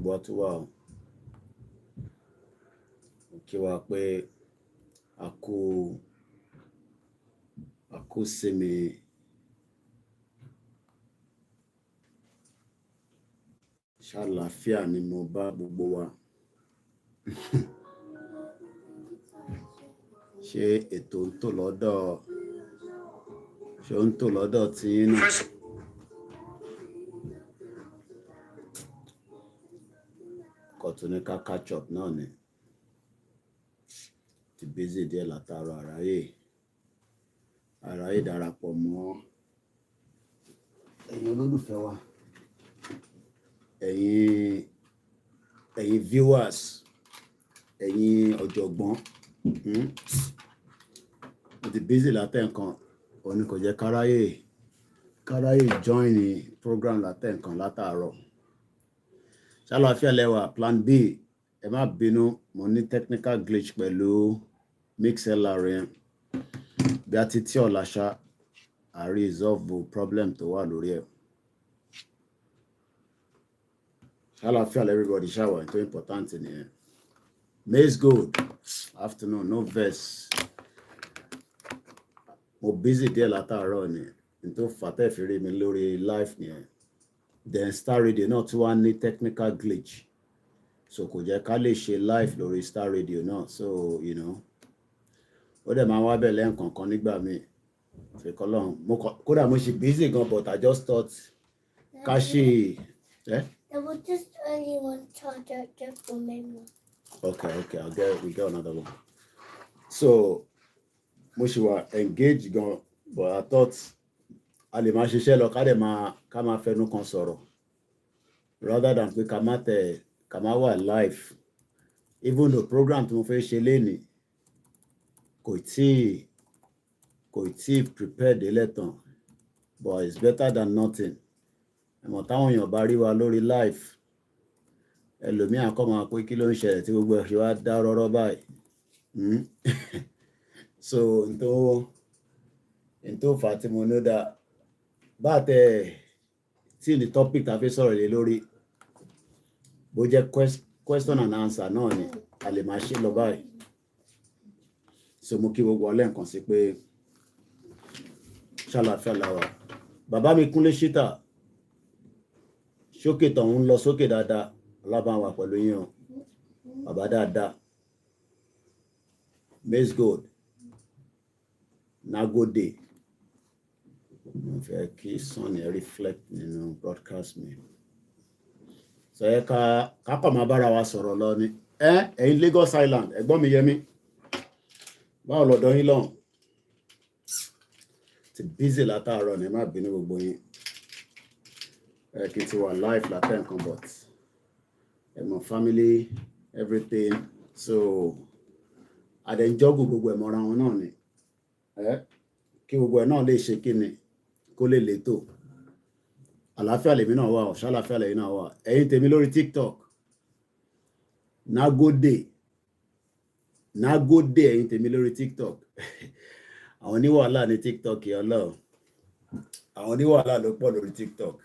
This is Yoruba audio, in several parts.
gbogbo tó wà kí wá pé àkó sinmi ṣàlàáfíà ni mo bá gbogbo wa. Ṣé ètò ń tò lọ́dọ̀ tí náà? Kọ̀tún ní ká catch up náà ni. Ti busy díẹ̀ látàrọ àráyé darapọ̀ mọ́ ẹ̀yin olólùfẹ́ wa. Ẹ̀yin viewers, ẹ̀yin ọ̀jọ̀gbọ́n. Mo ti busy látẹ̀ǹkan, òní kò jẹ́ káráyé join ní program látẹ̀ǹkan látàárọ̀. Ṣàlàáfíà lẹ́wà, plan B, ẹ má bínú, mo ní technical glitch pẹ̀lú mixlr yẹn. Bí a ti tí ọ̀làṣà, a resolve problem tó wà lórí ẹ̀. Ṣàlàáfíà everybody shower, it's important in here. May's good. Afternoon, no verse. Mo busy díẹ̀ látàárọ̀ ni, nítorí fàtẹ́ fi rí mi lórí live ni. Then Star Radio náà tún wá ní technical glitch. So kò jẹ́ ká lè ṣe live lórí Star Radio náà. So, you know, ó dẹ̀ máa wá bẹ̀ lẹ́ǹkankan nígbà míì. Kódà mo ṣe busy gan, but I just thought ká ṣe. There was just only one charger, just for memory. Okay, we get another one. So, mo ṣì wà engaged gan, but I thought a lè máa ṣiṣẹ́ lọ ká máa fẹnu kan sọ̀rọ̀ rather than pé ká má wà live. Even though program tí mo fẹ́ ṣe lénìí kò tí prepared délẹ̀ tán, but it's better than nothing. Ẹ̀mọ̀ táwọn èèyàn bá rí wa lórí live, ẹlòmíà kọ́ máa pé kí ló ń ṣẹlẹ̀ tí gbogbo ẹ̀ ṣe wá dá rọ́rọ́ báyìí. So n tó fà tí mo ní dá bá tẹ̀ tí ní topic tá fi sọ̀rọ̀ lé lórí, bó jẹ́ question and answer náà ni a lè máa ṣe lọ báyìí. So mo kí gbogbo ọlẹ́ǹkan sí pé ṣàlàáfíà láwà. Bàbá mi Kúnlé Ṣítà, sókè tọ̀hún lọ sókè dáadáa, alábàáwà pẹ̀lú yín o. Bàbá dáadáa. May's good. Nagode. Mo fẹ́ kí sun yẹn reflect nínú broadcast mi. So ẹ ká kọ̀ máa bára wa sọ̀rọ̀ lọ ni. Ẹ̀yin Lagos Island, ẹ̀gbọ́n mi Yẹmí. Báwo lọ́dọ̀ yín lọ́hùn? Ti busy látàárọ̀ ni, má bínú gbogbo yín. Kí ti wà live látẹ̀ǹkan, but my family, everything. So àdẹ̀njọ́gù gbogbo ẹ̀mọ́ra wọn náà ni. Kí gbogbo ẹ̀ náà lè ṣe kí ni kó lè létò. Àlàáfíà lèmi náà wà, ṣàlàáfíà lèmi náà wà. Ẹ̀yin tèmi lórí TikTok, Nagode ẹ̀yin tèmi lórí TikTok. Àwọn oníwàhálà ní TikTok yẹn Ọlọ́run. Àwọn oníwàhálà ló pọ̀ lórí TikTok.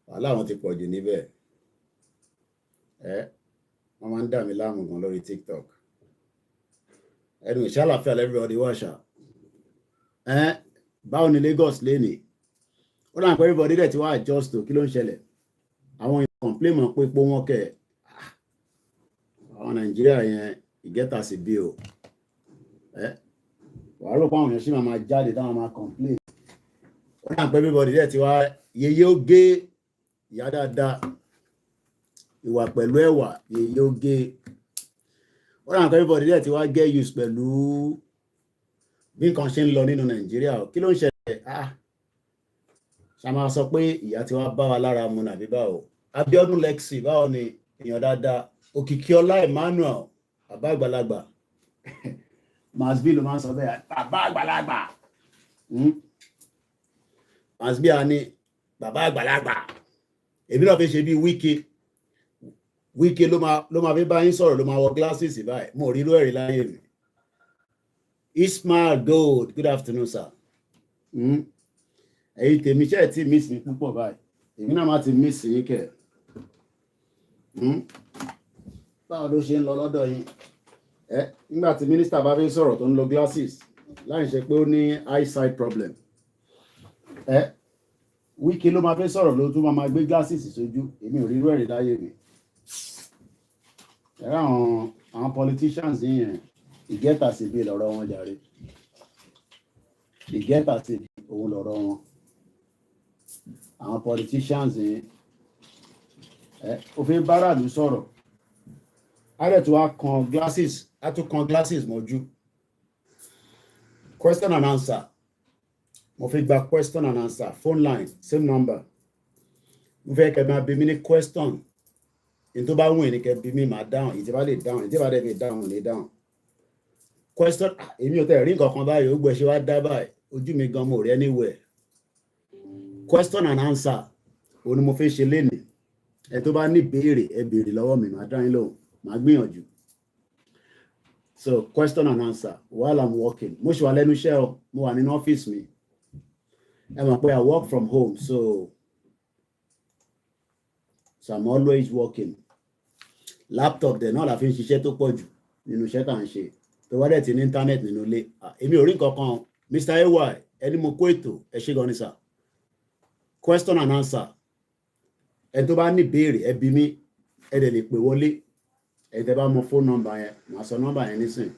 Wàhálà wọn ti pọ̀ jù níbẹ̀. Wọ́n máa ń dà mí láàmú gan lórí TikTok. Ẹnu ìṣàlàáfíà everybody wà ṣá. Báwo ni Lagos lénìí? Ó dà pé everybody dẹ̀ ti wá adjust to kí ló ń ṣẹlẹ̀. Àwọn èèyàn complain mọ̀ pé wọ́n kẹ̀. Àwọn Nàìjíríà yẹn ìgẹ́ta sí bí o. Wàá rò pé àwọn èèyàn sì máa jáde táwọn máa complain. Ó dà pé everybody dẹ̀ ti wá yeye ó gé ìyá dáadáa. Ìwà pẹ̀lú ẹ̀wà yeye ó gé. Ó dà pé everybody dẹ̀ ti wá get used pẹ̀lú bí nǹkan ṣe ń lọ nínú Nàìjíríà. Kí ló ń ṣẹlẹ̀? Ṣá máa sọ pé ìyá ti wá bá wa lára mu nàbí báwo. Abíọ́dún Lexi, báwo ni èèyàn dáadáa? Òkìkí ọlá Emmanuel, bàbá àgbàlagbà. Masbi ló máa ń sọ bẹ́ẹ̀, bàbá àgbàlagbà. Masbi a ní bàbá àgbàlagbà. Èmi náà fi ṣe bí Wike ló máa fi bá yín sọ̀rọ̀, ló máa wọ glasses báyìí. Mo rí ló ẹ̀rí láyé mi. Ismail Gold, good afternoon sir. Ẹ̀yin tèmi ṣe tí miss mi púpọ̀ báyìí. Èmi náà máa ti miss yín kẹ̀. báwo ló ṣe ń lọ lọ́dọ̀ yín nígbà tí mínísítà bá fi sọ̀rọ̀ tó ń lo glasses láì ṣe pé ó ní eyesight problem wíkì ló máa fi sọ̀rọ̀ ló tún máa gbé glasses sójú èmi ò rí irú ẹ̀rí láyé mi àwọn politicians yẹn ìgẹ́ta sí bí lọ́rọ̀ wọn jàre ìgẹ́ta sí òun lọ́rọ̀ wọn àwọn politicians yẹn òfin báràlú sọ̀rọ̀ ààrẹ tó wá kan glasses mọ́jú question and answer mo fi gba question and answer phone line same number mo fẹ́ kẹ́ máa bí mi ní question ní tó bá wù ní kẹ́ bí mi máa dáhùn ìdí bá lè dáhùn ìdí bá dẹ̀ fi dáhùn lè dáhùn question èmi ò tẹ̀ rí nǹkan kan báyìí ó gbọ́ ṣe wá dá báyìí ojú mi gan mo rí anywhere question and answer òun ni mo fẹ́ ṣe lénìí ẹ tó bá ní béèrè ẹ béèrè lọ́wọ́ mi máa dáhùn lóhùn máa gbìyànjú so question and answer while I'm working mo ṣe wà lẹ́nu iṣẹ́ o mo wà nínú ọ́fíìsì mi ẹ mọ̀ pé I work from home so I'm always working laptop dẹ̀ náà la fi ń ṣiṣẹ́ tó pọ̀ jù nínú iṣẹ́ tá à ń ṣe tó wá dẹ̀ ti ní internet nínú ilé èmi ò rí nǹkan kan Mr. AY ẹni mo kó ètò ẹ ṣé gan ni sir question and answer ẹ tó bá ní béèrè ẹ bí mi ẹ dẹ̀ lè pè wọlé ẹ tẹ́ bá mọ phone number yẹn màá sọ number yẹn nísìn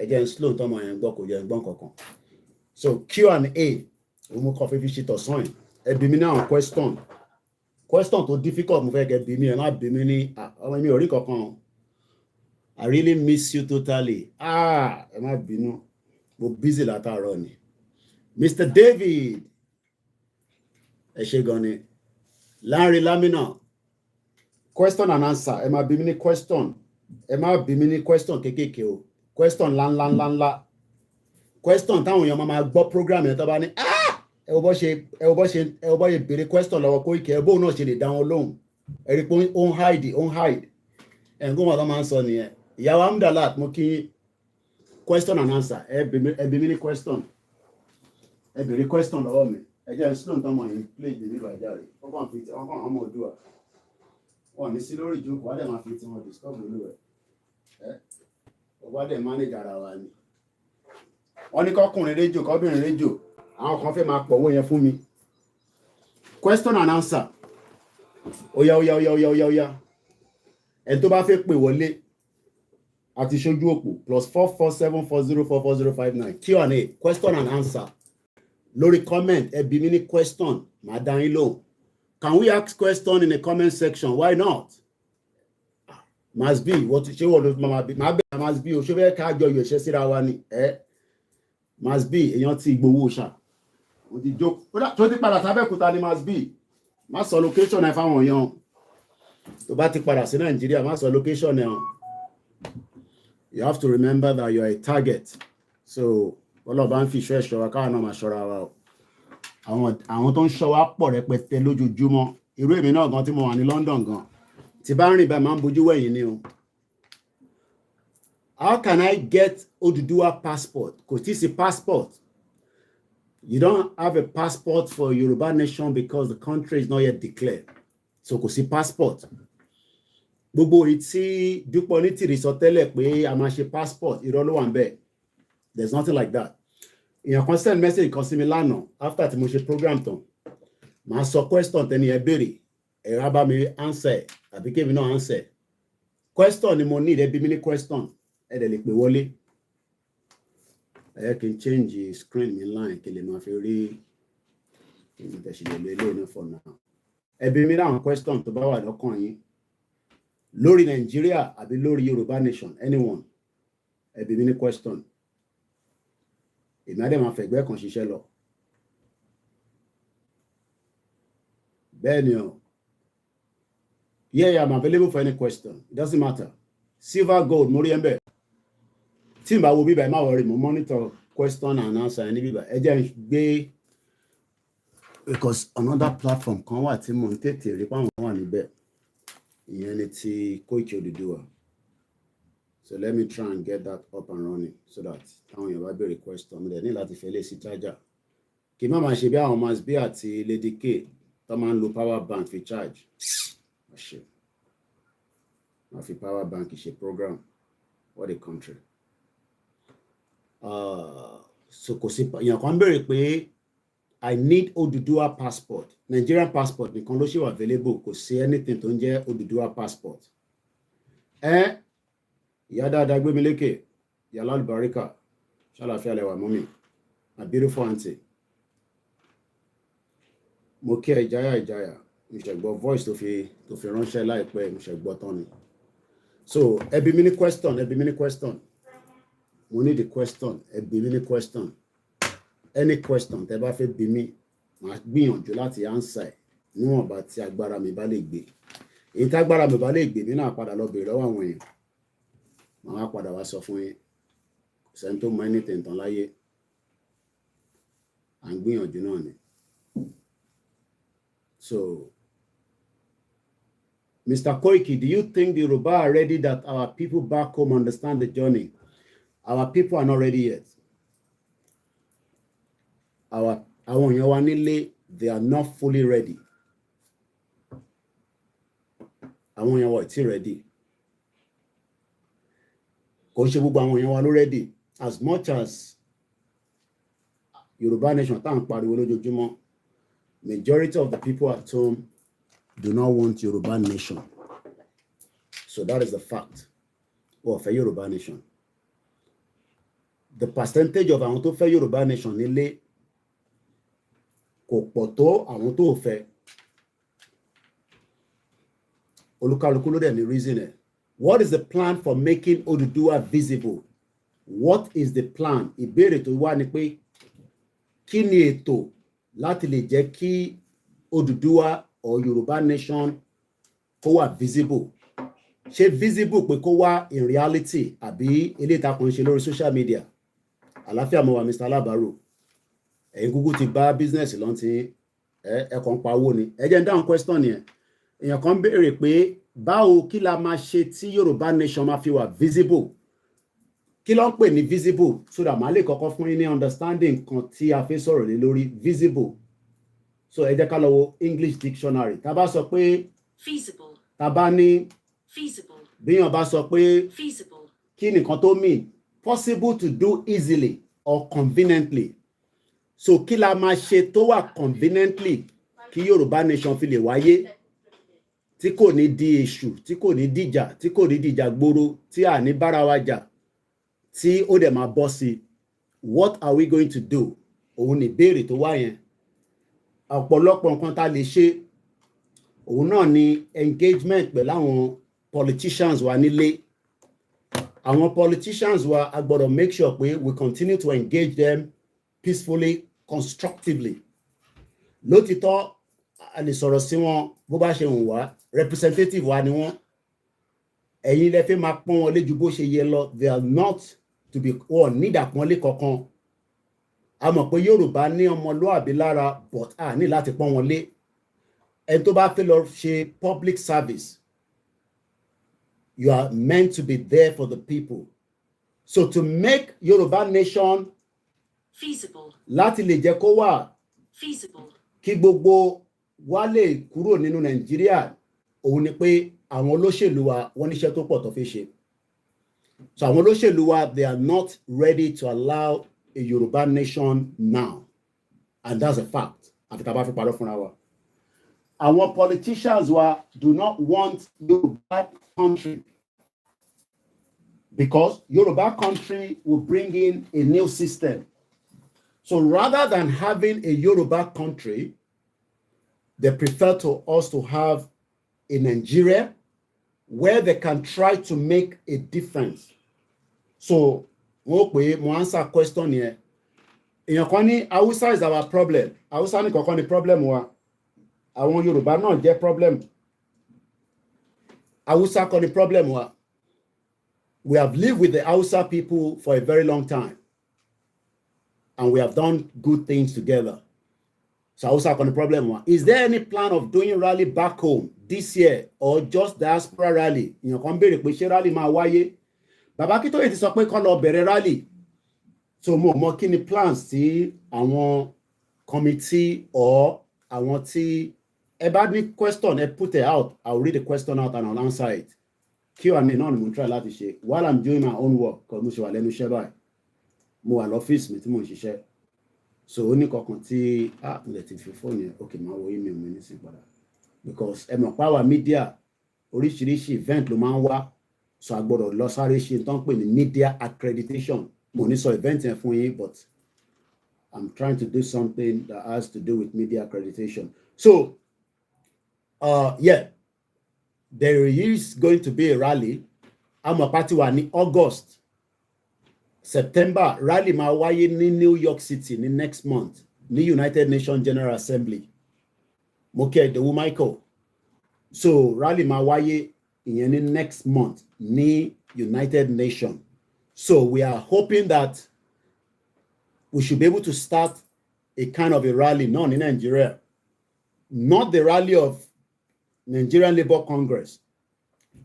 ẹ jẹ́ ń slow tọ́mọ yẹn gbọ́ kò jẹ́ ń gbọ́n kankan so Q&A òun mo kọ́ fífi ṣe tọ̀sán yìí ẹ bí mi ní àwọn question tó difficult mo fẹ́ kẹ́ bí mi ẹ má bí mi ní ọmọ mi ò rí kankan I really miss you totally ẹ má bínú mo busy látàárọ̀ ni Mr. David ẹ ṣé gan ni Larry Lamina question and answer ẹ má bí mi ní question ẹ má bí mi ní question kékèké o question ńlá question táwọn èèyàn máa gbọ́ program yẹn tó bá ní ẹ wo bó ṣe béèrè question lọ́wọ́ Koiki ẹ bóun náà ṣe lè dá wọn lóhùn ẹ rí pé ó ń hide ẹ̀ǹgún wọn tó máa ń sọ nìyẹn ìyàwó Amdalat mo kí question and answer ẹ bí mi ní question ẹ béèrè question lọ́wọ́ mi ẹ jẹ́ slow tán mọ̀ yín play ìdè nílò àjà rẹ̀ ọkàn ọmọ òdùà wọn ní sí lórí ìjókòó wá dẹ̀ máa fi tiwọn disturb olú ẹ̀ ọba dẹ̀ manage ara wa ni wọ́n ní kọ́kùnrin rédíò kọ́bìnrin rédíò àwọn kan fẹ́ máa pọ̀wọ́ yẹn fún mi question and answer óyá ẹ̀ tó bá fẹ́ pè wọlé àti ṣojú òpó +4474044059 Q&A question and answer lórí comment ẹ bí mi ní question máa dá yín lóhùn can we ask question in the comment section why not must be what ṣé wọ́n ló máa bí máa bẹ̀rẹ̀ must be o ṣé fẹ́ ká jọ yọ ìṣẹ́ síra wa ni must be èèyàn ti gbowó ṣá mo ti jó tó ti padà sábẹ́kúta ni must be má sọ location ẹ fáwọn èèyàn tó bá ti padà sí Nàìjíríà má sọ location ẹ hàn you have to remember that you are a target so ọlọ́ba ń fi ìṣọ́ ẹ̀ṣọ́ wa káwọn náà máa ṣọ́ra wa o àwọn tó ń ṣọ́ wa pọ̀ rẹpẹtẹ lójoojúmọ́ irú èmi náà gan tí mo wà ní London gan tí bá ń rìn báyìí máa ń bojú wẹ̀yìn ni o how can I get Oduduwa passport kò tí sí passport you don't have a passport for Yoruba nation because the country is not yet declared so kò sí passport gbogbo èyí tí Dúpọ̀ ní tìrì sọ tẹ́lẹ̀ pé a máa ṣe passport irọ́ ló wà ń bẹ̀ there's nothing like that èèyàn kan send message kan sí mi lánàá after tí mo ṣe program tán màá sọ question tẹ́ni ẹ béèrè ẹ̀rọ abá mi answer àbí kébì náà answer question ni mo ní ìdẹ́bí mi ní question ẹ dẹ̀ lè pè wọlé ẹ kí n change screen mi line kí lè máa fi rí ìtẹ̀sílẹ̀ lé ilé náà for now ẹ bí mi láwọn question tó bá wà lọ́kàn yín lórí Nàìjíríà àbí lórí Yorùbá nation anyone ẹ bí mi ní question èmi á dẹ̀ máa fẹ̀gbẹ́ kan ṣiṣẹ́ lọ bẹ́ẹ̀ ni o yeah I'm available for any question it doesn't matter silver gold mo rí ẹ ń bẹ̀ tí n bá wo bíbá ẹ má wọrí mo monitor question and answer ẹni bíbá ẹ jẹ́ ń gbé because another platform kan wà tí mo ń tètè rí pàwọn wà níbẹ̀ ìyẹn ni ti Koiki Oduduwa so let me try and get that up and running so that táwọn èèyàn bá béèrè question mi dẹ̀ ní láti fẹ́ lè sí charger kì í má máa ṣe bí àwọn Masbi àti Lady K tó máa ń lo power bank fi charge. màá fi power bank ṣe program. What a country. So kò sí èèyàn kan béèrè pé I need Oduduwa passport. Nigerian passport nìkan ló ṣì wà available. Kò sí anything tó ń jẹ́ Oduduwa passport. Ìyá dáadáa gbé mi lékè. Ìyá lálùbáríkà. Ṣàlàfíà lẹwà mọ́mì. A beautiful auntie. Mo kí ẹ ìjáyà. Mo ṣe gbọ́ voice tó fi ránṣẹ́ láìpẹ́. Mo ṣe gbọ́ tán ni. So ẹ bi mí ní question. Mo need the question. Ẹ bi mí ní question. Any question tẹ́ bá fẹ́ bi mí, màá gbìyànjú láti answer ẹ̀ níwọ̀nba tí agbára mi bá lè gbé. Èyí tí agbára mi bá lè gbé mi náà padà lọ bèèrè lọ́wọ́ àwọn èèyàn. Màá padà wá sọ fún yín. Kò sẹ́ni tó mọ anything tán láyé. À ń gbìyànjú náà ni. So, Mr. Koiki, do you think the Yoruba are ready that our people back home understand the journey? Our people are not ready yet. Àwọn èèyàn wa nílé, they are not fully ready. Àwọn èèyàn wa ti ready. Kò ṣe gbogbo àwọn èèyàn wa ló ready. As much as Yoruba nation tá ń pariwo lójoojúmọ́, majority of the people at home do not want Yoruba nation. So that is the fact of a Yoruba nation. The percentage of àwọn tó fẹ́ Yoruba nation nílé kò pọ̀ tó àwọn tó fẹ́. Olúkálùkù ló dẹ̀ ní reason ẹ̀. What is the plan for making Oduduwa visible? What is the plan? Ìbéèrè tó wá ni pé kí ni ètò láti lè jẹ́ kí Oduduwa or Yoruba nation kó wà visible? Ṣé visible pé kó wà in reality àbí eléyìí tá kàn ṣe lórí social media? Àlàáfíà mo wà Mr. Alábàárò. Ẹ̀yin Google ti bá business lọ́n ti ẹ̀kan pa owó ni. Ẹ jẹ́ ń dáhùn question yẹn. Èèyàn kan béèrè pé báwo kí la máa ṣe tí Yoruba nation máa fi wà visible? Kí ló ń pè ní visible? So that màá lè kọ́kọ́ fún yín ní understanding kan tí a fẹ́ sọ̀rọ̀ lé lórí visible. So ẹ jẹ́ ká lọ wo English dictionary. Tá bá sọ pé feasible. Tá bá ní feasible. Bí èèyàn bá sọ pé feasible. Kí ni nǹkan tó mean? Possible to do easily or conveniently. So kí la máa ṣe tó wà conveniently kí Yoruba nation fi lè wáyé tí kò ní di èṣù, tí kò ní dìjà, tí kò ní dìjà gbòòrò, tí à ní bára wa jà, tí ó dẹ̀ máa bọ́ sí. What are we going to do? Òun ni ìbéèrè tó wá yẹn. Ọ̀pọ̀lọpọ̀ nǹkan tá lè ṣe. Òun náà ni engagement pẹ̀lú àwọn politicians wa nílé. Àwọn politicians wa a gbọ́dọ̀ make sure pé we continue to engage them peacefully, constructively. Lótìtọ́ a lè sọ̀rọ̀ sí wọn bó bá ṣe wù wá, representative wa ni wọ́n. Ẹ̀yin lẹ fẹ́ máa pọ́n wọn lé ju bó ṣe yẹ lọ. They are not to be need àpọ́nlé kankan. A mọ̀ pé Yorùbá ní ọmọlúàbí lára, but a ní láti pọ́n wọn lé. Ẹni tó bá fẹ́ lọ ṣe public service, you are meant to be there for the people. So to make Yoruba nation feasible, láti lè jẹ́ kó wà feasible, kí gbogbo wa lè kúrò nínú Nàìjíríà, òun ni pé àwọn olóṣèlú wa wọ́n níṣẹ́ tó pọ̀ tó fi ṣe. So àwọn olóṣèlú wa, they are not ready to allow a Yoruba nation now. And that's a fact. Àfi tá bá fi parọ́ fúnra wa. Àwọn politicians wa do not want Yoruba country because Yoruba country will bring in a new system. So rather than having a Yoruba country, they prefer to us to have a Nigeria where they can try to make a difference. So, mo answer question here. Èèyàn kan ní Hausa is our problem. Hausa ní kankan ní problem wa. Àwọn Yorùbá náà jẹ́ problem. Hausa kan ní problem wa. We have lived with the Hausa people for a very long time. And we have done good things together. So Hausa kan ní problem wa. Is there any plan of doing rally back home this year or just diaspora rally? Èèyàn kan béèrè pé ṣé rally máa wáyé? Bàbá Akíntóyè ti sọ pé kán lọ bẹ̀rẹ̀ rally. So mo mọ kí ni plans tí àwọn committee or àwọn tí ẹ bá ní question ẹ put it out. I'll read the question out and I'll answer it. Q&A náà ni mo try láti ṣe while I'm doing my own work because mo ṣe wà lẹ́nu iṣẹ́ báyìí mo wà lọ́fíìsì mi tí mo ń ṣiṣẹ́ so ó ní kankan tí mo lè ti fi fóònù yẹn okay máa wo email mi nísìnyí padà because ẹ mọ̀ power media oríṣiríṣi event ló máa ń wá so a gbọ́dọ̀ lọ sáré ṣe tó ń pè ní media accreditation mo ní sọ event yẹn fún yín but I'm trying to do something that has to do with media accreditation so yeah there is going to be a rally àmọ́ party wà ní August September rally máa wáyé ní New York City ní next month ní United Nations General Assembly mo kí Ìdòwú Michael so rally máa wáyé ìyẹn ní next month ní United Nations so we are hoping that we should be able to start a kind of a rally náà ní Nigeria not the rally of Nigerian Labour Congress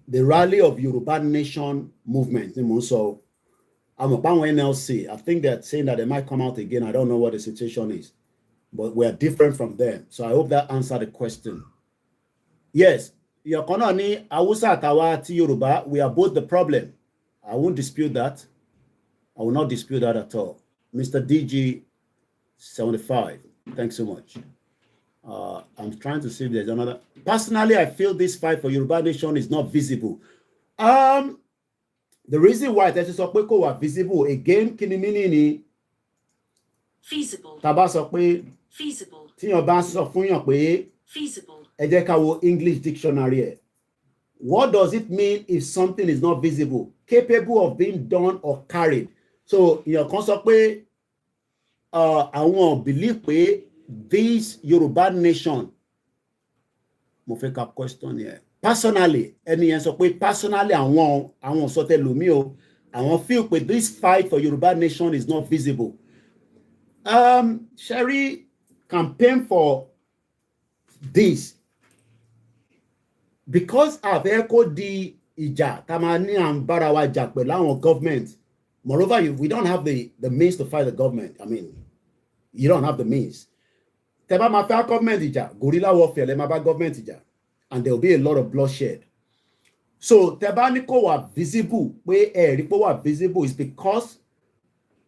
the rally of Yoruba Nation movement ni mo ń sọ I'm about NLC. I think they're saying that they might come out again. I don't know what the situation is, but we're different from them. So I hope that answered the question. Yes, your Kononi, Hausa, Tawa, Yoruba, we are both the problem. I won't dispute that. I will not dispute that at all. Mr. DG75, thanks so much. I'm trying to see if there's another. Personally, I feel this fight for Yoruba Nation is not visible. The reason why that is sọ pé kò wà visible again kí ni meaning ni feasible tá bá sọ pé feasible tí yàn bá sọ fún yàn pé feasible ẹ jẹ́ ká wo English dictionary ẹ̀ what does it mean if something is not visible capable of being done or carried so yàn kan sọ pé àwọn believe pé this Yoruba Nation mo fẹ́ ka question yẹn personally ẹni yẹn sọ pé personally àwọn sọtẹlómi o àwọn feel pé this fight for Yoruba Nation is not visible Sherry campaign for this because àfẹ́ kó di ìjà tá máa ní à ń bára wa jà pẹ̀lú àwọn government moreover we don't have the means to fight the government I mean you don't have the means tẹ́ bá máa fẹ́ government ìjà guerrilla warfare lẹ́ máa bá government ìjà and there will be a lot of bloodshed. So tebani kò wà visible pé rí pé wà visible is because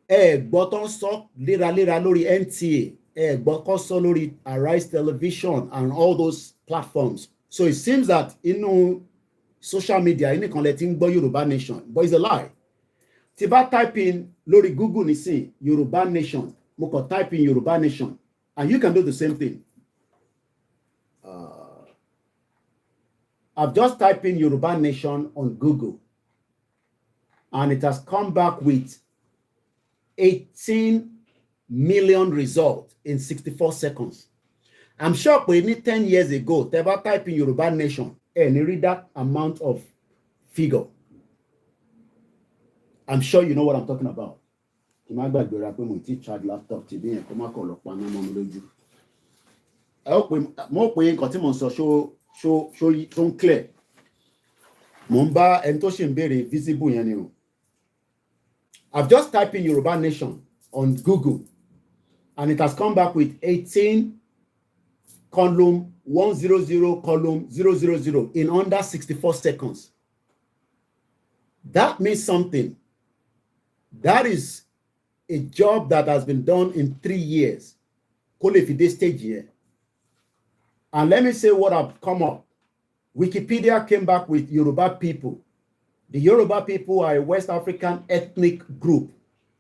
gbọ́ tó ń sọ léraléra lórí NTA gbọ́ kó sọ lórí Arise Television and all those platforms. So it seems that inú social media ẹnìkan lẹ ti ń gbọ́ Yoruba Nation but it's a lie. Tí bá type in lórí Google nísìn Yoruba Nation mo kàn type in Yoruba Nation and you can do the same thing. I've just typed in Yoruba Nation on Google and it has come back with 18 million results in 64 seconds. I'm sure pé 10 years ago, tẹ́ type in Yoruba Nation and read that amount of figure. I'm sure you know what I'm talking about. Kí má gbàgbé ra pé mo ti charge laptop tí bí yẹn kó má kọ̀ lọ paná mọ́ mi lójú. Mo pé nǹkan tí mo sọ show clear mo ń bá ẹni tó ṣe ń béèrè visible yẹn ni o I've just typed in Yoruba Nation on Google and it has come back with 18 column 100 column 000 in under 64 seconds. That means something. That is a job that has been done in 3 years. Kó lè fi dé stage here. And let me say what I've come up. Wikipedia came back with Yoruba people. The Yoruba people are a West African ethnic group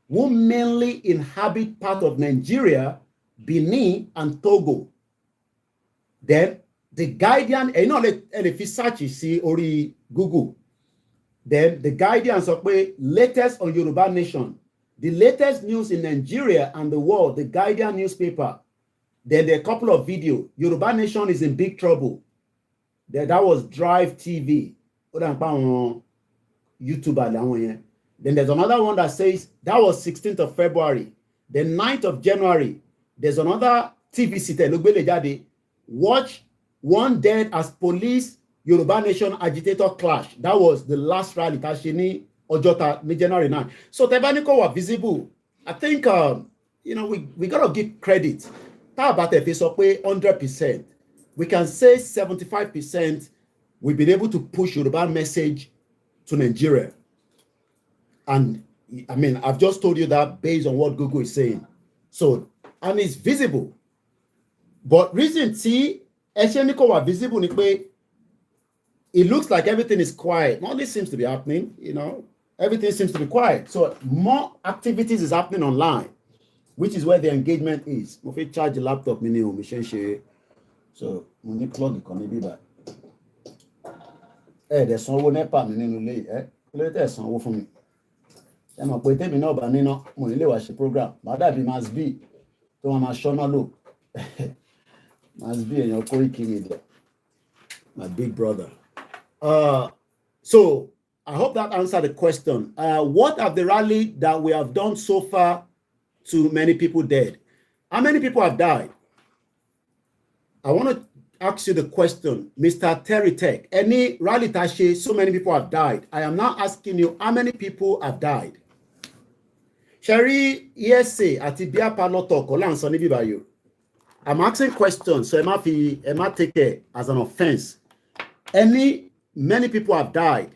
who mainly inhabit part of Nigeria, Benin, and Togo. Then the Guardian, if you search, you see orí Google. Then the Guardian sọ pé latest on Yoruba Nation. The latest news in Nigeria and the world, the Guardian newspaper. Then there are a couple of videos. Yoruba Nation is in big trouble. That was Drive TV. YouTuber. Then there's another one that says that was 16th of February. The 9th of January, there's another TV city. Watch one dead as police Yoruba Nation agitator clash. That was the last rally. Tashini Ojota, January 9. So Tebaniko were visible. I think we gotta give credit. How about if it's up 100%? We can say 75% we've been able to push Yoruba message to Nigeria. And I mean, I've just told you that based on what Google is saying. So, and it's visible. But recently, Esheniko visible, it looks like everything is quiet. Nothing seems to be happening, Everything seems to be quiet. So more activities is happening online, which is where the engagement is. If you charge the laptop, so we need plug it maybe that. There's some NEPA there's some for me. I'm a poet, me no banana, money watch the program. But that must be to my shonalo. Must be in your Koikimedia. My big brother. So I hope that answered the question. What of the rally that we have done so far to many people dead? How many people have died? I want to ask you the question, Mr. Terry Tech. Any rally tashi, so many people have died. I am now asking you, how many people have died? Sherry, yes, ati Biafra talk Olanso ni bibayo. I'm asking questions, so I might take it as an offense. Many people have died.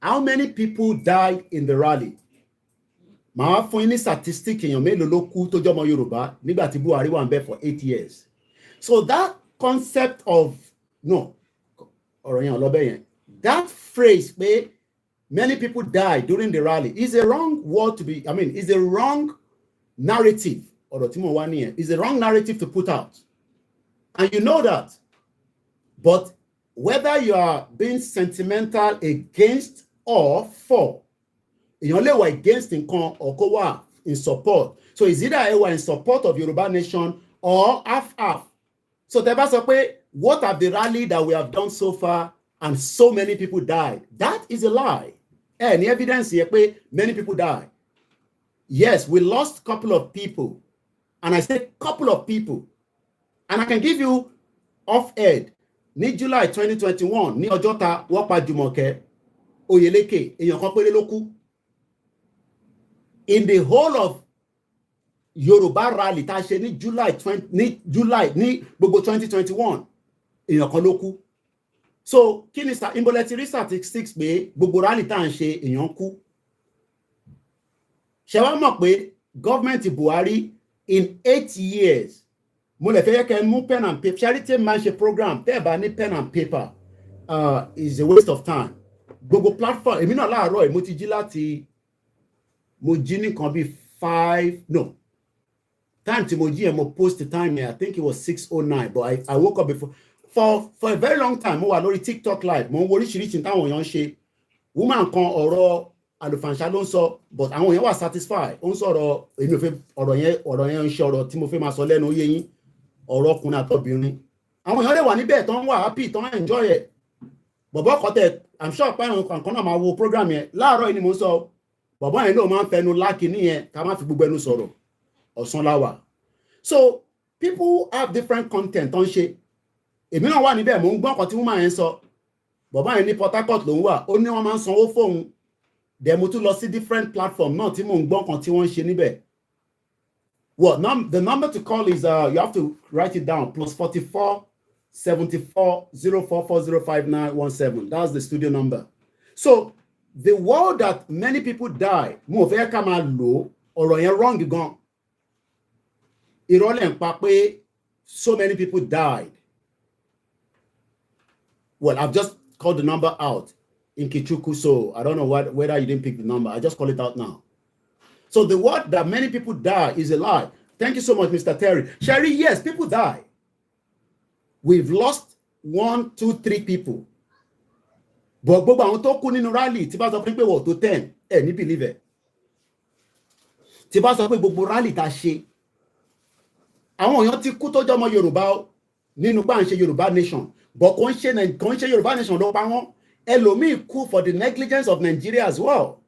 How many people died in the rally? Màá fún yín ní statistic èèyàn mélòó ló kú tó jọmọ Yorùbá nígbà tí Buhari wà ń bẹ̀ for 8 years. So that concept of that phrase pé many people died during the rally is a wrong word to be, is a wrong narrative. Is a wrong narrative to put out. And you know that. But whether you are being sentimental against or for, you only were against in con or co in support. So it's either you were in support of Yoruba nation or half. So what have the rally that we have done so far and so many people died? That is a lie. Any evidence here, many people died. Yes, we lost a couple of people. And I said couple of people. And I can give you off-air. Ní July 2021, ní Ọjọ́ta, wọ́n pa Jùmọ̀kẹ́ Oyèlékè, èèyàn kan péré ló kú. In the whole of Yoruba rally tá a ṣe ní July ní gbogbo 2021, èèyàn kan ló kú. So kí ni imboleti statistics pé gbogbo rally tá à ń ṣe èèyàn kú. Ṣé wá mọ̀ pé gọ́ọ̀mẹ̀ntì Buhari in 8 years, mo lè fẹ́ kẹ́ mú pen and paper, charity manche program, tẹ́ bá ní pen and paper, is a waste of time. Gbogbo platform, èmi náà láàárọ̀ mo ti jí láti, mo jí ní kan bí 5, no. Time tí mo jí mo post the time here, I think it was 6:09, but I woke up before. For a very long time, mo wà lórí TikTok live, mo ń wo oríṣiríṣi táwọn èèyàn ṣe. Woman kan ọ̀rọ̀ àlùfànṣá ló ń sọ, but àwọn èèyàn wà satisfied. Ó ń sọ̀rọ̀, èmi ò fẹ́ ọ̀rọ̀ yẹn ń ṣe ọ̀rọ̀ tí mo fẹ́ máa sọ lẹ́nu yé yín. Ọ̀rọ̀ ọkùnrin àtọbìnrin. Àwọn èèyàn lè wà níbẹ̀ tó ń wà happy, tó ń enjoy it. Bọ̀bọ́ kọ́tẹ̀, I'm sure pé àwọn kan náà máa wo program yẹn. Láàárọ̀ yìí ni mo sọ, bọ̀bọ́ yẹn ló máa ń fẹnu láàkì nìyẹn, ká má fi gbogbo ẹnu sọ̀rọ̀. Ọ̀sán láwà. So people have different content tó ń ṣe. Èmi náà wà níbẹ̀, mo ń gbọ́ nǹkan tí woman yẹn sọ. Bọ̀bọ́ yẹn ní Port Harcourt ló ń wà, ó ní wọ́n máa ń sanwó fóun. Then mo tún lọ sí different platform náà tí mo ń gbọ́ nǹkan tí wọ́n ń ṣe níbẹ̀. Well, the number to call is, you have to write it down, +44 74 044 05917. That's the studio number. So, the word that many people die, mo fẹ́ ká máa lò ọ̀rọ̀ yẹn wrong gan. Ìrọ̀lẹ́ ń pa pé so many people died. Well, I've just called the number out in Kichuku, so I don't know whether you didn't pick the number. I just call it out now. So the word that many people die is a lie. Thank you so much, Mr. Terry. Sherry, yes, people die. We've lost 1, 2, 3 people. But gbogbo àwọn tó kú nínú rally tí bá sọ pé wọ́n tó 10, ní believe it. Tí bá sọ pé gbogbo rally tá ṣe. Àwọn èèyàn ti kú tó jẹ́ ọmọ Yorùbá nínú bá ń ṣe Yorùbá nation. But kò ń ṣe Yorùbá nation ló pa wọ́n. Ẹlòmíì kú for the negligence of Nigeria as well.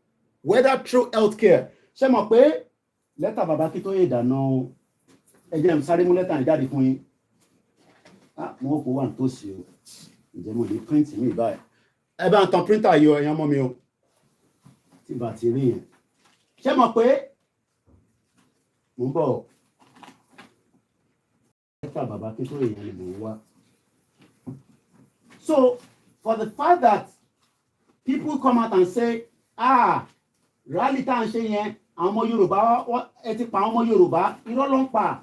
Whether through healthcare. Ṣé mọ̀ pé lẹ́tà bàbá kí tó yé ìdáná ẹjẹ́ sáré mú lẹ́tà ìjáde fún yín. Mo kò wà tó sí o. Ǹjẹ́ mo lè print mi báyìí. Ẹ bá ń tan printer yọ ẹ̀yàn mọ́ mi o. Tí bá ti rí yẹn. Ṣé mọ̀ pé mo ń bọ̀ lẹ́tà bàbá kí tó yé ìyẹn lè wá. So, for the fact that people come out and say, rally tá à ń ṣe yẹn, àwọn ọmọ Yorùbá ẹ ti pa àwọn ọmọ Yorùbá, irọ́ ló ń pa.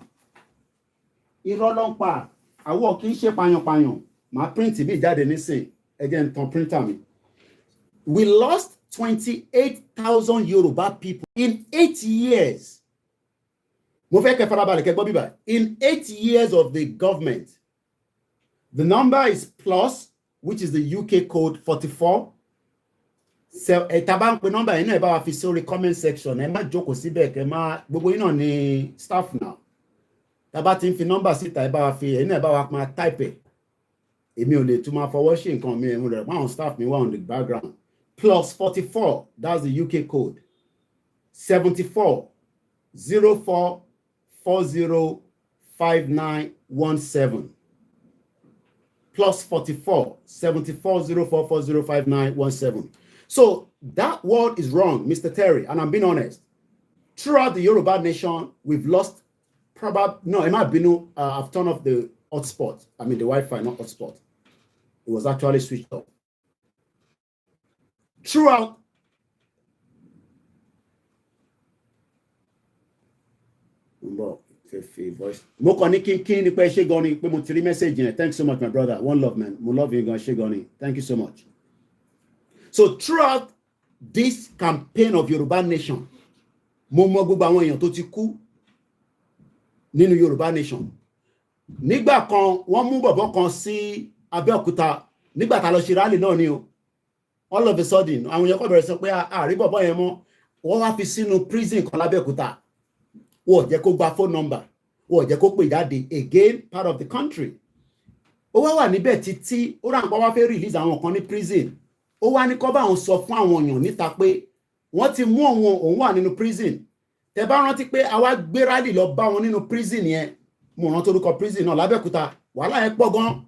Irọ́ ló ń pa. Àwọn kì í ṣe payanpayan. Màá print bí jáde nísìn. Ẹ jẹ́ n tan printer mi. We lost 28,000 Yoruba people in 8 years. Mo fẹ́ kẹ́ farabalẹ̀ kẹ́ gbọ́ bíbá. In 8 years of the government, the number is plus, which is the UK code 44. So, taba ń pe number yẹn náà ẹ bá wa fi sórí comment section. Ẹ má jókòó síbẹ̀ kẹ́ má gbogbo yín náà ní staff now. Taba ti ń fi number síta ẹ bá wa fi ẹ̀yin náà ẹ bá wa máa type ẹ̀. Èmi ò lè tún máa fọwọ́ ṣe nǹkan mi ẹ̀mú rẹ̀ máa staff mi wà on the background. Plus 44, that's the UK code. 74 04 40 5917. Plus 44 74 04 40 5917. So that word is wrong, Mr. Terry, and I'm being honest. Throughout the Yoruba nation, we've lost I've turned off the hotspot. I mean the Wi-Fi, not hotspot. It was actually switched off. Throughout voice. Thanks so much, my brother. One love, man. Mo love you, thank you so much. So throughout this campaign of Yoruba nation, mo mọ gbogbo àwọn èèyàn tó ti kú nínú Yoruba nation. Nígbà kan wọ́n mú bọ̀bọ́ kan sí Abẹ́òkúta nígbà tá lọ ṣe rally náà ni o. All of a sudden àwọn èèyàn kò bẹ̀rẹ̀ sọ pé àrí bọ̀bọ́ yẹn mọ́ wọ́n wá fi sínú prison kan l'Abẹ́òkúta. Wọ́n jẹ́ kó gba phone number. Wọ́n jẹ́ kó pè jáde again part of the country. Ó wá wà níbẹ̀ títí ó rà ń pa wá fẹ́ release àwọn kan ní prison. Ó wá ní kó bá òun sọ fún àwọn èèyàn níta pé wọ́n ti mú òun wà nínú prison. Tẹ́ bá rántí pé àwa gbé rally lọ bá wọn nínú prison yẹn. Mo rántí orúkọ prison náà l'Abẹ́òkúta. Wàhálà yẹn pọ̀ gan.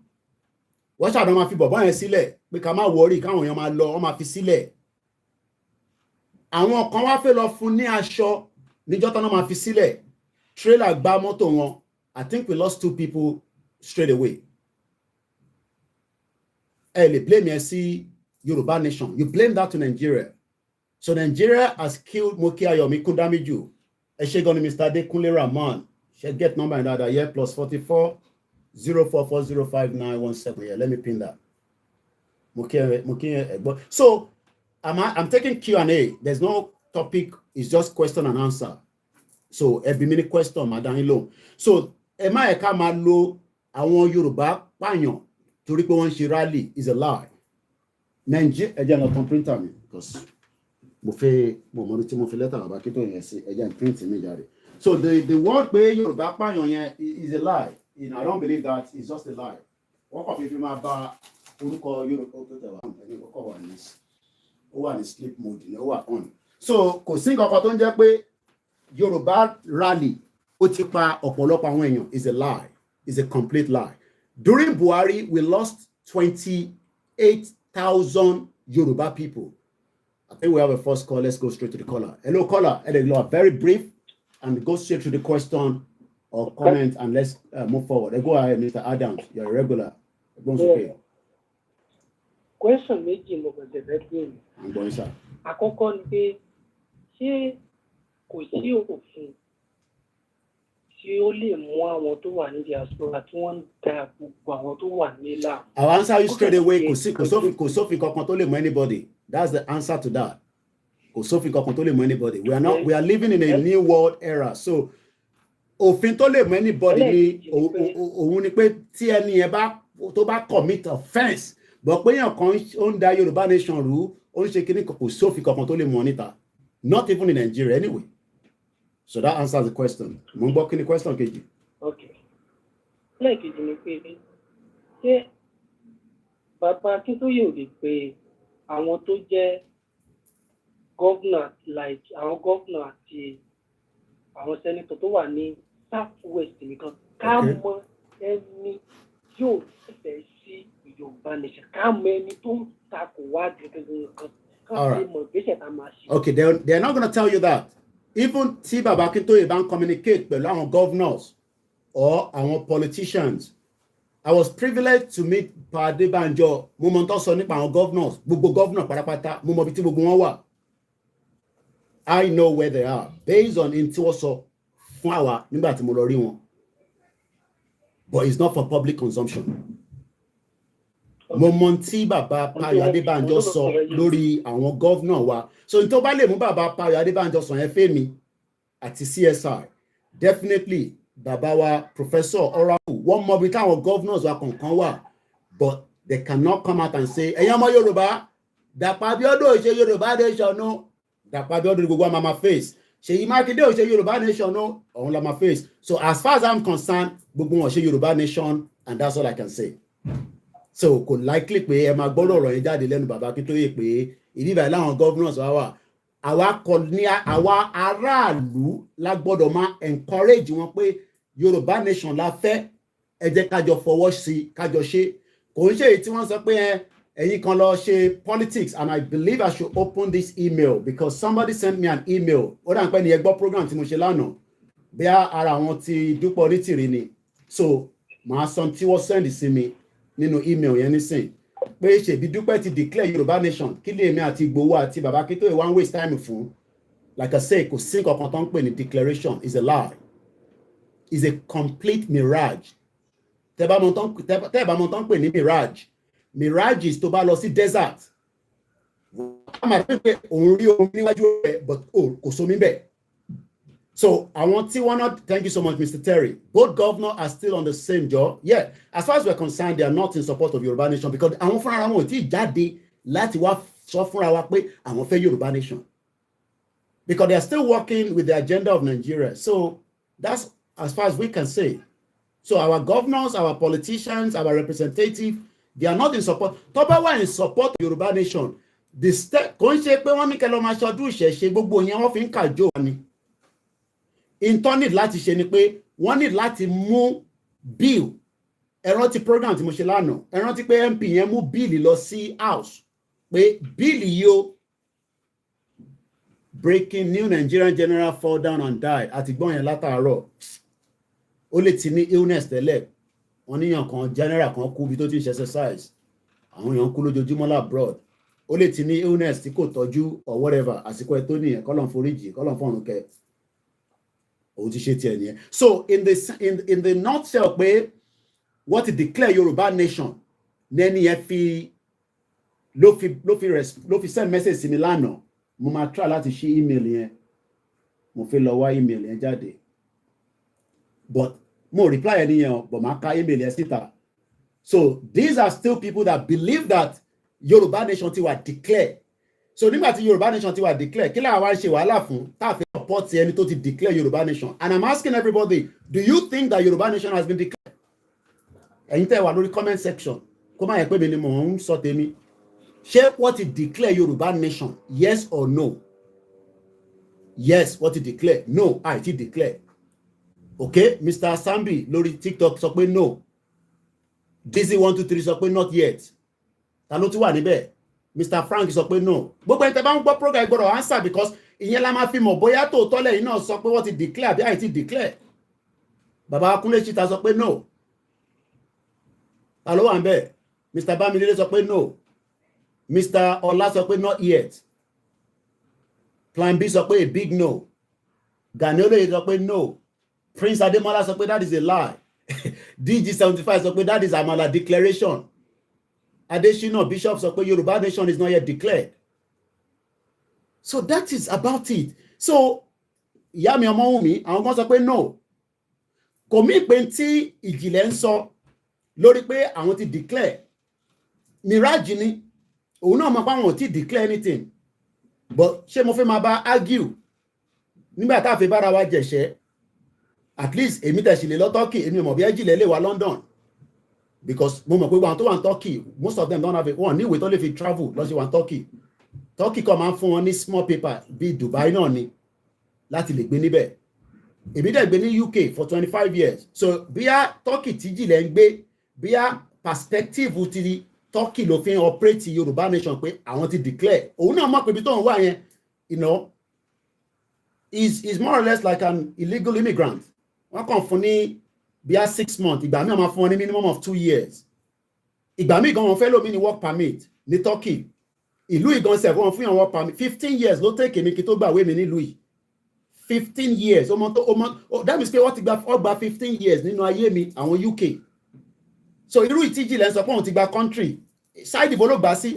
Wọ́n ṣàdán máa fi bọ̀bọ́ yẹn sílẹ̀ pé ká má worry káwọn èèyàn máa lọ wọ́n máa fi sílẹ̀. Àwọn kan wá fẹ́ lọ fún ní aṣọ níjọ́ tán náà máa fi sílẹ̀. Trailer gbá mọ́tò wọn. I think we lost 2 people straight away. Ẹ lè blame yẹn sí Yoruba nation. You blame that to Nigeria. So Nigeria has killed Moki Ayomi Kundamiju. Ẹ ṣé gan ni Mr. Adekunle Rahman. Should get number in that year plus 44 04405917. Yeah, let me pin that. So I'm taking Q&A. There's no topic. It's just question and answer. So every minute question, Madam Ilo. So Emma Eka Malo, àwọn Yorùbá pààyàn torí pé wọ́n ṣe rally is a lie. Nigeria, ẹ jẹ́ not printer me because mo mọ̀ tí mo fi letter bàbá kí tó yẹn sí ẹ jẹ́ print mi jáde. So the word pé Yorùbá pààyàn yẹn is a lie. I don't believe that. It's just a lie. Wọ́n kàn fi máa bá orúkọ Yorùbá tó tẹ̀ wá ẹni ó wà ní sleep mode ni ó wà on. So kò sí nǹkan kan tó ń jẹ́ pé Yoruba rally ó ti pa ọ̀pọ̀lọpọ̀ àwọn èèyàn is a lie. Is a complete lie. During Buhari, we lost 28,000 Yoruba people. I think we have a first call. Let's go straight to the caller. Hello, caller. Hello, very brief and go straight to the question or comment and let's move forward. Go ahead, Mr. Adams. You're a regular. Okay. Question méjì mo kàn tẹ̀ fẹ́ béèrè. I'm going, sir. Àkọ́kọ́ ni pé ṣé kò sí òfin tí ó lè mú àwọn tó wà ní diaspora tí wọ́n ń da gbogbo àwọn tó wà nílà. I'll answer you straight away. Kò sófin kankan tó lè mú anybody. That's the answer to that. Kò sófin kankan tó lè mú anybody. We are living in a new world era. So òfin tó lè mú anybody ni òun ni pé tí ẹni yẹn tó bá commit offence. But pé yàn kan ó ń da Yorùbá nation rú, ó ń ṣe kíní kò sófin kankan tó lè mú níta. Not even in Nigeria anyway. So that answers the question. Mo ń gbọ́ kí ni question kejì. Okay. Lẹ́ẹ̀kejì ni pé ṣé bàbá Akíntóyè ò lè pe àwọn tó jẹ́ governor like àwọn governor àti àwọn senator tó wà ní South West nìkan ká mọ ẹni yóò fẹ́ sí Yorùbá nation ká mọ ẹni tó ń takò wá gẹ́gẹ́ kan ká lè mọ ìgbésẹ̀ tá a máa ṣe. Okay, they're not going to tell you that. Even tí Baba Akintoye bá communicate pẹ̀lú àwọn governors or àwọn politicians, I was privileged to meet Pa Adebanjo. Mo mọ̀ tó sọ nípa àwọn governors, gbogbo governor pátápátá, mo mọ̀ bí tí gbogbo wọn wà. I know where they are based on in tí wọ́n sọ fún àwa nígbà tí mo lọ rí wọn. But it's not for public consumption. Mo mọ̀ tí bàbá Payo Adebanjo sọ lórí àwọn governor wa. So n tó bá lè mú bàbá Payo Adebanjo sọ yẹn fẹ́ mi àti CSI, definitely bàbá wa Professor Oraku, wọ́n mọ̀ bí táwọn governors wa kọ̀ọ̀kan wà, but they cannot come out and say, ẹ̀yin ọmọ Yorùbá, Dàpọ̀ Abíọ́dún ò ṣe Yorùbá nation no. Dàpọ̀ Abíọ́dún gbogbo wa máa face. Ṣèyí Mákindé ò ṣe Yorùbá nation no. Òun la máa face. So as far as I'm concerned, gbogbo wọn ṣe Yorùbá nation, and that's all I can say. So kò likely pé ẹ máa gbọ́dọ̀ ọ̀rọ̀ yẹn jáde lẹ́nu bàbá Akíntóyè pé ìdí ìbàyẹ̀ láwọn governors wa wà. Àwa aráàlú la gbọ́dọ̀ máa encourage wọn pé Yorùbá nation la fẹ́, ẹ jẹ́ kájọ fọwọ́ sí kájọ ṣe. Kò ń ṣe èyí tí wọ́n sọ pé ẹ̀yin kan lọ ṣe politics, and I believe I should open this email because somebody sent me an email. Ó dà ń pẹ́ ní ẹgbọ́ program tí mo ṣe lánàá bí ara àwọn ti Dúpọ̀ Onítìrí ni. So màá sọ tí wọ́n send sí mi nínú email yẹn nísìn pé ṣèbí Dúpẹ́ ti declare Yorùbá nation, kí lè mi àti Ìgbòho àti bàbá Akíntóyè wá ń waste time fún. Like I say, kò sí nǹkan tó ń pè ní declaration, is a lie, is a complete mirage. Tẹ́ bá mọ̀ tó ń pè ní mirage is tó bá lọ sí desert, wọ́n máa pè òun rí omi níwájú rẹ̀ but kò sómi bẹ́ẹ̀. So àwọn tí wọ́n náà, thank you so much Mr. Terry, both governors are still on the same job. Yeah, as far as we're concerned, they are not in support of Yorùbá nation because àwọn fúnra wọn ò tí ì jáde láti wá sọ fúnra wa pé àwọn fẹ́ Yorùbá nation, because they are still working with the agenda of Nigeria. So that's as far as we can say. So our governors, our politicians, our representatives, they are not in support. Tó bá wà in support of Yorùbá nation, the step kò ń ṣe pé wọ́n ní kẹlọ́ máa ṣọdún ìṣẹ̀ṣe, gbogbo yẹn wọ́n fi ń kàjọ ni. Intern need láti ṣe ni pé wọ́n need láti mú bill. Ẹ rántí program tí mo ṣe lánàá, ẹ rántí pé MP yẹn mú bill lọ sí house pé bill yìí ó breaking, new Nigerian general fall down and died. Àti gbọ́n yẹn látàárọ̀. Ó lè ti ní illness tẹ́lẹ̀. Wọ́n níyàn kan general kan kú bí tó ti ń ṣe exercise. Àwọn èèyàn kú lójoojúmọ́ labroad. Ó lè ti ní illness tí kò tọ́jú or whatever. Àsìkò ẹ̀ tó nìyẹn, kọ́lọ́n foríjì, kọ́lọ́n fọ́run kẹ́. Òun ti ṣe tiẹ̀ nìyẹn. So in the nutshell pé wọ́n ti declare Yorùbá nation, nẹ́ni yẹn fi ló fi send message sí mi lánàá. Mo máa try láti ṣí email yẹn. Mo fi lọ wá email yẹn jáde. But mo reply ẹni yẹn, but máa ka email yẹn síta. So these are still people that believe that Yorùbá nation ti wà declare. So nígbà tí Yorùbá nation ti wà declare, kí làwọn wá ń ṣe wàhálà fún tá a fi support ẹni tó ti declare Yorùbá nation? And I'm asking everybody, do you think that Yorùbá nation has been declared? Ẹ̀yin tẹ́ wà lórí comment section, kó má yẹ pé mi ni mò ń sọ tèmi. Ṣé wọ́n ti declare Yorùbá nation? Yes or no? Yes, wọ́n ti declare. No, I ti declare. Okay, Mr. Sambi lórí TikTok sọ pé no. Dizzy123 sọ pé not yet. Ta ló tún wà níbẹ̀? Mr. Frank sọ pé no. Gbogbo ẹni tẹ́ bá ń gbọ́ program gbọ́dọ̀ answer because ìyẹn la máa fi mọ̀ bóyá tòótọ́ lẹ́yìn náà sọ pé wọ́n ti declare àbí àìtí declare. Bàbá Kúnlé Chita sọ pé no. Ta ló wà níbẹ̀? Mr. Bamidele sọ pé no. Mr. Ọlá sọ pé not yet. Plan B sọ pé a big no. Gani Olóyè sọ pé no. Prince Ademola sọ pé that is a lie. DG75 sọ pé that is Amala declaration. Adesina Bishop sọ pé Yorùbá nation is not yet declared. So that is about it. So ìyá mi Ọmọ́wùmí àwọn kan sọ pé no. Kò mí pé tí ìjìnlẹ̀ ń sọ lórí pé àwọn ti declare. Mirage ni. Òun náà mọ̀ pé àwọn ò ti declare anything. But ṣé mo fẹ́ máa bá argue nígbà tá a fi bára wa jẹ̀ṣẹ́? At least èmi tẹ̀ sí lè lọ Turkey, èmi mọ̀ bí ẹ̀jìnlẹ̀ lè wá London. Because mo mọ̀ pé àwọn tó wà ní Turkey, most of them don't have one ní ìwé tó lè fi travel lọ sí wà ní Turkey. Turkey kọ́ máa ń fún wọn ní small paper bí Dubai náà ni láti lè gbé níbẹ̀. Èmi dẹ̀ gbé ní UK for 25 years. So bíyá Turkey tí jìnlẹ̀ ń gbé, bíyá perspective ti Turkey ló fi ń operate Yorùbá nation pé àwọn ti declare. Òun náà mọ̀ pé ibi tó ń wà yẹn, you know, is more or less like an illegal immigrant. Wọ́n kàn fún ní bí a 6 months ìgbà míì máa fún wọn ní minimum of 2 years ìgbà míì gan wọn fẹ́ lómi ní work permit ní Turkey ìlú ìgan wọn fún yàn work permit 15 years ló take mi kí tó gbàwé mi nílùú yìí 15 years that means pé wọ́n ti gba 15 years nínú ayé mi àwọn UK so irú ìtíjì lẹ́ ń sọ pé wọ́n ti gba country ṣáìdì bó ló gbà sí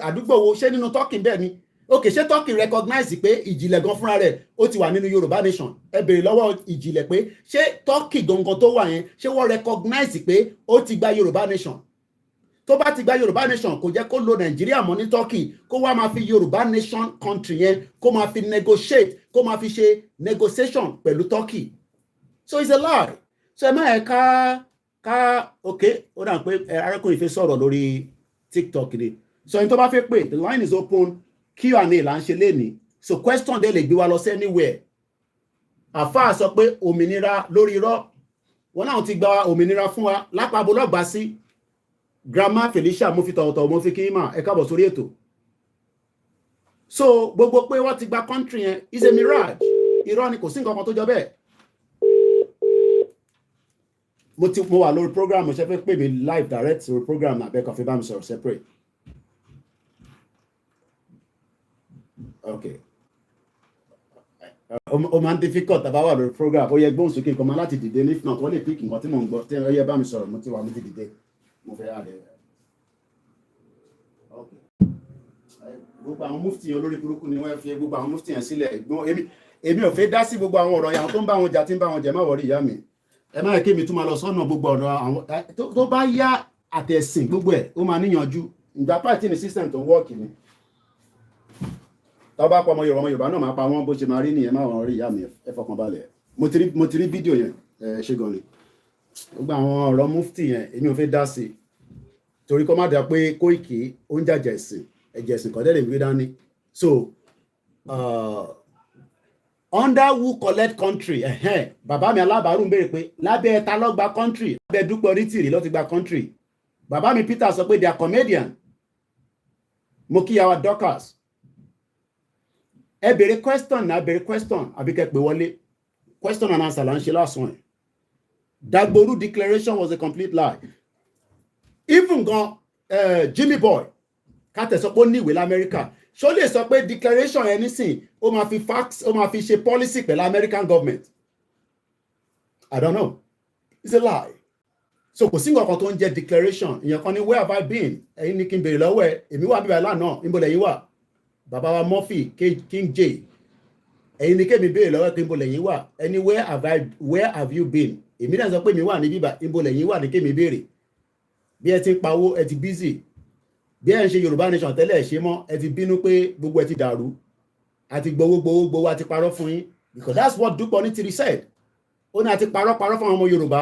àdúgbò wo ṣé nínú Turkey bẹ́ẹ̀ ni ok ṣé Turkey recognize pé ìjìnlẹ̀ gan fúnra rẹ̀ ó ti wà nínú Yorùbá nation ẹ béèrè lọ́wọ́ ìjìnlẹ̀ pé ṣé Turkey gangan tó wà yẹn ṣé wọ́n recognize pé ó ti gba Yorùbá nation tó bá ti gba Yorùbá nation kò jẹ́ kó lo Nàìjíríà mọ́ ní Turkey kó wá máa fi Yorùbá nation country yẹn kó máa fi negotiate kó máa fi ṣe negotiation pẹ̀lú Turkey so it's a lie so ẹ má ẹ ká ok ó dà pé arákùnrin fẹ́ sọ̀rọ̀ lórí TikTok ni so ẹni tó bá fẹ́ pè the line is open Q&A là ń ṣe lénìí so question dẹ̀ lè gbé wa lọ sí anywhere àfáà sọ pé òmìnira lórí irọ́ wọn náà ti gba òmìnira fún wa lápapọ̀ lọ́gbà sí Grandma Felicia mo fi tọ̀wọ̀tọ̀ mo fi kí mà ẹ káàbọ̀ sórí ètò so gbogbo pé wọ́n ti gba country yẹn is a mirage irọ́ ni kò sí nǹkan kan tó jọ bẹ́ẹ̀ mo wà lórí program mo ṣe fẹ́ pè mí live direct lórí program àbẹ́kọ̀ fi bá mi sọ̀rọ̀ separate okay o máa ń difficult tàbá wà lórí program ó yẹ gbóhùn sókè nǹkan máa láti dìde if not wọ́n lè pick nǹkan tí mò ń gbọ́ tí ó yẹ bá mi sọ̀rọ̀ mo ti wà mo ti dìde mo fẹ́ àdé okay gbogbo àwọn mufti yẹn olórí burúkú ni wọ́n fi gbogbo àwọn mufti yẹn sílẹ̀ èmi ò fẹ́ dá sí gbogbo àwọn ọ̀rọ̀ yàwọn tó ń bá wọn jà tí ń bá wọn jẹ má wọrí ìyá mi ẹ má yẹ kí mi tún máa lọ sọ́nà gbogbo ọ̀rọ̀ àwọn tó bá yá àtẹ̀sìn gbogbo ẹ̀ ó máa níyànjú ìgbà pàtí ni system tó ń wọ́ọ̀kì ni tó bá pa ọmọ Yorùbá náà máa pa wọ́n bó ṣe máa rí nìyẹn má wọ́n rí ìyá mi ẹ fọkàn balẹ̀ mo ti rí fídíò yẹn ṣe gan ni gbogbo àwọn ọ̀rọ̀ mufti yẹn èmi ò fẹ́ dá sí torí kó má dà pé Koiki ó ń jàjà ẹ̀sìn ẹ̀jẹ̀ ẹ̀sìn kọ́dẹ̀ lè gbé dání so under who collect country bàbá mi alábàárù ń béèrè pé lábẹ́ ta ló gba country lábẹ́ Dúpẹ́ Onítìrí ló ti gba country bàbá mi Peter sọ pé they are comedian mo kí yàwá Dorcas ẹ béèrè question àbí kẹ́ pè wọlé question and answer là ń ṣe lásán ẹ̀ Dagboru declaration was a complete lie even gan Jimmy Boy kátẹ̀ sọ pé ó ní ìwé l'Amẹ́ríkà ṣó lè sọ pé declaration yẹn nísìn ó máa fi fax ó máa fi ṣe policy pẹ̀lú American government I don't know it's a lie so kò sí nǹkan kan tó ń jẹ́ declaration ìyẹn kan ní where have I been ẹ̀yin ní kí n béèrè lọ́wọ́ ẹ̀ èmi wà bíbá lánàá níbo lẹ́yìn wà bàbá wa Murphy King J ẹ̀yin ní kémi béèrè lọ́wọ́ pé níbo lẹ́yìn wà ẹni where have you been èmi náà sọ pé mi wà ní bíbá níbo lẹ́yìn wà ní kémi béèrè bí ẹ ti ń pawó ẹ ti busy bí ẹ ń ṣe Yorùbá nation tẹ́lẹ̀ ṣe mọ́ ẹ ti bínú pé gbogbo ẹ ti dàrú àti gbowó àti parọ́ fún yín because that's what Dúpẹ́ Onítìrí said ó ní àti parọ́ fún àwọn ọmọ Yorùbá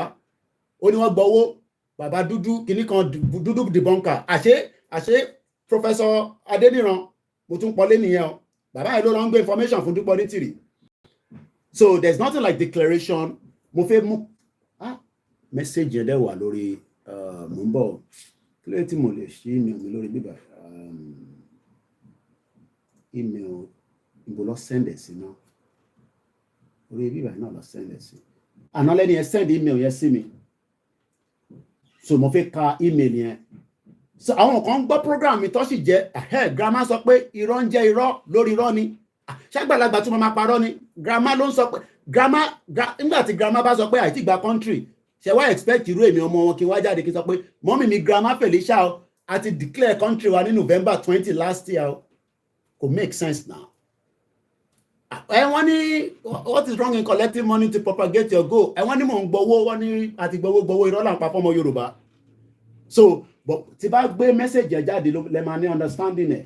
ó ní wọ́n gbowó bàbá dúdú kìíní kan dúdú debunker àṣé Professor Adéníran mo tún pọ́lé nìyẹn o bàbá yìí ló lọ ń gbé information fún Dúpẹ́ Onítìrí so there's nothing like declaration mo fẹ́ mú message yẹn dẹ̀ wà lórí mo ń bọ̀ kí ló tí mo lè ṣí email mi lórí bíbá email ìbò lọ send ẹ̀ sí náà orí bíbá náà lọ send ẹ̀ sí àná lẹ́ni ẹ̀ send email yẹn sí mi so mo fẹ́ ka email yẹn so àwọn kan gbọ́ program mi tó sì jẹ́ grandma sọ pé irọ́ ń jẹ́ irọ́ lórí irọ́ ni ṣàgbàlagbà tí mo máa parọ́ ni grandma ló ń sọ pé nígbà tí grandma bá sọ pé àìtí gba country ṣe wá expect irú èmi ọmọ wọn kí wá jáde kí sọ pé mọ́mí mi Grandma Felicia o àti declare country wa ní November 20 last year o kò make sense now. Wọ́n ní what is wrong in collecting money to propagate your goal wọ́n ní mò ń gbowó wọ́n ní àti gbowó irọ́ là ń pa fọ́mọ Yorùbá so tí bá gbé message ẹ̀ jáde lẹ máa ní understanding ẹ̀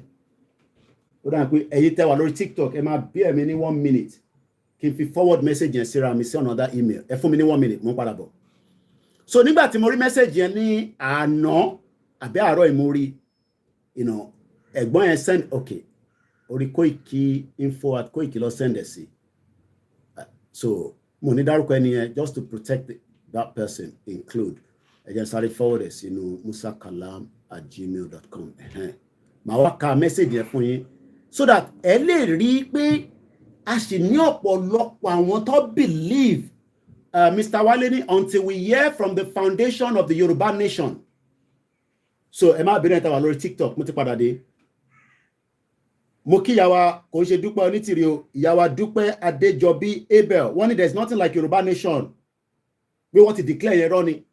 ó dáa pé ẹ̀yin tẹ́ wà lórí TikTok ẹ máa bí ẹ̀mí ní 1 minute kí n fi forward message yẹn síra mi sí another email ẹ fún mi ní 1 minute mo ń padà bọ̀. So nígbà tí mo rí message yẹn ní àná àbí àárọ̀ ìmórí ẹ̀gbọ́n yẹn send okay orí Koiki info@Koiki lọ send ẹ̀ sí so mo ní dárúkọ ẹni yẹn just to protect that person include ẹ jẹ́ sáré forward ẹ̀ sínú musakalam@gmail.com màá wá ka message yẹn fún yín so that ẹ lè rí pé a sì ní ọ̀pọ̀lọpọ̀ àwọn tó believe Mr. Waleni, until we hear from the foundation of the Yoruba nation. So, Emma Bennett, our Lord TikTok, Mutipadade. Moki Yawa, Koje Dupe Onitirio, Yawa Dupe Adejobi Abel. One, there's nothing like Yoruba nation. We want to declare Yeroni.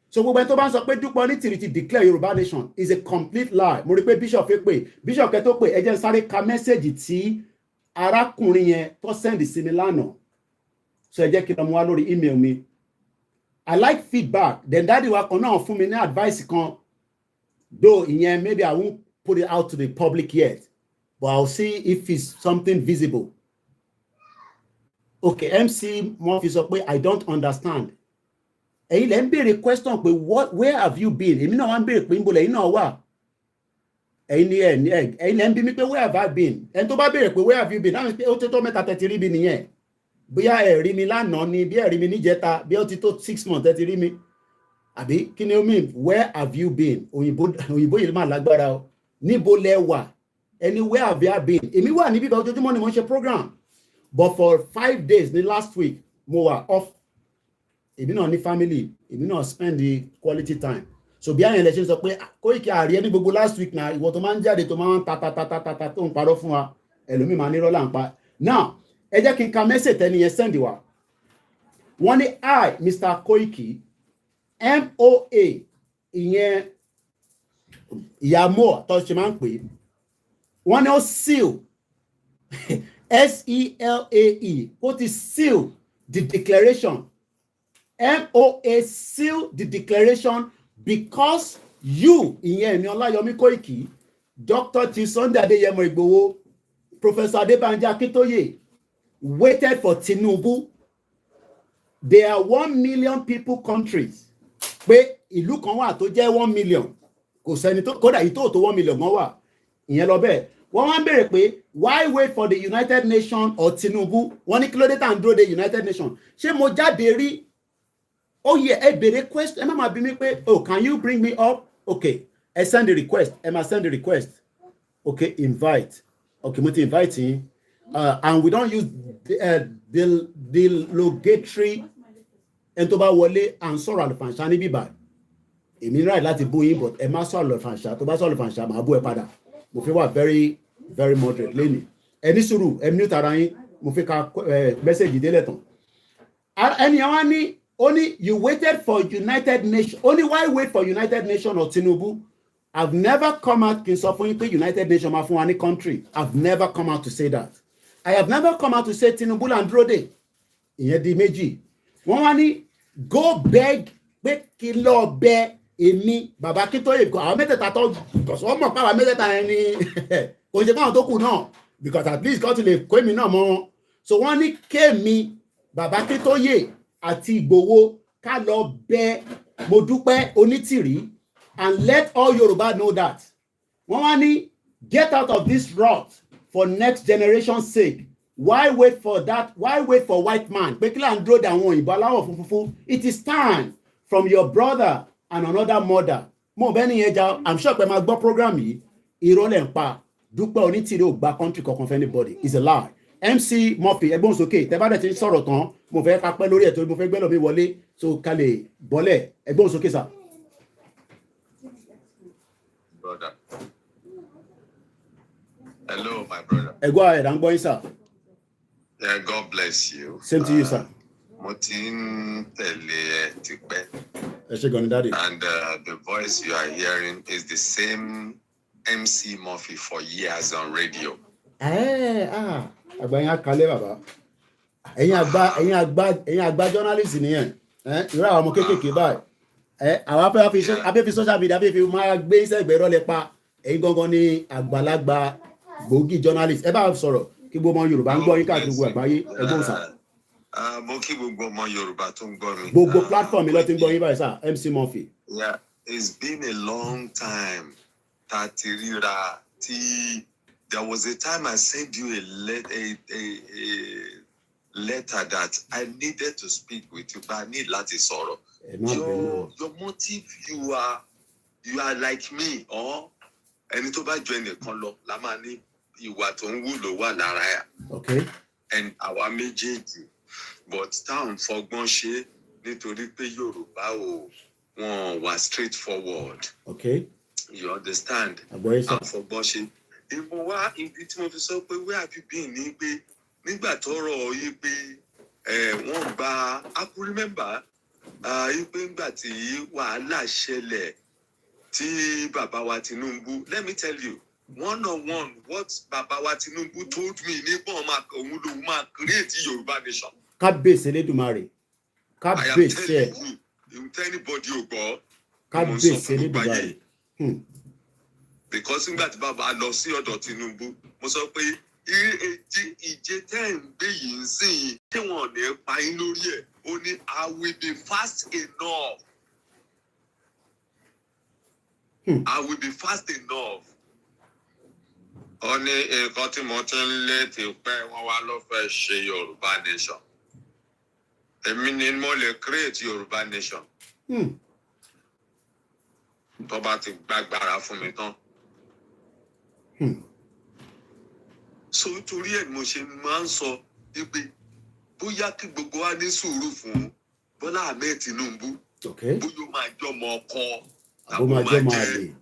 So, when to ban sọ pé Dupe Onitiri ti declare Yoruba nation is a complete lie. Mo rí pé Bishop fẹ́ pé Bishop kẹ́ tó pé ẹ jẹ́ sáré ka message tí arákùnrin yẹn tó send sí mi lánàá. So ẹ jẹ́ kí n mú wá lórí email mi. I like feedback. Then daddy wa kan náà fún mi ní advice kan. Though ìyẹn maybe I won't put it out to the public yet. But I'll see if it's something visible. Okay, MC Murphy sọ pé I don't understand. Ẹ̀yin lẹ ń béèrè question pé where have you been? Èmi náà wá ń béèrè pé níbo lẹ́yìn náà wà. Ẹ̀yin lẹ ń bí mi pé where have I been? Ẹni tó bá béèrè pé where have you been? Láwọn pé ó tó mẹ́ta tẹ́tí rí mi nìyẹn. Bóyá ẹ rí mi lánàá ni, bí ẹ rí mi níjẹta, bí ó ti tó 6 months tẹ́tí rí mi. Àbí kí ni ó mean? Where have you been? Òyìnbó yìí máa lágbára o. Níbo lẹ wà? Ẹni where have you been? Èmi wà níbí bá ojoojúmọ́ ni mo ń ṣe program. But for 5 days ní last week, mo wà off. Èmi náà ní family, èmi náà spend the quality time. So bí àyẹ̀lẹ̀ ṣe sọ pé Koiki àrí ẹni gbogbo last week na ìwọ tó máa ń jáde tó máa ń ta tó ń parọ́ fún wa, ẹlòmíì máa ní rọ́lá ń pa. Now, ẹ jẹ́ kí n ka message tẹ́ni yẹn send wa. Wọ́n ní I, Mr. Koiki, MOA, ìyẹn ìyàmọ́ tó ṣe máa ń pè. Wọ́n ní ó seal, SELAE, ó ti seal the declaration. MOA seal the declaration because you, ìyẹn Ọláyọmí Koiki, Dr. T. Sunday Adéyẹmọ Ìgbòho, Professor Adébánjí Akíntóyè, waited for Tinubu. There are 1 million people countries. Pé ìlú kan wà tó jẹ́ 1 million. Kò sẹ́ni tó kódà yìí tó 1 million gan wà. Ìyẹn lọ bẹ́ẹ̀. Wọ́n wá ń béèrè pé why wait for the United Nations or Tinubu? Wọ́n ní kí ló dé tá à ń dúró de United Nations. Ṣé mo jáde rí? Oh yeah, ẹ béèrè question. Ẹ má máa bí mi pé, oh, can you bring me up? Okay, ẹ send the request. Ẹ máa send the request. Okay, invite. Okay, mo ti invite yín. And we don't use the logatory ẹni tó bá wọlé and sọ̀rọ̀ àlùfànṣá ní bíbá. Èmi ráì láti bú yín, but ẹ má sọ̀rọ̀ àlùfànṣá. Tó bá sọ̀rọ̀ àlùfànṣá, màá bú ẹ padà. Mo fi wà very, very moderate lẹ́nu. Ẹ ní sùúrù, ẹ mute ara yín. Mo fi ka message délẹ̀ tán. Ẹni àwọn ní, only you waited for United Nations. Only why wait for United Nations or Tinubu? I've never come out in suffering to United Nations ma fún any country. I've never come out to say that. I have never come out to say Tinubu and Rode. Ìyẹn di méjì. Wọ́n wá ní go beg pé kí lọ bẹ èmi bàbá Akíntóyè because àwọn mẹ́tẹ̀ẹ̀ta tó because wọ́n mọ̀ pé àwọn mẹ́tẹ̀ẹ̀ta ẹni kò ṣe káwọn tó kù náà because at least kọ́ ti lè kó èmi náà mọ́ wọn. So wọ́n ní kémi bàbá Akíntóyè àti Ìgbòho ká lọ bẹ Modúpẹ́ Onítìrí and let all Yoruba know that. Wọ́n wá ní get out of this rot for next generation's sake. Why wait for that? Why wait for white man? Pé kí là ń dúró de àwọn òyìnbó aláwọ̀ funfun. It is time from your brother and another mother. Mo bẹ́ẹ̀ ni ẹja, I'm sure pé máa gbọ́ program yìí. Ìrọ̀lẹ́ ń pa Dúpẹ́ Onítìrí ò gba country kankan for anybody. It's a lie. MC Murphy ẹgbọ́n sókè tẹ́ bá dẹ̀ ti ń sọ̀rọ̀ tán mo fẹ́ ká pẹ́ lórí ẹ̀ tó mo fẹ́ gbẹ́ lómi wọlé so ká lè bọ́lẹ̀ ẹgbọ́n sókè sà. Brother. Hello, my brother. Ẹ go ahead, I'm going, sir. Yeah, God bless you. Same to you, sir. Mo ti ń tẹ̀lé ẹ tipẹ́. Ẹ ṣé gan ni, Daddy. And the voice you are hearing is the same MC Murphy for years on radio. Àgbà yẹn akalẹ̀ bàbá. Ẹ̀yin àgbà journalist nìyẹn. Irú àwọn ọmọ kéékèèké báyìí. Àwọn afẹ́fi social media afẹ́fi máa gbé iṣẹ́ ìgbẹ́rọ́ lẹ́pa. Ẹ̀yin gangan ni àgbàlagbà gbòógì journalist. Ẹ bá sọ̀rọ̀ kí gbogbo ọmọ Yorùbá ń gbọ́ yín káàkiri gbogbo àgbáyé. Ẹgbọ́n sà. Mo kí gbogbo ọmọ Yorùbá tó ń gbọ́ mi. Gbogbo platform mi ló ti ń gbọ́ yín báyìí sà, MC Murphy. Yeah, it's been a long time. Tatirira tí. There was a time I sent you a letter that I needed to speak with you, but I need láti sọ̀rọ̀. Your motive, you are like me, or ẹni tó bá jọ ẹnìkan lọ la máa ní ìwà tó ń wúlò wà lára ẹ̀. Okay. And àwa méjèèjì but táwọn fọgbọ́n ṣe nítorí pé Yorùbá ò wọ́n wà straightforward. Okay. You understand? Àgbọ̀yé sọ. Táwọn fọgbọ́n ṣe. Ìmọ̀ wá ibi tí mo fi sọ pé where have you been ní pé nígbà tọ́rọ̀ yìí pé wọ́n gba I could remember yìí pé nígbà tí wàhálà ṣẹlẹ̀ tí bàbá wa Tinubu, let me tell you, one-on-one what bàbá wa Tinubu told me nípa òun lòun máa create Yorùbá nation. Kábíyèsí Elédùmarè. Kábíyèsí ẹ̀. Tell anybody ò gbọ́. Kábíyèsí Elédùmarè. Because nígbà tí bàbá lọ sí ọ̀dọ̀ Tinubu, mo sọ pé ìje tẹ́ ń gbé yìí ń sìn yìí tí wọn ò ní pa yín lórí ẹ̀, ó ní I will be fast enough. I will be fast enough. Ó ní nǹkan tí mo ti ń lé ti pẹ́ wọ́n wá ló fẹ́ ṣe Yorùbá nation. Èmi ni mo lè create Yorùbá nation. Tó bá ti gbàgbára fún mi tán. So nítorí ẹ̀ mo ṣe máa ń sọ wípé bóyá kí gbogbo wa ní sùúrù fún Bọ́lá Ahmed Tinubu. Okay. Bóyá ó máa jẹ́ ọmọ ọkọ Àbó máa jẹ́ ọmọ àlè.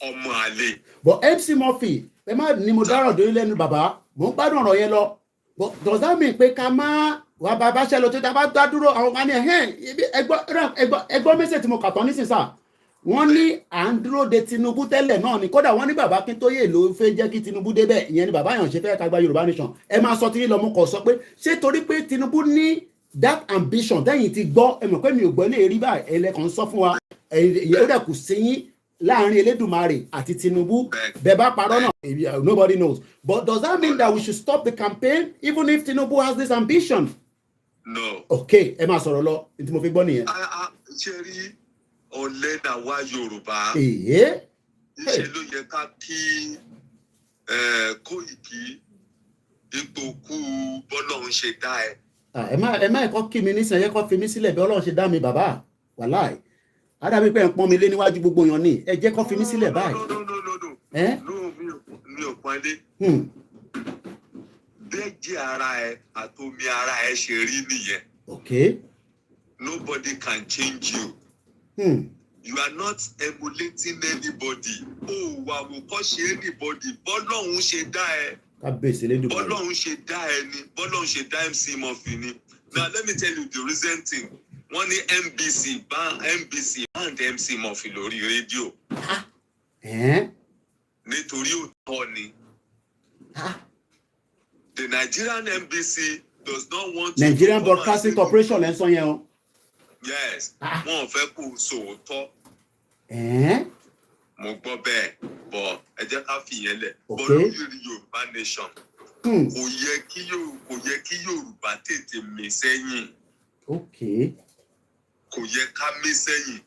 Ọmọ àlè. But MC Murphy, ẹ má ní mo dárò dórí lẹ́nu bàbá, mo ń gbádùn ọ̀rọ̀ yẹn lọ. But does that mean pé ká má wà bàbá ṣe lọ tó tá bá dá dúró àwọn kan ní ẹgbọ́n mẹ́sẹ̀ tí mo kà tán nísìnyí sá. Wọ́n ní à ń dúró de Tinubu tẹ́lẹ̀ náà ni kódà wọ́n ní bàbá Akíntóyè ló fẹ́ jẹ́ kí Tinubu débẹ̀ ìyẹn ni bàbá yàn ṣe fẹ́ ká gba Yorùbá nation. Ẹ máa sọ tí lọ mú kọ sọ pé ṣé torí pé Tinubu ní that ambition tẹ́yìn ti gbọ́ ẹ mọ̀ pé mi ò gbọ́ lè rí báyìí ẹlẹ́kan sọ fún wa ìyẹn ó dẹ̀ kù sí yín láàrin Elédùmarè àti Tinubu bẹ́ẹ̀ bá parọ́ náà nobody knows. But does that mean that we should stop the campaign even if Tinubu has this ambition? No. Okay, ẹ máa sọ̀rọ̀ lọ ní tí mo fi gbọ́ nìyẹn. Ṣé rí ọ̀lẹ́ náà wá Yorùbá? Ṣé ló yẹ ká kí Kóìkì ipò kú bọ́lọ́run ṣe dá ẹ. Ẹ má ẹ̀kọ́ kí mi nísìnyí ẹ̀kọ́ fi mí sílẹ̀ bí Ọlọ́run ṣe dá mi bàbá wàláì. Àdàbí pé ẹ̀ ń pọ́n mi lé níwájú gbogbo èèyàn ni ẹ jẹ́ kó fi mí sílẹ̀ báyìí. No, mi ò pọ́n lé. Bẹ́ẹ̀jì ara ẹ àtomi ara ẹ ṣe rí nìyẹn. Okay. Nobody can change you. You are not emulating anybody. Wà wò kọ́ ṣe anybody. Bọ́lọ́hun ṣe dá ẹ. Kábíyèsí Elédùmarè. Bọ́lọ́hun ṣe dá ẹ ni. Bọ́lọ́hun ṣe dá MC Murphy ni. Now let me tell you the recent thing. Wọ́n ní NBC banned MC Murphy lórí rédíò. Nítorí òótọ́ ni. The Nigerian NBC does not want to. Nigerian Broadcasting Corporation lẹ́ ń sọ yẹn o. Yes, wọ́n fẹ́ kó sòótọ́. Mo gbọ́ bẹ́ẹ̀ bọ̀ ẹ jẹ́ ká fìyẹn lẹ̀. Bọ́ lórí Yorùbá nation. Kò yẹ kí Yorùbá tètè mì sẹ́yìn. Okay. Kò yẹ ká mì sẹ́yìn.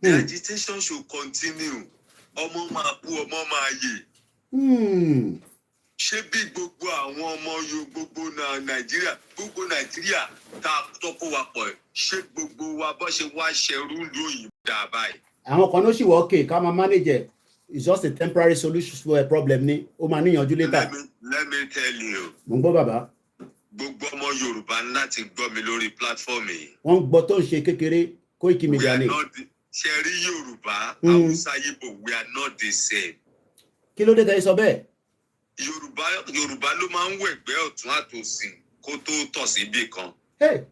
The agitation should continue. Ọmọ máa kú, ọmọ máa yè. Ṣé bí gbogbo àwọn ọmọ gbogbo Nàìjíríà tá a tọ́kọ̀ wa pọ̀ ṣé gbogbo wa bọ́ ṣe wá ṣẹrú lóyìn dà báyìí. Àwọn kan ló ṣì wọ́ okay ká máa manage it's just a temporary solution for a problem ni ó máa níyànjú later. Let me tell you. Mo ń gbọ́ bàbá. Gbogbo ọmọ Yorùbá láti gbọ́ mi lórí platform yìí. Wọ́n ń gbọ́ tó ń ṣe kékeré Koikimedia ni. Ṣé rí Yorùbá, Hausa, Igbo, we are not the same. Kí ló dé tẹ́ sọ bẹ́ẹ̀? Yorùbá ló máa ń wẹ̀gbẹ́ ọ̀tún àtòsì kó tó tọ̀ síbì kan.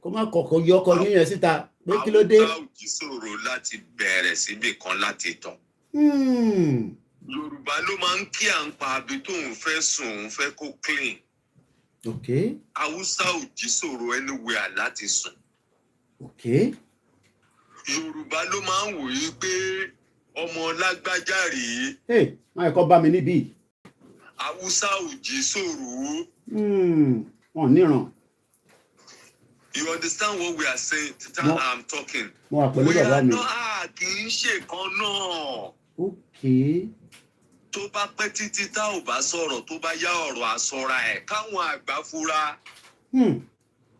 Kó má kọ̀kọ́ yọ ọkọ̀ yíyan síta pé kí ló dé? Hausa ò jí ṣòro láti bẹ̀rẹ̀ síbì kan láti tọ̀. Yorùbá ló máa ń kí à ń pa àbí tóun fẹ́ sùn òun fẹ́ kó clean. Okay. Hausa ò jí ṣòro anywhere láti sùn. Okay. Yorùbá ló máa ń wòye pé ọmọ lágbájá rèé. Máa ẹ̀kọ́ bá mi níbí. Hausa ò jí ṣòro. Wọ́n níran. You understand what we are saying? I'm talking. Mo wà pẹ̀lú bàbá mi. Kì í ṣe kan náà. Okay. Tó bá pẹ́ títí tá ò bá sọ̀rọ̀ tó bá yá ọ̀rọ̀ àsọra ẹ̀ káwọn àgbà fura.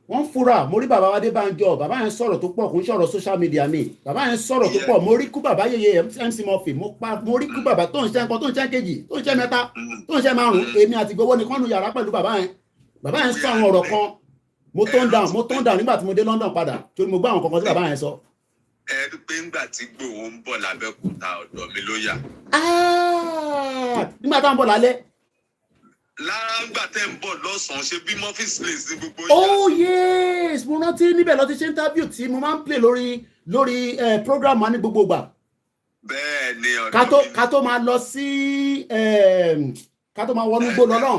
Wọ́n fura mo rí bàbá Adébánjọ bàbá yẹn sọ̀rọ̀ tó pọ̀ kò ń sọ̀rọ̀ social media ni bàbá yẹn sọ̀rọ̀ tó pọ̀ mo rí kú bàbá yeye MC Murphy mo rí kú bàbá tó ń ṣe nǹkan tó ń ṣe kejì tó ń ṣe mẹ́ta tó ń ṣe márùn-ún èmi àti gbowó nìkan nu yàrá pẹ̀lú bàbá yẹn sọ àwọn ọ̀rọ̀ kan mo turn down nígbà tí mo dé London padà torí mo gbọ́ àwọn kankan tí bàbá yẹn sọ. ẹ rí pé ńgbà tí Ìgbòho ń bọ̀ l'Abẹ́òkúta ọ̀dọ̀ mi ló yà. Nígbà táwọn bọ̀ lálẹ́. lára ńgbà tẹ́ ń bọ̀ lọ́sàn-án ṣe bí Murphy's Place ní gbogbo oh yes mo rántí níbẹ̀ lọ ti ṣe interview tí mo máa ń play lórí program wa ní gbogbo ìgbà. bẹ́ẹ̀ ni ọ̀dọ̀ mi ká tó máa lọ sí ká tó máa wọnú gbó lọ náà.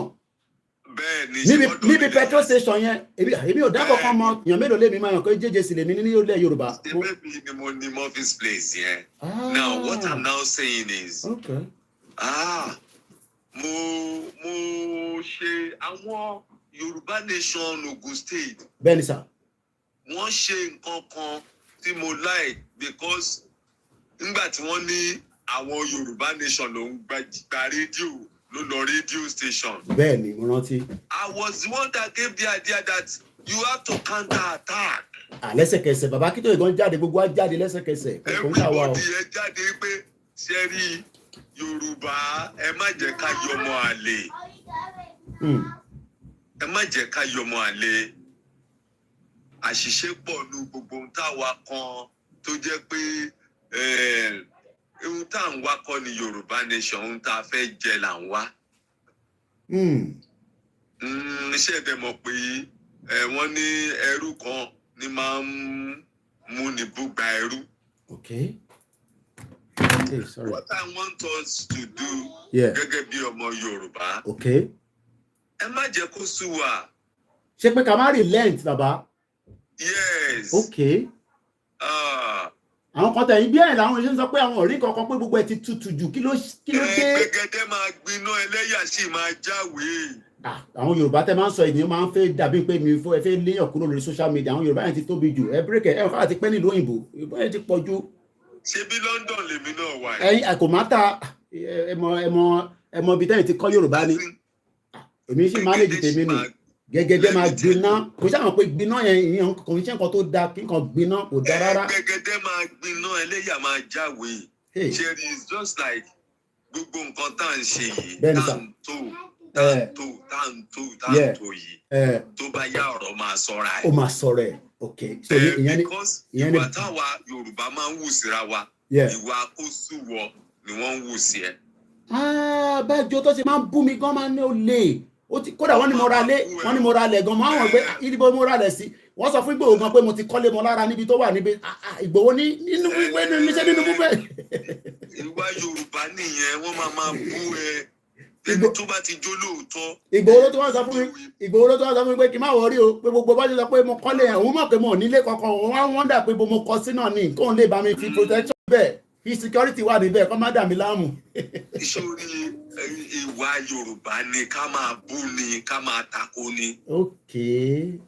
bẹ́ẹ̀ ni níbi petrol station yẹn èmi ò dábọ̀ kan mọ èèyàn mélòó lèmi máa yàn pé jẹjẹ sì lèmi ní ilẹ̀ Yorùbá. ṣebí ni mo ní Murphy's Place yẹn. now what I'm now saying is. Okay. mo ṣe àwọn Yorùbá Nation Ogun State. bẹ́ẹ̀ni sà. wọ́n ṣe nǹkan kan tí mo like because nígbà tí wọ́n ní àwọn Yorùbá Nation ló ń gba rédíò ló lọ radio station. bẹ́ẹ̀ni mo rántí. I was the one that gave the idea that you have to counter attack. lẹ́sẹ̀kẹsẹ̀ bàbá kí tó ìgbọ́n jáde gbogbo wa jáde lẹ́sẹ̀kẹsẹ̀. everybody ẹ jáde pé ṣe rí Yorùbá ẹ má jẹ́ ká yọmọ àlè. ẹ má jẹ́ ká yọmọ àlè. àṣìṣe pọ̀ ní gbogbo ohun táwa kan tó jẹ́ pé ohun tá à ń wá kọ́ ni Yorùbá Nation ohun tá a fẹ́ jẹ là ń wá. ṣé ẹ dẹ̀ mọ̀ pé wọ́n ní ẹrú kan ní máa ń mú ní búgba ẹrú. Okay. Hey, sorry. What I want us to do gẹ́gẹ́ bí ọmọ Yorùbá. Okay. ẹ má jẹ́ kó sú wa. ṣé pé ká má relent bàbá. Yes. Okay. Àwọn kan tẹ̀yìn bí ẹ̀ làwọn ṣe ń sọ pé àwọn òrí kankan pé gbogbo ẹ̀ ti tutù jù kí ló dé. Gbẹ̀gẹ̀dẹ̀ máa gbiná ẹlẹ́yà sì máa jáwé. Àwọn Yorùbá tẹ máa ń sọ ènìyàn máa ń fẹ́ dàbí pé mi ẹ fẹ́ léyàn kúrò lórí social media àwọn Yorùbá yẹn ti tóbi jù ẹ bírèkì ẹ káà ti pẹ́ nílùú òyìnbó ìbọn yẹn ti pọ̀ jù. Ṣé bí London lèmi náà wà yìí? Ẹ̀yin kò má ta ẹmọ ibi tẹ́yìn ti kọ́ Yorùbá ni èmi sì máa lè di tèmi nì gẹ́gẹ́dẹ́ máa gbiná kò sáà mọ̀ pé gbiná yẹn ìyẹn kò ní ṣe nǹkan tó dáa kí nǹkan gbiná kò dáa rárá. Gbẹ̀gẹ̀dẹ̀ máa gbiná ẹlẹ́yà máa jáwé. Ṣé it's just like gbogbo nǹkan tá à ń ṣe yìí tá à ń tó yìí tó bá yá ọ̀rọ̀ máa sọ́ra ẹ̀. Ó máa sọ̀rọ̀ ẹ̀ okay. So because ìwà táwa Yorùbá máa ń wù síra wa ìwà kó sú wọ ni wọ́n ń wù sí ẹ. Bẹ́ẹ̀jọ́ tó ṣe máa ń bú mi gan máa ń ní olè kódà wọ́n ní mo ra lẹ̀ gan mọ́ àwọn pé ìdìbò mo ra lẹ̀ sí wọ́n sọ fún Ìgbòho gan pé mo ti kọ́lé mọ́ lára níbi tó wà níbi Ìgbòho nínú wíwé níṣẹ́ nínú wíwé. Ìwà Yorùbá nìyẹn wọ́n máa bú ẹ ẹni tó bá ti jó lóòótọ́. Ìgbòho ló tó wá sọ fún mi pé kí n má wọrí o pé gbogbo bá ṣe sọ pé mo kọ́lé ẹ̀ òun mọ̀ pé mo nílé kankan òun wá wọ́n dà pé mo kọ́ sí náà ní kóun lè bá mi fi protection bẹ́ẹ̀ kí security wà níbẹ̀ kó má dà mí láàmú. Ìṣòrí ìwà Yorùbá ni ká máa bú ni ká máa tako ni. Okay.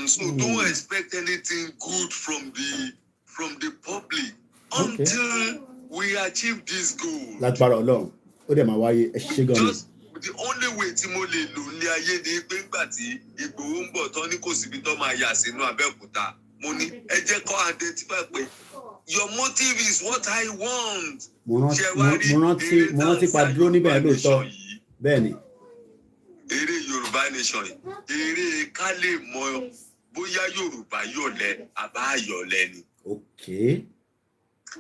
So don't expect anything good from the public until we achieve this goal. Lágbára Ọlọ́run ó dẹ̀ máa wáyé ẹ ṣe gan ni. The only way tí mo lè lò ní ayé ni pé nígbà tí Ìgbòho ń bọ̀ tán ní kò síbi tó máa yà sínú Abẹ́òkúta mo ní ẹ jẹ́ kó identify pé your motive is what I want. mo rántí padúró níbẹ̀ lóòótọ́ bẹ́ẹ̀ ni. Eré Yorùbá Nation eré ká lè mọ bóyá Yorùbá yọ̀lẹ̀ àbá yọ̀lẹ̀ ni. Okay.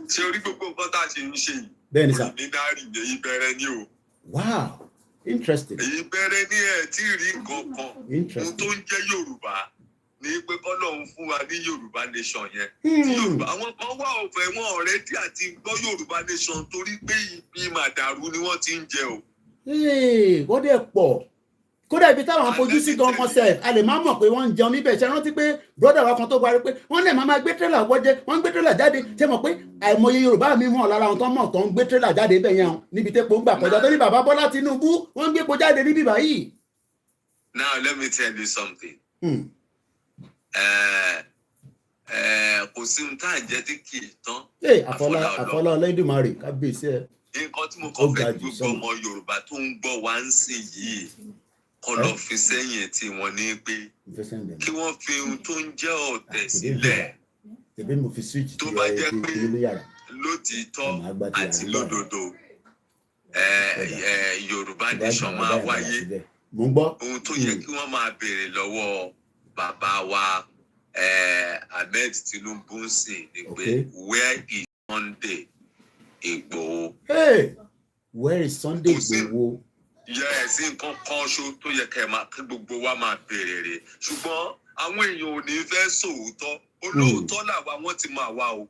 Ṣé orí gbogbo nǹkan tá a ṣe ń ṣe yìí? Bẹ́ẹ̀ ni sà. Ordinary ní ìbẹ̀rẹ̀ ni o. Wow, interesting. Ìbẹ̀rẹ̀ ní ẹ̀ tí rí nǹkan kan. Ohun tó ń jẹ́ Yorùbá ní pé kọ́lọ́hún fún wa ní Yorùbá Nation yẹn. Yorùbá àwọn kan wà ọ̀fẹ́ wọn ọ̀rẹ́dí àti gbọ́ Yorùbá Nation torí pé ibi màdàrú ni wọ́n ti ń jẹ o. Wọ́n dẹ̀ pọ̀. Kódà ibi táwọn fojú sí gangan sef a lè má mọ̀ pé wọ́n ń jẹun níbẹ̀ ṣe rántí pé brọ́dà wa kan tó parí pé wọ́n lè máa gbé tírélà wọ́jẹ́ wọ́n ń gbé tírélà jáde ṣe mọ̀ pé àìmọye Yorùbá mi mọ̀ lára àwọn tó mọ̀ tó ń gbé tírélà jáde bẹ̀ yẹn níbi tẹ́pọ̀ ń gbà kọjá tó ní bàbá Bọ́lá Tinubu wọ́n ń gbé epo jáde níbí báyìí. Now let me tell you something. Kò sí ohun tá à ń jẹ tí kì í tán. Àfọlá Olódùmarè kábíyèsí ẹ. Nǹkan tí mo kàn fẹ́ gbogbo ọmọ Yorùbá tó ń gbọ́ wá ń sìn yìí kọ́ lọ fi sẹ́yìn tí wọ́n ní pé kí wọ́n fi ohun tó ń jẹ́ ọ̀tẹ̀ sílẹ̀ tó bá jẹ́ pé lótìítọ́ àti lódodo Yorùbá Nation máa wáyé ohun tó yẹ kí wọ́n máa béèrè lọ́wọ́ bàbá wa Ahmed Tinubu ń sìn ni pé where is Sunday Igboho? Hey, where is Sunday Igboho? Yes, nǹkan kan ṣo tó yẹ kí gbogbo wa máa béèrè rè ṣùgbọ́n àwọn èèyàn ò ní fẹ́ sòótọ́ olóòótọ́ làwa wọ́n ti mọ àwa o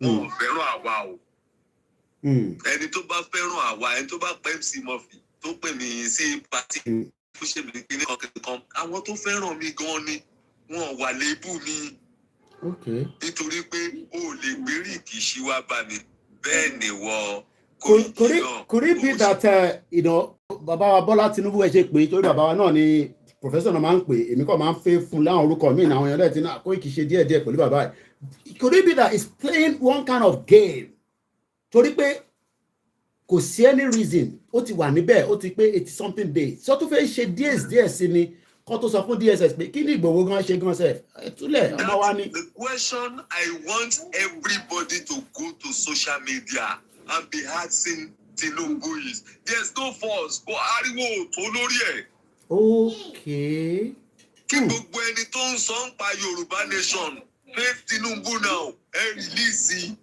wọn ò fẹ́ràn àwa o ẹni tó bá fẹ́ràn àwa ẹni tó bá pẹ́ MC Murphy tó pè mí sí pàtí tó ṣe mí ní kankan àwọn tó fẹ́ràn mi gan ni wọn wà lébù mi nítorí pé o lè gbérí kì í ṣí wá bá mi bẹ́ẹ̀ ni wọ́n. Could it be that bàbá wa Bọ́lá Tinubu ẹ ṣe pé torí bàbá wa náà ni professor náà máa ń pè èmi kọ́ máa ń fẹ́ fún láwọn orúkọ míì náà àwọn èèyàn lẹ́ẹ̀tì náà Koiki ṣe díẹ̀díẹ̀ pẹ̀lú bàbá ẹ̀. Could it be that it's playing one kind of game torí pé kò sí any reason ó ti wà níbẹ̀ ó ti pé 80 something days sọ tó fẹ́ ṣe díẹ̀ sí ni kó tó sọ fún DSS pé kí ni Ìgbòho gan ṣe gan sef túlẹ̀ ọmọ wa ni. The question I want everybody to go to social media and be asking Tinubu is there's no force kò ariwo tó lórí ẹ̀. Okay. Kí gbogbo ẹni tó ń sọ ń pa Yorùbá nation pé Tinubu now ẹ rìlíìsì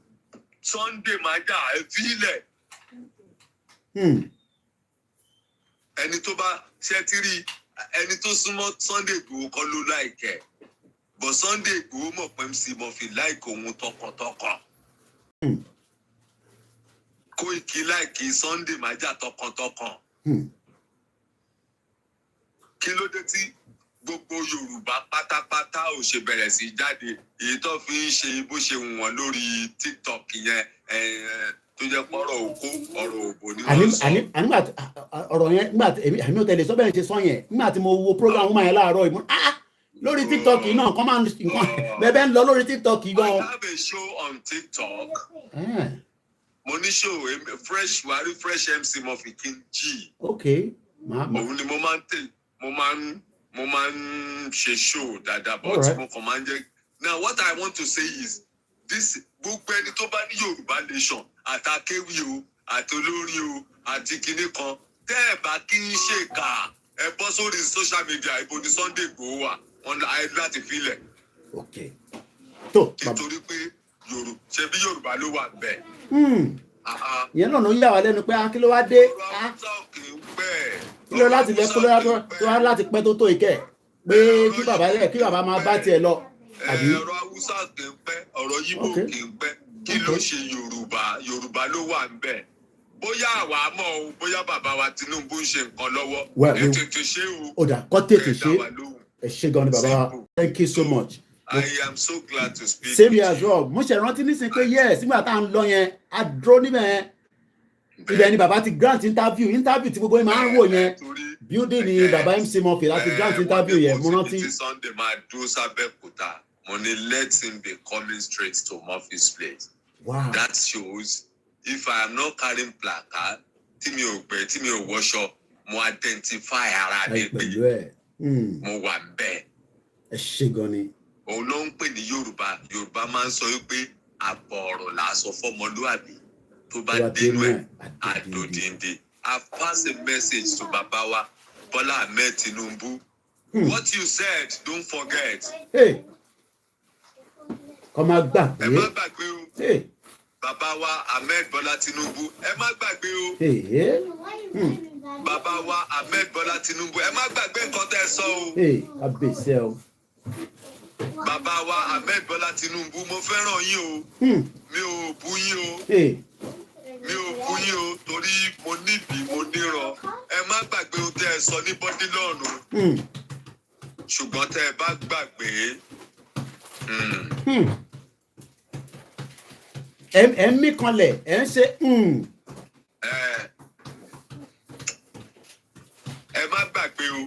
Sunday Maja ẹ fílẹ̀. Ẹni tó bá ṣe ti rí ẹni tó súnmọ́ Sunday Igboho kọ́ ló láìkẹ́ but Sunday Igboho mọ̀ pé MC Murphy láìkẹ́ òun tọkàntọkàn. Koiki láìkí Sunday Maja tọkàntọkàn. Kí ló dé tí gbogbo Yorùbá pátápátá ò ṣe bẹ̀rẹ̀ sí jáde èyí tó fi ń ṣe bó ṣe wù wọ́n lórí TikTok yẹn tó jẹ́ pọ́rọ̀ òkú ọ̀rọ̀ òbò ni wọ́n sọ. Nígbà ọ̀rọ̀ yẹn nígbà èmi ò tẹ̀lé sọ bẹ́ẹ̀ ṣe sọ yẹn nígbà tí mo wo program woman yẹn láàárọ̀ ìmú lórí TikTok náà kọ́ máa ń nǹkan bẹ́ẹ̀ ń lọ lórí TikTok gan. I have a show on TikTok. Mo ní show fresh wàrí fresh MC Murphy kí n jí. Òun ni mo máa ń tè mo máa ń ṣe show dáadáa but mo kàn máa ń jẹ́. Now what I want to say is this gbogbo ẹni tó bá ní Yorùbá nation àtàkéwì o àti olórí o àti kinní kan tẹ́ ẹ̀ bá kí n ṣèkà ẹ bọ́ sórí social media ibo ni Sunday Igboho wà wọn láti filẹ̀. Nítorí pé ṣe bí Yorùbá ló wà bẹ́ẹ̀. Ìyẹn náà ló yà wá lẹ́nu pé kí ló wá dé kí ló láti lẹ kó ló wá láti pẹ́ tó ìkẹ́ pé kí bàbá máa bá tiẹ̀ lọ. Ọ̀rọ̀ Haúsá kì í pẹ́ ọ̀rọ̀ Yíbò kì í pẹ́ kí ló ṣe Yorùbá ló wà ń bẹ̀. Bóyá àwa mọ̀ o bóyá bàbá wa Tinubu ń ṣe nǹkan lọ́wọ́ ẹ tètè ṣe o. Ó dà kọ́ tètè ṣe ẹ ṣe gan ni bàbá wa thank you so much. I am so glad to speak. Same here as well. Mo ṣe rántí nísìnyí pé yes nígbà tá à ń lọ yẹn a dúró níbẹ̀ ibẹ̀ ni bàbá ti grant interview tí gbogbo yẹn máa ń wò yẹn building ni bàbá MC Murphy láti grant interview yẹn mo rántí. Sunday máa dúró sábẹ́kúta mo ní let him be coming straight to Murphy's place. Wow. That shows if I am not carrying placard tí mi ò gbẹ tí mi ò wọṣọ mo identify ara mi pé mo wà ń bẹ̀. Ẹ ṣe gan ni. Òun ló ń pè ní Yorùbá máa ń sọ wípé àbọ̀ ọ̀rọ̀ là á sọ fọ́mọlúàbí tó bá dénú ẹ̀ àdòdìndín. I've passed a message to bàbá wa Bọ́lá Ahmed Tinubu. What you said don't forget. Kọ́ máa gbàgbé. Ẹ má gbàgbé o. Bàbá wa Ahmed Bọ́lá Tinubu ẹ má gbàgbé o. Bàbá wa Ahmed Bọ́lá Tinubu ẹ má gbàgbé nǹkan tẹ́ sọ o. Kábíyèsí o. Bàbá wa Ahmed Bọ́lá Tinubu mo fẹ́ràn yín o. Mi ò bú yín o. Mi ò bú yín o torí mo níbi mo níran. Ẹ má gbàgbé ohun tẹ́ ẹ sọ ní bọ́dílọ́ọ̀nù. Ṣùgbọ́n tẹ́ ẹ bá gbàgbé. Ẹ ń mí kanlẹ̀ ẹ ń ṣe. Ẹ má gbàgbé o.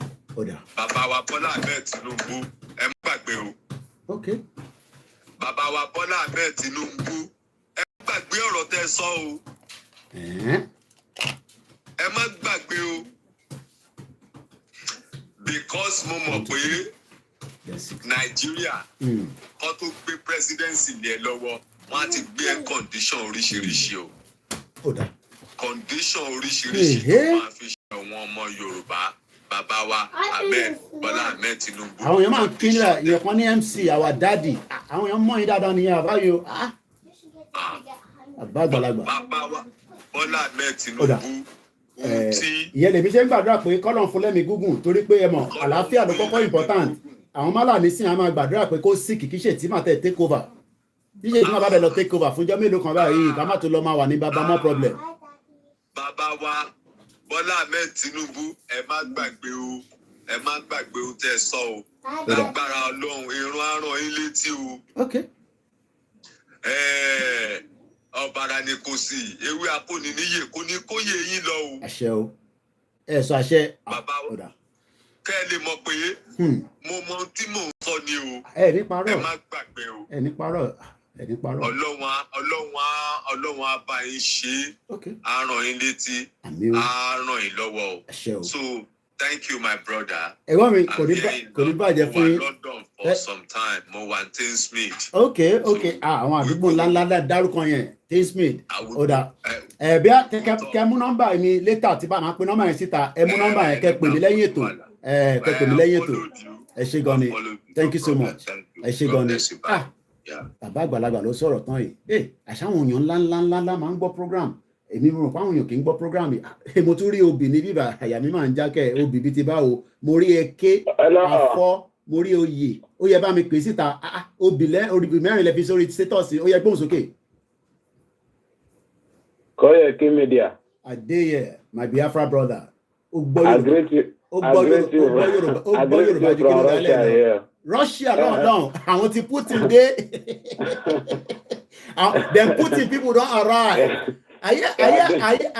Bàbá wa Bọ́lá Ahmed Tinubu ẹ má gbàgbé o. Bàbá wa Bọ́lá Ahmed Tinubu ẹ má gbàgbé ọ̀rọ̀ tẹ́ sọ o. Ẹ má gbàgbé o. Because mo mọ̀ pé Nàìjíríà kọ́ tó gbé presidency lé lọ́wọ́ wọ́n á ti gbé condition oríṣiríṣi o. Condition oríṣiríṣi tó máa fi ṣe àwọn ọmọ Yorùbá bàbá wa Ahmed Bọ́lá Ahmed Tinubu. Àwọn èèyàn máa ń kí nílẹ̀ ìyẹn kan ní MC our daddy. Àwọn èèyàn mọ̀ yín dáadáa nìyẹn àbáyọ. Àbá àgbàlagbà. Bàbá wa Bọ́lá Ahmed Tinubu. Ìyẹn lèmi ṣe ń gbàdúrà pé kọ́lọ̀ fún lẹ́mìí gúngùn torí pé ẹ mọ̀ àlàáfíà ló kọ́kọ́ important. Àwọn málàmí sì á máa gbàdúrà pé kó sí kìkì ṣe tí màá tẹ̀ take over. Bí ṣe tí màá bá bẹ̀ lọ take over fúnjọ́ mélòó kan báyìí ká má tó lọ máa wà ní bàbá mọ́ problem. Bàbá wa Bọ́lá Ahmed Tinubu ẹ má gbàgbé o tẹ́ sọ o lágbára Ọlọ́run irun aràn yín létí o. Ọ̀bàrà ni kò sí ewé akóni níyè kò ní kóyè yín lọ o. Àṣẹ o ẹ sọ àṣẹ. Bàbá wa kẹ́ ẹ lè mọ̀ pé mo mọ tí mò ń sọ ni o. Ẹ ní parọ́ ẹ má gbàgbé o. Ẹ ní parọ́. Ọlọ́run á bá yín ṣe á ràn yín létí á ràn yín lọ́wọ́ o. So thank you my brother. Ẹ̀gbọ́n mi kò ní bàjẹ́ fún yín. Mo wà London for some time mo wà Thamesmead. Okay. Àwọn àdúgbò ńláńlá dárúkọ yẹn Thamesmead. Ọ̀dà bí a kẹ mú nọ́mbà mi later tí bá máa pe nọ́mbà yẹn síta ẹ mú nọ́mbà yẹn kẹ pè mí lẹ́yìn ètò ẹ ṣé gan ni thank you so much ẹ ṣé gan ni. Bàbá àgbàlagbà ló sọ̀rọ̀ tán yìí àṣàwọn èèyàn ńláńlá máa ń gbọ́ program èmi rò pé àwọn èèyàn kì í gbọ́ program yìí mo tún rí obì ní bíbà àyà mi máa ń jákẹ́ obì bíi ti báwo mo rí eke afọ́ mo rí oyè ó yẹ bá mi pè síta obì mẹ́rin lẹ fi sórí status ó yẹ gbóhùn sókè. Koikimedia. Adéyẹ my Biafra brother ó gbọ́ Yorùbá jù kí ló dálẹ̀ lọ. Russia no àwọn ti Putin dé then Putin people don arrive. I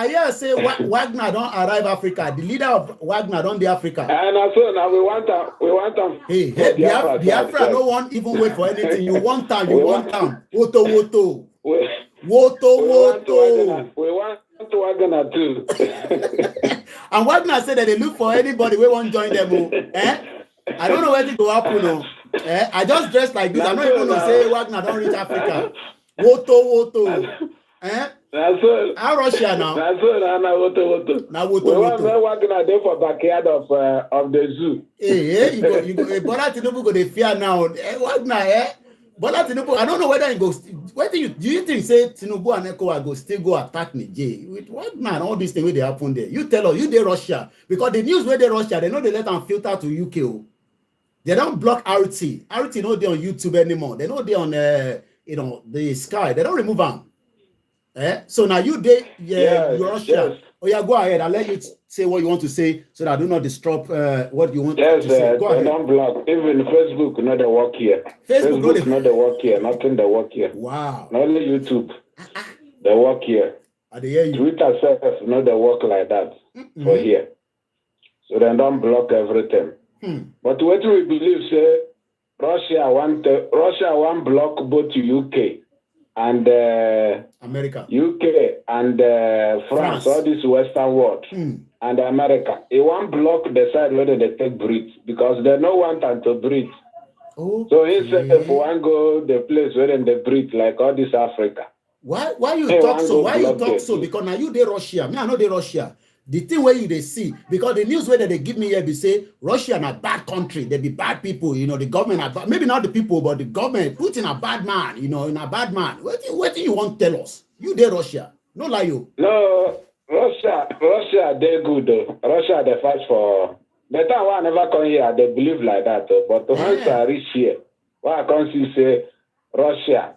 hear say Wagner don arrive Africa. The leader of Wagner don dey Africa. And so now we want am. Hey, Biafra no want even wait for anything. You want am. Woto. We want Wagner too. And Wagner said that they look for anybody wey wan join them. I don't know wetin go happen. I just dress like this. I don't even know say Wagner don reach Africa. Woto. How Russia now? Woto. We want Wagner there for backyard of the zoo. You go. Bola Tinubu go dey fear now. Wagner, Bola Tinubu. I don't know whether he go. Do you think say Tinubu and ECOWAS go still go attack Niger with Wagner and all these things wey dey happen there? You tell us, you dey Russia because the news wey dey Russia, they no dey let am filter to UK. They don't block RT. RT no dey on YouTube anymore. They no dey on the Sky. They don't remove them. So now you dey Russia. Yes. Oh yeah, go ahead. I'll let you say what you want to say so that I do not disrupt what you want to say. Go ahead. Don't block. Even Facebook not the work here. Facebook not the work here. Nothing the work here. Wow. Not only YouTube. The work here. Twitter self not the work like that for here. So they don't block everything. But what we believe say Russia want block both UK and America, UK and France, all this Western world, and America. It won't block the side whether they take breathe because they don't want them to breathe. Okay. So instead of one go the place where they breathe like all this Africa. Why you talk so? Why you talk so? Because now you dey Russia, me I know dey Russia. The thing where you they see, because the news where they give me here, they say Russia is a bad country. They be bad people, the government are bad. Maybe not the people, but the government Putin a bad man, in a bad man. What do you want to tell us? You there, Russia? No lie you. No, Russia, they're good though. Russia, they fight for. The time I never come here, they believe like that. But once I reach here, what I can see say Russia,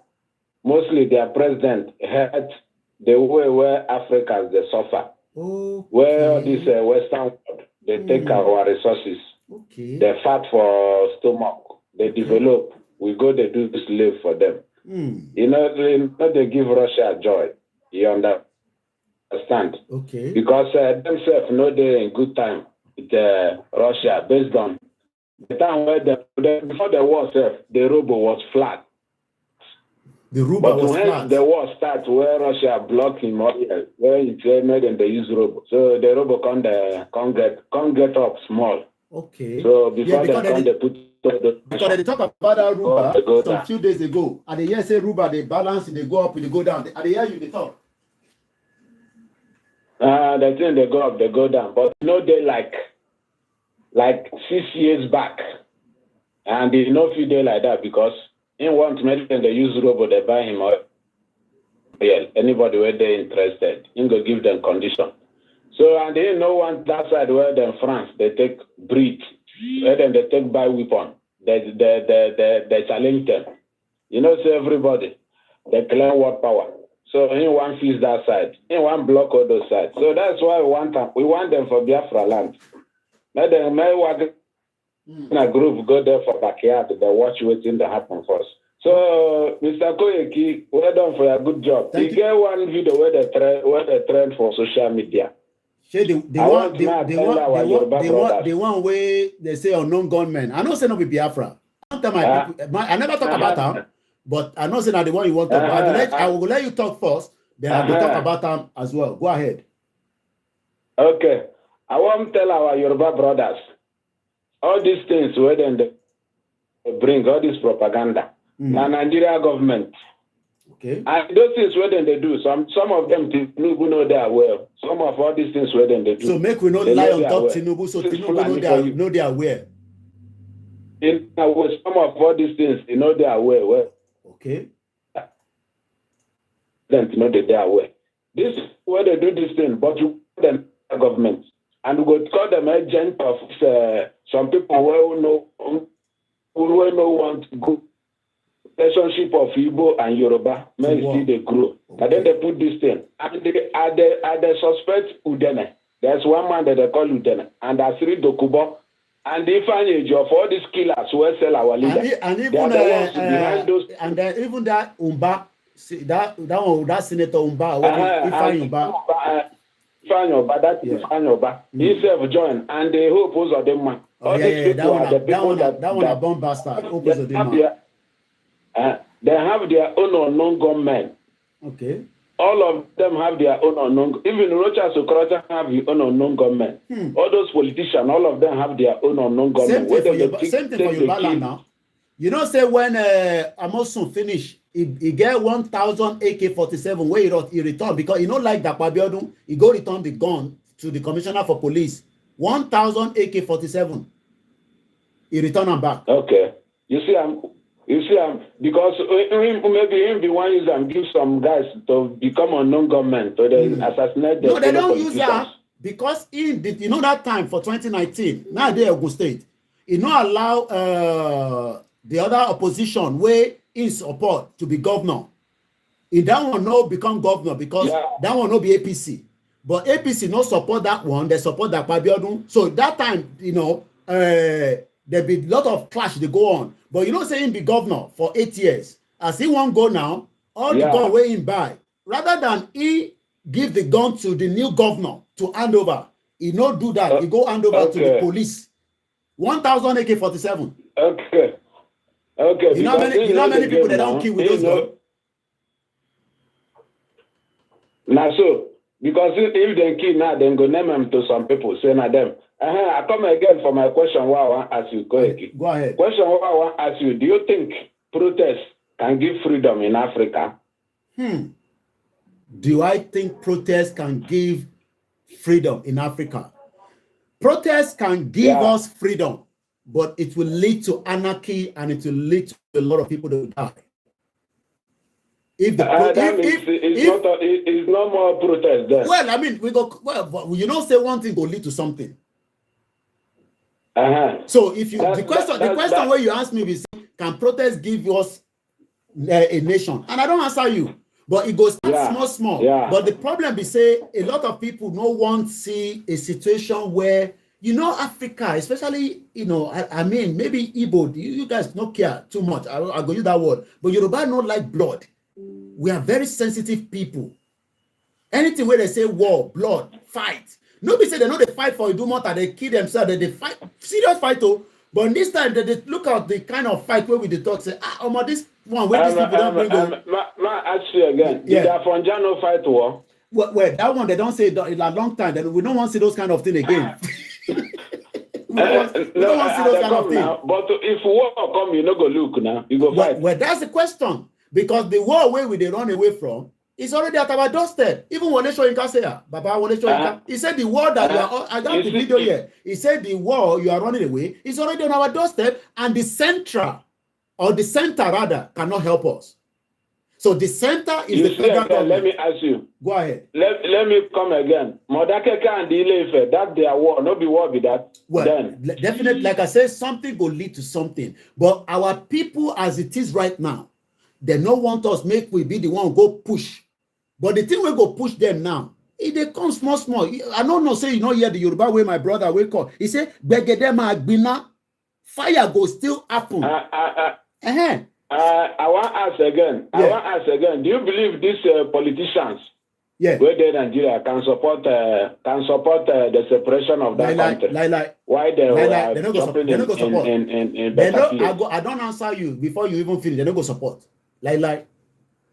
mostly their president had the way where Africans they suffer. Okay. Where this Western world, they take our resources. Okay. They fight for stomach. They develop. We go, they do slave for them. They give Russia joy. You understand? Okay. Because themselves know they in good time with Russia based on the time where before the war, the ruble was flat. The ruble was flat. The war starts where Russia blocked him oil, where it's made and they use ruble. So the ruble can't get up small. Okay. So before they put because they talk about that ruble some few days ago. And they hear say ruble they balance, they go up, they go down. And they hear you they talk. The thing they go up, they go down. But they like like 6 years back. And he no fit dey like that because he want medicine they use robot, they buy him oil. Yeah, anybody where they interested, he go give them condition. So and they no want that side where them France they take breed, where then they take buy weapon, they challenge them. You know, so everybody they claim what power. So he want fix that side, he want block all those sides. So that's why we want them for Biafra land. Let them in a group go there for backyard, they watch waiting to happen first. So, Mr. Koiki, well done for your good job. Thank you get one video where they trend for social media. The one where they say unknown gunmen. I know say no be Biafra. I never talk about them, but I know say not the one you want to talk about. I will let you talk first, then I will talk about them as well. Go ahead. Okay. I want to tell our Yoruba brothers, all these things where they bring, all this propaganda, the Nigeria government. Okay. And those things where they do, some of them Tinubu know they are well. Some of all these things where they do. So make we not lie on top Tinubu, so Tinubu know they are aware. Some of all these things, you know they are aware. Well. Okay. Then you know they are aware. This is where they do this thing, but you call them government. And we go call them agent of some people who know want good relationship of Igbo and Yoruba. May see they grow. Okay. And then they put this thing. And they suspect Udene. There's one man that they call Udene. And that's three Dokubo. And they find a job for all these killers who sell our leader. And even even that Umba, that Senator Umba, Fanyoba, that is Fanyoba. He self-joined, and they hope those are them man. That one a bomb bastard. They have their own unknown gunmen. Okay. All of them have their own unknown. Even Rocha Sokrata have their own unknown gunmen. All those politicians, all of them have their own unknown gunmen. Same thing for Yoruba now. You know, say when Amosun finish, he get 1,000 AK-47 where he return because he don't like that Pabiodun. He go return the gun to the commissioner for police. 1,000 AK-47. He return them back. Okay. You see, because maybe him be one use and give some guys to become unknown government to assassinate them. No, they don't use that because you know that time for 2019, now they Ogun State, he not allow the other opposition where in support to be governor. If that one no become governor because that one no be APC. But APC no support that one, they support that Pabiodun. So that time, you know, there be a lot of clash they go on. But you know, say him be governor for 8 years. As he won't go now, all the gun where him buy, rather than he give the gun to the new governor to hand over, he no do that. He go hand over to the police. 1,000 AK-47. Okay. You know how many people they don't kill with those guns? Now so, because if they kill now, then go name them to some people, say na them. I come again for my question. What I want to ask you, Go ahead. Question what I want to ask you: do you think protest can give freedom in Africa? Do I think protest can give freedom in Africa? Protest can give us freedom, but it will lead to anarchy and it will lead to a lot of people to die. If it's no more protest then. Well, I mean, you know, say one thing will lead to something. So if you the question where you ask me is, can protest give us a nation? And I don't answer you, but it goes small. But the problem is, say a lot of people no want to see a situation where, you know, Africa, especially, you know, I mean, maybe Igbo, you guys don't care too much. I'll go use that word, but Yoruba don't like blood. We are very sensitive people. Anything where they say war, blood, fight. Nobody say they know they fight for a do more than they kill themselves. They fight, serious fight. But this time they look at the kind of fight where we the talk say, this one where these people don't bring on. Ask you again. Did Afonjano fight war? Well, that one they don't say in a long time. We don't want to see those kind of thing again. we don't want to see those kind of thing. But if war come, you no go look now. You go fight. Well, that's the question. Because the war where we they run away from, It's already at our doorstep. Even Wole Soyinka say, Baba Wole Soyinka, he said the war that you are, I got the video here. He said the war you are running away is already on our doorstep, and the center rather cannot help us. So the center is the federal government. Let me ask you. Go ahead. Let me come again. Modakeke and Ile-Ife, that their war, no be war be that. Well, then. Definitely, like I said, something will lead to something. But our people, as it is right now, they don't want us make we be the one go push. But the thing we go push them now, they come small. I don't know, say you know hear the Yoruba way my brother will call. He say, Begedema Agbina, fire go still happen. I want to ask again. Do you believe these politicians, where they Nigeria can support the separation of that country? Why they not jumping in better place? I don't answer you before you even finish. They don't go support.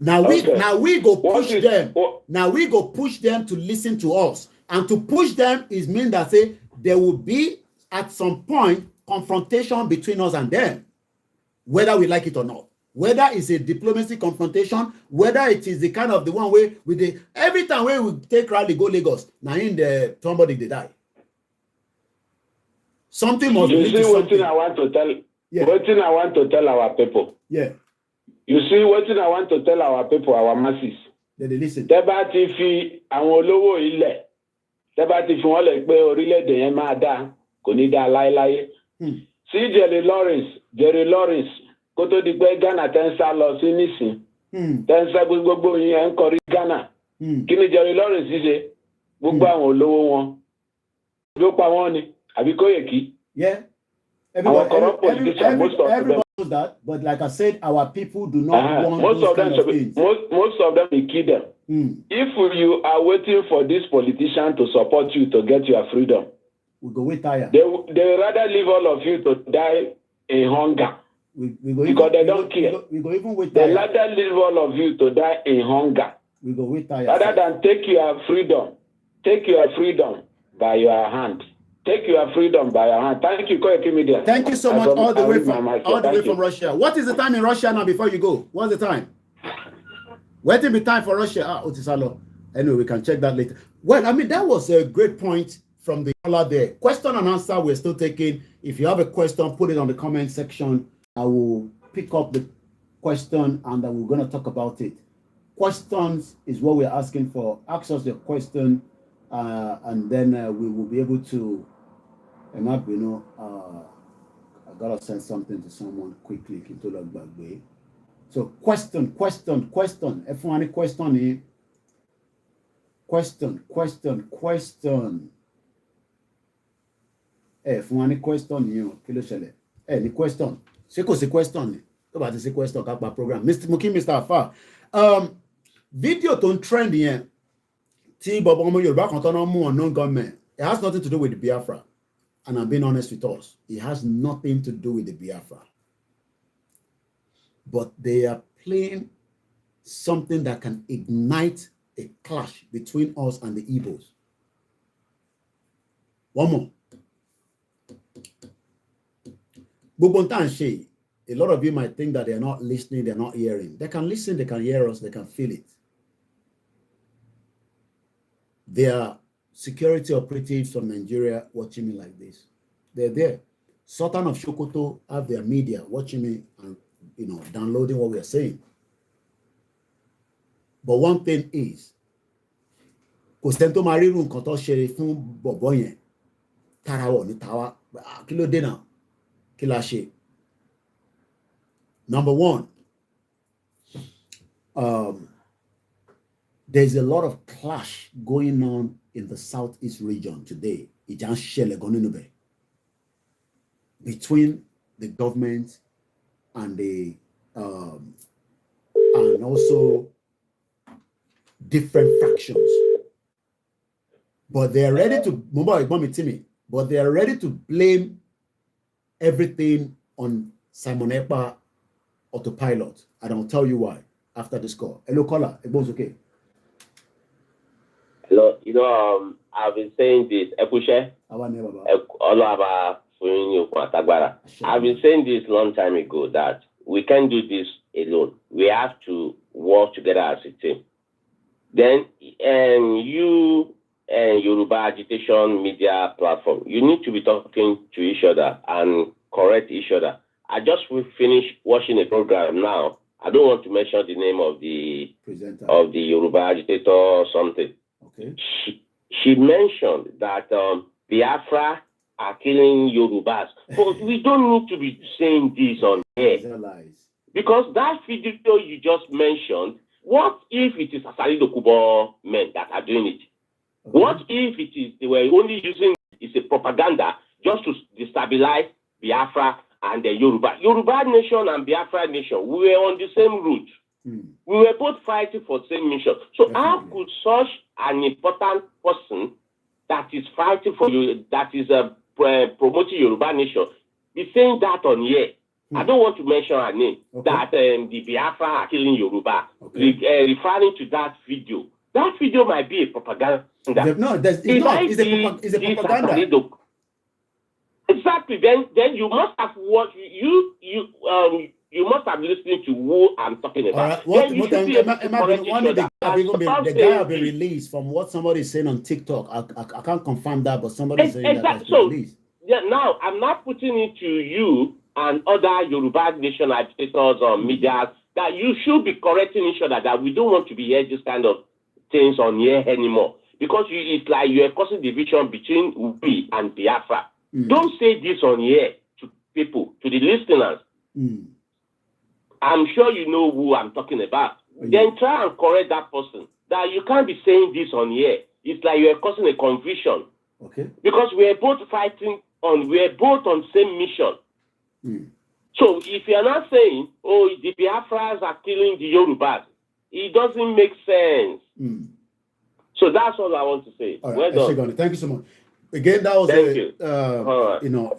Now we go push them. Now we go push them to listen to us, and to push them is mean that say there will be at some point confrontation between us and them, whether we like it or not. Whether it's a diplomacy confrontation, whether it is the kind of the one way with the every time we take rally go Lagos, now in the somebody they die. Something must you lead see to what something. I want to tell. What thing I want to tell our people. Yeah. You see what thing I want to tell our people, our masses. They listen. Tẹ́bá ti fi àwọn olówó ilẹ̀. Tẹ́bá ti fi wọ́n lè pé orílẹ̀-èdè yẹn máa dá, kò ní dá láéláé. Sí Jerry Lawrence. Kótó di pé Ghana tẹ́ ń sá lọ sí nísìn. Tẹ́ ń sá gbogbo yẹn ń kọrí Ghana. Kí ni Jerry Lawrence ṣe? Gbogbo àwọn olówó wọn. Ló pa wọ́n ni, àbí Koiki? Yeah. Everybody knows that, but like I said, our people do not want most those of them kind of things. Most of them will kill them. If you are waiting for this politician to support you to get your freedom, we go wait tired. They rather leave all of you to die in hunger. Because they don't care. We go even wait They tired. rather leave all of you to die in hunger. We go wait tired. Rather than take your freedom by your hand. Take your freedom by your hand. Thank you, Koikimedia. Thank you so much, all the way from Russia. What is the time in Russia now before you go? What's the time? What will be time for Russia? Otisalo. Anyway, we can check that later. Well, I mean, that was a great point from the caller there. Question and answer, we're still taking. If you have a question, put it on the comment section. I will pick up the question and then we're going to talk about it. Questions is what we're asking for. Ask us your question and then we will be able to, I gotta send something to someone quickly. So question. If you want a question here. Question. If you want a question here, the question. Ṣé kò sí question ni? Tó bá ti sí question ká pa program. Mr. Afar. Video tó ń trend yẹn tí bọ̀bọ̀ ọmọ Yorùbá kan tọ́nà mú on non-government. It has nothing to do with the Biafra. And I'm being honest with us. It has nothing to do with the Biafra. But they are playing something that can ignite a clash between us and the Igbos. One more. A lot of you might think that they're not listening, they're not hearing. They can listen, they can hear us, they can feel it. There are security operatives from Nigeria watching me like this. They're there. Sultan of Sokoto have their media watching me and downloading what we are saying. But one thing is, kò sẹ́ni tó máa rí irú nǹkan tó ṣe fún bọ̀bọ́ yẹn tara wọ̀ ní tàwa kí ló dé náà kí la ṣe. Number one, there's a lot of clash going on in the southeast region today. Ìjà ń ṣẹlẹ̀ gan nínú bẹ̀ between the government and the and also different factions. But they are ready to but they are ready to blame everything on Simon Ekpa autopilot. And I'll tell you why after this call. Hello, caller. Everyone's okay. Hello, I've been saying this. I've been saying this long time ago that we can't do this alone. We have to work together as a team. Then you and Yoruba agitation media platform, you need to be talking to each other and correct each other. I just finished watching a program now. I don't want to mention the name of the presenter of the Yoruba agitator or something. Okay. She mentioned that Biafra are killing Yorubas. But we don't need to be saying this on air. Because that video you just mentioned, what if it is Asari Dokubo men that are doing it? Okay. What if it is they were only using it's a propaganda just to destabilize Biafra and the Yoruba? Yoruba nation and Biafra nation, we were on the same route. We were both fighting for the same mission. So definitely. How could such an important person that is fighting for you, that is promoting Yoruba nation, be saying that on here? I don't want to mention her name, that the Biafra are killing Yoruba, referring to that video. That video might be a propaganda. No, it's a propaganda. Exactly. Then you must have watched, you must have listened to who I'm talking about. The guy have been released from what somebody is saying on TikTok. I can't confirm that, but somebody is saying that has been released. Yeah, now I'm not putting it to you and other Yoruba nation agitators or media that you should be correcting each other, that we don't want to be here this kind of things on here anymore. Because it's like you're causing division between we and Biafra. Don't say this on here to people, to the listeners. I'm sure you know who I'm talking about. Then try and correct that person. That you can't be saying this on here. It's like you're causing a confusion. Okay. Because we're both we're both on same mission. So if you're not saying, oh, the Biafras are killing the Yorubas, it doesn't make sense. So that's all I want to say. All right, well done. Thank you so much. Again, that was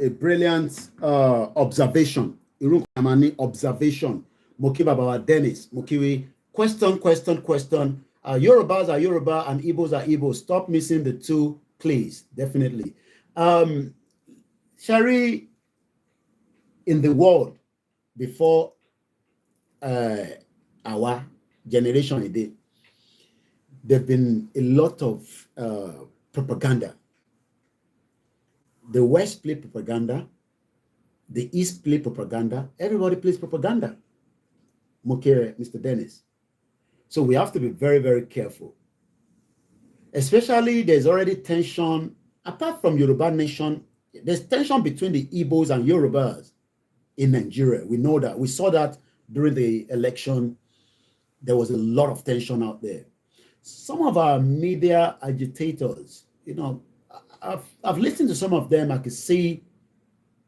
a brilliant observation. Observation. Mokiba Baba Dennis. Mokiwi. Question. Yorubas are Yoruba and Igbos are Igbo. Stop missing the two, please. Definitely. Shari, in the world before our generation, there've been a lot of propaganda. The West play propaganda, the East play propaganda, everybody plays propaganda. Mokere, Mr. Dennis. So we have to be very, very careful. Especially there's already tension, apart from Yoruba nation, there's tension between the Igbos and Yorubas in Nigeria. We know that. We saw that during the election. There was a lot of tension out there. Some of our media agitators, I've listened to some of them. I can see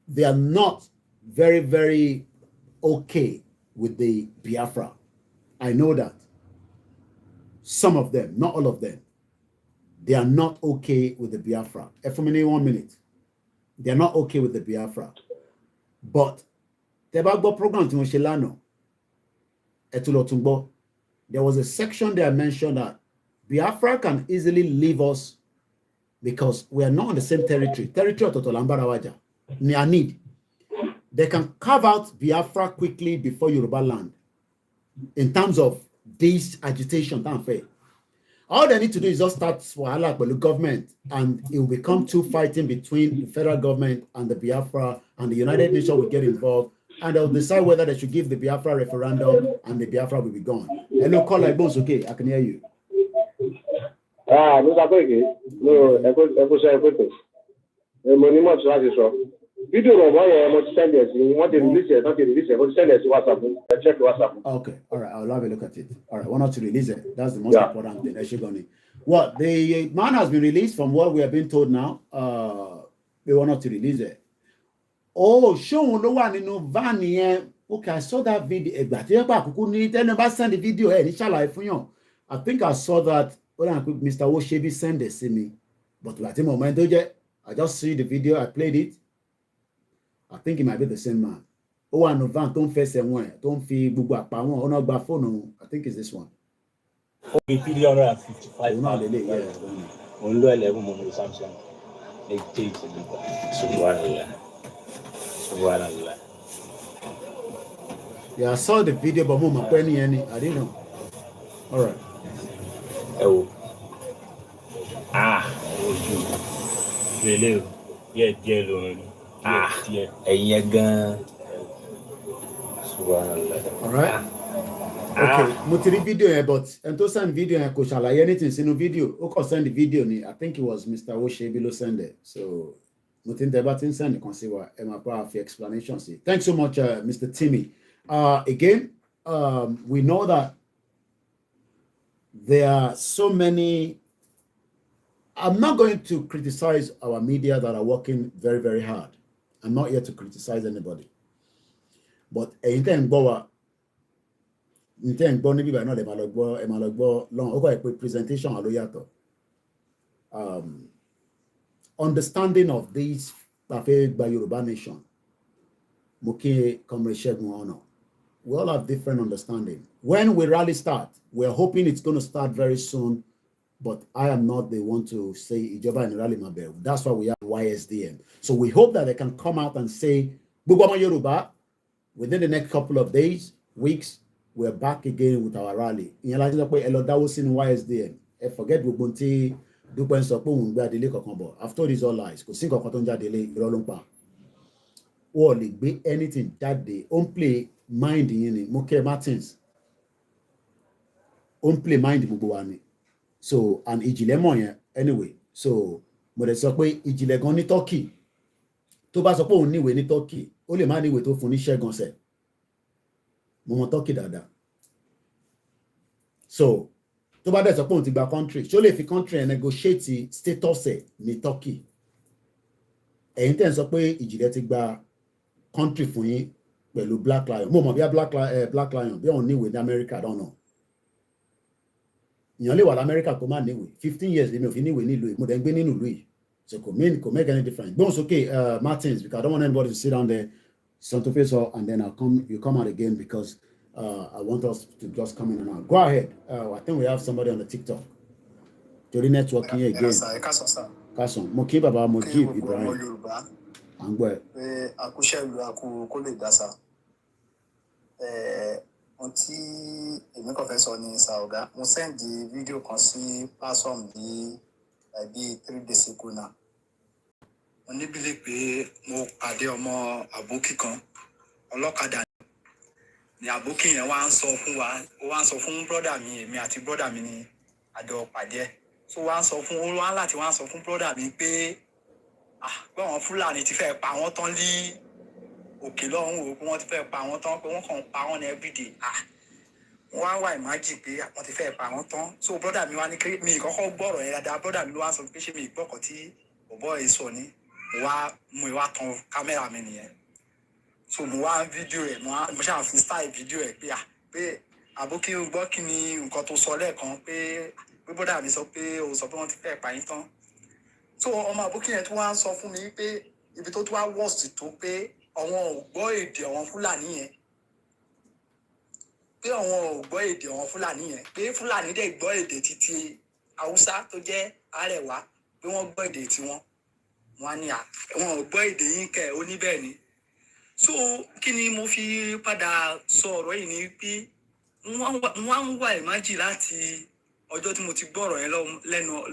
they are not very, very okay with the Biafra. I know that. Some of them, not all of them, they are not okay with the Biafra. For me, 1 minute. They are not okay with the Biafra. But there was a section there mentioned that Biafra can easily leave us because we are not on the same territory. Territory of Totolambarawaja. Need. They can carve out Biafra quickly before Yoruba land. In terms of this agitation, all they need to do is just start Wahala with the government, and it will become two fighting between the federal government and the Biafra, and the United Nations will get involved, and they'll decide whether they should give the Biafra referendum, and the Biafra will be gone. Hello, call like bones, okay? I can hear you. Mr. Koiki, video send it. You want to release it, not to release it, but send it to WhatsApp. Check WhatsApp. Okay, all right, I'll have a look at it. All right, why not to release it? That's the most important thing. What the man has been released from what we have been told now. They want not to release it. Oh, show no one in no van here. Okay, I saw that video. Send the video. I think I saw that. Mr. Oshebi sent it to me, but at the moment, I just see the video. I played it. I think it might be the same man. Oh, I know van don't face one. Don't feel bubu apawon. Oh, not by phone. I think it's this one. Okay, 355. Only 11 months Samsung. Subhanallah. Yeah, I saw the video, but I didn't know. All right. wo ojú ìrẹ̀lẹ̀ díẹ̀ lórin díẹ̀ ẹ̀yìn gan subhanallah. All right. Okay, mo ti rí video yẹn, but ẹni tó send video yẹn kò ṣàlàyé anything sínú video. Ó kàn send video ni. I think it was Mr. Oshebi ló send it. So mo ti ń tẹ́ bá ti ń send nǹkan sí wa, ẹ máa bá a fi explanation sí. Thanks so much, Mr. Timmy. Again, we know that there are so many. I'm not going to criticize our media that are working very, very hard. I'm not here to criticize anybody. But ẹ̀yin tẹ́ ń gbọ́ wa, tẹ́ ń gbọ́ níbí báyìí náà ẹ máa lọ gbọ́ lọ́wọ́ ó kọ́ ẹ̀ pé presentation ló yàtọ̀. Understanding of this pàfẹ́ gba Yorùbá nation, mo kí Comrade Ṣẹ́gun ọ̀nà. We all have different understanding. When we rally start, we're hoping it's going to start very soon, but I am not the one to say ìjọba in rally mabel. That's why we have YSDM. So we hope that they can come out and say, gbogbo ọmọ Yorùbá, within the next couple of days, weeks, we're back again with our rally. Ìyẹn la ti sọ pé ẹ lọ dáwó sínú YSDM. Ẹ forget gbogbo tí Dúpẹ́ ń sọ pé òun gbé adélé kankan bọ̀. I've told you all lies. Kò sí nǹkan kan tó ń jáde lé irọ́ ló ń pa. Wọ́n lè gbé anything jáde. Ó ń play mind yín ni. Mo kẹ́ Martins. Ó ń play mind gbogbo wa ni. So, and ìjìnlẹ̀ mọ̀ yẹn anyway. So, mo lè sọ pé ìjìnlẹ̀ gan ní Turkey. Tó bá sọ pé òun níwèé ní Turkey, ó lè má níwèé tó fún ní Ṣẹ́gun sẹ̀. Mo mọ Turkey dáadáa. So, tó bá dẹ̀ sọ pé òun ti gba country, ṣó lè fi country ẹ̀ negotiate status ẹ̀ ní Turkey. Ẹ̀yin tẹ́ ń sọ pé ìjìnlẹ̀ ti gba country fún yín pẹ̀lú Black Lion. Mo mọ̀ bí i Black Lion bí òun níwèé ní America, I don't know. Ìyàn lè wà l'Amẹ́ríkà kó má níwèé. 15 years lèmi ò fi níwèé nílùú yìí. Mo dẹ̀ ń gbé nínú ìlú yìí. So kò make any difference. Gbóhùn sókè Martins, because I don't want anybody to sit down there, Santo face off, and then you come out again because I want us to just come in and out. Go ahead. I think we have somebody on the TikTok. Torí networking again. Kásán. Mo kí bàbá Mojib Ibrahim. À ń gbọ́ ẹ. Pé akúṣẹ́ ìlú akú kó lè dásà. Ohun tí èmi kàn fẹ́ sọ ní Sàọ̀gá, mo sẹ́ndì fídíò kan sí platform bí 3 days ago náà. Mo níbílẹ̀ pé mo pàdé ọmọ àbókí kan, ọlọ́kadà ni àbókí yẹn wá ń sọ fún wa, ó wá ń sọ fún brọ́dà mi, èmi àti brọ́dà mi ni àjọ pàdé ẹ̀. So wá ń sọ fún, ó wá láti wá ń sọ fún brọ́dà mi pé pé àwọn Fúlàní ti fẹ́ pa wọ́n tán lí òkè lọ́hùn o, pé wọ́n ti fẹ́ pa wọ́n tán, pé wọ́n kàn ń pa wọ́n ní everyday. Wọ́n wá wà ìmájì pé wọ́n ti fẹ́ pa wọ́n tán. So brọ́dà mi wá ní kí mi ìkọ́kọ́ gbọ́rọ̀ yẹn dáadáa, brọ́dà mi ló wá sọ pé ṣé mi ìgbọ́kọ̀ tí bọ̀bọ́ yìí sọ ni. Mo wá tan kámẹ́rà mi nìyẹn. So mo wá fídíò ẹ̀, mo ṣáà fi style fídíò ẹ̀ pé àbókí ń gbọ́ kí ni nǹkan tó sọ lẹ́ẹ̀kan pé brọ́dà mi sọ pé ó sọ pé wọ́n ti fẹ́ pa yín tán. So ọmọ àbókí yẹn tó wá ń sọ fún mi pé ibi tó wá worst tó pé àwọn ò gbọ́ èdè àwọn Fúlàní yẹn. Pé àwọn ò gbọ́ èdè àwọn Fúlàní yẹn. Pé Fúlàní dẹ̀ gbọ́ èdè títí Haúsá tó jẹ́ Àrẹwà, pé wọ́n gbọ́ èdè tiwọn. Wọ́n á ní wọn ò gbọ́ èdè yín kẹ̀ ó ní bẹ́ẹ̀ ni. So kí ni mo fi padà sọ ọ̀rọ̀ yìí ni pé wọ́n ń wá ìmájì láti ọjọ́ tí mo ti gbọ́ ọ̀rọ̀ yẹn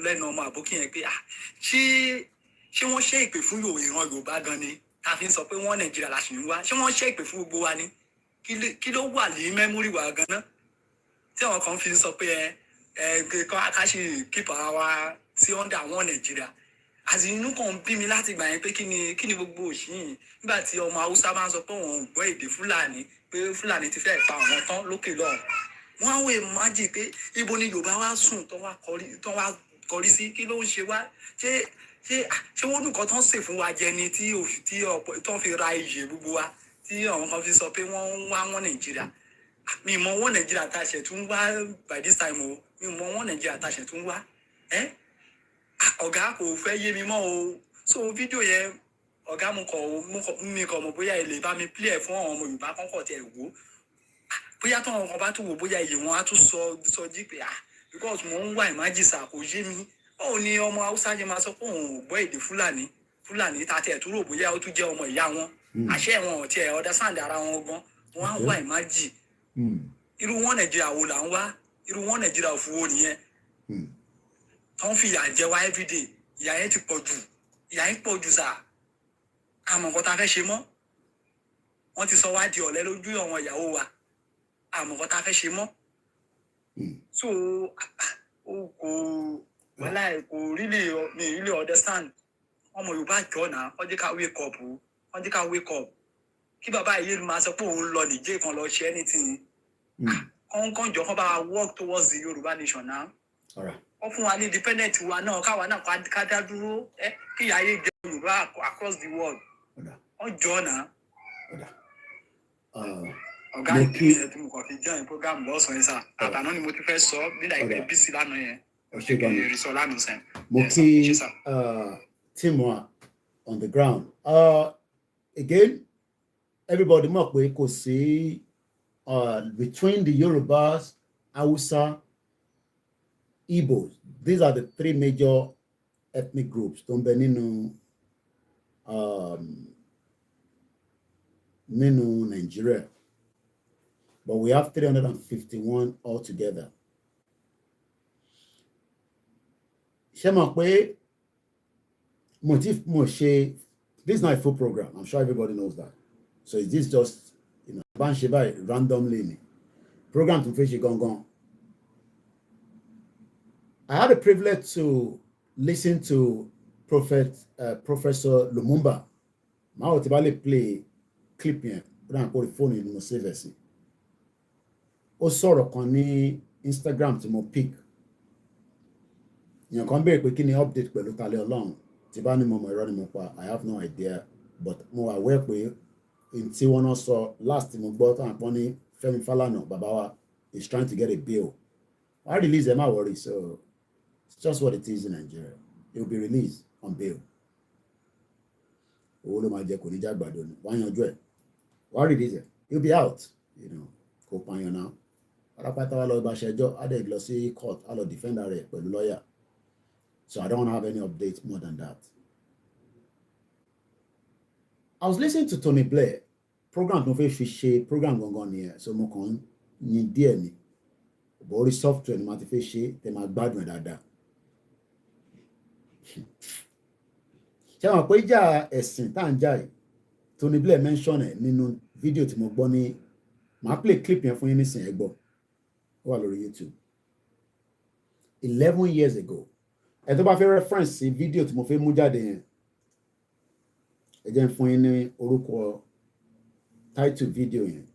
lẹ́nu ọmọ àbókí yẹn pé ṣé wọ́n ṣe ìpè fún ìran Yorùbá gan ni ta fi ń sọ pé wọ́n Nàìjíríà la ṣì ń wá, ṣé wọ́n ṣe ìpè fún gbogbo wa ni kí ló wà ní mẹ́mórì wa gan náà tí àwọn kan fi ń sọ pé ká ṣe kíp ara wa sí ọ́ndà àwọn Nàìjíríà. Àti inú kan bí mi láti gbà yẹn pé kí ni gbogbo òṣìyìn nígbà tí ọmọ Haúsá máa ń sọ pé òun ò gbọ́ èdè Fúlàní, pé Fúlàní ti fẹ́ pa àwọn tán lókè lọ́hùn. Wọ́n á wò ìmájì pé ibo ni Yorùbá wá sùn tó wá kọrí sí, kí ló ń ṣe wá, ṣé wọ́n nǹkan tó ń sè fún wa jẹ ni tí tó fi ra iyè gbogbo wa tí àwọn kan fi sọ pé wọ́n ń wá wọn Nàìjíríà. Mi mọ wọn Nàìjíríà tá a ṣẹ̀ tún wá by this time o, mi mọ wọn Nàìjíríà tá a ṣẹ̀ tún wá. Ọ̀gá kò fẹ́ yé mi mọ́ o. So fídíò yẹn ọ̀gá mi kọ̀ mọ̀ bóyá ilé bá mi play ẹ̀ fún àwọn ọmọ Yorùbá kọ́kọ́ tẹ̀ wò. Bóyá táwọn kan bá tún wò bóyá iye wọn á tún sọ jí pé because mo ń wá ìmájìsà kò yé mi. Báwo ni ọmọ Haúsá jẹ́ máa sọ pé òun ò gbọ́ èdè Fúlàní tá tẹ̀ tún rò bóyá ó tún jẹ́ ọmọ ìyá wọn. Àṣẹ wọn ò tiẹ̀ understand ara wọn gan. Wọ́n á wá ìmájì. Irú wọn Nàìjíríà wo là ń wá? Irú wọn Nàìjíríà fún wo nìyẹn? tó ń fi ìyà jẹ wá everyday ìyà yẹn ti pọ̀ jù ìyà yẹn pọ̀ jù sà àmọ́ nǹkan tá a fẹ́ ṣe mọ́ wọ́n ti sọ wá di ọ̀lẹ lójú àwọn ìyàwó wa àmọ́ nǹkan tá a fẹ́ ṣe mọ́ so kò wẹ́lá kò really understand ọmọ Yorùbá jọ náà wọ́n jẹ́ ká wake up kí bàbá yìí máa sọ pé òun lọ nìjẹ́ kan lọ ṣe anything kọ́ńkọ́ń jọ kọ́ bá work towards the Yorùbá nation now wọ́n fún wa ní independent wa náà káwa náà ká dá dúró kí ìyá ayé jẹ Yorùbá across the world wọ́n jọ náà. ọ̀gá ìpínlẹ̀ tí mo kàn fi join program lọ́sàn-án yẹn sà àtàná ni mo ti fẹ́ sọ nígbà ìpè bísí lánàá yẹn ìrìnsọ lánàá sẹ́n. mo kí team on the ground again everybody mọ̀ pé kò sí between the Yorubas, Hausa, Igbos, these are the three major ethnic groups tó ń bẹ nínú Nigeria, but we have 351 altogether. Ṣé mọ̀ pé this is not a full program. I'm sure everybody knows that. So is this just bá ń ṣe báyìí randomly ni program tó fẹ́ ṣe gangan. I had a privilege to listen to Professor Lumumba. Máa ò tí bá lè play clip yẹn rán àpò fóònù ni mo save ẹ̀ sí. Ó sọ̀rọ̀ kan ní Instagram tí mo pick. Èèyàn kan béèrè pé kí ni update pẹ̀lú Talẹ́ Ọlọ́run tí bá ní mo mọ̀ irọ́ ni mo pa I have no idea but mo aware pé tí wọ́n náà sọ last mo gbọ́ tó àpọ́n ní Fẹ́mi Fálànà bàbá wa is trying to get a bill. I release them, I worry, so it's just what it is in Nigeria. It will be released on bail. Owó ló máa jẹ kò ní já gbàdo ni wọ́n yanjú ẹ̀ wọ́n release it he will be out kò pààyàn náà alápátá wa lọ bá ṣẹjọ́ á dẹ̀ lọ sí court á lọ defender rẹ̀ pẹ̀lú lawyer. So I don't want to have any updates more than that. I was listening to Tony Blair program tó fẹ́ fi ṣe program gangan nìyẹn so mo kàn ń yin díẹ̀ ni but orí software ni ma ti fẹ́ ṣe tẹ́ máa gbádùn ẹ̀ dáadáa. Ṣé àwọn pé ìjà ẹ̀sìn tá à ń jà yìí Tony Blair mention ẹ̀ nínú fídíò tí mo gbọ́ ní màá play clip yẹn fún yín nísìnyí ẹ gbọ́ ó wà lórí YouTube 11 years ago ẹ tó bá fẹ́ reference sí fídíò tí mo fẹ́ mú jáde yẹn ẹ jẹ́ n fún yín ní orúkọ title video yẹn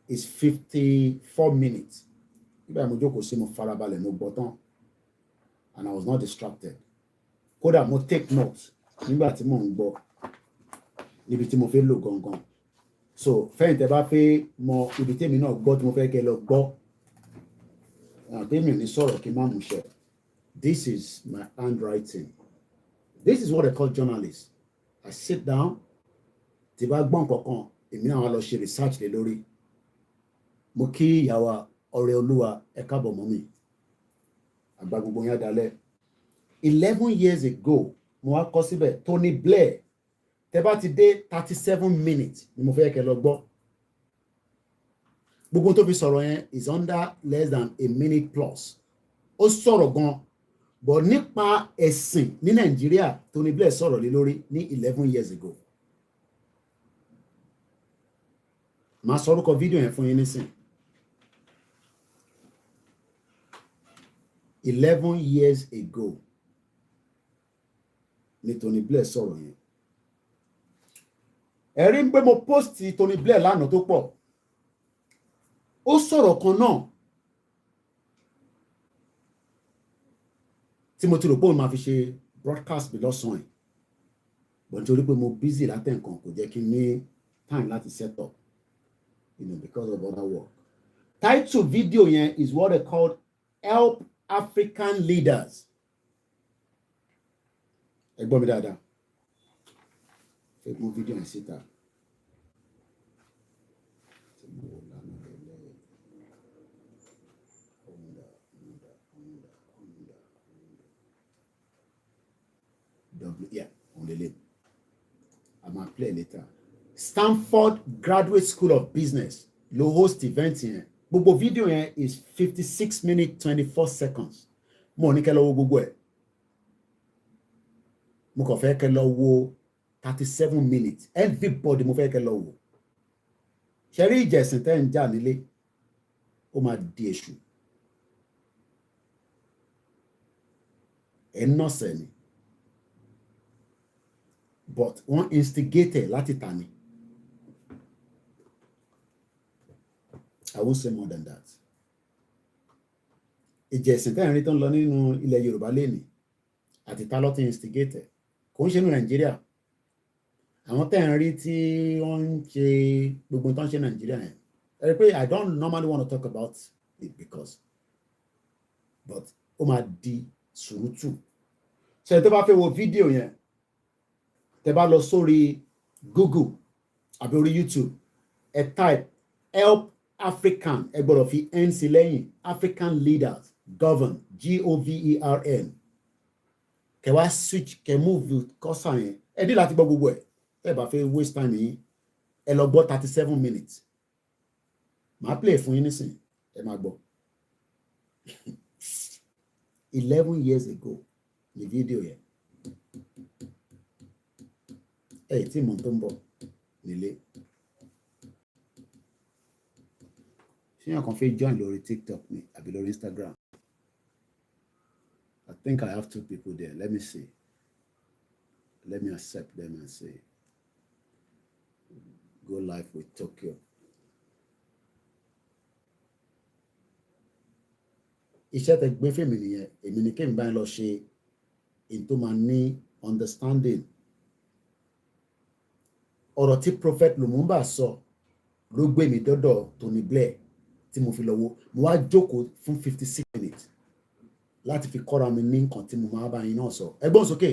is 54 minutes nígbà mo jókòó sí mo farabalẹ̀ mo gbọ́ tán and I was not distracted kódà mo take note nígbà tí mo ń gbọ́ níbi tí mo fẹ́ lò gangan so fẹ́yìn tẹ́ bá fẹ́ mọ ibi tèmi náà gbọ́ tí mo fẹ́ kẹ́ lọ gbọ́ tèmi ò ní sọ̀rọ̀ kí n má mú ṣe. This is my handwriting. This is what I call journalists. I sit down tí bá gbọ́n kankan èmi náà wá lọ ṣe research lé lórí mo kí ìyàwó ọ̀rẹ́ olúwa ẹ káàbọ̀ mọ́ mi àgbà gbogbo yẹn dalẹ̀ 11 years ago mo wá kọ síbẹ̀ Tony Blair tẹ́ bá ti dé 37 minutes ni mo fẹ́ kẹ́ lọ gbọ́ gbogbo tó fi sọ̀rọ̀ yẹn is under less than a minute plus ó sọ̀rọ̀ gan but nípa ẹ̀sìn ní Nàìjíríà Tony Blair sọ̀rọ̀ lé lórí ní 11 years ago. Màá sọ orúkọ fídíò yẹn fún yín nísìn 11 years ago ni Tony Blair sọ̀rọ̀ yẹn. Ẹ̀rí ń pé mo post Tony Blair lánàá tó pọ̀ ó sọ̀rọ̀ kan náà tí mo ti rò pé òun máa fi ṣe broadcast bí lọ́sàn-án yìí but nítorí pé mo busy látẹ̀ǹkan kò jẹ́ kí n ní time láti set up because of other work. Title video yẹn is what they called Help African Leaders. Ẹ gbọ́ mi dáadáa. Fake mo video yẹn síta. Yeah, on the link. I might play later. Stanford Graduate School of Business ló host event yẹn Gbogbo video yẹn is 56 minutes 24 seconds. Mo ní kẹ́ lọ wo gbogbo ẹ̀. Mo kàn fẹ́ kẹ́ lọ wo 37 minutes. Everybody mo fẹ́ kẹ́ lọ wo. Ṣé rí ìjẹ̀sìn tẹ́ ń jà nílé? Ó máa di èṣù. Ẹ̀ nọ́ọ̀sẹ̀ ni. But wọ́n instigate láti ta ni. I won't say more than that. Ìjẹ̀sìn tẹ́ ń rí tó ń lọ nínú ilẹ̀ Yorùbá lénìí àti ta ló ti instigate. Kò ń ṣe ní Nàìjíríà. Àwọn tẹ́ ń rí tí wọ́n ń ṣe gbogbo tó ń ṣe Nàìjíríà yẹn. Ẹ rí pé I don't normally want to talk about it because but ó máa di sùúrùtù. Ṣé tó bá fẹ́ wo fídíò yẹn tẹ́ bá lọ sórí Google àbí orí YouTube ẹ type help African ẹ gbọ́dọ̀ fi n sí lẹ́yìn African leaders govern govern kẹ́ wá switch kẹ́ move cursor yẹn ẹ dí láti gbọ́ gbogbo ẹ̀ ẹ bá fẹ́ waste time yín ẹ lọ gbọ́ 37 minutes màá play fún yín nísìnyí ẹ máa gbọ́ 11 years ago ní fídíò yẹn ẹ tí mo tó ń bọ̀ nílé ṣé yàn kan fẹ́ join lórí TikTok ni àbí lórí Instagram I think I have 2 people there. Let me see. Let me accept them and say go live with Tokyo. Iṣẹ́ tẹ gbé fèmí nìyẹn èmi ni kí n bá lọ ṣe in tó máa ní understanding. Ọ̀rọ̀ tí Prophet Lumumba sọ ló gbé mi dọ́dọ̀ Tony Blair tí mo fi lọ wo mo wá jókòó fún 56 minutes láti fi kọ́ra mi ní nǹkan tí mo máa bá yín náà sọ. Ẹ gbọ́n sókè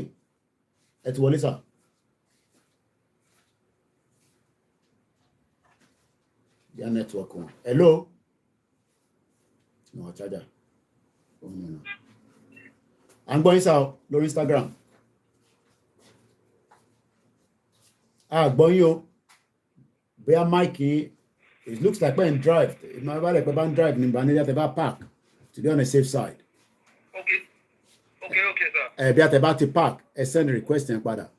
ẹ ti wọlé sà. Their network wọn. Hello. No charger. Oh, no. I'm going sá lórí Instagram. Gbọ́ yín o. Bóyá Mike it looks like when drive. It might be like when drive ní Banija tẹ́ bá park to be on the safe side. Okay, sir. Bí a tẹ́ bá ti park ẹ send request yẹn padà.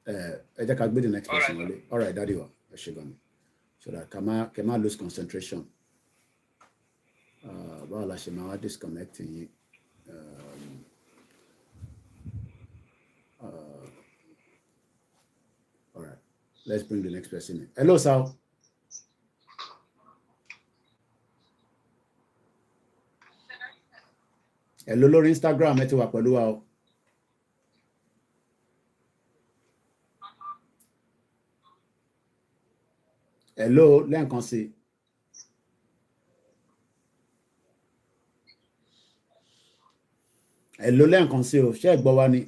Ẹ jẹ́ ká gbé the next person wọlé. All right, daddy wa. Ẹ ṣé gan-an. So that can I lose concentration. Báwo la ṣe máa wá disconnecting yín. All right, let's bring the next person in. Hello, Sal. Hello, lórí Instagram ẹ ti wà pẹ̀lú wa o. Hello, lẹ́ẹ̀kan sí. Hello, lẹ́ẹ̀kan sí o. Ṣé ẹ gbọ́ wa ni?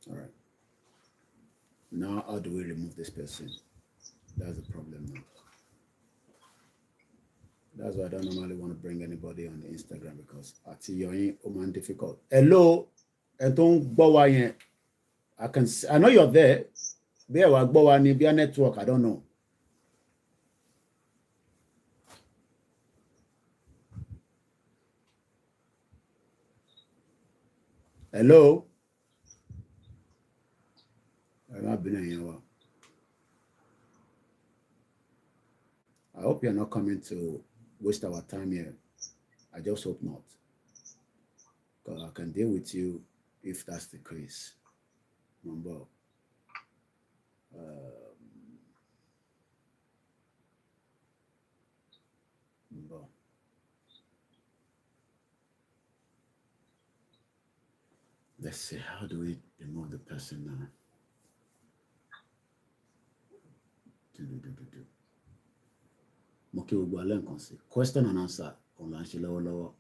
All right. Now, how do we remove this person? That's the problem now. That's why I don't normally want to bring anybody on the Instagram because àti yọ̀yìn ó máa ń difficult. Hello, ẹ tó ń gbọ́ wa yẹn. I know you're there. Bí ẹ wá gbọ́ wa ní bí a network, I don't know. Hello. I'm not been here. I hope you're not coming to waste our time here. I just hope not. Because I can deal with you if that's the case. Number. Let's see, how do we remove the person now? Mo kí gbogbo alẹ́ nǹkan sí. Question and answer òun là ń ṣe lọ́wọ́lọ́wọ́.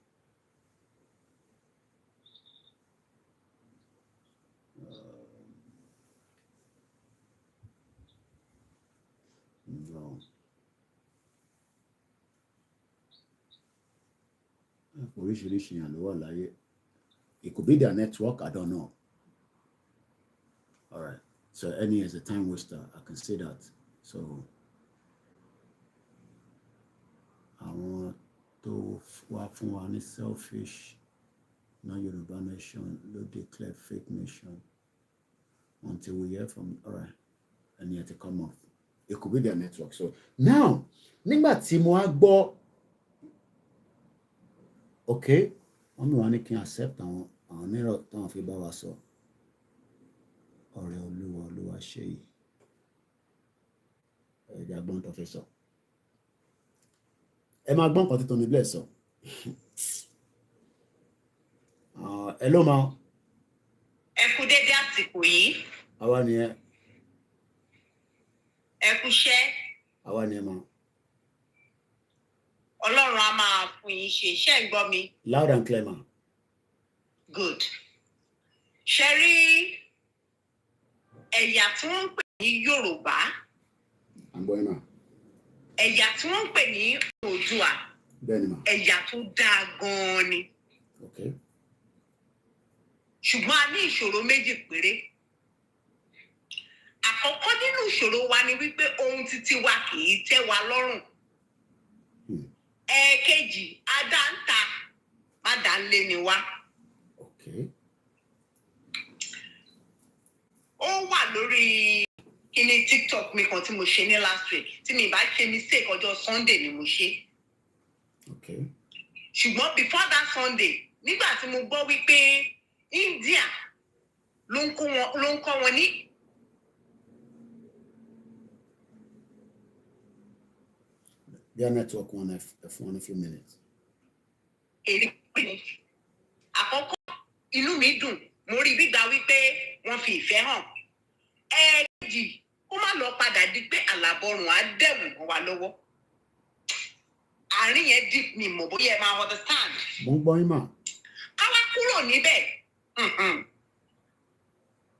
Oríṣiríṣi yàn ló wà láyé. It could be their network, I don't know. All right. So any is a time waster, I can say that. So àwọn tó wá fún wa ní selfish no Yoruba nation ló declare fake nation until we hear from alright and yet to come off. It could be their network. So now, nígbà tí mo á gbọ́, okay, wọ́n mi wá ní kí n accept àwọn mìíràn táwọn fi bá wa sọ. Ọ̀rẹ́ olúwa ṣe yìí. Ẹ̀jẹ̀ agbọ́n tó fẹ́ sọ. Ẹ máa gbọ́n kan tí Tony Blair sọ. Hello ma. Ẹ kú dédé àsìkò yìí. Àwa ni ẹ. Ẹ kú iṣẹ́. Àwa ni ẹ ma. Ọlọ́run á máa fún yín ṣe iṣẹ́ ń gbọ́ mi. Loud and clear ma. Good. Ṣé rí ẹ̀yà tí wọ́n ń pè ní Yorùbá? Àgbọ̀ ẹ̀ ma. Ẹ̀yà tí wọ́n ń pè ní Oòduà. Bẹ́ẹ̀ni ma. Ẹ̀yà tó dáa gan-an ni. Okay. Ṣùgbọ́n a ní ìṣòro méjì péré. Àkọ́kọ́ nínú ìṣòro wa ni wípé ohun títí wa kì í tẹ́ wa lọ́rùn. Ẹ̀ẹ̀kejì, adá ń ta, má dá ń lé ni wá. Okay. Ó wà lórí kíní TikTok mi kan tí mo ṣe ní last week. Tí mi bá ṣe mistake ọjọ́ Sunday ni mo ṣe. Okay. Ṣùgbọ́n before that Sunday, nígbà tí mo gbọ́ wípé India ló ń kọ́ wọn ní. Their network one for a few minutes. Èrè pé àkọ́kọ́ inú mi dùn mo rí gbígbà wípé wọ́n fi ìfẹ́ hàn. Ẹ̀ẹ̀kejì ó má lọ padà di pé àlàbọ̀rùn á dẹ̀wù mọ́ wa lọ́wọ́. Àárín yẹn deep mi mọ̀ bóyá ẹ máa understand. Mo ń gbọ́ yín mà. Ká wá kúrò níbẹ̀.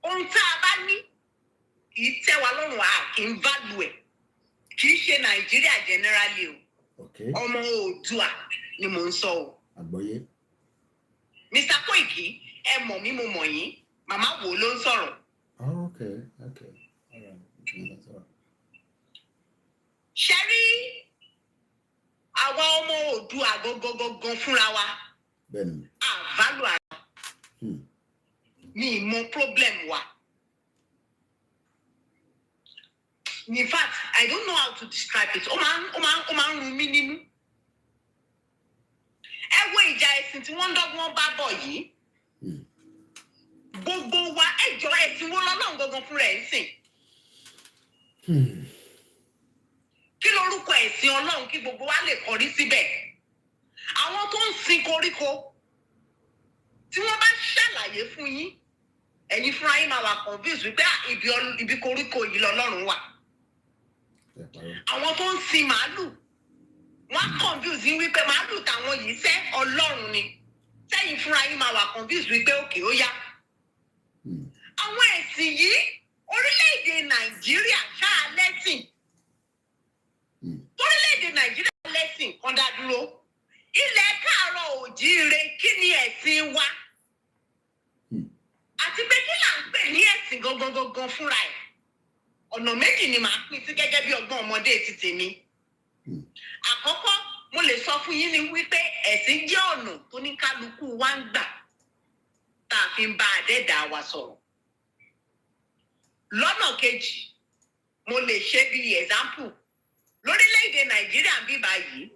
Ohun tá a bá ní kì í tẹ́ wa lọ́rùn à kì í value ẹ̀. Kì í ṣe Nàìjíríà generally o. Okay. Ọmọ Oòduà ni mò ń sọ o. Àgbọ́yé. Mr. Koiki, ẹ mọ̀ mí mo mọ̀ yín. Màmá wo ló ń sọ̀rọ̀? Oh, okay. Okay. All right. That's all right. Ṣé rí àwa ọmọ Oòduà gangan fúnra wa? Bẹ́ẹ̀ni. Àválù ara. Mi mọ problem wa. In fact, I don't know how to describe it. Ó máa ń run mí nínú. Ẹ wo ìjà ẹ̀sìn tí wọ́n ń dọ́gbọ́n bá bọ̀ yìí. Gbogbo wa ẹjọ́ ẹ̀sìn wo lọ́lọ́run gangan fúnra ẹ̀ ń sìn. Kí lorúkọ ẹ̀sìn Ọlọ́run kí gbogbo wa lè kọrí síbẹ̀? Àwọn tó ń sin koríko tí wọ́n bá ṣàlàyé fún yín, ẹ̀yin fúnra yín máa wà confused wípé ibi koríko yìí lọ́lọ́run wà. Àwọn tó ń sin màálù wọ́n á confuse yín wípé màálù táwọn yìí fẹ́ Ọlọ́run ni. Sẹ́yìn fúnra yín máa wà confused wípé òkè ó yá. Àwọn ẹ̀sìn yìí orílẹ̀-èdè Nàìjíríà ṣáà lẹ́sìn. Orílẹ̀-èdè Nàìjíríà lẹ́sìn kan dá dúró. Ilẹ̀ káàárọ̀ òjíire kí ni ẹ̀sìn wa? Àti pé kí là ń pè ní ẹ̀sìn gangan fúnra ẹ̀? Ọ̀nà méjì ni màá pín sí gẹ́gẹ́ bí ọgbọ́n ọmọdé ti tèmi. Àkọ́kọ́, mo lè sọ fún yín ní wípé ẹ̀sìn jẹ́ ọ̀nà tó ní kálukú wa ń gbà tá a fi ń bá Adẹ́dàá wa sọ̀rọ̀. Lọ́nà kejì, mo lè ṣe bí example. Lórílẹ̀-èdè Nàìjíríà ń bí báyìí,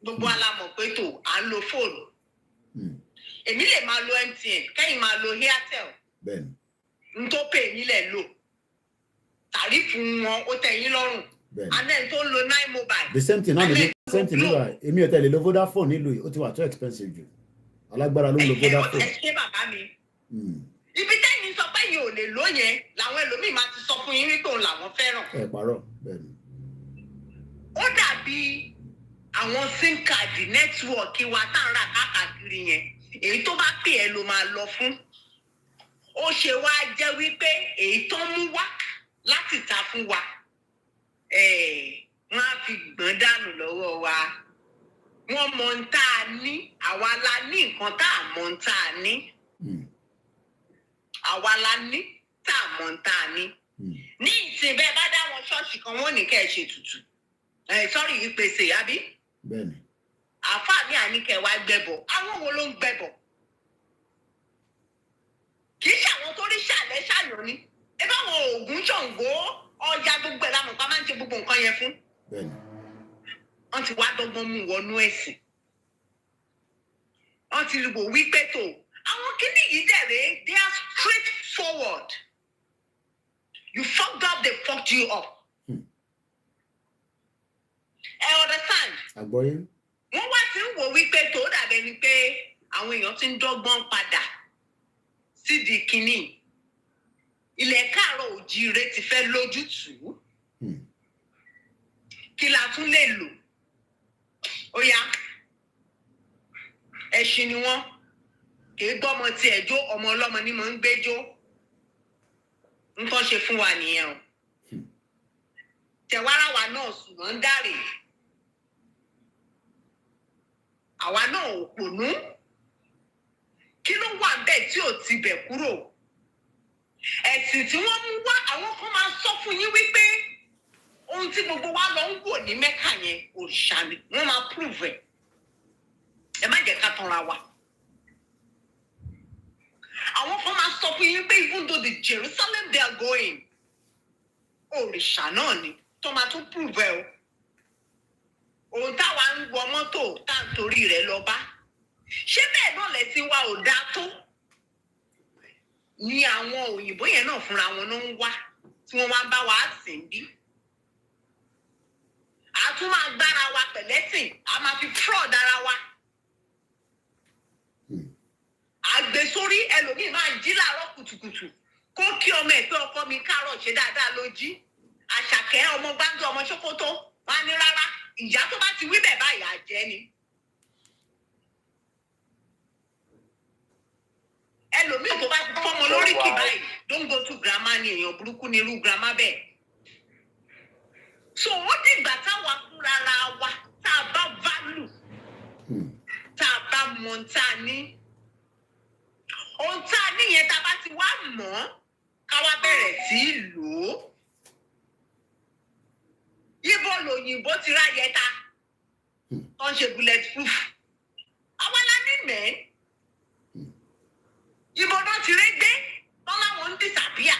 gbogbo alamọ̀ pé tó à ń lo fóònù. Èmi lè máa lo MTN, kẹ́yìn máa lo Airtel. Bẹ́ẹ̀ni. N tó pè mí lẹ̀ lò. Tàrífù wọn ó tẹ́ yín lọ́rùn. Bẹ́ẹ̀ni. And then tó ń lo 9 mobile. The same thing náà ni same thing nígbà èmi ò tẹ̀lé lo Vodafone nílùú yìí ó ti wà too expensive jù. Alágbára ló ń lo Vodafone. Ẹ ṣe bàbá mi. Ibi tẹ́yìn sọ pé yìí ò lè lò yẹn làwọn ẹlòmíì máa ti sọ fún yín wípé òun làwọn fẹ́ràn. Ẹ parọ́ bẹ́ẹ̀ni. Ó dàbí àwọn sim card nẹ́tíwọ̀kì wa tá ń rà káàkiri yẹn. Èyí tó bá pè ẹ́ ló máa lọ fún. Ó ṣe wá jẹ́ wípé èyí tó mú wá láti ta fún wa. Wọ́n á fi gbọ́n dànù lọ́wọ́ wa. Wọ́n mọ ń tá a ní. Àwa la ní nǹkan tá a mọ ń tá a ní. Àwa la ní tá a mọ ń tá a ní. Ní ìsìn bẹ́ẹ̀ bá dá wọn ṣọ́ọ̀ṣì kan wọ́n ní kẹ́ ẹ ṣe tutù. Sọ́rí ìpèsè àbí? Bẹ́ẹ̀ni. àáfàá mi àníkẹ́ wá gbẹ́bọ̀ àwọn wo ló ń gbẹ́bọ̀ kì í ṣe àwọn tó rí ṣàlẹ́ ṣàyàn ni ẹ bá wọn Ògún Ṣàngó Ọya gbogbo ẹ̀ lámọ̀ pa máa ń ṣe gbogbo nǹkan yẹn fún wọ́n ti wá dọ́gbọ́n mú wọnú ẹ̀sìn wọ́n ti rí wò wípé tó àwọn kìíní yìí dẹ̀rẹ̀ they are straight forward you fucked up they fucked you up ẹ understand àgbọ́yé wọ́n wá ti ń wò wípé tó dàbẹ̀ ni pé àwọn èèyàn ti ń dọ́gbọ́n padà sídìí kìíní ilẹ̀ káàárọ̀ òjíire ti fẹ́ lójútùú kí la tún lè lò ó yá ẹṣin ni wọ́n kìí gbọ́mọ tí ẹ̀ jó ọmọ ọlọ́mọ ni mò ń gbé jó nǹkan ṣe fún wa nìyẹn o tẹ̀wárà wa náà sùnmọ́ ń dàrè àwa náà ò pònú kí ló wà bẹ́ẹ̀ tí ò ti bẹ̀ kúrò ẹ̀sìn tí wọ́n mú wá àwọn kan máa sọ fún yín wípé ohun tí gbogbo wa lọ ń wò ní Mẹ́kà yẹn òrìṣà ni wọ́n máa prove ẹ̀ ẹ má jẹ́ ká tanra wa àwọn kan máa sọ fún yín pé even though the Jerusalem they are going òrìṣà náà ni tó máa tún prove ẹ̀ o ohun táwa ń wọ mọ́tò tá à ń torí rẹ̀ lọ bá ṣé bẹ́ẹ̀ náà lẹ́sìn wa ò dáa tó ni àwọn òyìnbó yẹn náà fúnra wọn ló ń wá tí wọ́n wá bá wa sìn bí a tún máa gbára wa pẹ̀lẹ́sìn a máa fi fraud ara wa àgbèsórí ẹlòmíì máa jí láàárọ̀ kùtùkùtù kó kí ọmọ ẹ̀ pé ọkọ mi káàárọ̀ ṣe dáadáa ló jí Àṣàkẹ́ ọmọ gbáńdú ọmọ Ṣókótó wá ní rárá ìyá tó bá ti wí bẹ́ẹ̀ báyìí àjẹ́ ni ẹlòmíì tó bá ti fọmọ lórí kì báyìí don't go to grandma ni èèyàn burúkú ni irú grandma bẹ́ẹ̀ so ó dìgbà táwa fúnra ra wa tá a bá value tá a bá mọ tá a ní ohun tá a níyẹn tá a bá ti wá mọ̀ ká wá bẹ̀rẹ̀ sí í lò ó ibo lòyìnbó ti ráyẹta tó ń ṣe bullet proof àwa la ní mẹ́ẹ́ ibo náà ti régbé wọn láwọn ń disapia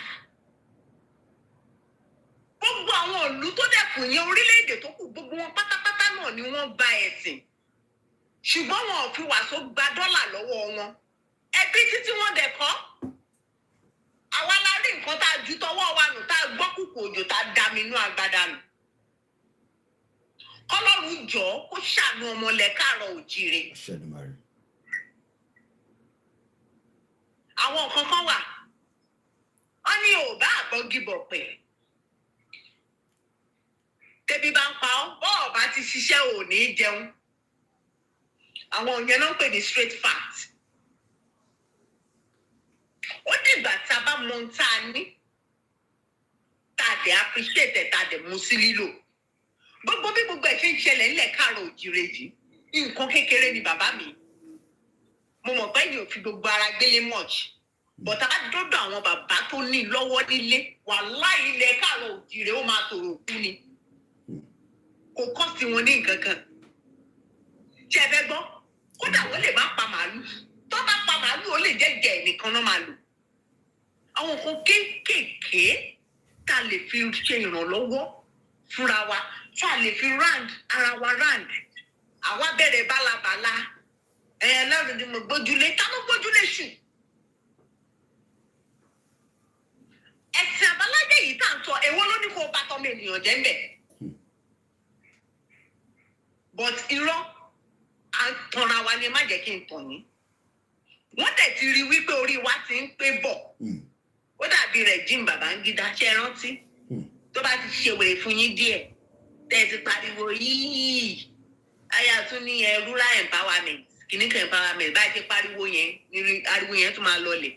gbogbo àwọn ìlú tó dẹkùn yẹn orílẹ̀-èdè tó kù gbogbo wọn pátápátá náà ni wọ́n gba ẹ̀sìn ṣùgbọ́n wọn ò fi wàásù gba dọ́là lọ́wọ́ wọn ẹbí títí wọn dẹ̀ kọ́ àwa la rí nǹkan tá a ju tọwọ́ wa nù tá a gbọ́ kùkù òjò tá a dá mi inú agbada nù kọ́lọ́run jọ kó ṣàánú ọmọlẹ̀ káàárọ̀ òjíire. àwọn nǹkan kan wà wọn ní ò bá àgbọgìbọ pẹ tẹbí bá ń pa ọ bọ́ọ̀ bá ti ṣiṣẹ́ ò ní jẹun àwọn yẹn náà ń pè ní straight fact ó dìgbà tá a bá mọ ohun tá a ní tá a dẹ̀ appreciate tá a dẹ̀ mú sí lílò gbogbo bí gbogbo ẹ̀ ṣe ń ṣẹlẹ̀ ńlẹ̀ káàárọ̀ òjíire yìí nǹkan kékeré ni bàbá mi mo mọ̀ pé yóò fi gbogbo ara gbélé much bọ̀tà bá dọ́dọ̀ àwọn bàbá tó ní lọ́wọ́ nílé wàláhì ilẹ̀ káàárọ̀ òjíire ó máa tòrò kú ni kò kọ́ sí wọn ní nǹkan kan ṣe fẹ́ gbọ́ kódà wọ́n lè má pa màálù tó bá pa màálù ó lè jẹ́ gẹ̀ nìkan náà máa lò àwọn nǹkan kéékèèké tá a lè fi ṣe ìrànlọ́wọ́ fúnra wa tá a lè fi round ara wa round àwa bẹ̀rẹ̀ bálabàla lọ́rùn ni mo gbójúlé ká ló gbójúlé ṣù ẹ̀sìn àbáláyé yìí tá à ń sọ èwo ló ní kó bá tọ́mọ ènìyàn jẹ́ ń bẹ̀ but irọ́ à ń tanra wa ni má jẹ́ kí n tàn yín wọ́n tẹ̀ ti rí wípé orí wa ti ń pé bọ̀ ó dàbí Regime Babangida ṣe rántí tó bá ti ṣe wèrè fún yín díẹ̀ tẹ̀ ti pariwo yìí ayé àtún ní rural empowerment kìnnìkan empowerment báyìí ti pariwo yẹn ní ariwo yẹn tún máa lọlẹ̀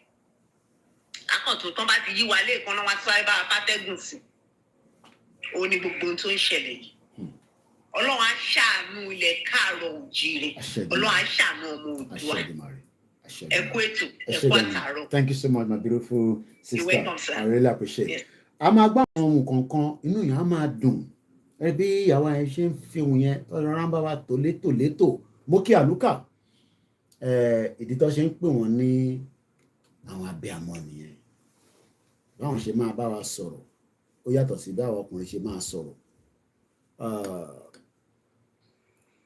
akọ̀tún tán bá ti yí wa lẹ́ẹ̀kan náà wá sáré bá afátẹ́gùn sí òun ni gbogbo ohun tó ń ṣẹlẹ̀ yìí ọlọ́run á ṣàánú ilẹ̀ káàárọ̀ òjíire ọlọ́run á ṣàánú ọmọ Oòduà ẹ kú ètò ẹ kú àtàárọ̀. Thank you so much my beautiful sister. You're welcome, sir. I really appreciate it. A máa gbọ́ àwọn ohun kankan inú yẹn á máa dùn ẹ bí ìyàwó ẹ ṣe ń fi ohun yẹn ọ̀rọ̀ rán bá wa tòlétòlétò Moki Aluka, ìdí tó ṣe ń pè wọ́n ní àwọn abiyamọ nìyẹn. Báwọn ṣe máa bá wa sọ̀rọ̀, ó yàtọ̀ sí bí àwọn ọkùnrin ṣe máa sọ̀rọ̀.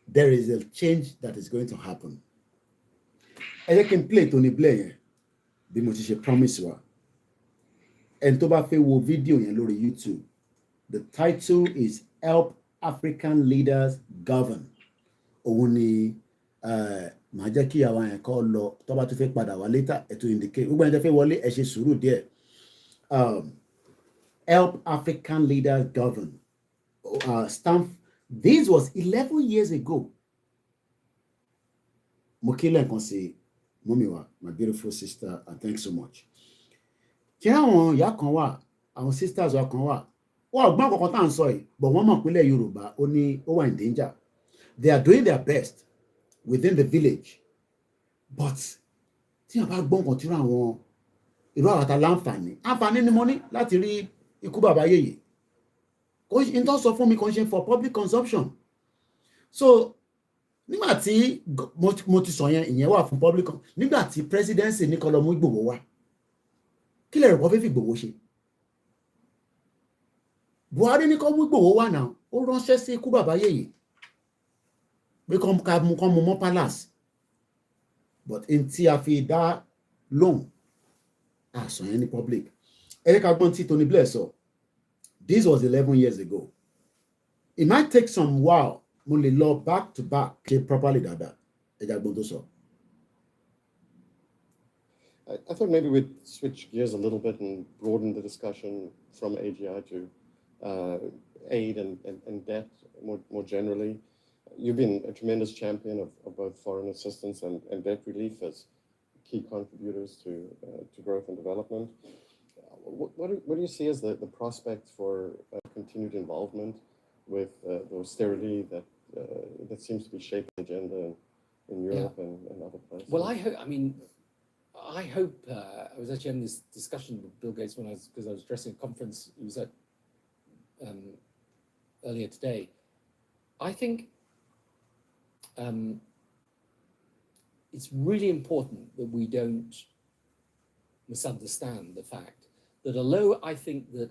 There is a change that is going to happen. Ẹ jẹ́ kí n play Tony Blair yẹn bí mo ti ṣe promise wa. Ẹni tó bá fẹ́ wo fídíò yẹn lórí YouTube, the title is Help African Leaders Govern. Òun ni màá jẹ́ kí àwọn yẹn kọ́ lọ tó bá tún fẹ́ padà wá later ẹ̀ tó indicate. Gbogbo ẹni tó fẹ́ wọlé ẹ ṣe sùúrù díẹ̀. Help African Leaders Govern. This was 11 years ago. Mokile Nkonsi, Momiwa, my beautiful sister, and thanks so much. Kí àwọn ìyá kan wà, àwọn sisters wa kan wà, wọ́n gbọ́n kankan tá à ń sọ yìí, but wọ́n mọ̀ pínlẹ̀ Yorùbá ó wà in danger. They are doing their best within the village. But tí wọ́n bá gbọ́n kan tí àwọn irú àwọn ata láǹfààní ni mo ní láti rí ikú bàbá yèyè. In tó sọ fún mi kàn ṣe for public consumption. So nígbà tí mo ti sọ yẹn ìyẹn wà fún public nígbà tí presidency ní kó lọ mú Ìgbòho wá, kí lè rò pé fẹ́ fi Ìgbòho ṣe? Buhari ní kó mú Ìgbòho wá náà, ó ránṣẹ́ sí ikú bàbá yèyè pé kó mú mọ́ palace. But in tí a fi dá lóhùn àsọ yẹn ní public. Ẹ ká gbọ́n tí Tony Blair sọ. This was 11 years ago. It might take some while. Mo lè lọ back to back properly dáadáa. Ẹ jẹ́ gbọ́n tó sọ. I thought maybe we'd switch gears a little bit and broaden the discussion from AGI to aid and debt more generally. You've been a tremendous champion of both foreign assistance and debt relief as key contributors to growth and development. What do you see as the prospects for continued involvement with the austerity that seems to be shaping the agenda in Europe and other places? Well, I hope I was actually having this discussion with Bill Gates because I was addressing a conference he was at earlier today. I think it's really important that we don't misunderstand the fact that although I think that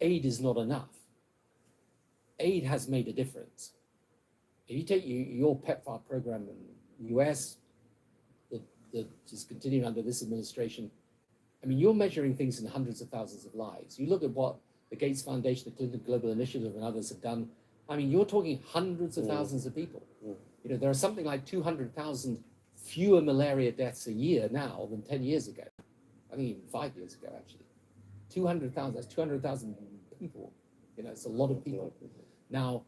aid is not enough, aid has made a difference. If you take your PEPFAR program in the US that is continuing under this administration, I mean, you're measuring things in hundreds of thousands of lives. You look at what the Gates Foundation, the Clinton Global Initiative and others have done. I mean, you're talking hundreds of thousands of people. You know, there are something like 200,000 fewer malaria deaths a year now than 10 years ago. I think even 5 years ago, actually. 200,000, that's 200,000 people. You know, it's a lot of people. Now,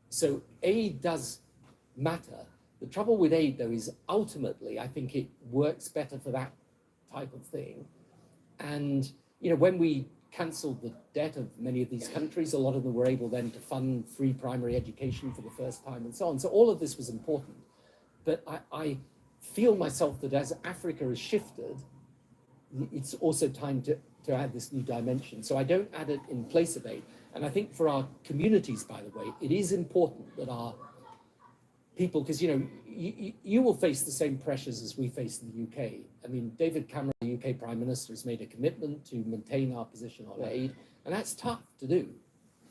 so aid does matter. The trouble with aid, though, is ultimately, I think it works better for that type of thing. And, you know, when we cancelled the debt of many of these countries, a lot of them were able then to fund free primary education for the first time and so on. So all of this was important. But I feel myself that as Africa has shifted, it's also time to add this new dimension. So I don't add it in place of aid. And I think for our communities, by the way, it is important that our people, because, you know, you will face the same pressures as we face in the UK. I mean, David Cameron, the UK Prime Minister, has made a commitment to maintain our position on aid, and that's tough to do.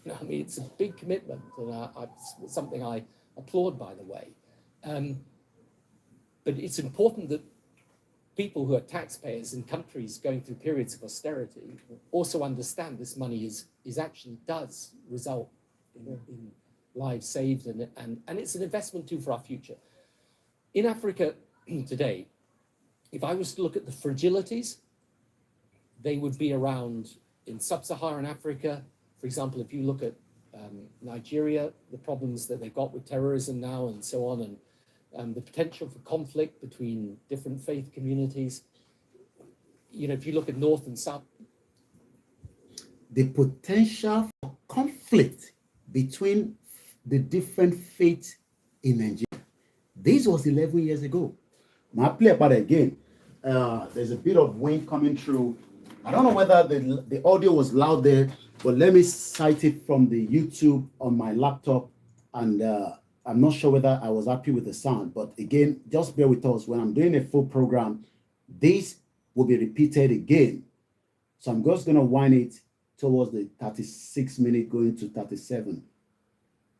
You know, I mean, it's a big commitment, and it's something I applaud, by the way. But it's important that people who are taxpayers in countries going through periods of austerity also understand this money is actually does result in lives saved, and it's an investment too for our future. In Africa today, if I was to look at the fragilities, they would be around in sub-Saharan Africa. For example, if you look at Nigeria, the problems that they've got with terrorism now and so on, and the potential for conflict between different faith communities. You know, if you look at North and South. The potential for conflict between the different faiths in Nigeria. This was 11 years ago. I'll play about it again. There's a bit of wind coming through. I don't know whether the audio was loud there, but let me cite it from the YouTube on my laptop, and I'm not sure whether I was happy with the sound, but again, just bear with us. When I'm doing a full program, this will be repeated again. So I'm just going to wind it towards the 36 minute going to 37.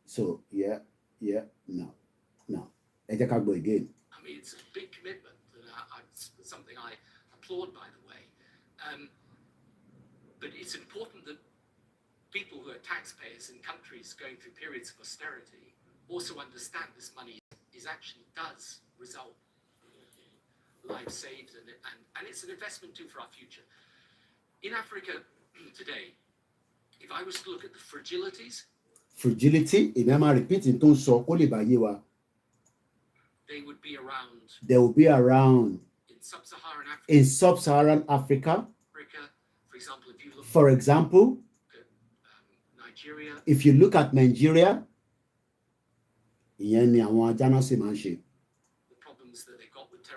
So yeah, no. Again. I mean, it's a big commitment, and something I applaud, by the way. But it's important that people who are taxpayers in countries going through periods of austerity also understand this money actually does result in lives saved, and it's an investment too for our future. In Africa today, if I was to look at the fragility, repeating tó sọ kó lè bá yé wa. They will be around in sub-Saharan Africa. For example, Nigeria. If you look at Nigeria,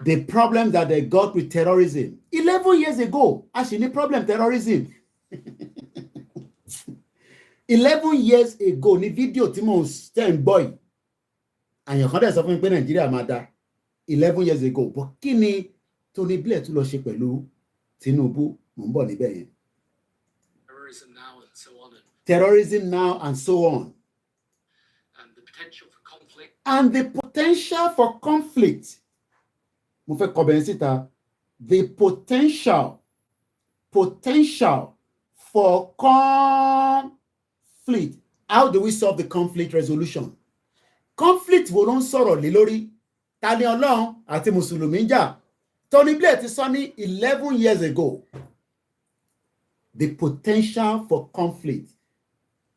the problem that they got with terrorism 11 years ago, actually, the problem terrorism. 11 years ago, ní video tí mo stand boy. Àyàn kan dẹ̀ sọ fún mi pé Nàìjíríà máa dá 11 years ago. But kí ni Tony Blair tún lọ ṣe pẹ̀lú Tinubu? Mo ń bọ̀ níbẹ̀ yẹn. Terrorism now and so on. And the potential for conflict. And the potential for conflict. Mo fẹ́ kọ bẹ̀rẹ̀ síta. The potential for conflict. How do we solve the conflict resolution? Conflict wo ló ń sọ̀rọ̀ lé lórí? Ta ni Ọlọ́run àti Mùsùlùmí ń jà? Tony Blair ti sọ ní 11 years ago. The potential for conflict.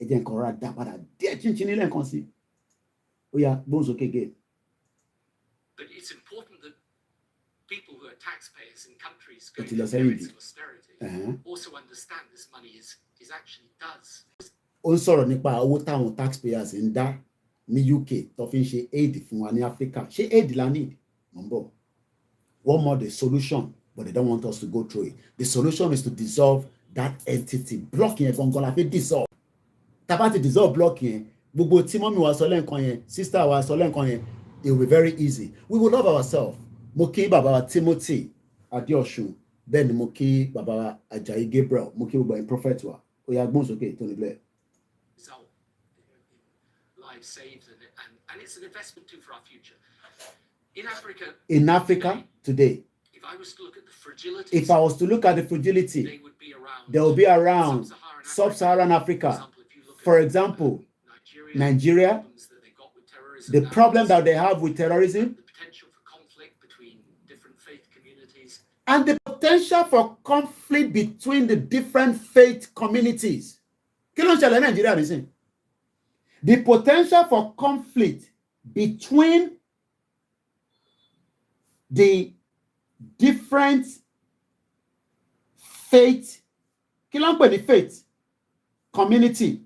Ẹ jẹ́ nǹkan rà dá padà díẹ̀ chinchin nílẹ̀ nǹkan sí. Ó yá gbóhùn sókè again. But it's important that people who are taxpayers in countries going through periods of austerity also understand this money is actually does. Ó ń sọ̀rọ̀ nípa owó táwọn taxpayers ń dá ní UK tó fi ń ṣe aid fún wa ní Africa. Ṣé aid la need? Number. One more the solution, but they don't want us to go through it. The solution is to dissolve that entity. Blocking yẹn gangan la fi dissolve. Tá bá ti dissolve block yẹn, gbogbo tí mọ́mí wa sọ lẹ́ǹkan yẹn, sister wa sọ lẹ́ǹkan yẹn, it will be very easy. We will love ourselves. Mo kí bàbá wa Timothy Adéọ̀ṣun, bẹ́ẹ̀ ni mo kí bàbá wa Ajayi Gabriel, mo kí gbogbo ẹ̀yin prophet wa. Ó yá gbóhùn sókè Tony Blair. Lives saved, and it's an investment too for our future. In Africa today, if I was to look at the fragility, they will be around sub-Saharan Africa. For example, Nigeria, the problem that they have with terrorism, the potential for conflict between different faith communities, and the potential for conflict between the different faith communities. Kí ló ń ṣẹlẹ̀ Nigeria nísìn? The potential for conflict between the different faith, kí ló ń pè ní faith community.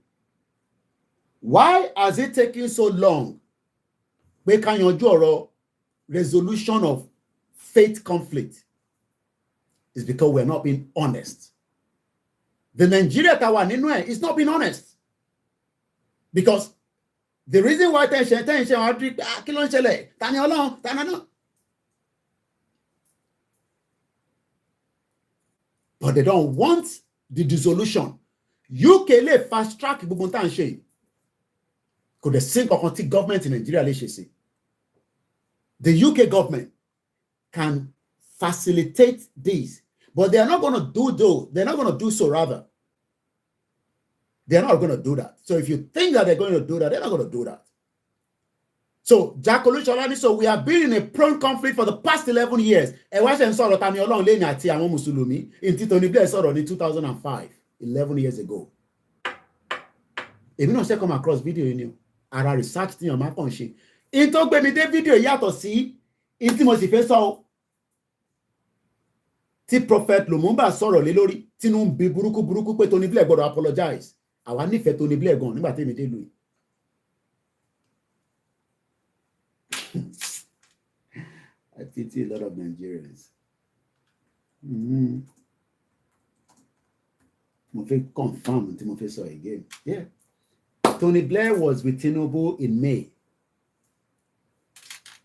Why has it taken so long? Pé ká yanjú ọ̀rọ̀ resolution of faith conflict. It's because we're not being honest. The Nigeria tá wà nínú ẹ̀ is not being honest. Because the reason why tension wá dí kí ló ń ṣẹlẹ̀? Ta ni Ọlọ́run? Ta ni Ọlọ́run? But they don't want the dissolution. UK lè fast track gbogbo tá à ń ṣe yìí. Kò dẹ̀ sí nǹkan kan tí government in Nigeria lè ṣe sí. The UK government can facilitate this, but they are not going to do they're not going to do so rather. They're not going to do that. So if you think that they're going to do that, they're not going to do that. So Jack Olusolani, so we have been in a prone conflict for the past 11 years. Ẹ wá ṣe ń sọ̀rọ̀ ta ni Ọlọ́run lẹ́yìn àti àwọn Mùsùlùmí in tí Tony Blair sọ̀rọ̀ ní 2005, 11 years ago. Èmi náà ṣe come across video yìí ni ara research tí yàn máa kàn ṣe. In tó gbé mi dé video yàtọ̀ sí in tí mo sì fẹ́ sọ tí Prophet Lumumba sọ̀rọ̀ lé lórí tínú ń bí burúkú pé Tony Blair gbọ́dọ̀ apologize. Àwa nífẹ̀ẹ́ Tony Blair gan nígbà tí èmi dé lùi. I pity a lot of Nigerians. Mo fẹ́ confirm tí mo fẹ́ sọ again. Yeah. Tony Blair was with Tinubu in May.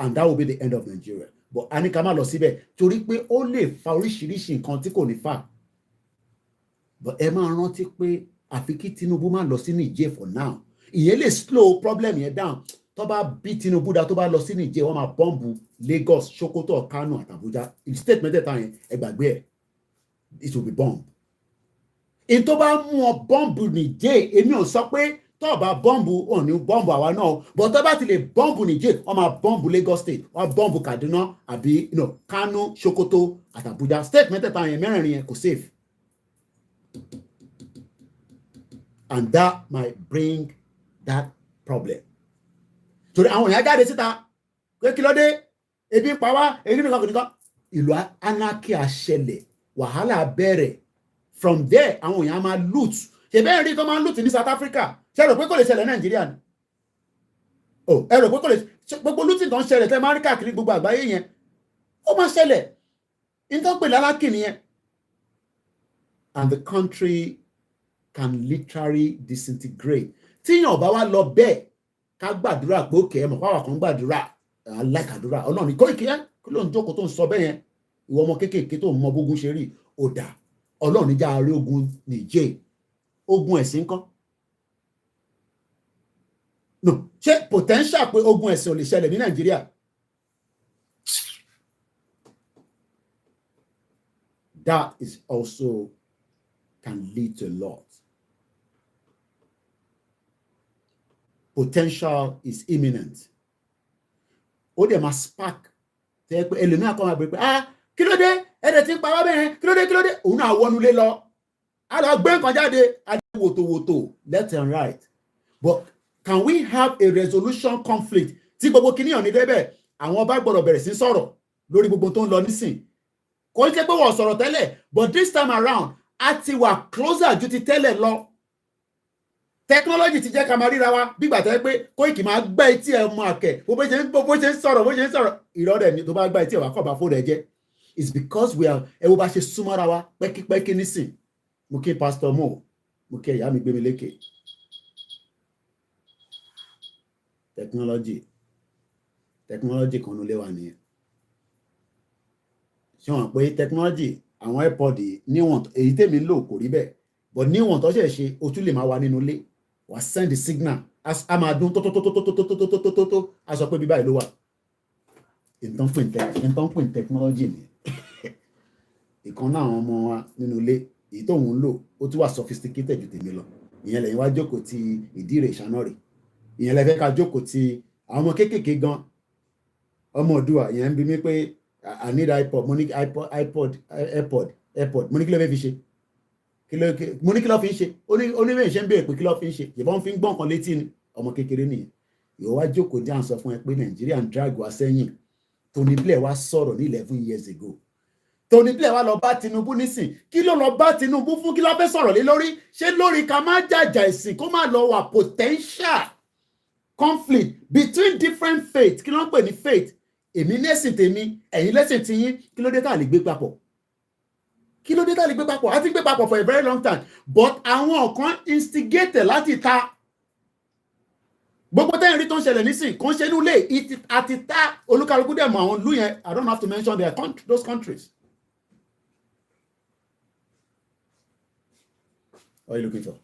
and that will be the end of Nigeria. But a ní ká má lọ síbẹ̀ torí pé ó lè fa oríṣiríṣi nǹkan tí kò ní fà. But ẹ máa rántí pé àfi kí Tinubu má lọ sí Niger for now. Ìyẹn lè slow problem yẹn down. Tó bá bí Tinubu dá tó bá lọ sí Niger, wọ́n máa bọ́ǹbù Lagos, Sokoto, Kano àti Abuja. State mẹ́tẹ̀ẹ̀ta yẹn ẹ gbàgbé ẹ̀. It will be bomb. In tó bá mú ọ bọ́ǹbù Niger, èmi ò sọ pé tó bá bọ́ǹbù ò ní bọ́ǹbù àwa náà. But tó bá ti lè bọ́ǹbù Niger, wọ́n máa bọ́ǹbù Lagos State, wọ́n bọ́ǹbù Kaduna àbí Kano, Sokoto àti Abuja. State mẹ́tẹ̀ẹ̀ta yẹn mẹ́rẹ̀ẹ̀rin yẹn kò safe. And that might bring that problem. So àwọn èèyàn jáde síta pé kí ló dé ebi ń pa wá èyí nìkan ìlú anarchy àṣẹlẹ̀ wàhálà bẹ̀rẹ̀ from there àwọn èèyàn máa loot ṣe bẹ́ẹ̀ rí tó máa loot ní South Africa ṣe rò pé kò lè ṣẹlẹ̀ Nàìjíríà ni ẹ rò pé kò lè gbogbo looting tó ń ṣẹlẹ̀ tẹ́ máa rí káàkiri gbogbo àgbáyé yẹn ó máa ṣẹlẹ̀ nítorí pé lálákì nìyẹn and the country can literally disintegrate tíyàn bá wá lọ bẹ́ẹ̀ ká gbàdúrà pé òkè ẹmọ pàwọn kan gbàdúrà aláìkàdúrà Ọlọ́run ní Koikimedia kí ló ń jókòó tó ń sọ bẹ́ẹ̀ yẹn ìwọ ọmọ kéékèèké tó ń mọ bógun ṣe rí ó dà Ọlọ́run níjà àárẹ̀ ogun Niger ogun ẹ̀sìn kan no ṣé potential pé ogun ẹ̀sìn ò lè ṣẹlẹ̀ ní Nàìjíríà that is also can lead to a lot. Potential is imminent. Ó dẹ̀ máa spark tẹ́ pé ẹlòmíràn kan máa bẹ̀rẹ̀ pé kí ló dé ẹ̀rẹ̀ tí ń pa wá bẹ́ẹ̀ kí ló dé òun náà wọnúlé lọ á lọ gbé nǹkan jáde á lè wòtòwòtò left and right. But can we have a resolution conflict tí gbogbo kìnìún ní débẹ̀ àwọn bá gbọ́dọ̀ bẹ̀rẹ̀ sí sọ̀rọ̀ lórí gbogbo tó ń lọ nísìn kò ń ṣe pé wọ́n sọ̀rọ̀ tẹ́lẹ̀ but this time around a ti wà closer ju ti tẹ́lẹ̀ lọ. Technology ti jẹ́ ká máa ríra wa bígbà tẹ́ pé Koiki máa gbá etí ẹ̀ mọ àkẹ́ bó ṣe ń sọ̀rọ̀ ìrọ̀rẹ̀ ni tó bá gbá etí ẹ̀ wá kọ́ bá fóònù ẹ̀ jẹ́. It's because we are ẹ wo bá ṣe súnmọ́ra wa pẹ́kípẹ́kí nísìn mo kí Pastor Mo mo kí ẹ̀yà mi gbé mi lékè. Technology kan ló lé wa nìyẹn. Ṣé wọn pé technology àwọn airpod níwọ̀n èyí tèmi lò kò rí bẹ́ẹ̀ but níwọ̀n tó ṣe o tún lè máa wà nínú ilé wà send the signal a máa dún tó a sọ pé bí báyìí ló wà ìtàn pè technology ni ìkan náà àwọn ọmọ wa nínú ilé èyí tó ń lò ó tún wà sophisticated ju tèmi lọ ìyẹn lẹ́yìn wá jókòó ti ìdí rẹ̀ ìṣáná rẹ̀ ìyẹn lẹ́fẹ́ ká jókòó ti àwọn ọmọ kéékèèké gan ọmọ òdùà ìyẹn ń bi mí pé I need iPod mo ní airpod mo ní kí ló fẹ́ fi ṣe mo ní kí ló fi ń ṣe oníwèé ìṣe ń béèrè pé kí ló fi ń ṣe ìbọn fi ń gbọ́n kan létí ni ọmọ kékeré nìyẹn ìwọ wá jókòó díà ń sọ fún ẹ pé Nàìjíríà ń drag wá sẹ́yìn Tony Blair wá sọ̀rọ̀ ní 11 years ago Tony Blair wá lọ bá Tinubu nísìn kí ló lọ bá Tinubu fún kí ló fẹ́ sọ̀rọ̀ lé lórí ṣé lórí ká má jàjà ìsìn kó má lọ wà potential conflict between different faith kí ló ń pè ní faith èmi lẹ́sìn tèmi ẹ̀yin lẹ́sìn tiyín kí ló dé tá a lè gbé papọ̀ kí ló dé tá a lè gbé papọ̀ a ti gbé papọ̀ for a very long time but àwọn kan instigate láti ta gbogbo tẹ́yìn rí tó ń ṣẹlẹ̀ nísìn kò ń ṣe inú ilé àti ta olúkálukú dẹ̀ mọ̀ àwọn ìlú yẹn I don't have to mention those countries. What are you looking for?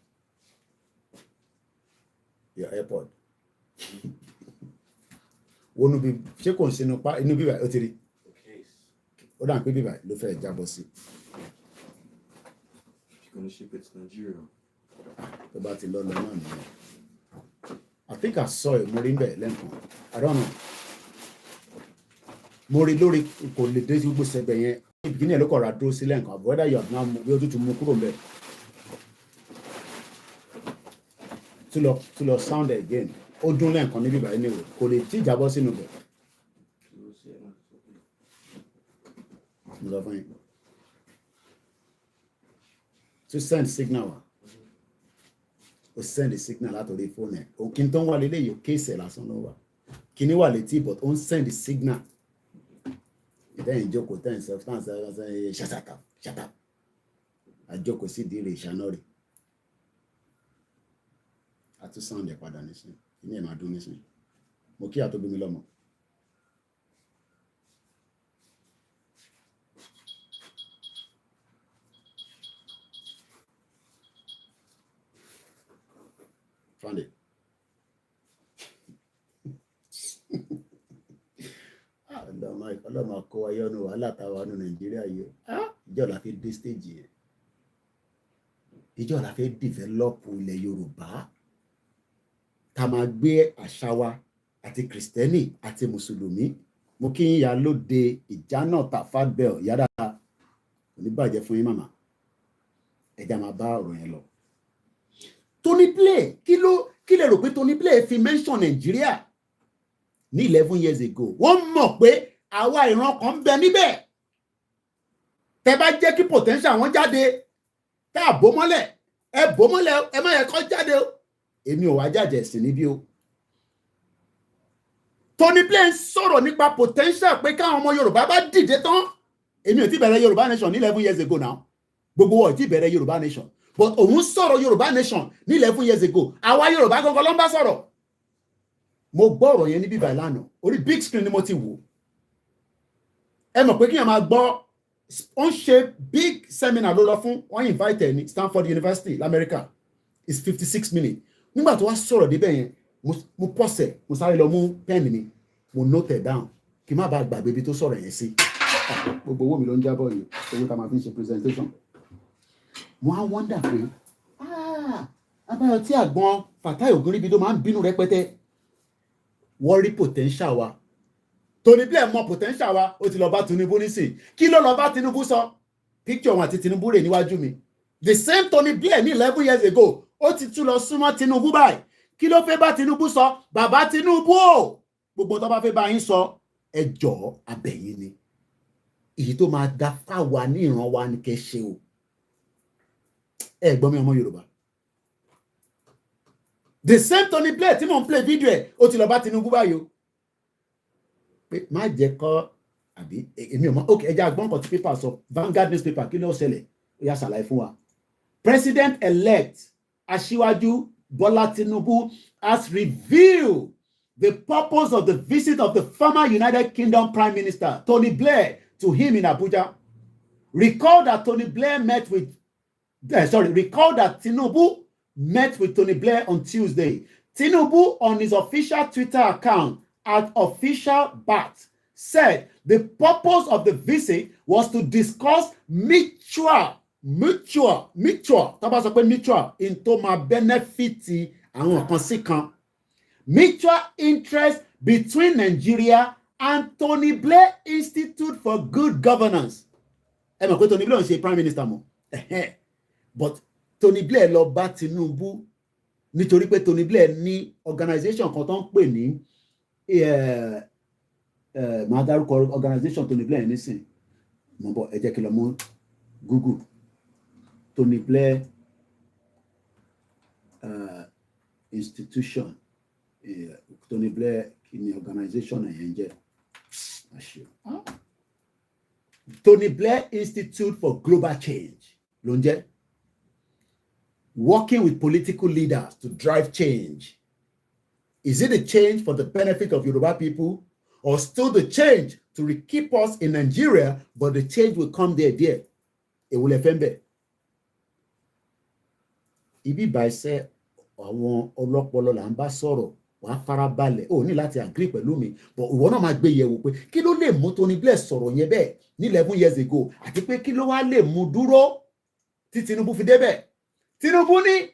Your AirPod. Wọnú bí ṣé kò ń ṣe inú bíbá ó ti rí ó dà pé bíbá ló fẹ́ jábọ́ sí. Gonna ship it to Nigeria. Tó bá ti lọ náà nìyẹn. I think I saw it mo rí bẹ́ẹ̀ lẹ́ǹkan I don't know. Mo rí lórí kò lè dé gbogbo sẹ́gbẹ̀ yẹn ìbíkínì ẹ̀ ló kọ̀ ra dúró sí lẹ́ǹkan whether you have now bí o tún mú kúrò mbẹ́. To lọ sound again ó dún lẹ́ǹkan níbí báyìí níwò kò lè tí ìjábọ́ sínú bẹ̀. Mo lọ fún yín. To send signal wa o send the signal látòrí fóònù ẹ̀ òkín tó ń wà lélẹ́yìí ó kéèsì lásán ló wà kíní wà létí but ó ń send the signal ìtẹ́yìn jókòó tẹ́yìn sọ fún àṣẹ ṣàtà àjókòó sí ìdí rẹ̀ ìṣáná rẹ̀ àti sound ẹ̀ padà nísìn ní ẹ̀ máa dún nísìn mo kí àtó bí mi lọ́mọ. Found it. Ọlọ́mọ kó wáyé ọ̀nà wàhálà táwa ní Nàìjíríà yìí ìjọ la fi dé stage yẹn ìjọ la fi develop ilẹ̀ Yorùbá ká máa gbé àṣà wa àti Kristẹni àti Mùsùlùmí mo kí yín ya lóde ìjánà tàfádbẹ́ọ̀ yára oníbàjẹ́ fún yín màmá ẹja máa bá ọ̀rọ̀ yẹn lọ. Tony Blair kí lè rò pé Tony Blair fi mention Nàìjíríà ní 11 years ago wọ́n mọ̀ pé àwa ìran kan ń bẹ níbẹ̀ tẹ́ bá jẹ́ kí potential wọn jáde tá a bó mọ́lẹ̀ ẹ má yẹ kó jáde o èmi ò wá jàjẹ̀ sí níbí o. Tony Blair ń sọ̀rọ̀ nípa potential pé káwọn ọmọ Yorùbá bá dìde tán èmi ò ti bẹ̀rẹ̀ Yorùbá nation ní 11 years ago now gbogbo wọn ò ti bẹ̀rẹ̀ Yorùbá nation but òun sọ̀rọ̀ Yorùbá nation ní 11 years ago àwa Yorùbá gangan ló ń bá sọ̀rọ̀. Mo gbọ́ ọ̀rọ̀ yẹn ní bíbá ìlànà orí big screen ni mo ti wò ẹ mọ̀ pé kí èèyàn máa gbọ́ ó ń ṣe big seminar ló lọ fún wọ́n invite ní Stanford University l'America it's 56 minutes nígbà tó wá sọ̀rọ̀ débẹ̀ yẹn mo pọ̀sẹ̀ mo sáré lọ mú pen mi mo note it down kí n má bàa gbàgbé ibi tó sọ̀rọ̀ yẹn sí gbogbo owó mi ló ń jábọ̀ yìí owó tá a máa fi ń ṣe presentation mo á wonder pé abáyọ tí àgbọn Fatai Ògúnríbi tó máa ń bínú rẹpẹtẹ wọ́n rí potential wa Tony Blair mọ potential wa ó ti lọ bá Tinubu nísìn kí ló lọ bá Tinubu sọ picture wọn àti Tinubu rè níwájú mi the same Tony Blair ní 11 years ago ó ti tún lọ súnmọ́ Tinubu báyìí kí ló fẹ́ bá Tinubu sọ bàbá Tinubu o gbogbo tó bá fẹ́ bá yín sọ ẹ jọ̀ọ́ abẹ̀yìn ni èyí tó máa da fáwa ní ìran wa ni kẹ́ ṣe o ẹ gbọ́ mi ọmọ Yorùbá the same Tony Blair tí mò ń play video ẹ̀ ó ti lọ bá Tinubu báyìí o pé má jẹ́ kọ́ àbí èmi ò mọ̀ ok ẹja àgbọ̀n kan tí pépà sọ Vanguard newspaper kí ló ṣẹlẹ̀ ó yá ṣàlàyé fún wa President-elect Aṣíwájú Bola Tinubu has revealed the purpose of the visit of the former United Kingdom Prime Minister Tony Blair to him in Abuja. Recall that Tony Blair met with recall that Tinubu met with Tony Blair on Tuesday. Tinubu, on his official Twitter account at @officialbat, said the purpose of the visit was to discuss mutual into my benefit mutual interest between Nigeria and Tony Blair Institute for Good Governance. Ẹ mọ̀ pé Tony Blair ń ṣe prime minister mọ́. But Tony Blair lọ bá Tinubu nítorí pé Tony Blair ní organisation kan tó ń pè ní máa dárúkọ organisation Tony Blair nísìn mo bọ̀ ẹ jẹ́ kí lọ mú Google Tony Blair institution Tony Blair kí ni organisation ẹ̀yẹn jẹ́ Tony Blair Institute for Global Change ló ń jẹ́. Working with political leaders to drive change. Is it a change for the benefit of Yoruba people, or still the change to keep us in Nigeria, but the change will come there? It will offend. Ibi bàìsẹ́ àwọn ọlọ́pọlọ là ń bá sọ̀rọ̀ wàá farabalẹ̀ ó ní láti agree pẹ̀lú mi but ìwọ náà máa gbé yẹ̀wò pé kí ló lè mú Tony Blair sọ̀rọ̀ yẹn bẹ́ẹ̀ ní 11 years ago àti pé kí ló wá lè mú dúró tí Tinubu fi débẹ̀. Tinubu ní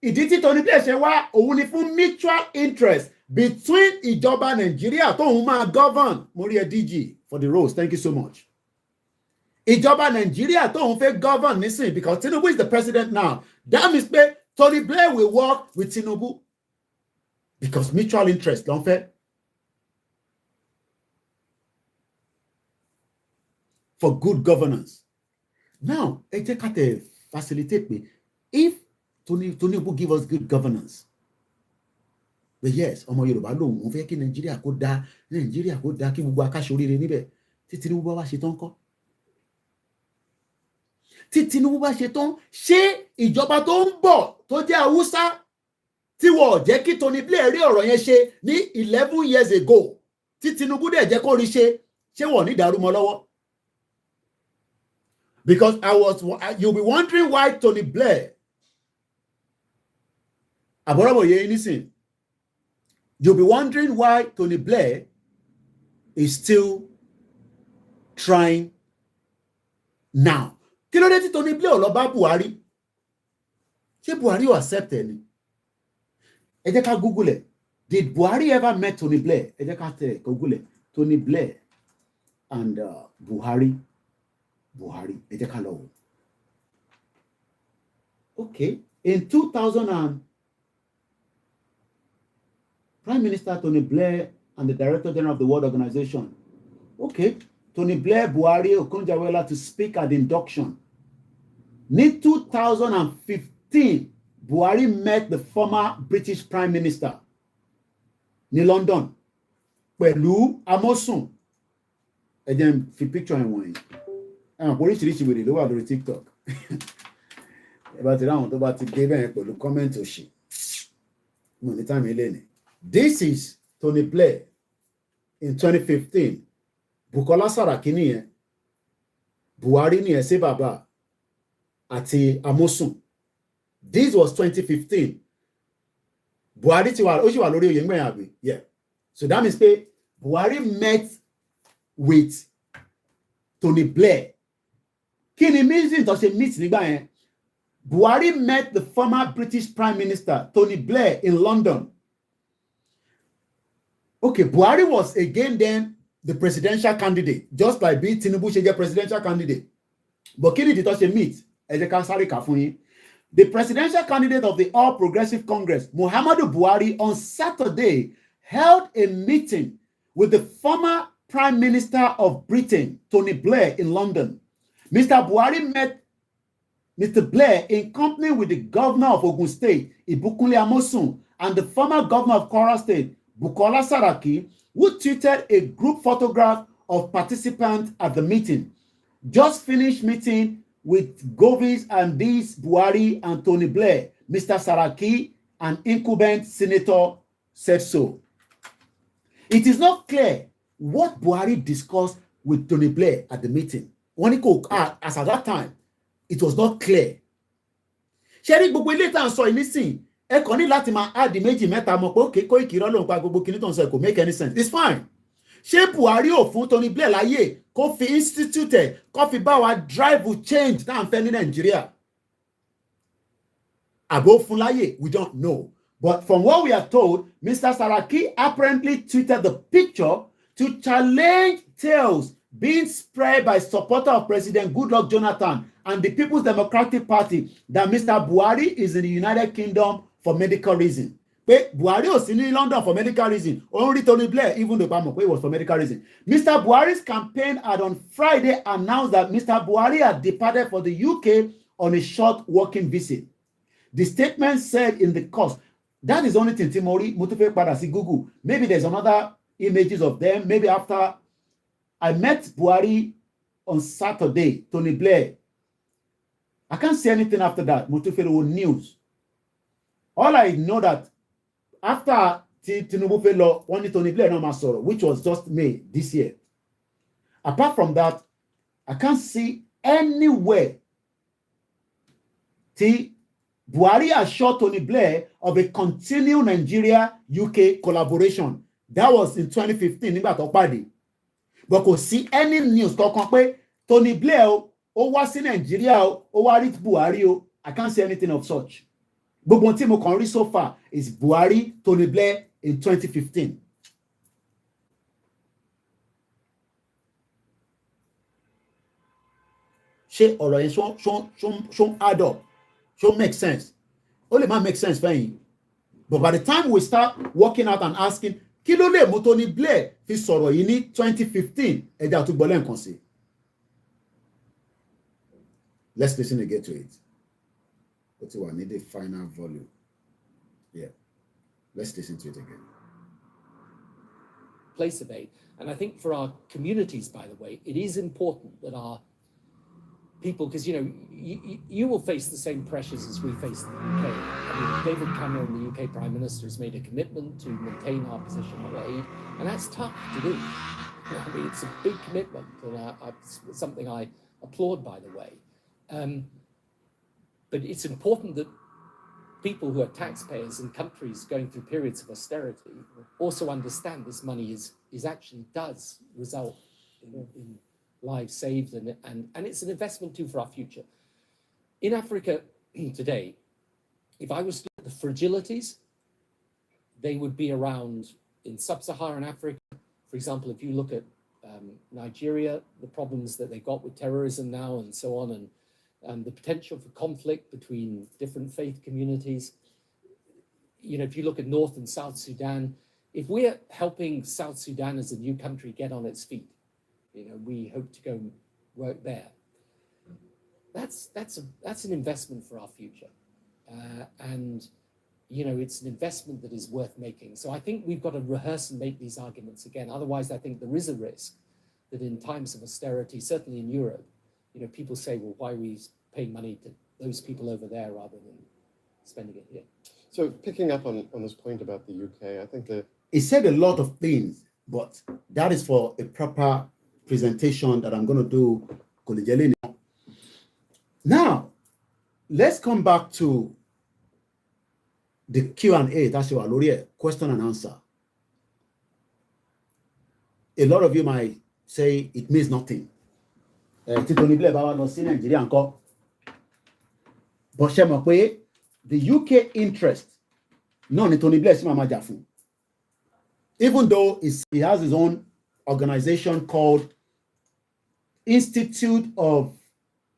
ìdí tí Tony Blair ṣe wá òun ni fún mutual interest between ìjọba Nàìjíríà tóun máa govern mo rí ẹ DG for the rose, thank you so much. Ìjọba Nàìjíríà tóun fẹ́ govern nísìn because Tinubu is the president now. That means pé Tony Blair will work with Tinubu because mutual interest ló ń fẹ́. For good governance. Now, ẹ jẹ́ ká tẹ̀ facilitate pé if Tinubu give us good governance, but yes, ọmọ Yorùbá lòun òun fẹ́ kí Nàìjíríà kó dá kí gbogbo akáṣe oríire níbẹ̀ tí Tinubu bá wá ṣe tán kọ́. Tí Tinubu bá ṣe tán, ṣé ìjọba tó ń bọ̀ tó jẹ́ Haúsá tí wọ́n jẹ́ kí Tony Blair rí ọ̀rọ̀ yẹn ṣe ní 11 years ago tí Tinubu dẹ̀ jẹ́ kó rí ṣe wọ́n ní dàrú mọ́ lọ́wọ́? Because you'll be wondering why Tony Blair, you'll be wondering why Tony Blair is still trying now. Kí ló dé tí Tony Blair lọ bá Buhari? Ṣé Buhari ò accept ni? Ẹ jẹ́ ká Google it. Did Buhari ever met Tony Blair? Ẹ jẹ́ ká tẹ̀ Google it. Tony Blair and Buhari, ẹ jẹ́ ká lọ wò. Okay, in 2000 and Prime Minister Tony Blair and the Director General of the World Organization. Okay, Tony Blair, Buhari, Okonjo-Iweala to speak at the induction. In 2015, Buhari met the former British Prime Minister ní London pẹ̀lú Amosun. Ẹ jẹ́ n fi picture ẹ̀ wọ̀nyí. Oríṣiríṣi wèrè ló wà lórí TikTok. Ẹ bá ti ráwọn tó bá ti dé bẹ́ẹ̀ pẹ̀lú kọ́mẹ́ǹtì òṣì. Mo ní táìmì ilé ni. This is Tony Blair in 2015. Bukola Saraki nìyẹn. Buhari nìyẹn sí bàbá àti Amosun. This was 2015. Buhari ó sì wà lórí oyè ńgbẹ̀yìn àbí? Yeah. So that means pé Buhari met with Tony Blair. Kí ni reason tó ṣe meet nígbà yẹn? Buhari met the former British Prime Minister Tony Blair in London. Okay, Buhari was again then the presidential candidate, just like bí Tinubu ṣe jẹ́ presidential candidate. But kí ni ìdí tó ṣe meet? Ẹ jẹ́ ká sáré kà fún yín. The presidential candidate of the All Progressive Congress, Muhammadu Buhari, on Saturday held a meeting with the former Prime Minister of Britain, Tony Blair, in London. Mr. Buhari met Mr. Blair in company with the governor of Ogun State, Ibukunle Amosun, and the former governor of Kwara State, Bukola Saraki, who tweeted a group photograph of participants at the meeting. Just finished meeting with Govis and these Buhari and Tony Blair. Mr. Saraki, an incumbent senator, said so. It is not clear what Buhari discussed with Tony Blair at the meeting. As at that time, it was not clear ṣé rí gbogbo ilé tá à ń sọ yìí nísìn ẹ kàn ní láti máa áàdì méjì mẹ́ta mọ̀ pé òkè Koiki irọ́ ló ń pa gbogbo kinní tó ń sọ ẹ̀ kò make any sense it's fine. Ṣé Buhari ò fún Tony Blair láyè kó fi institute ẹ̀ kó fi bá wa drive change tá à ń fẹ́ ní Nàìjíríà? Àbó fún láyè, we don't know. But from what we are told, Mr. Saraki apparently tweeted the picture to challenge tales being spread by supporters of President Goodluck Jonathan and the People's Democratic Party that Mr. Buhari is in the United Kingdom for medical reasons. Pé Buhari ò sí ní London for medical reasons. Only Tony Blair, even though Bamo it was for medical reasons. Mr. Buhari's campaign had on Friday announced that Mr. Buhari had departed for the UK on a short working visit. The statement said in the course, that is the only thing Timori Mutufe Padasi Google. Maybe there's another images of them. Maybe after I met Buhari on Saturday, Tony Blair. I can't say anything after that. Mutufe news. All I know that after Tinubu Felo, only Tony Blair no Masoro, which was just May this year. Apart from that, I can't see anywhere Buhari assured Tony Blair of a continued Nigeria-UK collaboration. That was in 2015, nígbà tó pàdé. But kò sí any news kankan pé Tony Blair ó wá sí Nigeria ó wá rí Buhari o. I can't say anything of such. Gbogbo tí mo kàn rí so far is Buhari, Tony Blair in 2015. Ṣé ọ̀rọ̀ yẹn ṣó add up? Ṣó make sense? Only man make sense for you. But by the time we start working out and asking, kí ló lè mú Tony Blair fi sọ̀rọ̀ yìí ní 2015? Ẹ̀dá àtúgbọ́ lẹ́ǹkan sí. Let's listen again to it. But we need the final volume. Yeah. Let's listen to it again. Place of aid. And I think for our communities, by the way, it is important that our people, because you will face the same pressures as we face in the UK. I mean, David Cameron, the UK Prime Minister, has made a commitment to maintain our position on aid, and that's tough to do. I mean, it's a big commitment, and it's something I applaud, by the way. But it's important that people who are taxpayers in countries going through periods of austerity also understand this money is actually does result in lives saved, and it's an investment too for our future. In Africa today, if I was to look at the fragilities, they would be around in sub-Saharan Africa. For example, if you look at Nigeria, the problems that they got with terrorism now and so on, and the potential for conflict between different faith communities. If you look at North and South Sudan, if we're helping South Sudan as a new country get on its feet, we hope to go and work there. That's an investment for our future, and it's an investment that is worth making. So I think we've got to rehearse and make these arguments again. Otherwise, I think there is a risk that in times of austerity, certainly in Europe, people say, well, why are we paying money to those people over there rather than spending it here? So picking up on this point about the UK, I think that he said a lot of things, but that is for a proper presentation that I'm going to do. Now, let's come back to the Q&A. That's your Aloria, question and answer. A lot of you might say it means nothing. Tony Blair bá wá lọ sí Nigeria ńkọ́. But ṣé mọ̀ pé the UK interest náà ni Tony Blair sì máa jà fún. Even though he has his own organization called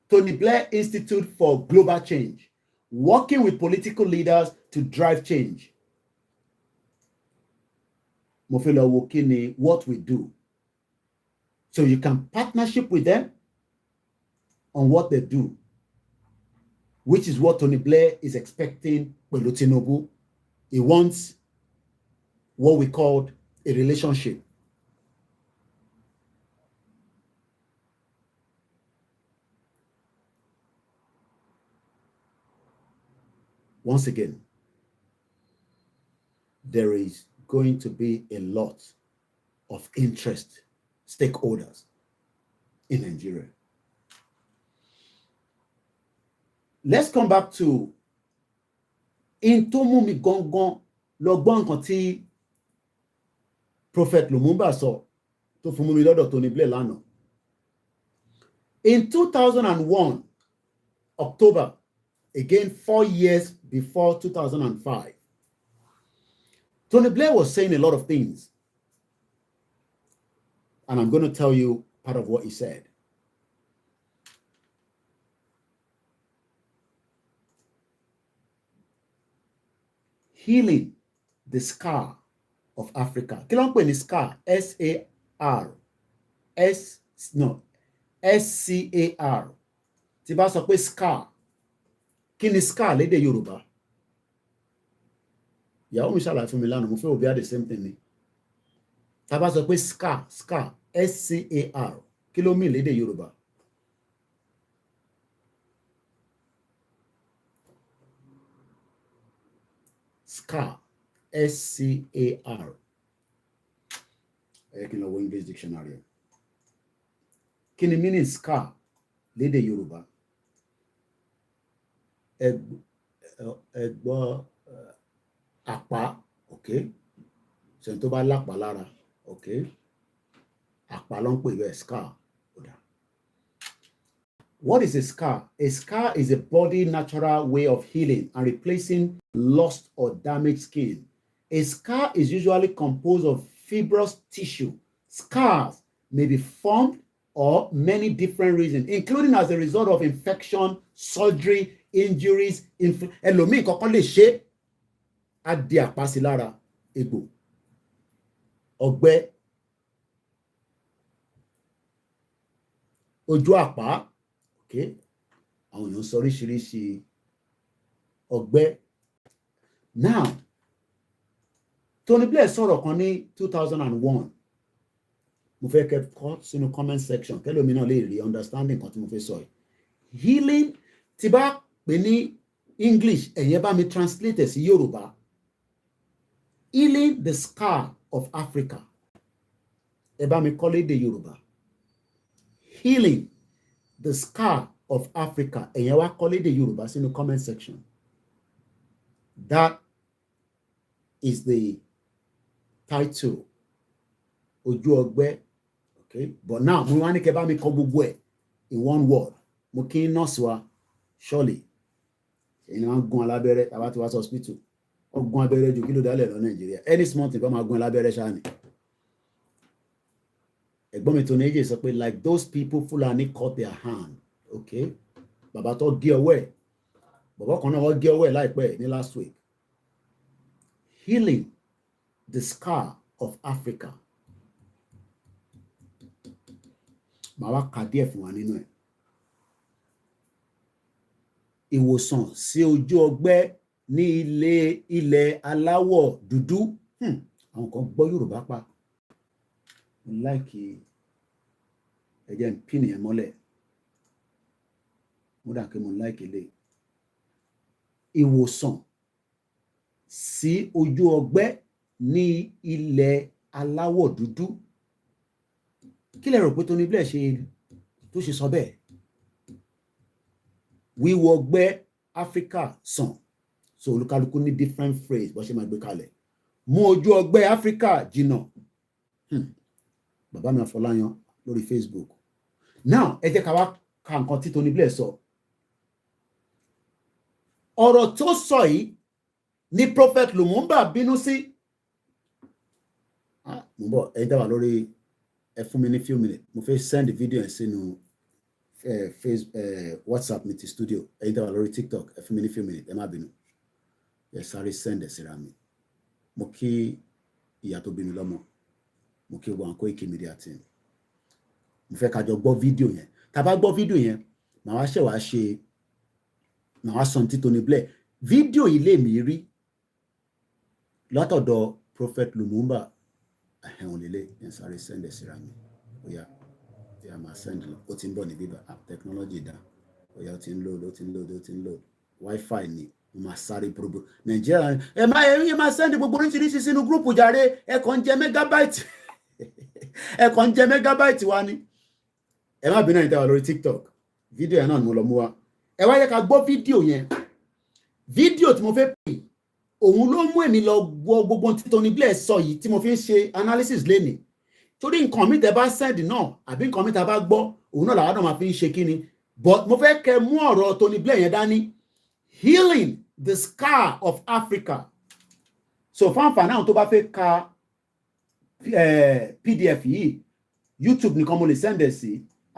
Tony Blair Institute for Global Change, working with political leaders to drive change. Mo fẹ́ lọ wo kí ni what we do. So you can partnership with them on what they do, which is what Tony Blair is expecting pẹ̀lú Tinubu. He wants what we called a relationship. Once again, there is going to be a lot of interest, stakeholders in Nigeria. Let's come back to in tó mú mi gangan lọ gbọ́ nǹkan tí Prophet Lumumba sọ tó fún mi lọ́dọ̀ Tony Blair lánàá. In 2001, October, again 4 years before 2005, Tony Blair was saying a lot of things. And I'm going to tell you part of what he said. Healing the scar of Africa. Kí ló ń pè ní scar? S-A-R. S-C-A-R. Tí bá sọ pé scar. Kí ni scar lédè Yorùbá? Ìyàwó mi ṣàlàyé fún mi lánàá, mo fẹ́ òbí the same thing ni. Tá bá sọ pé scar, S-C-A-R. Kí ló mean lédè Yorùbá? Scar, S-C-A-R. Ẹ kí n lọ wo English dictionary. Kí ni meaning scar lédè Yorùbá? Ẹgbọ́ àpá, okay? Ṣé tó bá lápá lára, okay? Àpá ló ń pè bẹ́ẹ̀, scar. What is a scar? A scar is a body natural way of healing and replacing lost or damaged skin. A scar is usually composed of fibrous tissue. Scars may be formed or many different reasons, including as a result of infection, surgery, injuries, ẹlòmíì kankan lè ṣe á di àpá sí lára, egbò, ọgbẹ́, ojú àpá, okay? Àwọn èèyàn sọ oríṣiríṣi ọgbẹ́. Now, Tony Blair sọ̀rọ̀ kan ní 2001. Mo fẹ́ kẹ́ kọ sínú comment section kẹ́lẹ́ omi náà lè rí understanding kan tí mo fẹ́ sọ yìí. Healing tí bá pè ní English, ẹ̀yẹ́ bá mi translate sí Yorùbá. Healing the scar of Africa. Ẹ bá mi kọ lédè Yorùbá. Healing the scar of Africa. Ẹ̀yẹ́ wá kọ lédè Yorùbá sínú comment section. That is the title. Ojú ọgbẹ́. Okay, but now mo wá ní kẹ́ bá mi kọ gbogbo ẹ̀ in one word. Mo kí nọ́ọ̀sì wa surely. Ẹni máa ń gún alábẹ́rẹ́ tàbá ti wá sí hospital. Ó gún abẹ́rẹ́ ju kí ló dálẹ̀ lọ Nàìjíríà. Any small thing bá máa gún alábẹ́rẹ́ ṣáà ni. Ẹ̀gbọ́n mi tó ní èjì sọ pé like those people Fulani cut their hand. Okay, bàbá tó gé ọwọ́ ẹ̀. Bàbá kan náà wọ́n gé ọwọ́ ẹ̀ láìpẹ́ ní last week. Healing the scar of Africa. Màá wá ka díẹ̀ fún wa nínú ẹ̀. Ìwòsàn sí ojú ọgbẹ́ ní ilẹ̀ aláwọ̀ dúdú. Àwọn kan gbọ́ Yorùbá pa. Mo láìkì ẹ̀jẹ̀ ń pín nìyẹn mọ́lẹ̀. Mo dà pé mo láìkì lè. Ìwòsàn sí ojú ọgbẹ́ ní ilẹ̀ aláwọ̀ dúdú. Kí lẹ rò pé Tony Blair tó ṣe sọ bẹ́ẹ̀? Wíwo ọgbẹ́ Áfíríkà sàn. So olúkálukú ní different phrase bó ṣe máa gbé kalẹ̀. Mú ojú ọgbẹ́ Áfíríkà jìnnà. Bàbá mi Afọláyan lórí Facebook. Now ẹ jẹ́ ká wá ka nǹkan tí Tony Blair sọ. Ọ̀rọ̀ tó sọ yìí ni Prophet Lumumba bínú sí. Mo bọ̀ ẹ dá wà lórí ẹ fún mi ní few minutes. Mo fẹ́ send video ẹ̀ sínú WhatsApp mi ti studio. Ẹ dá wà lórí TikTok. Ẹ fún mi ní few minutes. Ẹ má bínú. Ẹ sáré send ẹ̀ síra mi. Mo kí ìyá tó bí mi lọ́mọ. Mo kí wọn Koikimedia team. Mo fẹ́ ká jọ gbọ́ fídíò yẹn. Tá bá gbọ́ fídíò yẹn, màá wá sọ tí Tony Blair. Fídíò yìí lè mí rí látọ̀dọ̀ Prophet Lumumba. Ẹ̀hẹ̀n lélẹ̀ yẹn sáré send ẹ̀ síra mi. Oya máa send lọ. Ó ti ń bọ̀ ní bíbá. Technology dá. Oya ó ti ń load. Wi-Fi ni. Mo máa sáré probo. Nàìjíríà ẹ máa send gbogbo oríṣiríṣi sínú gúrùpù jàre. Ẹ kàn jẹ megabyte. Ẹ kàn jẹ megabyte wa ni. Ẹ má bínú ìta wà lórí TikTok. Fídíò yẹn náà ni mo lọ mú wa. Ẹ wá yẹ ká gbọ́ fídíò yẹn. fídíò tí mo fẹ́ pè òun ló mú èmi lọ gbọ́ gbogbo tí Tony Blair sọ yìí tí mo fi ń ṣe analysis lénìí torí nǹkan mi tẹ́ bá send náà àbí nǹkan mi tẹ́ bá gbọ́ òun náà làwọn náà máa fi ń ṣe kíni but mo fẹ́ kẹ́ mú ọ̀rọ̀ Tony Blair yẹn dání healing the scar of Africa so fún àǹfààní àwọn tó bá fẹ́ ka PDF yìí YouTube nìkan mo lè send ẹ̀ sí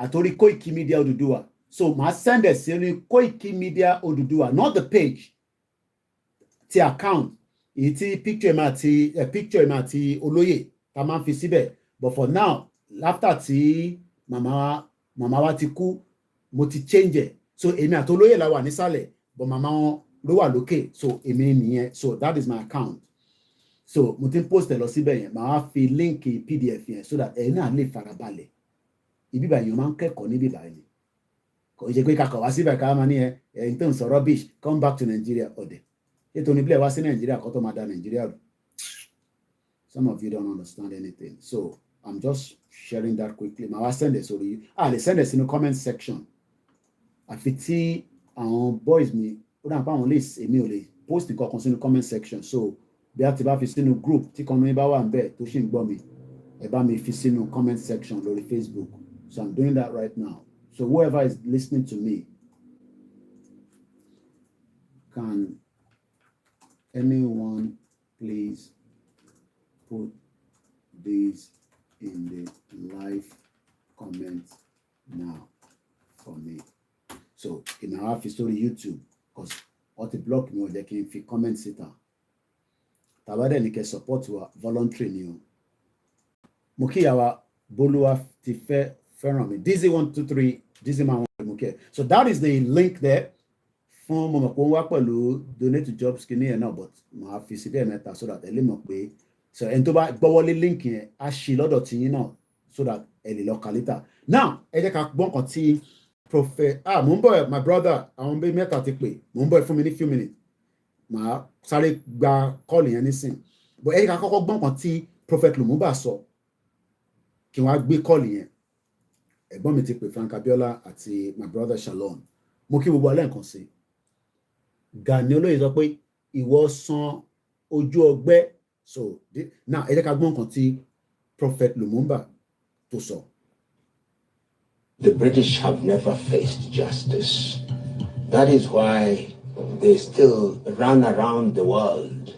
àtòrí Koikimedia Odùduwà so màá send ẹ̀ sí ní Koikimedia Odùduwà not the page ti account èyí tí picture ẹ̀ máa ti olóyè ta máa ń fi síbẹ̀ but for now after tí màmá wa ti kú mo ti change ẹ̀ so èmi àti olóyè la wà nísàlẹ̀ but màmá wọn ló wà lókè so èmi nìyẹn so that is my account so mo ti ń post ẹ̀ lọ síbẹ̀ yẹn màá fi link PDF yẹn so that ẹ̀yin náà lè farabalẹ̀ ibi báyìí máa ń kẹ́kọ̀ọ́ níbi báyìí kò ṣe pé kakọ̀ wá síbẹ̀ ká máa ní ẹ̀yin tó ń sọ rubbish come back to Nigeria ọ̀dẹ̀ ètò Tony Blair wá sí Nigeria kó tó máa da Nigeria rú some of you don't understand anything so I'm just sharing that quickly màá wá send ẹ̀ sórí lè send ẹ̀ sínú comment section àfi tí àwọn boys mi ó dà pé àwọn lè èmi ò lè post nǹkan kan sínú comment section so bí a ti bá fi sínú group tí kan mi bá wà níbẹ̀ tó ṣì ń gbọ́ mi ẹ bá mi fi sínú comment section lórí Facebook so I'm doing that right now so whoever is listening to me can anyone please put this in the live comment now for me so in our story YouTube because what the block me or they can fi comment síta tàbádẹ́ ní kẹ́ support wa voluntary ni o mo kíyàwó bolúwa ti fẹ́ràn mi dizzy123 dizzy man mo kẹ́ so that is the link there fún mo mọ̀ pé ó wá pẹ̀lú donate to jobs kìíní yẹn náà but màá fi síbẹ̀ mẹ́ta so that ẹ lè mọ̀ pé so ẹni tó bá gbọ́wọ́lé link yẹn á ṣí lọ́dọ̀ tí yín náà so that ẹ lè lọ kà later now ẹ jẹ́ ká gbọ́n kan tí prophet mo ń bọ̀ my brother àwọn bíi mẹ́ta ti pè mo ń bọ̀ fún mi ní few minutes màá sáré gba kọ́ọ̀lù yẹn nísìn but ẹ jẹ́ ká kọ́kọ́ gbọ́n kan tí prophet Lumumba sọ kí wọ́n á gbé kọ́ọ̀lù yẹn ẹ̀gbọ́n mi ti pè Frank Abiola àti my brother Shalom mo kí gbogbo alẹ́ nǹkan sí Gani olóyè sọ pé ìwọ san ojú ọgbẹ́ so now ẹ jẹ́ ká gbọ́n kan tí prophet Lumumba tó sọ. The British have never faced justice. That is why they still run around the world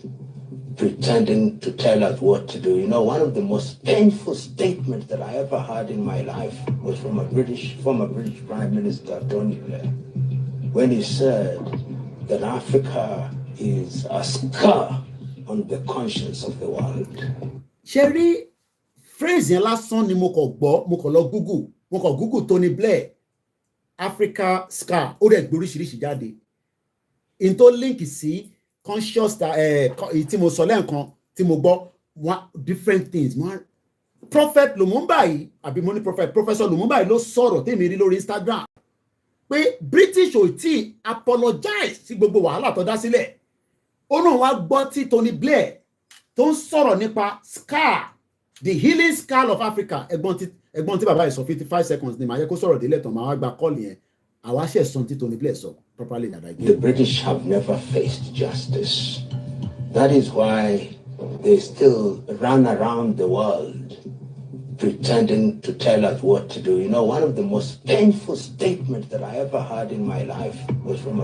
pretending to tell us what to do. You know, one of the most painful statements that I ever heard in my life was from former British Prime Minister Tony Blair, when he said that Africa is a scar on the conscience of the world. Sherry, phrase yẹn lásán ni mo kàn gbọ́, mo kàn lọ Google Tony Blair Africa scar ó dẹ̀ gbé oríṣiríṣi jáde in tó link sí conscious tí mo sọ lẹ́ẹ̀kan tí mo gbọ́ one different things prophet Lumumba yìí àbí mo ní professor Lumumba yìí ló sọ̀rọ̀ tèmi rí lórí Instagram pé British ò tí apologize sí gbogbo wàhálà tó dá sílẹ̀ ó náà wá gbọ́ tí Tony Blair tó ń sọ̀rọ̀ nípa scar the healing scar of Africa ẹ̀gbọ́n tí bàbá yìí sọ 55 seconds ni màá yẹ kó sọ̀rọ̀ délẹ̀ tán màá wá gba kọ́ọ̀lù yẹn àwa ṣe sọ tí Tony Blair sọ properly that I The British have never faced justice. That is why they still run around the world pretending to tell us what to do. You know, one of the most painful statements that I ever heard in my life was from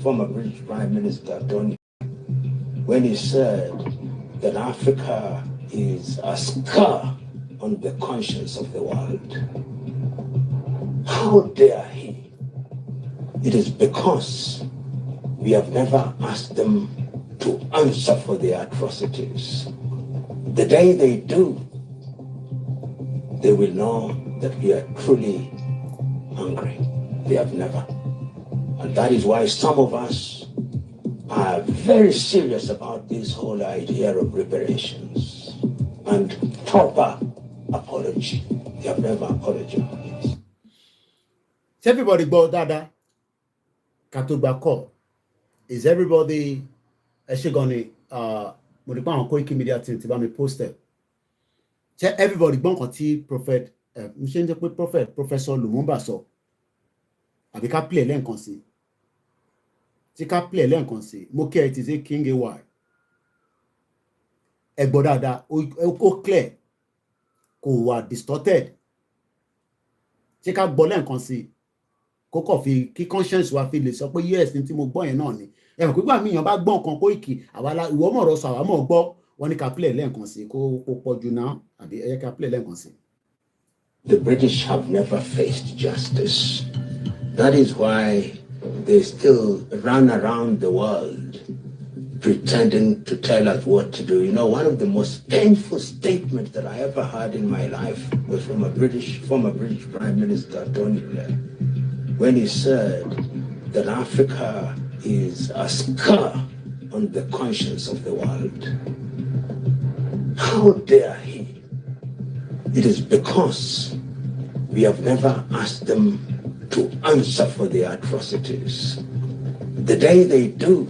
former British Prime Minister Tony, when he said that Africa is a scar on the conscience of the world. How dare he? It is because we have never asked them to answer for their atrocities. The day they do, they will know that we are truly hungry. They have never. And that is why some of us are very serious about this whole idea of reparations and proper apology. They have never apologized. Everybody go dada. Katuba call. Is everybody actually gonna mo ní pa àwọn Koikimedia team ti bá mi post it. Everybody gbọ́n kan tí prophet mo ṣe ń jẹ́ pé professor Lumumba sọ àbí ká play lẹ́ǹkan sí tí ká play lẹ́ǹkan sí mo kí ẹ ti ṣe King AY ẹ gbọ́ dáadáa ó clear kò wà distorted tí ká gbọ́ lẹ́ǹkan sí kó kọ̀ fi kí conscience wa fi lè sọ pé yes ní tí mo gbọ́ yẹn náà ni ẹ̀rọ pípa mi yàn bá gbọ́ nǹkan Koiki àwa ìwọ mọ̀ ọ̀rọ̀ sọ àwa mọ̀ gbọ́ wọn ní ká play lẹ́ǹkan sí kó pọ̀ jù náà àbí ẹ yẹ ká play lẹ́ǹkan sí. The British have never faced justice. That is why they still run around the world pretending to tell us what to do. You know, one of the most painful statements that I ever heard in my life was from former British Prime Minister Tony Blair, when he said that Africa is a scar on the conscience of the world. How dare he? It is because we have never asked them to answer for their atrocities. The day they do,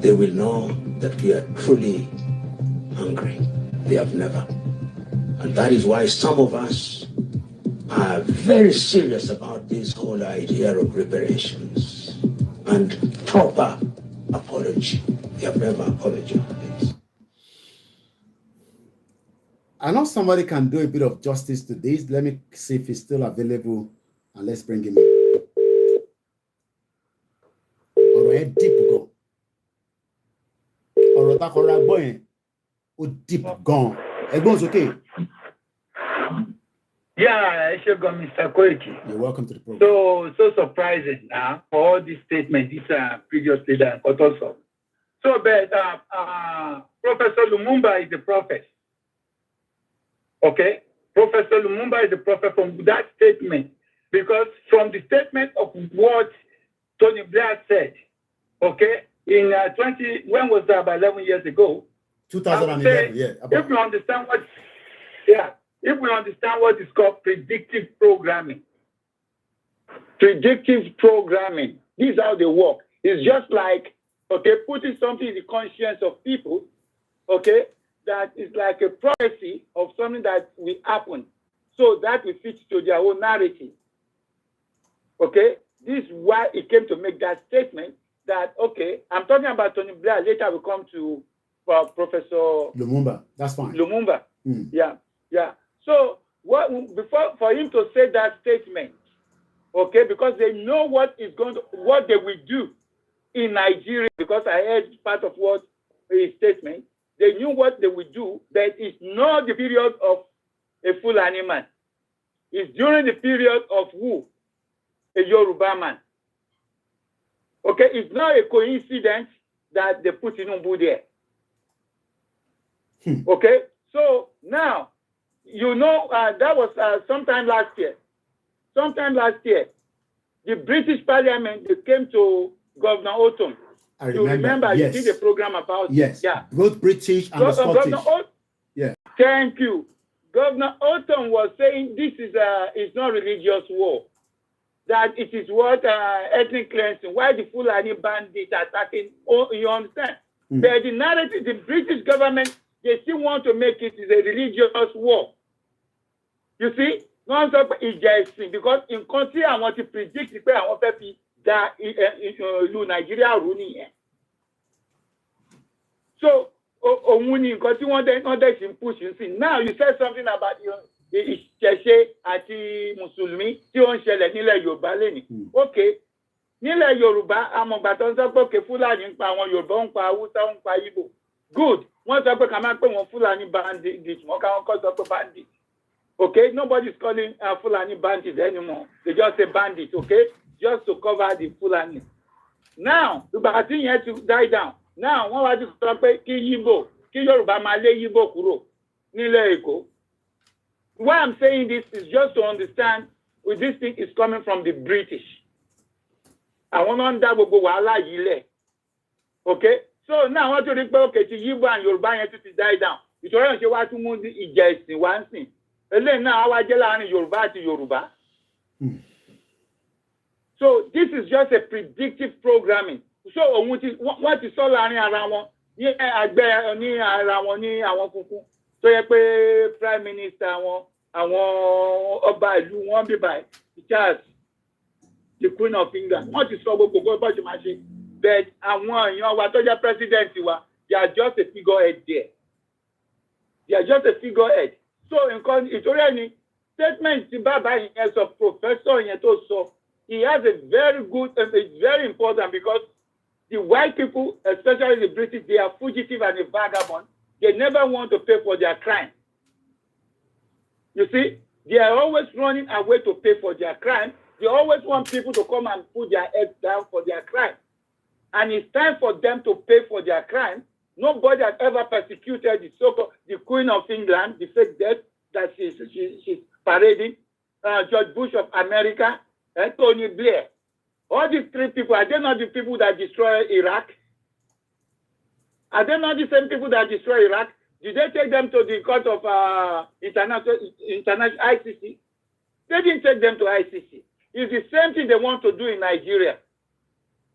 they will know that we are truly hungry. They have never. And that is why some of us are very serious about this whole idea of reparations and proper apology. They have never apologized. I know somebody can do a bit of justice to this. Let me see if he's still available and let's bring him in. Ọ̀rọ̀ yẹn deep gan. Ọ̀rọ̀ tá kọ́ra gbọ́ yẹn ó deep gan. Ẹgbọ́n sókè. Yeah, Mr. Koiki. You're welcome to the program. So surprising for all these statements, this previous leader and also. So, but Professor Lumumba is the prophet. Okay? Professor Lumumba is the prophet from that statement. Because from the statement of what Tony Blair said, okay, in when was that, about 11 years ago? 2011, yeah. If we understand what is called predictive programming, this is how they work. It's just like, okay, putting something in the conscience of people, okay, that is like a prophecy of something that will happen. So that will fit to their own narrative. Okay, this is why it came to make that statement that, okay, I'm talking about Tony Blair. Later we'll come to Professor Lumumba. That's fine. Lumumba. Yeah. So before for him to say that statement, okay, because they know what they will do in Nigeria, because I heard part of what his statement, they knew what they would do, but it's not the period of a Fulani man. It's during the period of who? A Yoruba man. Okay, it's not a coincidence that they put Tinubu there. Okay, so now, that was sometime last year. The British Parliament, they came to Governor Otom. I remember. You did a program about yes. Yeah. Both British and Scottish. Yeah. Thank you. Governor Otom was saying this is it's not religious war. That it is what ethnic cleansing. Why the Fulani bandits attacking? Oh, you understand? But the narrative, the British government, they still want to make it is a religious war. You see? Non-stop injustice because in country I want to predict the I want to that Nigeria running. So now you said something about ìṣẹ̀ṣe àti mùsùlùmí tí ó ń ṣẹlẹ̀ nílẹ̀ Yorùbá lẹ́nìí. Okay, nílẹ̀ Yorùbá amọ̀gbà tó ń sọ pé òkè Fúlàní ń pa àwọn Yorùbá ń pa Haúsá ń pa Ìgbò. Good, wọ́n sọ pé ká máa pè wọ́n Fúlàní bandits, wọ́n káwọn kọ́ sọ pé bandits. Okay, nobody's calling Fulani bandits anymore. They just say bandits, okay? Just to cover the Fulani. Now, the Brazilian had to die down. Now, one was to stop kí Yorùbá máa lé Yíbò kúrò nílẹ̀ Èkó. Why I'm saying this is just to understand where this thing is coming from the British. I want to understand gbogbo wàhálà yìí lẹ̀. Okay? So now I want to report okay ti Yíbò and Yorùbá yẹn to die down. Ìṣòro yẹn ṣe wá tún mú ìjà ẹ̀sìn wá ń sìn. Eléyìí náà wá jẹ́ láàrin Yorùbá àti Yorùbá. So this is just a predictive programming. So wọ́n ti sọ láàrin ara wọn ní àgbẹ̀ ní ara wọn ní àwọn funfun. Tó yẹ pé Prime Minister wọn, àwọn ọba ìlú wọn bí báyìí, Charles, the Queen of England. Wọ́n ti sọ gbogbo bó ṣe máa ṣe. But àwọn èèyàn wa tó jẹ́ president wa, they are just a figurehead there. They are just a figurehead. So nǹkan ìtorí ẹni statement ti bàbá yẹn sọ professor yẹn tó sọ, he has a very good, it's very important because the white people, especially the British, they are fugitive and a vagabond. They never want to pay for their crime. You see, they are always running away to pay for their crime. They always want people to come and put their heads down for their crime. And it's time for them to pay for their crime. Nobody has ever persecuted the Queen of England, the fake death that she's parading, George Bush of America, and Tony Blair. All these three people, are they not the people that destroyed Iraq? Are they not the same people that destroyed Iraq? Did they take them to the court of international ICC? They didn't take them to ICC. It's the same thing they want to do in Nigeria.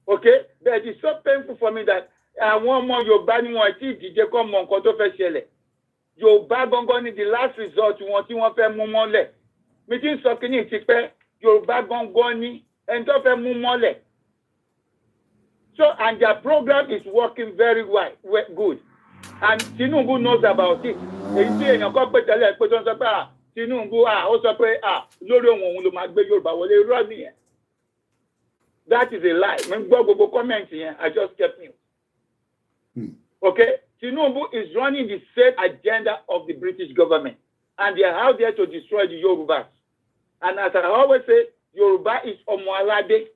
Okay? But it's so painful for me that one more Yoruba ni wọ́n ti dìde kọ́ mọ nǹkan tó fẹ́ ṣẹlẹ̀. Yorùbá gangan ni the last resort wọn tí wọ́n fẹ́ mú mọ́lẹ̀. Mi ti ń sọ kínní ti pẹ́ Yorùbá gangan ni ẹni tó fẹ́ mú mọ́lẹ̀. So, and their program is working very well, good. And Tinubu knows about it. Èyí tí èèyàn kọ́ pé tẹ́lẹ̀ pé tó ń sọ pé Tinubu ó sọ pé lórí òun ló máa gbé Yorùbá wọlé irọ́ nìyẹn. That is a lie. Mi gbọ́ gbogbo comment yẹn, I just kept mute. Okay? Tinubu is running the same agenda of the British government. And they are out there to destroy the Yorubas. And as I always say, Yoruba is ọmọ aládé.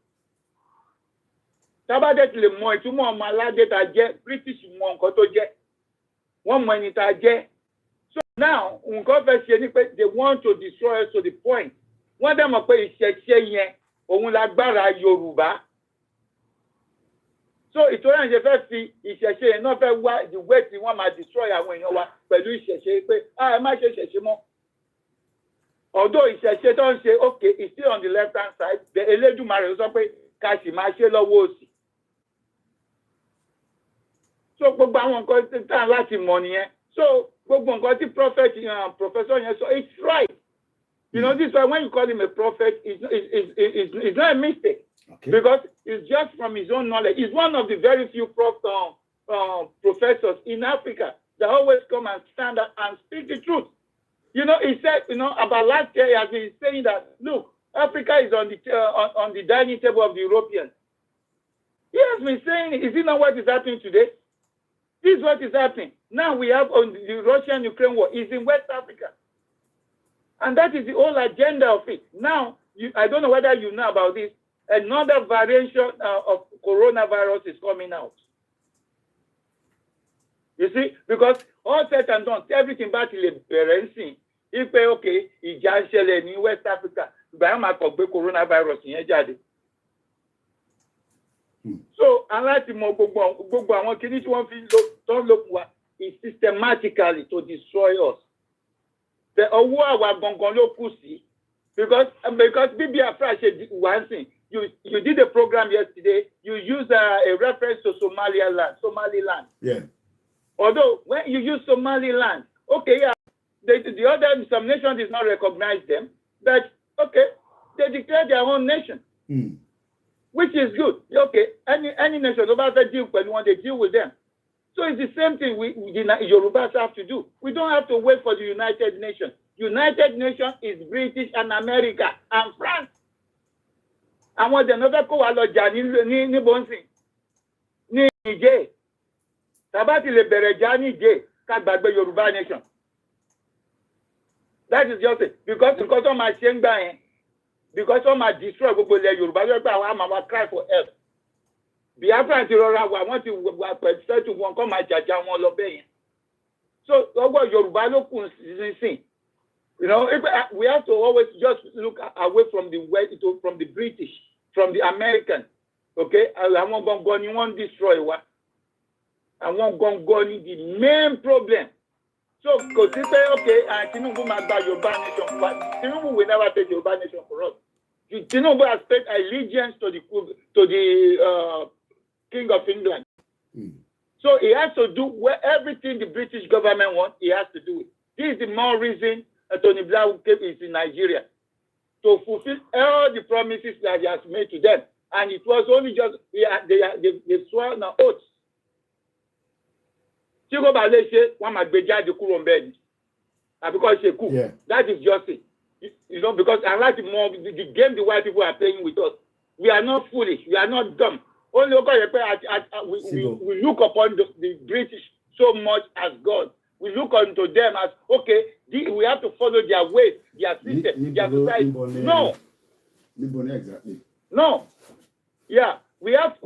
Tábàdé ti lè mọ ìtumọ̀ ọmọ aládé tá jẹ́, British mọ nǹkan tó jẹ́. Wọ́n mọ ẹni tá jẹ́. So now, nǹkan fẹ́ ṣe ni pé they want to destroy us to the point. Wọ́n dẹ̀ mọ̀ pé ìṣẹ̀ṣe yẹn, òun lágbára Yorùbá. So ìtòrí àǹjẹ́ fẹ́ fi ìṣẹ̀ṣe yẹn náà fẹ́ wá the way tí wọ́n máa destroy àwọn èèyàn wa pẹ̀lú ìṣẹ̀ṣe pé ẹ má ṣe ìṣẹ̀ṣe mọ́. Although ìṣẹ̀ṣe tó ń ṣe okay, it's still on the left hand side, the Elédùmarè sọ pé ká sì máa ṣe lọ́wọ́ òsì. So gbogbo àwọn nǹkan tí tá láti mọ̀ nìyẹn. So gbogbo nǹkan tí professor yẹn sọ, it's right. You know, this is why when you call him a prophet, it's not a mistake. Okay. Because it's just from his own knowledge. He's one of the very few professors in Africa that always come and stand up and speak the truth. You know, he said, you know, about last year, he has been saying that, look, Africa is on the dining table of the Europeans. He has been saying, is it not what is happening today? This is what is happening. Now we have on the Russian-Ukraine war is in West Africa. And that is the whole agenda of it. Now, I don't know whether you know about this. Another variation of coronavirus is coming out. You see, because all said and done, everything back to the parenting. If okay, ìjà ń ṣẹlẹ̀ ní West Africa, ìgbà máa kọ̀ gbé coronavirus yẹn jáde. So, aláti mọ gbogbo àwọn kìíní tí wọ́n fi tó ń lò fún wa is systematically to destroy us. The owó àwa gangan ló kù sí. Because Biafra ṣe wá sìn. You did a program yesterday. You used a reference to Somaliland. Yeah. Although when you use Somaliland, okay, yeah, the other some nation does not recognize them, but okay, they declare their own nation, which is good. Okay, any nation about that deal when they deal with them. So it's the same thing the Yorubas have to do. We don't have to wait for the United Nations. United Nations is British and America and France. Àwọn ìdẹ̀nà kó wa lọ jà ní bọ́nsìn ní Niger. Tàbá ti lè bẹ̀rẹ̀ jà ní Niger ká gbàgbé Yorùbá nation. That is just it. Because wọ́n máa ṣe ń gbà yẹn. Because wọ́n máa destroy gbogbo ilẹ̀ Yorùbá lọ́gbà àwọn àmàmà cry for help. Biafra ti rọra wà wọ́n ti wà pẹ̀lú sẹ́tù wọn kọ́ máa jàjà wọn lọ bẹ́ẹ̀ yẹn. So ọgbọ́n Yorùbá ló kù sísìn. You know, we have to always just look away from the West, from the British, from the American. Okay? Àwọn gangan ni wọ́n destroy wa. Àwọn gangan ni the main problem. So, kò sí pé, okay, Tinubu máa gba Yorùbá nation fún wa. Tinubu will never take Yorùbá nation for us. Tinubu has paid allegiance to the King of England. So he has to do everything the British government wants, he has to do it. This is the more reason Tony Blair is in Nigeria. to fulfill all the promises that he has made to them. And it was only just, they swore an oath. Tí kò bá lè ṣe, wọ́n máa gbé jáde kúrò ńbẹ̀ ni. Because ṣe kú. That is justice. You know, because I like more the game the white people are playing with us. We are not foolish. We are not dumb. Only we look upon the British so much as God. We look unto them as, okay, we have to follow their ways, their system, their society. No. Exactly. No. Yeah. We like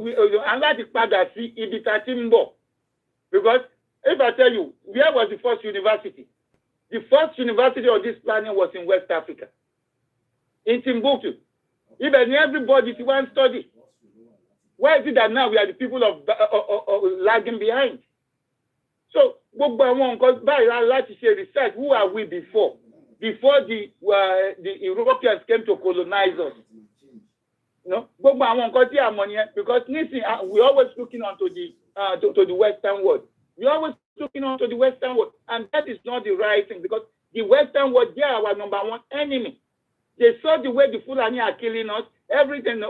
to padà sí ibi tá ti ń bọ̀. Because if I tell you, where was the first university? The first university on this planet was in West Africa, in Timbuktu. Even everybody to one study. Why is it that now we are the people of lagging behind? So, gbogbo àwọn nǹkan báyìí láti ṣe research. Who are we before? Before the Europeans came to colonize us. No, gbogbo àwọn nǹkan tí a mọ̀ nìyẹn, because we always looking onto the to the Western world. We always looking onto the Western world, and that is not the right thing, because the Western world, they are our number one enemy. They saw the way the Fulani are killing us, everything,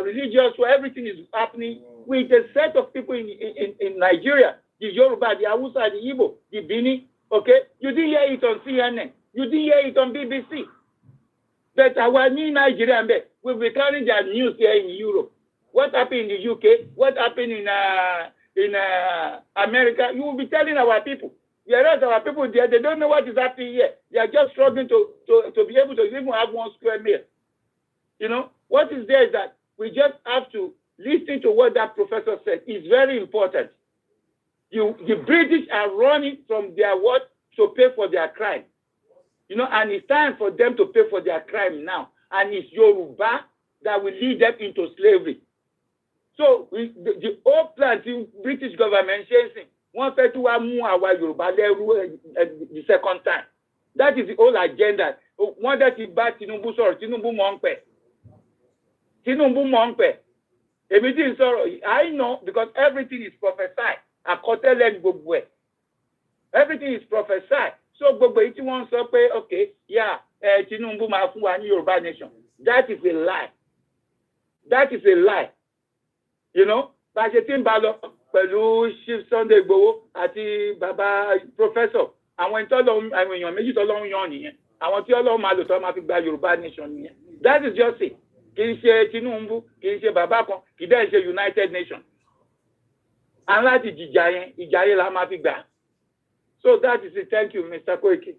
religious, so everything is happening with a set of people in Nigeria, the Yoruba, the Hausa, the Igbo, the Bini, okay? You didn't hear it on CNN. You didn't hear it on BBC. But our new Nigerian, will be carrying their news here in Europe. What happened in the UK? What happened in America? You will be telling our people. Whereas our people there, they don't know what is happening here. They are just struggling to be able to even have 1 square meal. You know, what is there is that we just have to listen to what that professor said. It's very important. The British are running from their what to pay for their crime. You know, and it's time for them to pay for their crime now. And it's Yoruba that will lead them into slavery. So the whole plan, the British government chasing, one fẹ́ tún wá mú àwa Yorùbá lẹ́rú the second time. That is the whole agenda. Wọ́n dẹ̀ ti bá Tinubu sọ̀rọ̀, Tinubu mọ̀ ń pẹ̀. Tinubu mọ̀ ń pẹ̀. Èmi tí ń sọ̀rọ̀, I know because everything is prophesied. Àkọsílẹ̀ ní gbogbo ẹ̀. Everything is prophesied. So gbogbo èyí tí wọ́n sọ pé, okay, yeah, Tinubu máa fún wa ní Yorùbá nation. That is a lie. That is a lie. You know, bá ṣe tí ń bá lọ pẹ̀lú Chief Sunday Igboho àti bàbá professor, àwọn èèyàn méjì tọ́lọ́run yàn nìyẹn. Àwọn tí Ọlọ́run máa lò tọ́ máa fi gba Yorùbá nation nìyẹn. That is just it. Kì í ṣe Tinubu, kì í ṣe bàbá kan, kì í dẹ̀ ṣe United Nations. And láti ìjà yẹn la máa fi gbà. So that is it. Thank you, Mr. Koiki.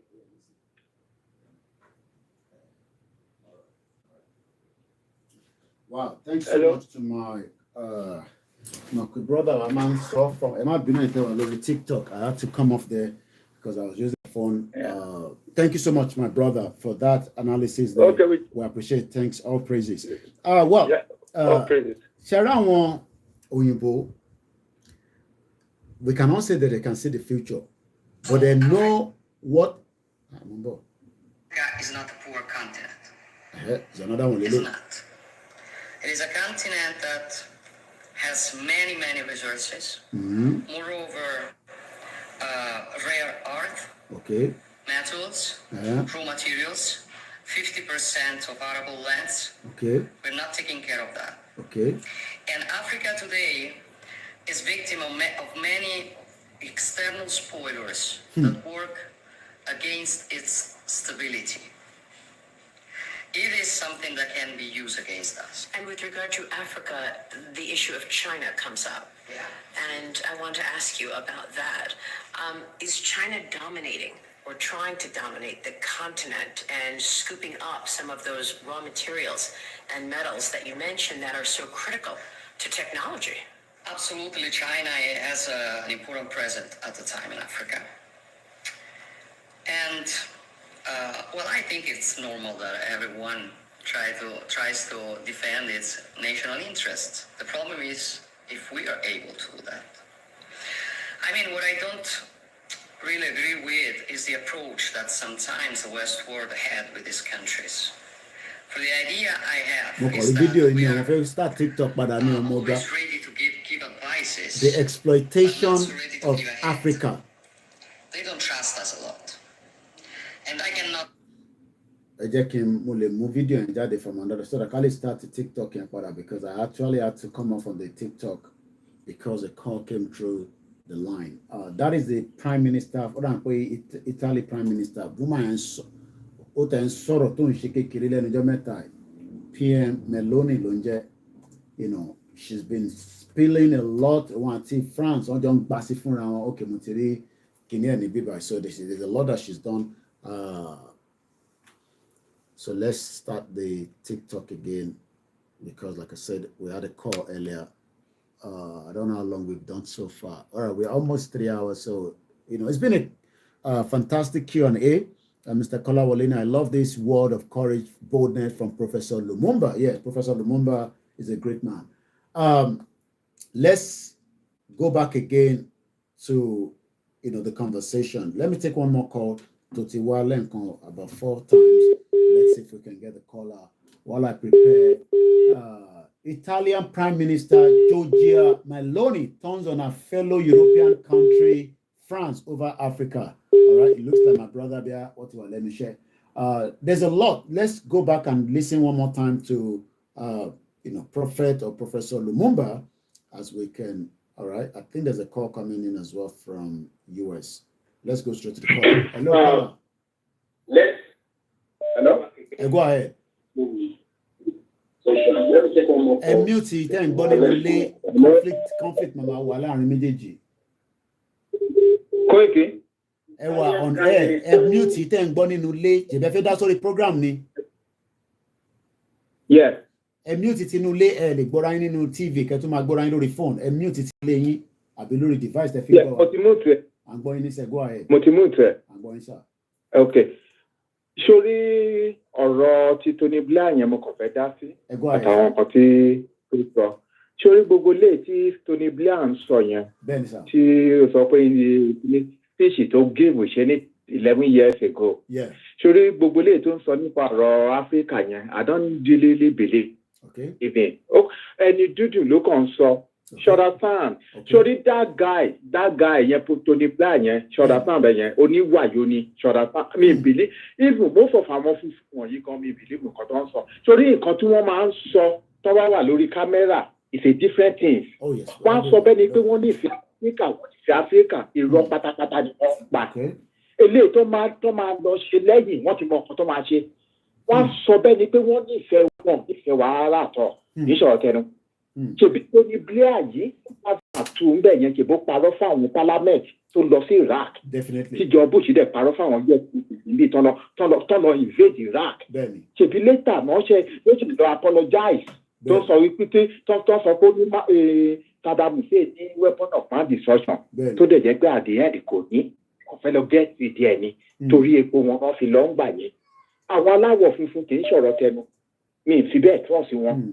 Wow, thanks so much to my brother. A man saw from TikTok. I had to come off there because I was using the phone. Thank you so much, my brother, for that analysis. Okay, we appreciate. Thanks, all praises. All praises. Sharon Oyinbo, we cannot say that they can see the future, but they know what. Africa is not a poor continent. It's another one. It's not. It is a continent that has many, many resources. Moreover, rare earth, metals, raw materials, 50% of arable lands. We're not taking care of that. And Africa today is victim of many external spoilers that work against its stability. It is something that can be used against us. And with regard to Africa, the issue of China comes up. And I want to ask you about that. Is China dominating or trying to dominate the continent and scooping up some of those raw materials and metals that you mentioned that are so critical to technology? Absolutely, China has an important presence at the time in Africa. And well, I think it's normal that everyone tries to defend its national interests. The problem is if we are able to do that. I mean, what I don't really agree with is the approach that sometimes the West world had with these countries. For the idea I have is that we are always ready to give advices. The exploitation of Africa. They don't trust us a lot. And I cannot... move video and jáde from another so that I can start the TikTok because I actually had to come off on the TikTok because a call came through the line. That is the Prime Minister, Italy Prime Minister. PM Meloni Lonje, you know, she's been spilling a lot. France, okay, so there's a lot that she's done. So let's start the TikTok again because, like I said, we had a call earlier. I don't know how long we've done so far. All right, we're almost 3 hours. So, you know, it's been a fantastic Q&A. Mr. Kolawolena, I love this word of courage, boldness from Professor Lumumba. Yeah, Professor Lumumba is a great man. Let's go back again to, you know, the conversation. Let me take one more call to Tiwalenko about 4 times. Let's see if we can get the caller while I prepare. Italian Prime Minister Giorgia Meloni turns on her fellow European country, France, over Africa. All right, it looks like my brother there. What do I let me share? There's a lot. Let's go back and listen one more time to, you know, Prophet or Professor Lumumba as we can. All right, I think there's a call coming in as well from US. Let's go straight to the call. Hello, caller. Hello? Go ahead. Mute it and body relay conflict mama wala àárín méjèèjì. Koiki. Ẹ wà on air. Mute it and body nule. Ṣé bẹ́ fẹ́ dá sórí program ni? Yes. Mute it nule lè gbọ́ra yín nínú TV kẹ́ tún máa gbọ́ra yín lórí phone. Mute it lé yín àbí lórí device tẹ́ fi gbọ́. Mo ti mute. À ń gbọ́ yín níṣẹ́, go ahead. Mo ti mute. À ń gbọ́ yín sir. Okay. Sórí ọ̀rọ̀ tí Tony Blair yẹn mo kàn fẹ́ dá sí àtàwọn nǹkan tí ó sọ. Sórí gbogbo ilé tí Tony Blair ń sọ yẹn tí ó sọ pé ní speech tó give ṣe ní 11 years ago. Sórí gbogbo ilé tó ń sọ nípa ọ̀rọ̀ Áfíríkà yẹn, I don't really believe even. Ẹni dúdú ló kàn ń sọ. Ṣọ̀dásán, sórí that guy yẹn Tony Blair yẹn, Ṣọ̀dásán bẹ̀ yẹn, oníwàyó ni Ṣọ̀dásán. Mi believe, even most of àwọn funfun wọ̀nyí kan mi believe nǹkan tó ń sọ. Sórí nǹkan tí wọ́n máa ń sọ tó bá wà lórí kámẹ́rà is a different thing. Wọ́n á sọ bẹ́ẹ̀ ni pé wọ́n nífẹ̀ẹ́ Áfíríkà, wọ́n nífẹ̀ẹ́ Áfíríkà, irọ́ pátápátá ni wọ́n pa. Eléyìí tó máa lọ ṣe lẹ́yìn, wọ́n ti mọ nǹkan tó máa ṣe. Wọ́n á sọ bẹ́ẹ̀ ni pé wọ́n nífẹ̀ẹ́ wàhálà tọ̀, kì í ṣọ̀rọ̀ tẹnu. Ṣèbí tó ní Blair yìí wọ́n tún ń bẹ̀ yẹn ṣèbó parọ́ fáwọn parliament tó lọ sí Iraq tíjọ Bush dẹ̀ parọ́ fáwọn níbi tọ́lọ invade Iraq ṣèbí later náà ṣe ló sì lọ apologize tó sọ wípé tó sọ pé ó ní Saddam Hussein ní weapon of mass destruction tó dẹ̀ jẹ́ pé at the end kò ní kò fẹ́ lọ get ìdí ẹ̀ ní torí epo wọn wọ́n fi lọ ń gbà yẹn. Àwọn aláwọ̀ funfun kì í ṣọ̀rọ̀ tẹnu mi ì fi bẹ́ẹ̀ trust wọn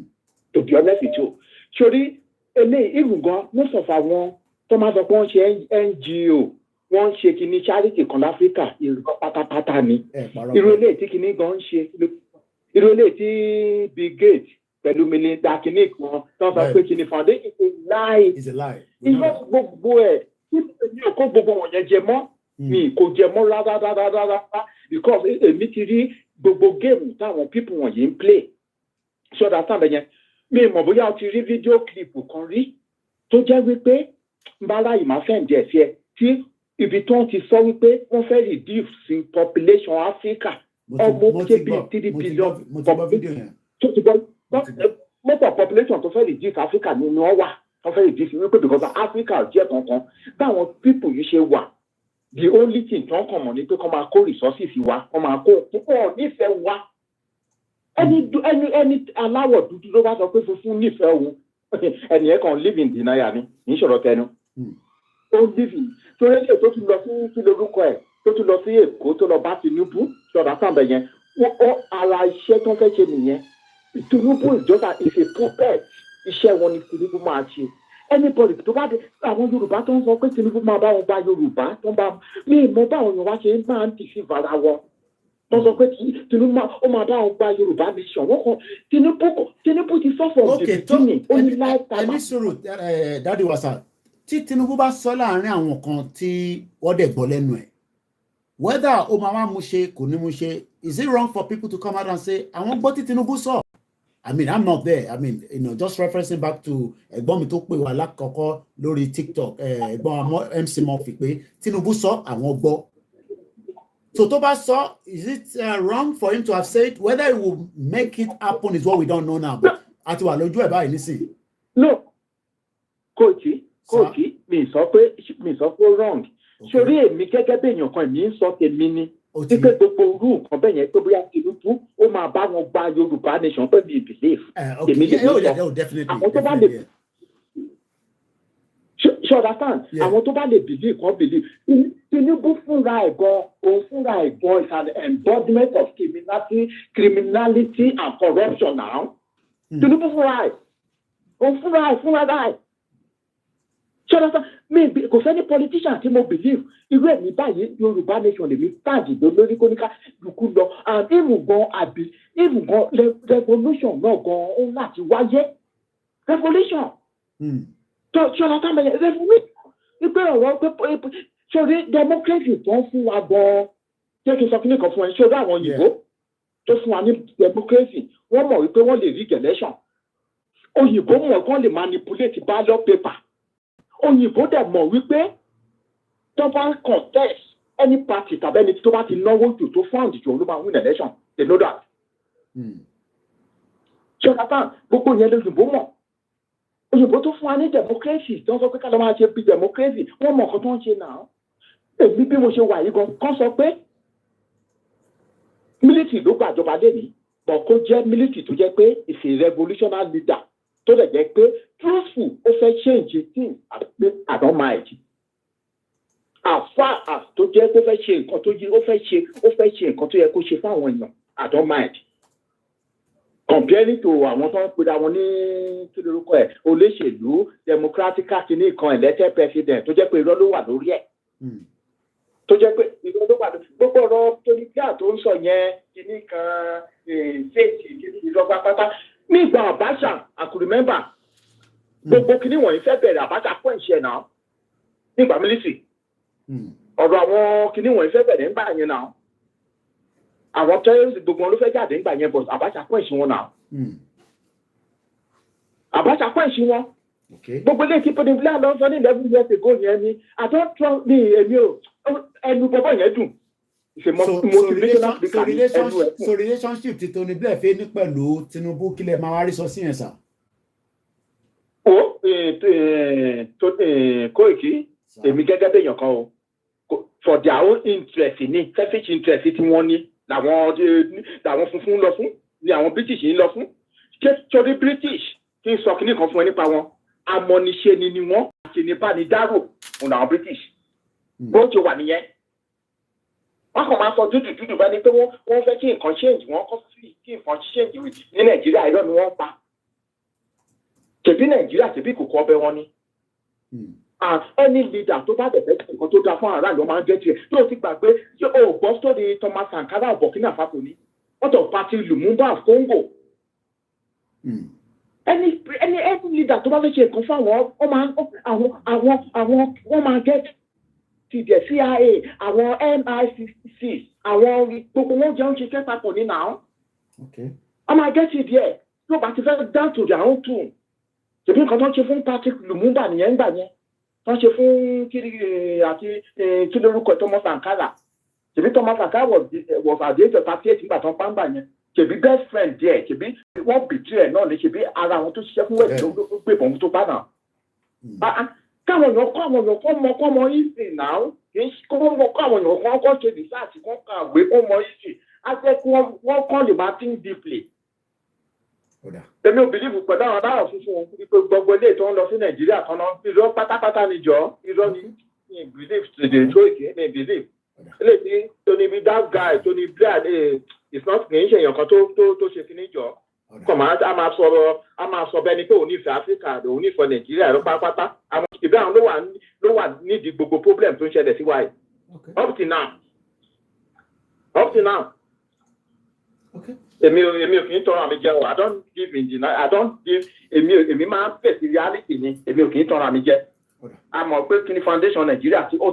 to be honest with you. Sórí eléyìí ìrùngàn most of àwọn tó máa sọ pé wọ́n ṣe NGO wọ́n ń ṣe kìíní charity kan láfíríkà ìrùngàn pátápátá ni. Irú eléyìí tí kìíní gan ń ṣe irú eléyìí tí Bill Gates pẹ̀lú Melinda kìíní kan tó sọ pé kìíní foundation is a lie. Irọ́ gbogbo ẹ̀ mi ò kó gbogbo wọ̀nyẹn jẹ mọ́ mi kò jẹ mọ́ rárá because èmi ti rí gbogbo game táwọn people wọ̀nyí ń play ṣọ́dà sábẹ̀ yẹn. Mi mọ̀ bóyá o ti rí fídíò kílípù kan rí tó jẹ́ wípé mbára ìmáfẹ́ǹdì ẹ̀ sí ẹ tí ibi tó ń ti sọ wípé wọ́n fẹ́ reduce population Africa ọmọ kébí 3 billion mọ́tò population tó fẹ́ reduce Africa nínú ọ̀wà tó fẹ́ reduce wípé because Africa jẹ́ kankan báwọn people yìí ṣe wà the only thing tó ń kàn mọ̀ ni pé kọ́ máa kó resources wa kọ́ máa kó púpọ̀ nífẹ̀ẹ́ wa. Ẹni aláwọ̀ dúdú ló bá sọ pé funfun nífẹ̀ẹ́ òun ẹni ẹ̀ kan live in denial ni ní ìṣòro tẹnu. Ó live in torí ẹ̀ tó tún lọ sí kí lórúkọ ẹ̀ tó tún lọ sí Èkó tó lọ bá Tinubu ṣọ̀dá sàbẹ̀ yẹn ara iṣẹ́ tó ń fẹ́ ṣe nìyẹn. Tinubu ìjọba is a puppet iṣẹ́ wọn ni Tinubu máa ṣe. Anybody tó bá dé àwọn Yorùbá tó ń sọ pé Tinubu máa bá wọn gba Yorùbá tó ń bá mi mọ báwọn Yorùbá ṣe máa ń tìfì bàrà wọn. Wọ́n sọ pé Tinubu ó máa bá àwọn gba Yorùbá nation wọ́n kàn Tinubu ti sọ from the beginning ó ní lifetime. Ẹni sọ̀rọ̀ dáàdi wàsà tí Tinubu bá sọ láàrin àwọn kan tí wọ́n dẹ̀ gbọ́ lẹ́nu ẹ̀ whether ó máa mú ṣe kò ní mú ṣe, is it wrong for people to come out and say àwọn gbọ́ tí Tinubu sọ? I mean, I'm not there. I mean, just referencing back to ẹ̀gbọ́n mi tó pè wá lákọ̀ọ́kọ́ lórí TikTok, ẹ̀gbọ́n MC Murphy pé Tinubu sọ àwọn gbọ́. So tó bá sọ, is it wrong for him to have said? Whether it will make it happen is what we don't know now. But àti wà lójú ẹ̀ báyìí nísìnyí. No, Koiki, mi sọ pé wrong. Sórí èmi gẹ́gẹ́ bí èèyàn kan èmi ń sọ tèmi ni. Pípé gbogbo orú nǹkan bẹ́ẹ̀ yẹn tó bóyá Tinubu ó máa bá wọn gba Yorùbá nation pé mi believe. Tèmi lè sọ. Àwọn tó bá lè understand? Àwọn tó bá lè believe kan believe. Tinubu fúnra ẹ̀ gan, òun fúnra ẹ̀ gan is an embodiment of criminality and corruption now. Tinubu fúnra ẹ̀, òun fúnra ẹ̀. Mi kò sẹ́ni politician tí mo believe irú ẹ̀mí báyìí Yorùbá nation lèmi táàgì lórí kóníká dùkú lọ and even gan revolution náà gan ó láti wáyé revolution. Ṣọlá tábẹ̀yẹ revolution wípé ọ̀rọ̀ pé ṣọlá democracy tó ń fún wa gan jẹ́ kí n sọ fún nìkan fún ẹ ṣọlá àwọn òyìnbó tó fún wa ní democracy wọ́n mọ̀ wípé wọ́n lè rig election òyìnbó mọ̀ kán lè manipulate ballot paper. Òyìnbó dẹ̀ mọ̀ wípé tó bá ń contest any party tàbí ẹni tó bá ti náwó jù tó fund jù ló máa win election, they know that. Ṣé ọ̀tá gbogbo yẹn lóyìnbó mọ̀? Òyìnbó tó fún wa ní democracy tó ń sọ pé ká ló máa ṣe bí democracy wọ́n mọ̀ nǹkan tó ń ṣe náà. Èmi bí mo ṣe wà yìí gan kán sọ pé military ló gbàjọba lẹ́nìí but kó jẹ́ military tó jẹ́ pé is a revolutionary leader tó lè jẹ́ pé truthful ó fẹ́ change things I don't mind. As far as tó jẹ́ kó fẹ́ ṣe nǹkan tó yẹ ó fẹ́ ṣe nǹkan tó yẹ kó ṣe fáwọn èèyàn I don't mind. Comparing to àwọn tó ń pera wọn ní kí lórúkọ ẹ̀ olóṣèlú democratic kìíní kan elected president tó jẹ́ pé irọ́ ló wà lórí ẹ̀. Tó jẹ́ pé irọ́ ló wà lórí gbogbo ọ̀rọ̀ Tony Blair tó ń sọ yẹn kìíní kan ṣéèkì kìíní irọ́ pátápátá. Nígbà Abacha I could remember gbogbo kìíní wọ̀nyí fẹ́ bẹ̀rẹ̀ Abacha pọ̀ ìṣe náà nígbà military ọ̀rọ̀ àwọn kìíní wọ̀nyí fẹ́ bẹ̀rẹ̀ nígbà yẹn náà àwọn terrorist gbogbo wọn ló fẹ́ jáde nígbà yẹn but Abacha pọ̀ ìṣe wọn náà Abacha pọ̀ ìṣe wọn gbogbo ilé tí Tony Blair lọ sọ ní 11 years ago yẹn ni I don't trust me èmi ò ẹnu bọ́bọ́ yẹn dùn. So relationship tí Tony Blair fẹ́ ní pẹ̀lú Tinubu kílẹ̀ máa wá rí sọ sí yẹn sà. Koiki èmi gẹ́gẹ́ bẹ́yàn kan o for their own interest ní selfish interest tí wọ́n ní làwọn funfun lọ fún ni àwọn British ń lọ fún torí British kí n sọ kíní kan fún ẹ nípa wọn amọ̀niṣe ni wọ́n àti níbánidárò òun làwọn British bó ti wà nìyẹn. Wọ́n kàn máa sọ dúdú bá ní pé wọ́n fẹ́ kí nǹkan change wọ́n kọ́ sí kí nǹkan change ní Nàìjíríà irọ́ ni wọ́n pa. Tẹ̀bí Nàìjíríà tẹ̀bí kòkó ọbẹ̀ wọn ni. Any leader tó bá bẹ̀rẹ̀ sí nǹkan tó dáa fún aráàlú máa ń gẹ́ tiẹ̀ yóò ti gbà pé o gbọ́ sórí Thomas Sankara Burkina Faso ni wọ́n tọ̀ pati Lumumba of Congo. Any leader tó bá fẹ́ ṣe nǹkan fún àwọn máa gẹ́ ti the CIA àwọn MI6 àwọn gbogbo wọn jẹun ṣiṣẹ́ papọ̀ ní náà. Wọ́n máa gẹ́ ti díẹ̀ yóò bá ti fẹ́ down to their own tune. Ṣèbí nǹkan tó ń ṣe fún Patrick Lumumba nìyẹn ń gbà yẹn tó ń ṣe fún kí lórúkọ Thomas Sankara. Ṣèbí Thomas Sankara was at the age of 38 nígbà tó ń pa ń gbà yẹn. Ṣèbí best friend díẹ̀ ṣèbí wọ́n betray náà ní ṣèbí ara àwọn tó ṣiṣẹ́ fún wẹ̀dì ló gbé ìbọn tó bá náà. Káwọn èèyàn kọ́ mọ ìsìn náà kì í kọ́ àwọn èèyàn kọ́ ṣe research kọ́ kàwé kọ́ mọ ìsìn á jẹ́ kí wọ́n kọ́ lè máa think deeply. Èmi ò bìlíìfù pẹ̀lú àwọn adáwọ̀ funfun wọn pé gbogbo ilé tó ń lọ sí Nàìjíríà kan náà irọ́ pátápátá ni jọ irọ́ ni belief ṣèdè tó ìké ní belief. Ilé tí Tony B that guy Tony Blair is not kì í ṣe èèyàn kan tó ṣe kíní jọ. Kọ̀mọ̀ a máa sọ bẹ́ẹ̀ ni pé òun nífẹ̀ẹ́ Áfíríkà òun nífẹ̀ẹ́ Nàìjíríà ló pátápátá. Àwọn ìbí àwọn ló wà nídìí gbogbo problem tó ń ṣẹlẹ̀ sí wa yìí. Up till now. Èmi ò kì í tọrọ àmì jẹ o I don't give èmi máa ń fèsì reality ni èmi ò kì í tọrọ àmì jẹ a mọ̀ pé kí ni foundation Nàìjíríà tí ó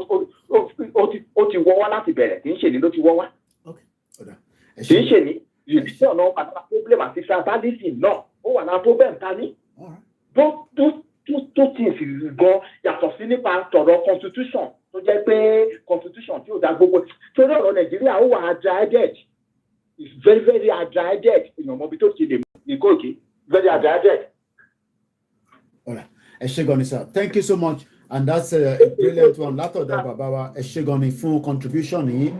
ti wọ́ wá láti bẹ̀rẹ̀ kì í ṣe ní ló ti wọ́ wá. Kì í ṣe ní ìdíjọ́ náà pàtàkì problem àti tribalism náà ó wà lára problem ta ní. Tó ti sì gan yàtọ̀ sí nípa tọ̀rọ̀ constitution tó jẹ́ pé constitution tí ò dá gbogbo torí ọ̀rọ̀ Nàìjíríà ó wà agile-headed. It's very, very agile-headed. Mọ̀bí tó ti lè ní Koiki. Very agile-headed. All right. Eshegoni, sir. Thank you so much. And that's a brilliant one. Látọ̀dọ̀ bàbá wa Eshegoni fún contribution yìí.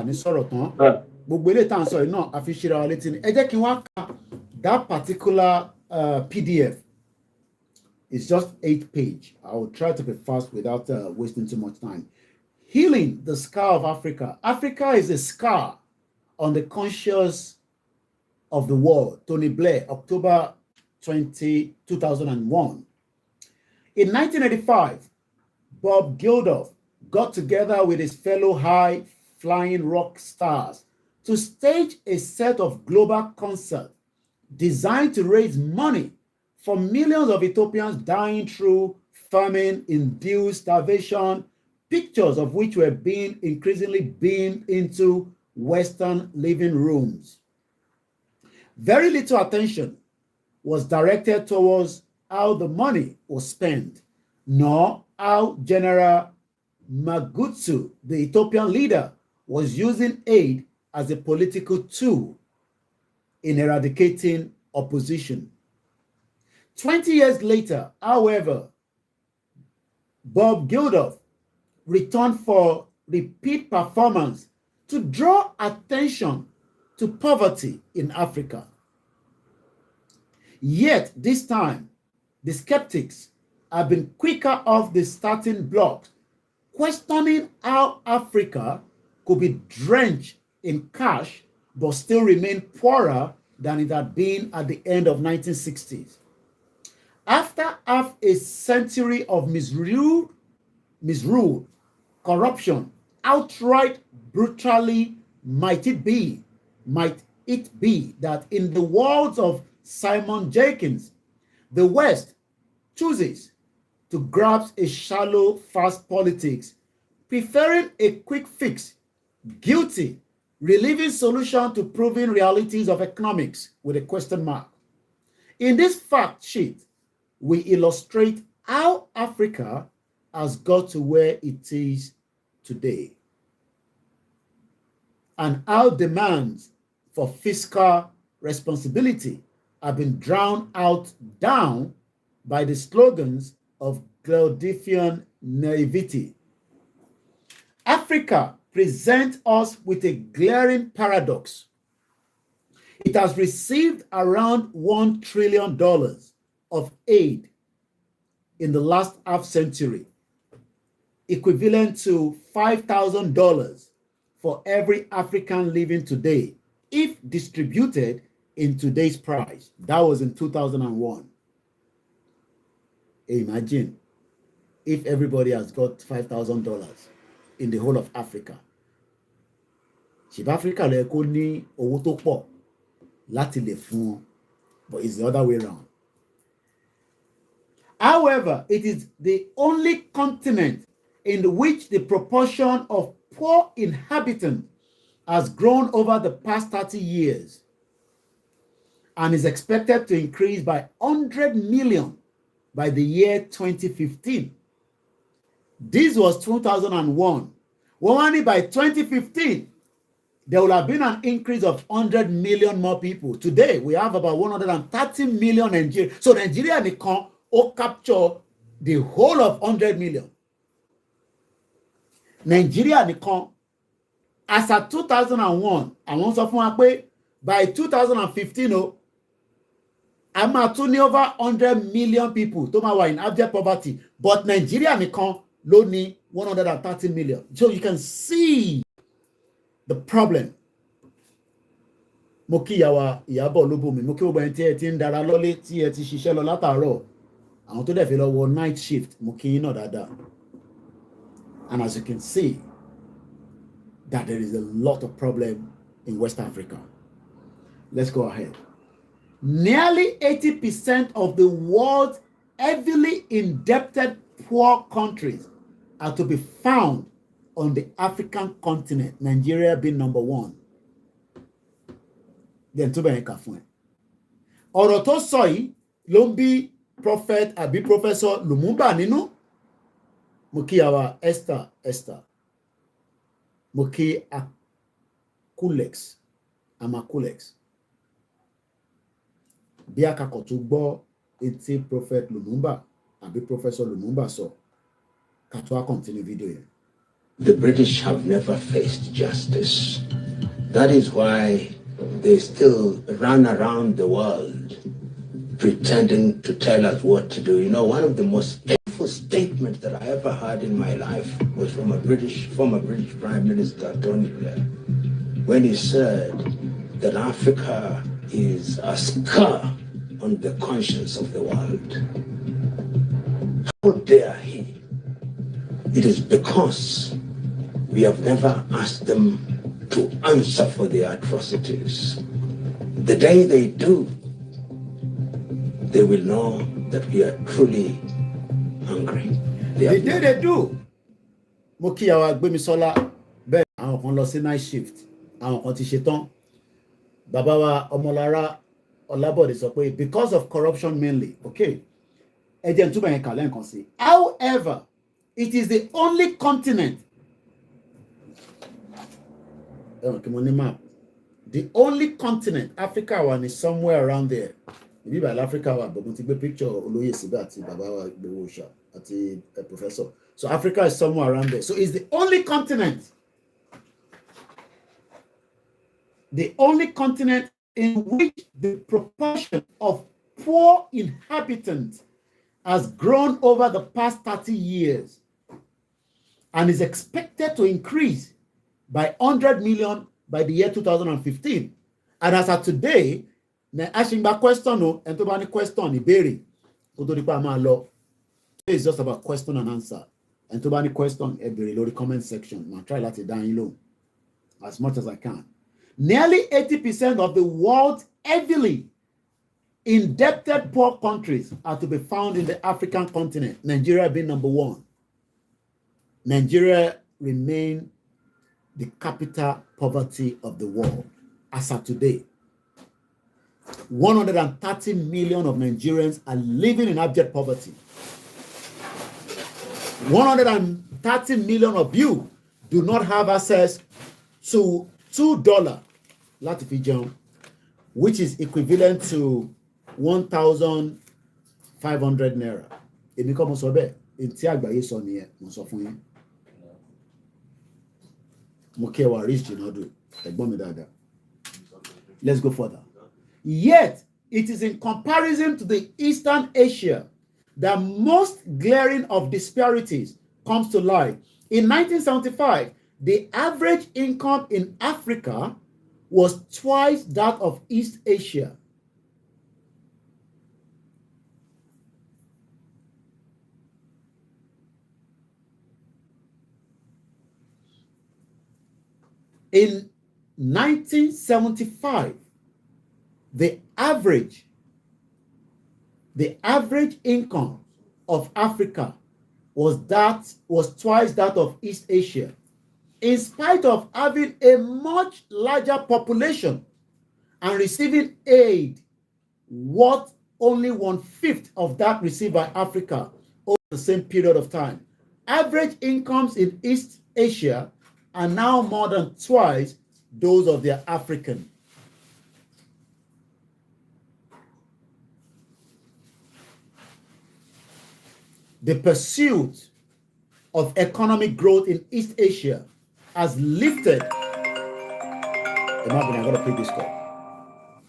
Ní sọ̀rọ̀ tán. Gbogbo ilé ìtàn sọ yìí náà a fi ṣíra wa létí ni. Ẹ jẹ́ kí n wá ka that particular PDF. It's just 8 pages. I will try to be fast without wasting too much time. Healing the scar of Africa. Africa is a scar on the conscience of the world. Tony Blair, October 2001. In 1985, Bob Geldof got together with his fellow high-flying rock stars to stage a set of global concerts designed to raise money for millions of Ethiopians dying through famine-induced starvation, pictures of which were being increasingly beamed into Western living rooms. Very little attention was directed towards how the money was spent, nor how General Magutsu, the Ethiopian leader, was using aid as a political tool in eradicating opposition. 20 years later, however, Bob Geldof returned for repeat performance to draw attention to poverty in Africa. Yet this time, the skeptics have been quicker off the starting blocks, questioning how Africa could be drenched in cash but still remain poorer than it had been at the end of 1960s. After half a century of misrule, corruption, outright brutally, might it be that in the words of Simon Jenkins, the West chooses to grasp a shallow, fast politics, preferring a quick fix, guilty, relieving solution to proving realities of economics with a question mark. In this fact sheet, we illustrate how Africa has got to where it is today and how demands for fiscal responsibility have been drowned down by the slogans of Claudian naivety. Africa presents us with a glaring paradox. It has received around $1 trillion of aid in the last half century, equivalent to $5,000 for every African living today, if distributed in today's price. That was in 2001. Imagine if everybody has got $5,000 in the whole of Africa. South Africa lè kó ní owó tó pọ̀ láti lè fún wọn, but it's the other way around. However, it is the only continent in which the proportion of poor inhabitants has grown over the past 30 years and is expected to increase by 100 million by the year 2015. This was 2001. Well, only by 2015, there will have been an increase of 100 million more people. Today, we have about 130 million Nigerians. So Nigeria will capture the whole of 100 million. Nigeria as at 2001, I want to say by 2015, I'm at over 100 million people tó máa wà in abject poverty, but Nigeria ló ní 130 million. So you can see the problem. Mo kí ìyàwó Ìyábọ̀ Olúbùnmi, mo kí gbogbo ẹni tí ẹ ti ń dára lọ́lé tí ẹ ti ṣiṣẹ́ lọ látàárọ̀, àwọn tó dẹ̀ fi lọ wọ night shift, mo kí yín náà dáadáa. And as you can see, that there is a lot of problem in West Africa. Let's go ahead. Nearly 80% of the world's heavily indebted poor countries are to be found on the African continent, Nigeria being number 1. Then tó bẹ̀rẹ̀ kà fún ẹ. Ọ̀rọ̀ tó sọ yìí ló ń bí prophet àbí professor Lumumba nínú. Mo kí àwa Esther. Mo kí Amakulex. Bí akakọ̀ tó gbọ́ etí prophet Lumumba àbí professor Lumumba sọ, ká tó wá continue video yẹn. The British have never faced justice. That is why they still run around the world pretending to tell us what to do. You know, one of the most painful statements that I ever heard in my life was from former British Prime Minister Tony Blair, when he said that Africa is a scar on the conscience of the world. How dare he? It is because we have never asked them to answer for their atrocities. The day they do, they will know that we are truly hungry. The day they do, mo kí àwa Gbémisọ́lá, bẹ́ẹ̀ àwọn kan lọ sí night shift, àwọn kan ti ṣetán. Bàbá wa Ọmọlára Ọlábọ̀dé sọ pé because of corruption mainly, okay. Ẹ jẹ́ n túbọ̀ yẹn kà lẹ́ẹ̀kan sí. However, it is the only continent. The only continent, Africa one is somewhere around there. Maybe by Africa one, but we take a picture of Oloye Siba àti Baba wa Gbowosha àti a professor. So Africa is somewhere around there. So it's the only continent. The only continent in which the proportion of poor inhabitants has grown over the past 30 years and is expected to increase by 100 million by the year 2015. And as of today, Ashingba question no, and to any question ìbéèrè kó tó di pa máa lọ. It's just about question and answer. And to any question ẹ béèrè lórí comment section. I'll try láti dá yín lóhùn as much as I can. Nearly 80% of the world's heavily indebted poor countries are to be found in the African continent, Nigeria being number 1. Nigeria remains the capital poverty of the world as of today. 130 million of Nigerians are living in abject poverty. 130 million of you do not have access to $2 láti fi jẹun, which is equivalent to 1,500 naira. Èmi kọ́ mo sọ bẹ́ẹ̀, èyí tí àgbáyé sọ nìyẹn, mo sọ fún yín. Mo kí ẹ wá rich jìnnàdù, ẹ̀gbọ́n mi dáadáa. Let's go further. Yet, it is in comparison to the Eastern Asia that most glaring of disparities comes to light. In 1975, the average income in Africa was twice that of East Asia. In 1975, the average income of Africa was twice that of East Asia, in spite of having a much larger population and receiving aid worth only 1/5 of that received by Africa over the same period of time. Average incomes in East Asia are now more than twice those of their African. The pursuit of economic growth in East Asia has lifted. Imagine, I gotta pick this up.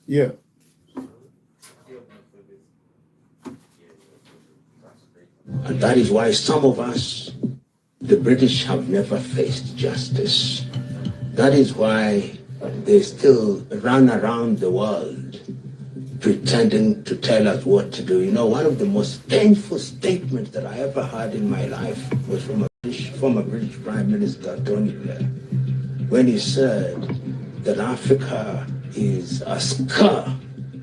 Yeah. And that is why some of us, the British, have never faced justice. That is why they still run around the world pretending to tell us what to do. You know, one of the most painful statements that I ever heard in my life was from former British Prime Minister Tony Blair, when he said that Africa is a scar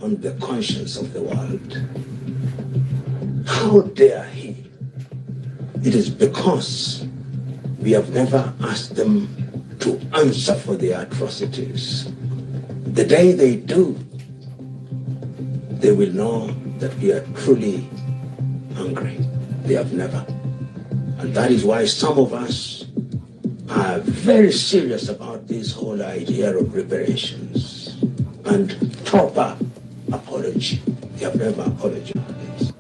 on the conscience of the world. How dare he? It is because we have never asked them to answer for their atrocities. The day they do, they will know that we are truly hungry. They have never. And that is why some of us are very serious about this whole idea of reparations and proper apology. They have never apologized.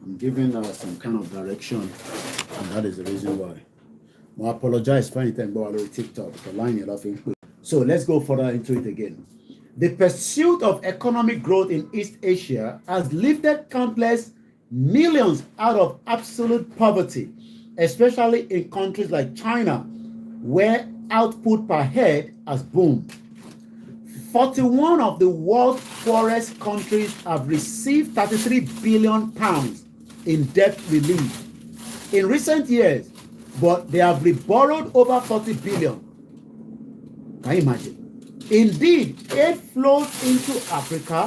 I'm giving some kind of direction, and that is the reason why. I apologize for anything about TikTok. The line so let's go further into it again. The pursuit of economic growth in East Asia has lifted countless millions out of absolute poverty, especially in countries like China, where output per head has boomed. 41 of the world's poorest countries have received 33 billion pounds in debt relief in recent years, but they have reborrowed over 40 billion. Can you imagine? Indeed, aid flows into Africa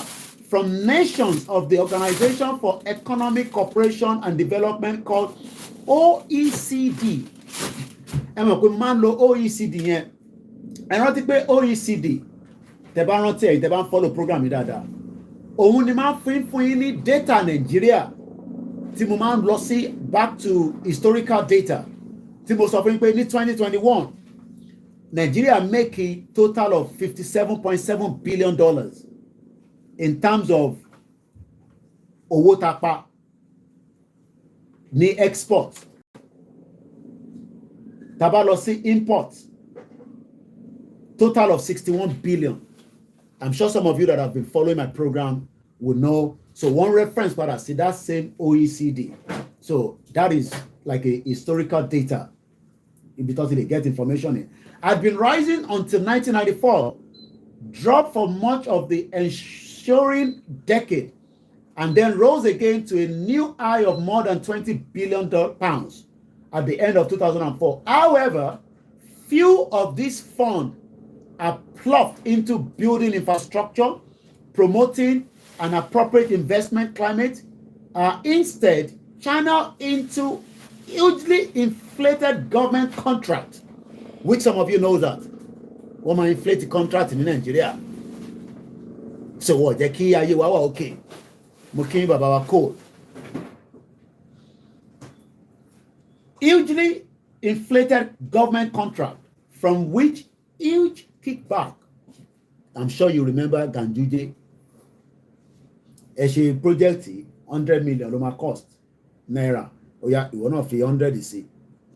from nations of the Organization for Economic Cooperation and Development called OECD. Ẹ mọ̀ pé máa ń lo OECD yẹn. Ẹ rántí pé OECD tẹ́ bá rántí ẹ̀ tẹ́ bá ń follow program yìí dáadáa. Òun ni máa ń fún yín ní data Nàìjíríà tí mo máa ń lọ sí back to historical data tí mo sọ fún yín pé ní 2021 Nigeria make a total of $57.7 billion in terms of owó tapa ní export. Tá bá lọ sí import, total of 61 billion. I'm sure some of you that have been following my program will know. So one reference, but I see that same OECD. So that is like a historical data because they get information in. Had been rising until 1994, dropped for much of the ensuing decade, and then rose again to a new high of more than 20 billion pounds at the end of 2004. However, few of these funds are plopped into building infrastructure, promoting an appropriate investment climate, instead channeled into hugely inflated government contracts, which some of you know that. Wọ́n máa inflate contract in Nigeria. So what? Jẹ́ kí ayé wa wà okay. Mo kí bàbá wa kó. Hugely inflated government contract from which huge kickback. I'm sure you remember Ganduje. Ẹ ṣe project 100 million ló máa cost naira. Ó yá ìwọ náà fi 100 sí.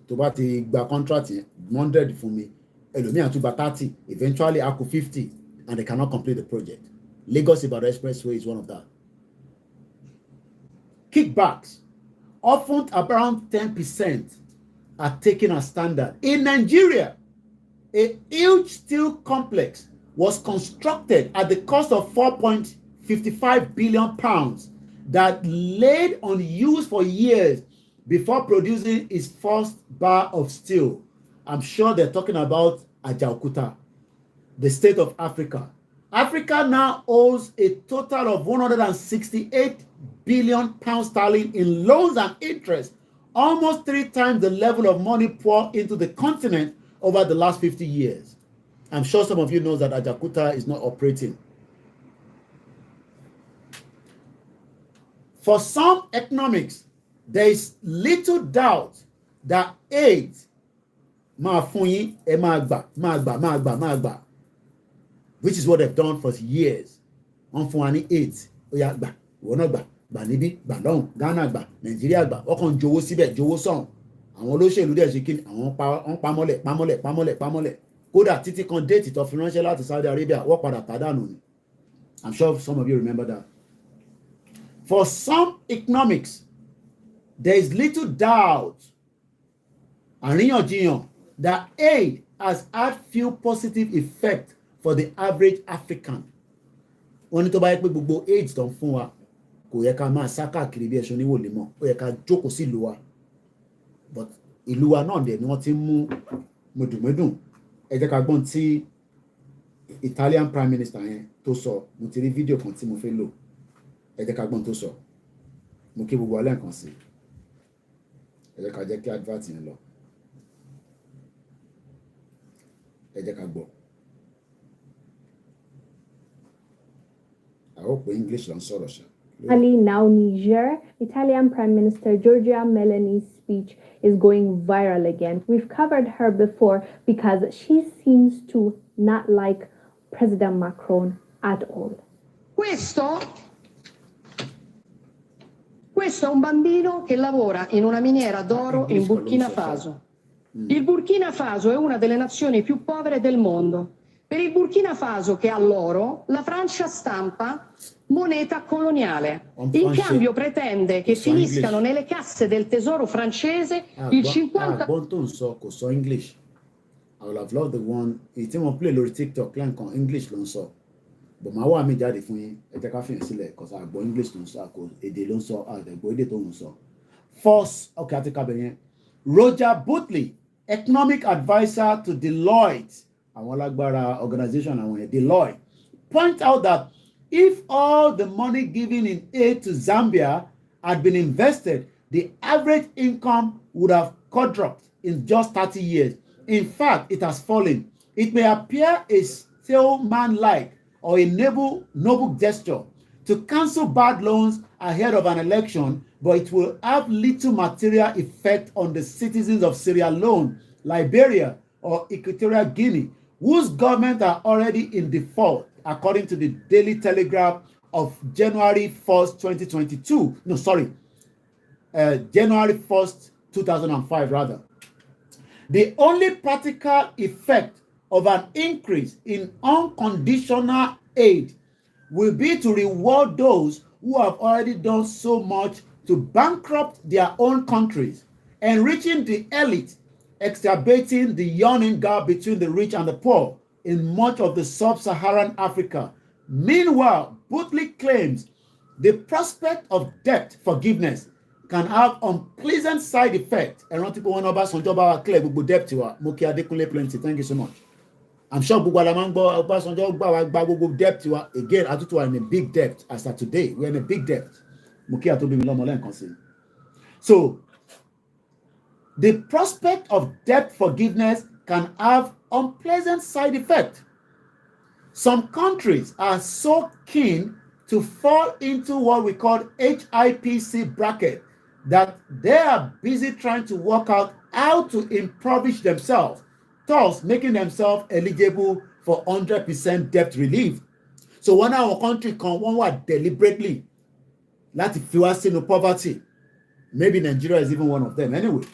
Tó bá ti gba contract 100 fún mi, ẹlòmíì tún gba 30, eventually a kù 50, and they cannot complete the project. Lagos Ibadan Expressway is one of that. Kickbacks, often around 10%, are taken as standard. In Nigeria, a huge steel complex was constructed at the cost of 4.55 billion pounds that laid unused for years before producing its first bar of steel. I'm sure they're talking about Ajaokuta, the state of Africa. Africa now owes a total of 168 billion pounds sterling in loans and interest, almost 3 times the level of money poured into the continent over the last 50 years. I'm sure some of you know that Ajaokuta is not operating. For some economics, there is little doubt that aid máa fún yín, ẹ máa gbà, which is what they've done for years. Wọ́n fún wa ní aid, ó yá gbà, ìwọ náà gbà níbí, gbà lọ́hùn, Ghana gbà, Nàìjíríà gbà, wọ́n kàn jowó síbẹ̀, jowó sọ̀hún. Àwọn olóṣèlú dẹ̀ ṣe kí ni àwọn pamọ́lẹ̀. Kódà títí kan déètì tó fi ránṣẹ́ láti Saudi Arabia, wọ́n padà pàdánù ni. I'm sure some of you remember that. For some economics, there is little doubt, àríyànjiyàn, that aid has had few positive effects for the average African. Wọ́n ní tó bá yẹ pé gbogbo aid tó ń fún wa kò yẹ ká máa sá káàkiri bí ẹṣin oníwòlé mọ́, ó yẹ ká jókòó sí ìlú wa. But ìlú wa náà dẹ̀ ni wọ́n ti ń mú mùdùmùdùn. Ẹ jẹ́ ká gbọ́n tí Italian Prime Minister yẹn tó sọ mo ti rí fídíò kan tí mo fẹ́ lò ẹ jẹ́ ká gbọ́n tó sọ mo kí gbogbo alẹ́ nǹkan sí ẹ jẹ́ ká jẹ́ kí advert yẹn lọ ẹ jẹ́ ká gbọ́ I hope English ló ń sọ̀rọ̀ ṣá. Now Niger, Italian Prime Minister Giorgia Meloni's speech is going viral again. We've covered her before because she seems to not like President Macron at all. Questo è un bambino che lavora in una miniera d'oro in Burkina Faso. Il Burkina Faso è una delle nazioni più povere del mondo. Per il Burkina Faso che ha l'oro, la Francia stampa moneta coloniale. In cambio pretende che finiscano nelle casse del tesoro francese il 50%. Kò sọ English. I would have loved the one tí wọ́n play lórí TikTok lẹ́ǹkan English ló ń sọ. But màá wà mí jáde fún yín ẹ jẹ́ ká fìyàn sílẹ̀ kò sọ àgbọ̀ English ló ń sọ àkó èdè ló ń sọ àgbọ̀ èdè tó ń sọ. First, okay, àti kábẹ̀ yẹn. Roger Butley, economic adviser to Deloitte, àwọn alágbára organization àwọn yẹn Deloitte, point out that if all the money given in aid to Zambia had been invested, the average income would have quadrupled in just 30 years. In fact, it has fallen. It may appear a statesman-like or a noble gesture to cancel bad loans ahead of an election, but it will have little material effect on the citizens of Sierra Leone, Liberia, or Equatorial Guinea, whose government are already in default, according to the Daily Telegraph of January 1st, 2022. No, sorry. January 1st, 2005, rather. The only practical effect of an increase in unconditional aid will be to reward those who have already done so much to bankrupt their own countries, enriching the elite, exacerbating the yawning gap between the rich and the poor in much of the sub-Saharan Africa. Meanwhile, Butley claims the prospect of debt forgiveness can have unpleasant side effects. Ẹran tí wọn bá sanjọ́ bá wa clear gbogbo debt wa. Mo kí Adékúnlé plenty. Thank you so much. I'm sure gbogbo àlàmà ń gbọ́ Ọbásanjọ́ gbà wá gba gbogbo debt wa. Again, àtúntò wa in a big debt as of today. We're in a big debt. Mo kí àtúntò mi lọ́mọ lẹ́ǹkan sí. So, the prospect of debt forgiveness can have unpleasant side effects. Some countries are so keen to fall into what we call HIPC bracket that they are busy trying to work out how to impoverish themselves, thus making themselves eligible for 100% debt relief. So when our country can one deliberately láti fi wá sínú poverty, maybe Nigeria is even one of them anyway.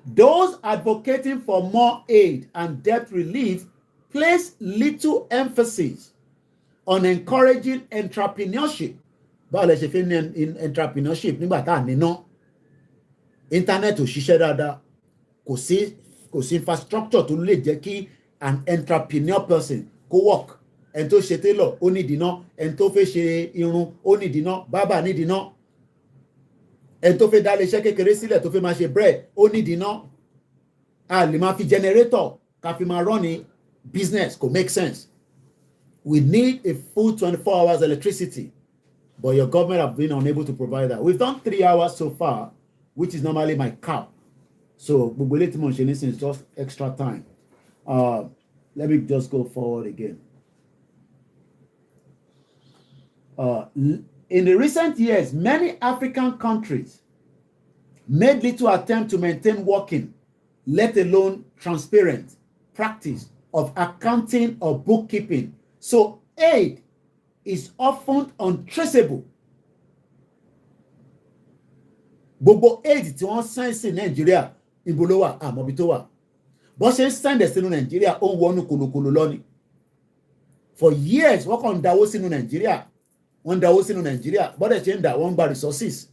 Those advocating for more aid and debt relief place little emphasis on encouraging entrepreneurship. Báwo lẹ ṣe fi ní entrepreneurship nígbà tá à níná? Internet ò ṣiṣẹ́ dáadáa. Kò sí infrastructure tó lè jẹ́ kí an entrepreneur person kó work. Ẹni tó ṣe tailor ó nídìí ná. Ẹni tó fẹ́ ṣe irun ó nídìí ná. Bábà nídìí ná. Ẹni tó fẹ́ dá iléeṣẹ́ kékeré sílẹ̀ tó fẹ́ máa ṣe bread ó nídìí ná. A lè máa fi generator ká fi máa run ní business kò make sense. We need a full 24 hours electricity, but your government have been unable to provide that. We've done 3 hours so far, which is normally my cap. So, gbogbo ilé tí mo ń ṣe nísìnyí is just extra time. Let me just go forward again. In the recent years, many African countries made little attempt to maintain working, let alone transparent, practice of accounting or bookkeeping. So aid is often untraceable. Gbogbo aid tí wọ́n send sí Nàìjíríà ibo ló wà àmọ́ bí tó wà. Bó ṣe ń send sínú Nàìjíríà ó ń wọnú kòlòkòlò lọ́ni. For years wọ́n kàn ń dáwó sínú Nàìjíríà. Wọ́n ń dáwó sínú Nàìjíríà. Bọ́dẹ̀ ṣe ń dà wọ́n ń gba resources.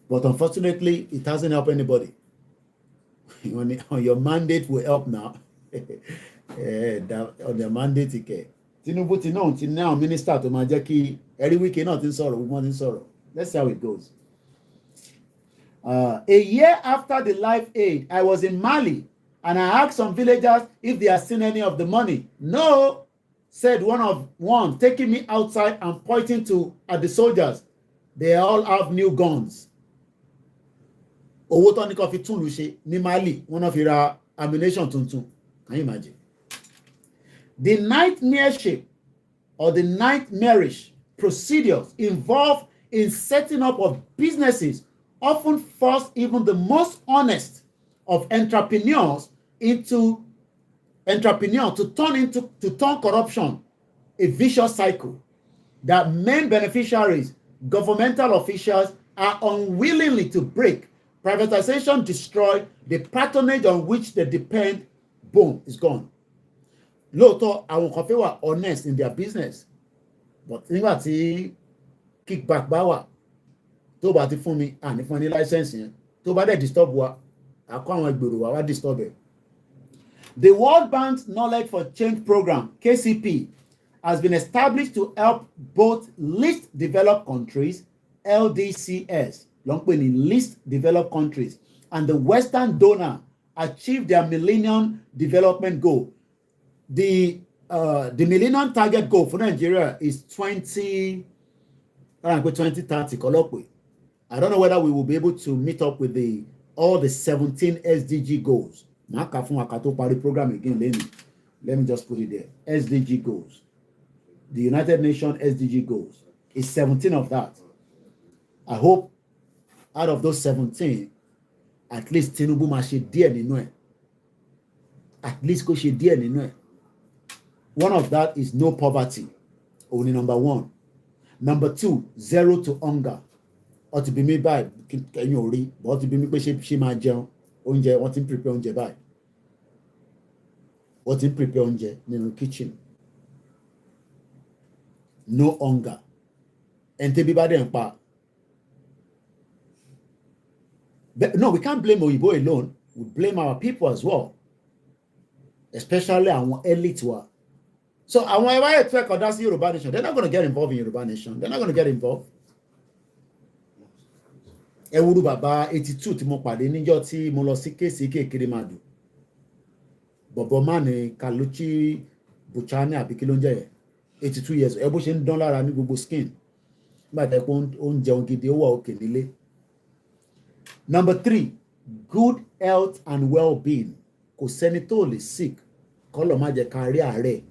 But unfortunately, it hasn't helped anybody. On your mandate will help now. On your mandate ike. Tinubu ti náà ti ní àwọn minister tó máa jẹ́ kí every week náà ti ń sọ̀rọ̀ gbogbo ti ń sọ̀rọ̀. Let's see how it goes. A year after the Life Aid, I was in Mali And I asked some villagers if they had seen any of the money. No, said one, taking me outside and pointing at the soldiers. They all have new guns. Owó tó ní kó fi tún lù ṣe ní Mali, wọ́n náà fi ra ammunition tuntun. Can you imagine? The nightmareship or the nightmarish procedures involved in setting up of businesses often force even the most honest of entrepreneurs to turn corruption a vicious cycle that main beneficiaries, governmental officials, are unwillingly to break. Privatization destroyed the patronage on which they depend. Boom, it's gone. Lóòótọ́ àwọn kan fẹ́ wà honest in their business, but nígbà tí kickback bá wà tó bá ti fún mi àní fún ní license yẹn tó bá dẹ̀ disturb wa àkọ́ àwọn ìgbèrò wa wá disturb ẹ̀. The World Bank's Knowledge for Change Program, KCP, has been established to help both least developed countries, LDCs, least developed countries, and the Western donor achieve their Millennium Development Goal. The Millennium Target Goal for Nigeria is 2030. I don't know whether we will be able to meet up with all the 17 SDG goals. Program again. Let me just put it there. SDG goals. The United Nations SDG goals is 17 of that. I hope out of those 17, at least Tinubu ma ṣe díẹ̀ nínú ẹ̀. At least kó ṣe díẹ̀ nínú ẹ̀. One of that is no poverty. Only number one. Number two, zero to hunger. Or to be made by Kenyori, but to be made by Shima Jẹun. Oúnjẹ, wọ́n ti ń prepare oúnjẹ báyìí. Wọ́n ti ń prepare oúnjẹ nínú kitchen. No hunger. And tẹ́bí bá dẹ̀ ń pa. No, we can't blame Oyibo alone. We blame our people as well. Especially our elite wa. So àwọn ẹwà ètò ẹ̀kọ́ dá sí Yoruba Nation, they're not going to get involved in Yoruba Nation. They're not going to get involved. Ewúrú bàbá 82 tí mo pàdé níjọ́ tí mo lọ sí kéèsì kékeré máa dùn. Bọ̀bọ̀ máa ní Kaluchi Buchani àbí kí ló ń jẹ́ yẹn. 82 years. Ẹ bó ṣe ń dán lára ní gbogbo skin. Nígbà tẹ́ pé ó ń jẹun gidi, ó wà òkè nílé. Number 3, good health and well-being. Kò sẹ́ni tó lè sick. Kọ́lọ̀ má jẹ́ ká rí àárẹ̀.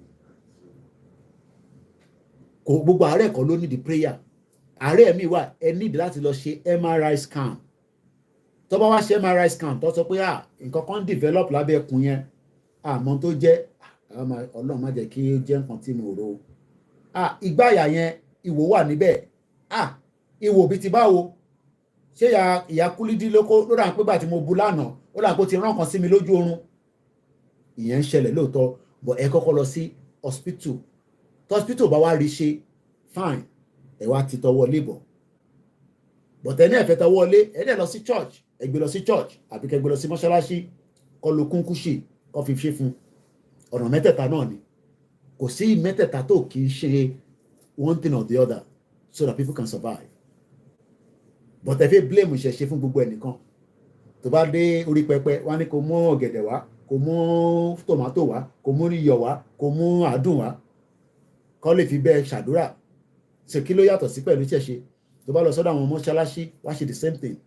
Kò gbogbo àárẹ̀ kọ́ ló ní the prayer. Àárẹ̀ mi wà ẹ need láti lọ ṣe MRI scan. Tó bá wá ṣe MRI scan tó sọ pé nǹkan kan develop lábẹ́ ẹkùn yẹn. Àmọ́ tó jẹ́ Ọlọ́run má jẹ́ kí ó jẹ́ nǹkan tí mo rò. Ìgbáyà yẹn ìwò wà níbẹ̀. Ìwò bí ti báwo? Ṣé ìyá Kúlídí ló rà pé bá tí mo bu lánàá ó rà pé ó ti rán kan sí mi lójú oorun. Ìyẹn ń ṣẹlẹ̀ lóòótọ́, but ẹ kọ́kọ́ lọ sí hospital. Tó hospital bá wá rí ṣe fine, ẹ wá ti tọwọ́ lé bọ̀. But ẹni ẹ̀fẹ́ tọwọ́ lé ẹ dẹ̀ lọ sí church, ẹ gbé lọ sí church àbí kẹ gbé lọ sí mọ́ṣáláṣí kọ́ lo kúnkúṣì kọ́ fi ṣe fún. Ọ̀nà mẹ́tẹ̀ẹ̀ta náà ni. Kò sí mẹ́tẹ̀ẹ̀ta tó kì í ṣe one thing or the other so that people can survive. But ẹ fẹ́ blame ìṣẹ̀ṣe fún gbogbo ẹnìkan. Tó bá dé orí pẹpẹ wá ní kó mú ọ̀gẹ̀dẹ̀ wá, kó mú tòmátò wá, kó mú iyọ̀ wá, kó mú àádùn wá. Kó lè fi bẹ́ẹ̀ ṣàdúrà. Ṣé kí ló yàtọ̀ sí pẹ̀lú ìṣẹ̀ṣe? Tó bá lọ sọ́dọ̀ àwọn mọ́ṣáláṣí wá ṣe the same thing.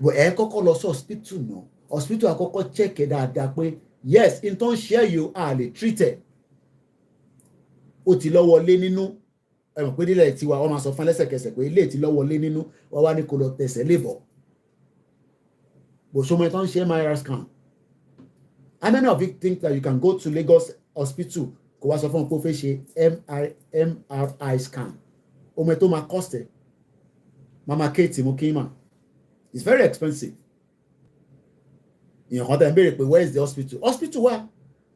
But ẹ kọ́kọ́ lọ sí hospital náà. Hospital àkọ́kọ́ check ẹ dáadáa pé yes, in tó ń ṣe you a lè treat ẹ. Ó ti lọ́wọ́ lé nínú. Ẹ mọ̀ pé nílẹ̀ tiwa wọ́n máa sọ fún lẹ́sẹ̀kẹsẹ̀ pé ilé ti lọ́wọ́ lé nínú wọ́n wá ní kó lọ tẹ̀sẹ̀ lébọ̀. Bó ṣe ọmọ ẹ̀ tó ń ṣe MRI scan. How many of you think that you can go to Lagos hospital kó wá sọ fún pé ó fẹ́ ṣe MRI scan? Ọmọ ẹ̀ tó máa cost ẹ̀. Mama Kate Mukima. It's very expensive. Ìyẹn kan tẹ̀ ń béèrè pé where is the hospital? Hospital wà.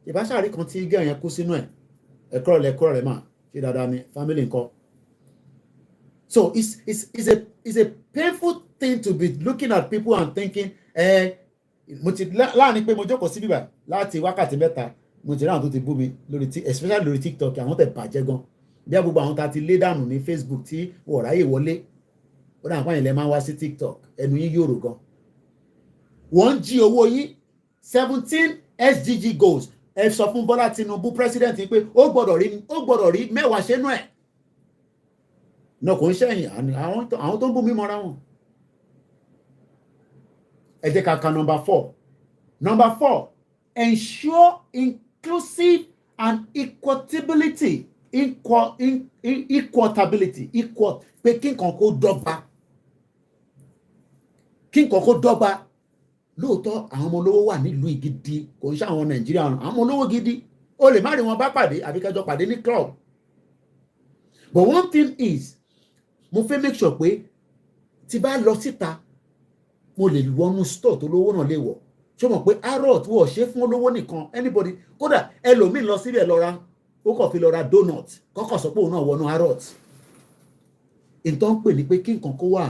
Ìbáṣàrí kan tí gẹ̀ yẹn kú sínú ẹ̀. Ẹ̀kọ́ rẹ̀ máa. Family nǹkan. So it's a painful thing to be looking at people and thinking mo ti láàrin pé mo jókòó sí bíbà láti wákàtí mẹ́ta mo ti ráhùn tó ti bú mi especially lórí TikTok àwọn tẹ̀ bàjẹ́ gan bí gbogbo àwọn tá ti lé dànù ní Facebook tí wọ́n ráyè wọlé ó dà pààyàn lẹ́ máa ń wá sí TikTok ẹnu yín yòrò gan. Wọ́n ń jí owó yín 17 SDG goals ẹ sọ fún Bọ́lá Tinubu president pé ó gbọ́dọ̀ rí mẹ́wàá ṣẹ́nu ẹ̀ náà kò ń ṣẹ̀yìn àwọn tó ń bú mi mọ́ra wọn. Ẹ jẹ́ ká ka number 4. Number 4, ensure inclusive and equitability pé kí nǹkan kó dọ́gba lóòótọ́ àwọn ọmọ olówó wà nílùú gidi kò ń ṣe àwọn Nàìjíríà àwọn ọmọ olówó gidi o lè má rí wọn bá pàdé àbí kẹjọ pàdé ní club, but one thing is mo fẹ́ make sure pé tí bá lọ síta mo lè wọnú store tó lówó náà lè wọ̀ ṣé o mọ̀ pé arrot wọ̀ ṣe fún olówó nìkan anybody kódà ẹlòmíì lọ síbẹ̀ lọ ra ó kàn fi lọ ra donut kọ́kọ́ sọ pé òun náà wọnú arrot. ìtàn ń pè ní pé kí nǹkan kó wà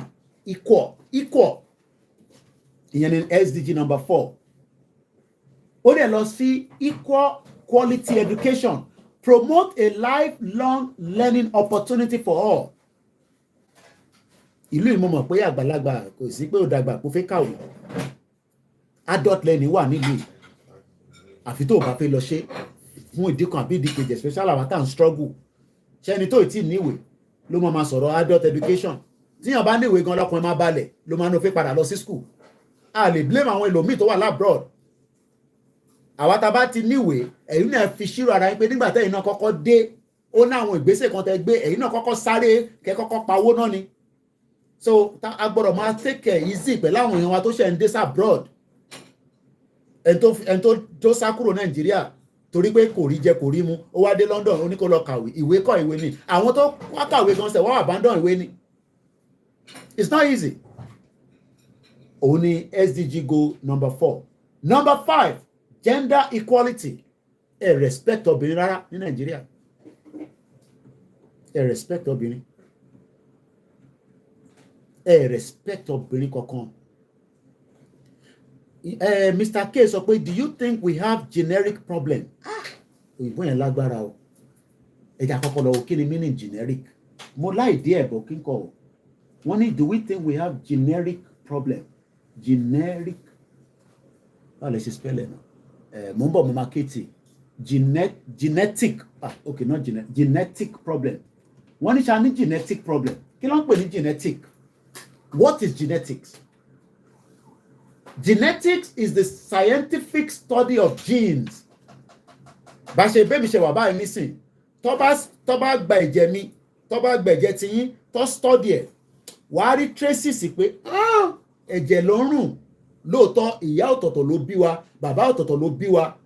equal ìyẹn ní SDG number 4. ó dẹ̀ lọ sí equal quality education, promote a lifelong learning opportunity for all. ìlú ìmọ̀ mọ̀ pé àgbàlagbà kò sí pé ó dàgbà kó fẹ́ kàwé, adult learning wà nílùú àfi tó bá fẹ́ lọ ṣe fún ìdí kan àbí ìdí kejì especially àwọn tá à ń struggle ṣé ẹni tó tí níwèé ló máa sọ̀rọ̀ adult education tíyàn bá níwèé gan lọ́kùnrin máa balẹ̀ ló máa ń fẹ́ padà lọ sí school. A lè blame àwọn ẹlòmíì tó wà labroad. àwa tá a bá ti níwèé ẹ̀yin náà fi ṣírò ara yín pé nígbà tẹ́yin náà kọ́kọ́ dé ó ní àwọn ìgbésẹ̀ kan tẹ́ gbé ẹ̀yin náà kọ́kọ́ sáré kẹ́ kọ́kọ́ pawó náà ni. So a gbọ́dọ̀ máa take care easy pẹ̀lú àwọn èèyàn wa tó ṣe ń dé abroad ẹni tó sá kúrò Nàìjíríà torí pé kò rí jẹ kò rí mu ó wá dé London ó ní kó lọ kàwé ìwé kọ́ ìwé ni àwọn tó wá kàwé gan ṣe wọ́n abandon ìwé ni. It's not easy. Òun ni SDG goal number 4. Number 5, gender equality. Respect obìnrin rárá ní Nàìjíríà. Respect obìnrin. Respect obìnrin kankan. Mr. K sọ pé do you think we have generic problem? Òyìnbó yẹn lágbára o. Ẹja kọ́kọ́ lọ kí ni meaning generic? Mo láì dé ẹ̀bọ̀ kí n kọ̀. Wọ́n ní do we think we have generic problem? Generic. How let's spell it now? Mo ń bọ̀ mo máa kéètì. Genetic. Okay, not genetic problem. Wọ́n ní ṣá ní genetic problem. Kí ló ń pè ní genetic? What is genetics? Genetics is the scientific study of genes. Bá ṣe bẹ́ẹ̀ mi ṣe wà báyìí nísìn. Tó bá gba ẹ̀jẹ̀ mi, tó bá gba ẹ̀jẹ̀ tiyín, tó study ẹ̀. Wàá rí traces pé ẹ̀jẹ̀ ló ń rùn. Lóòótọ́ ìyá ọ̀tọ̀ọ̀tọ̀ ló bí wa, bàbá ọ̀tọ̀ọ̀tọ̀ ló bí wa.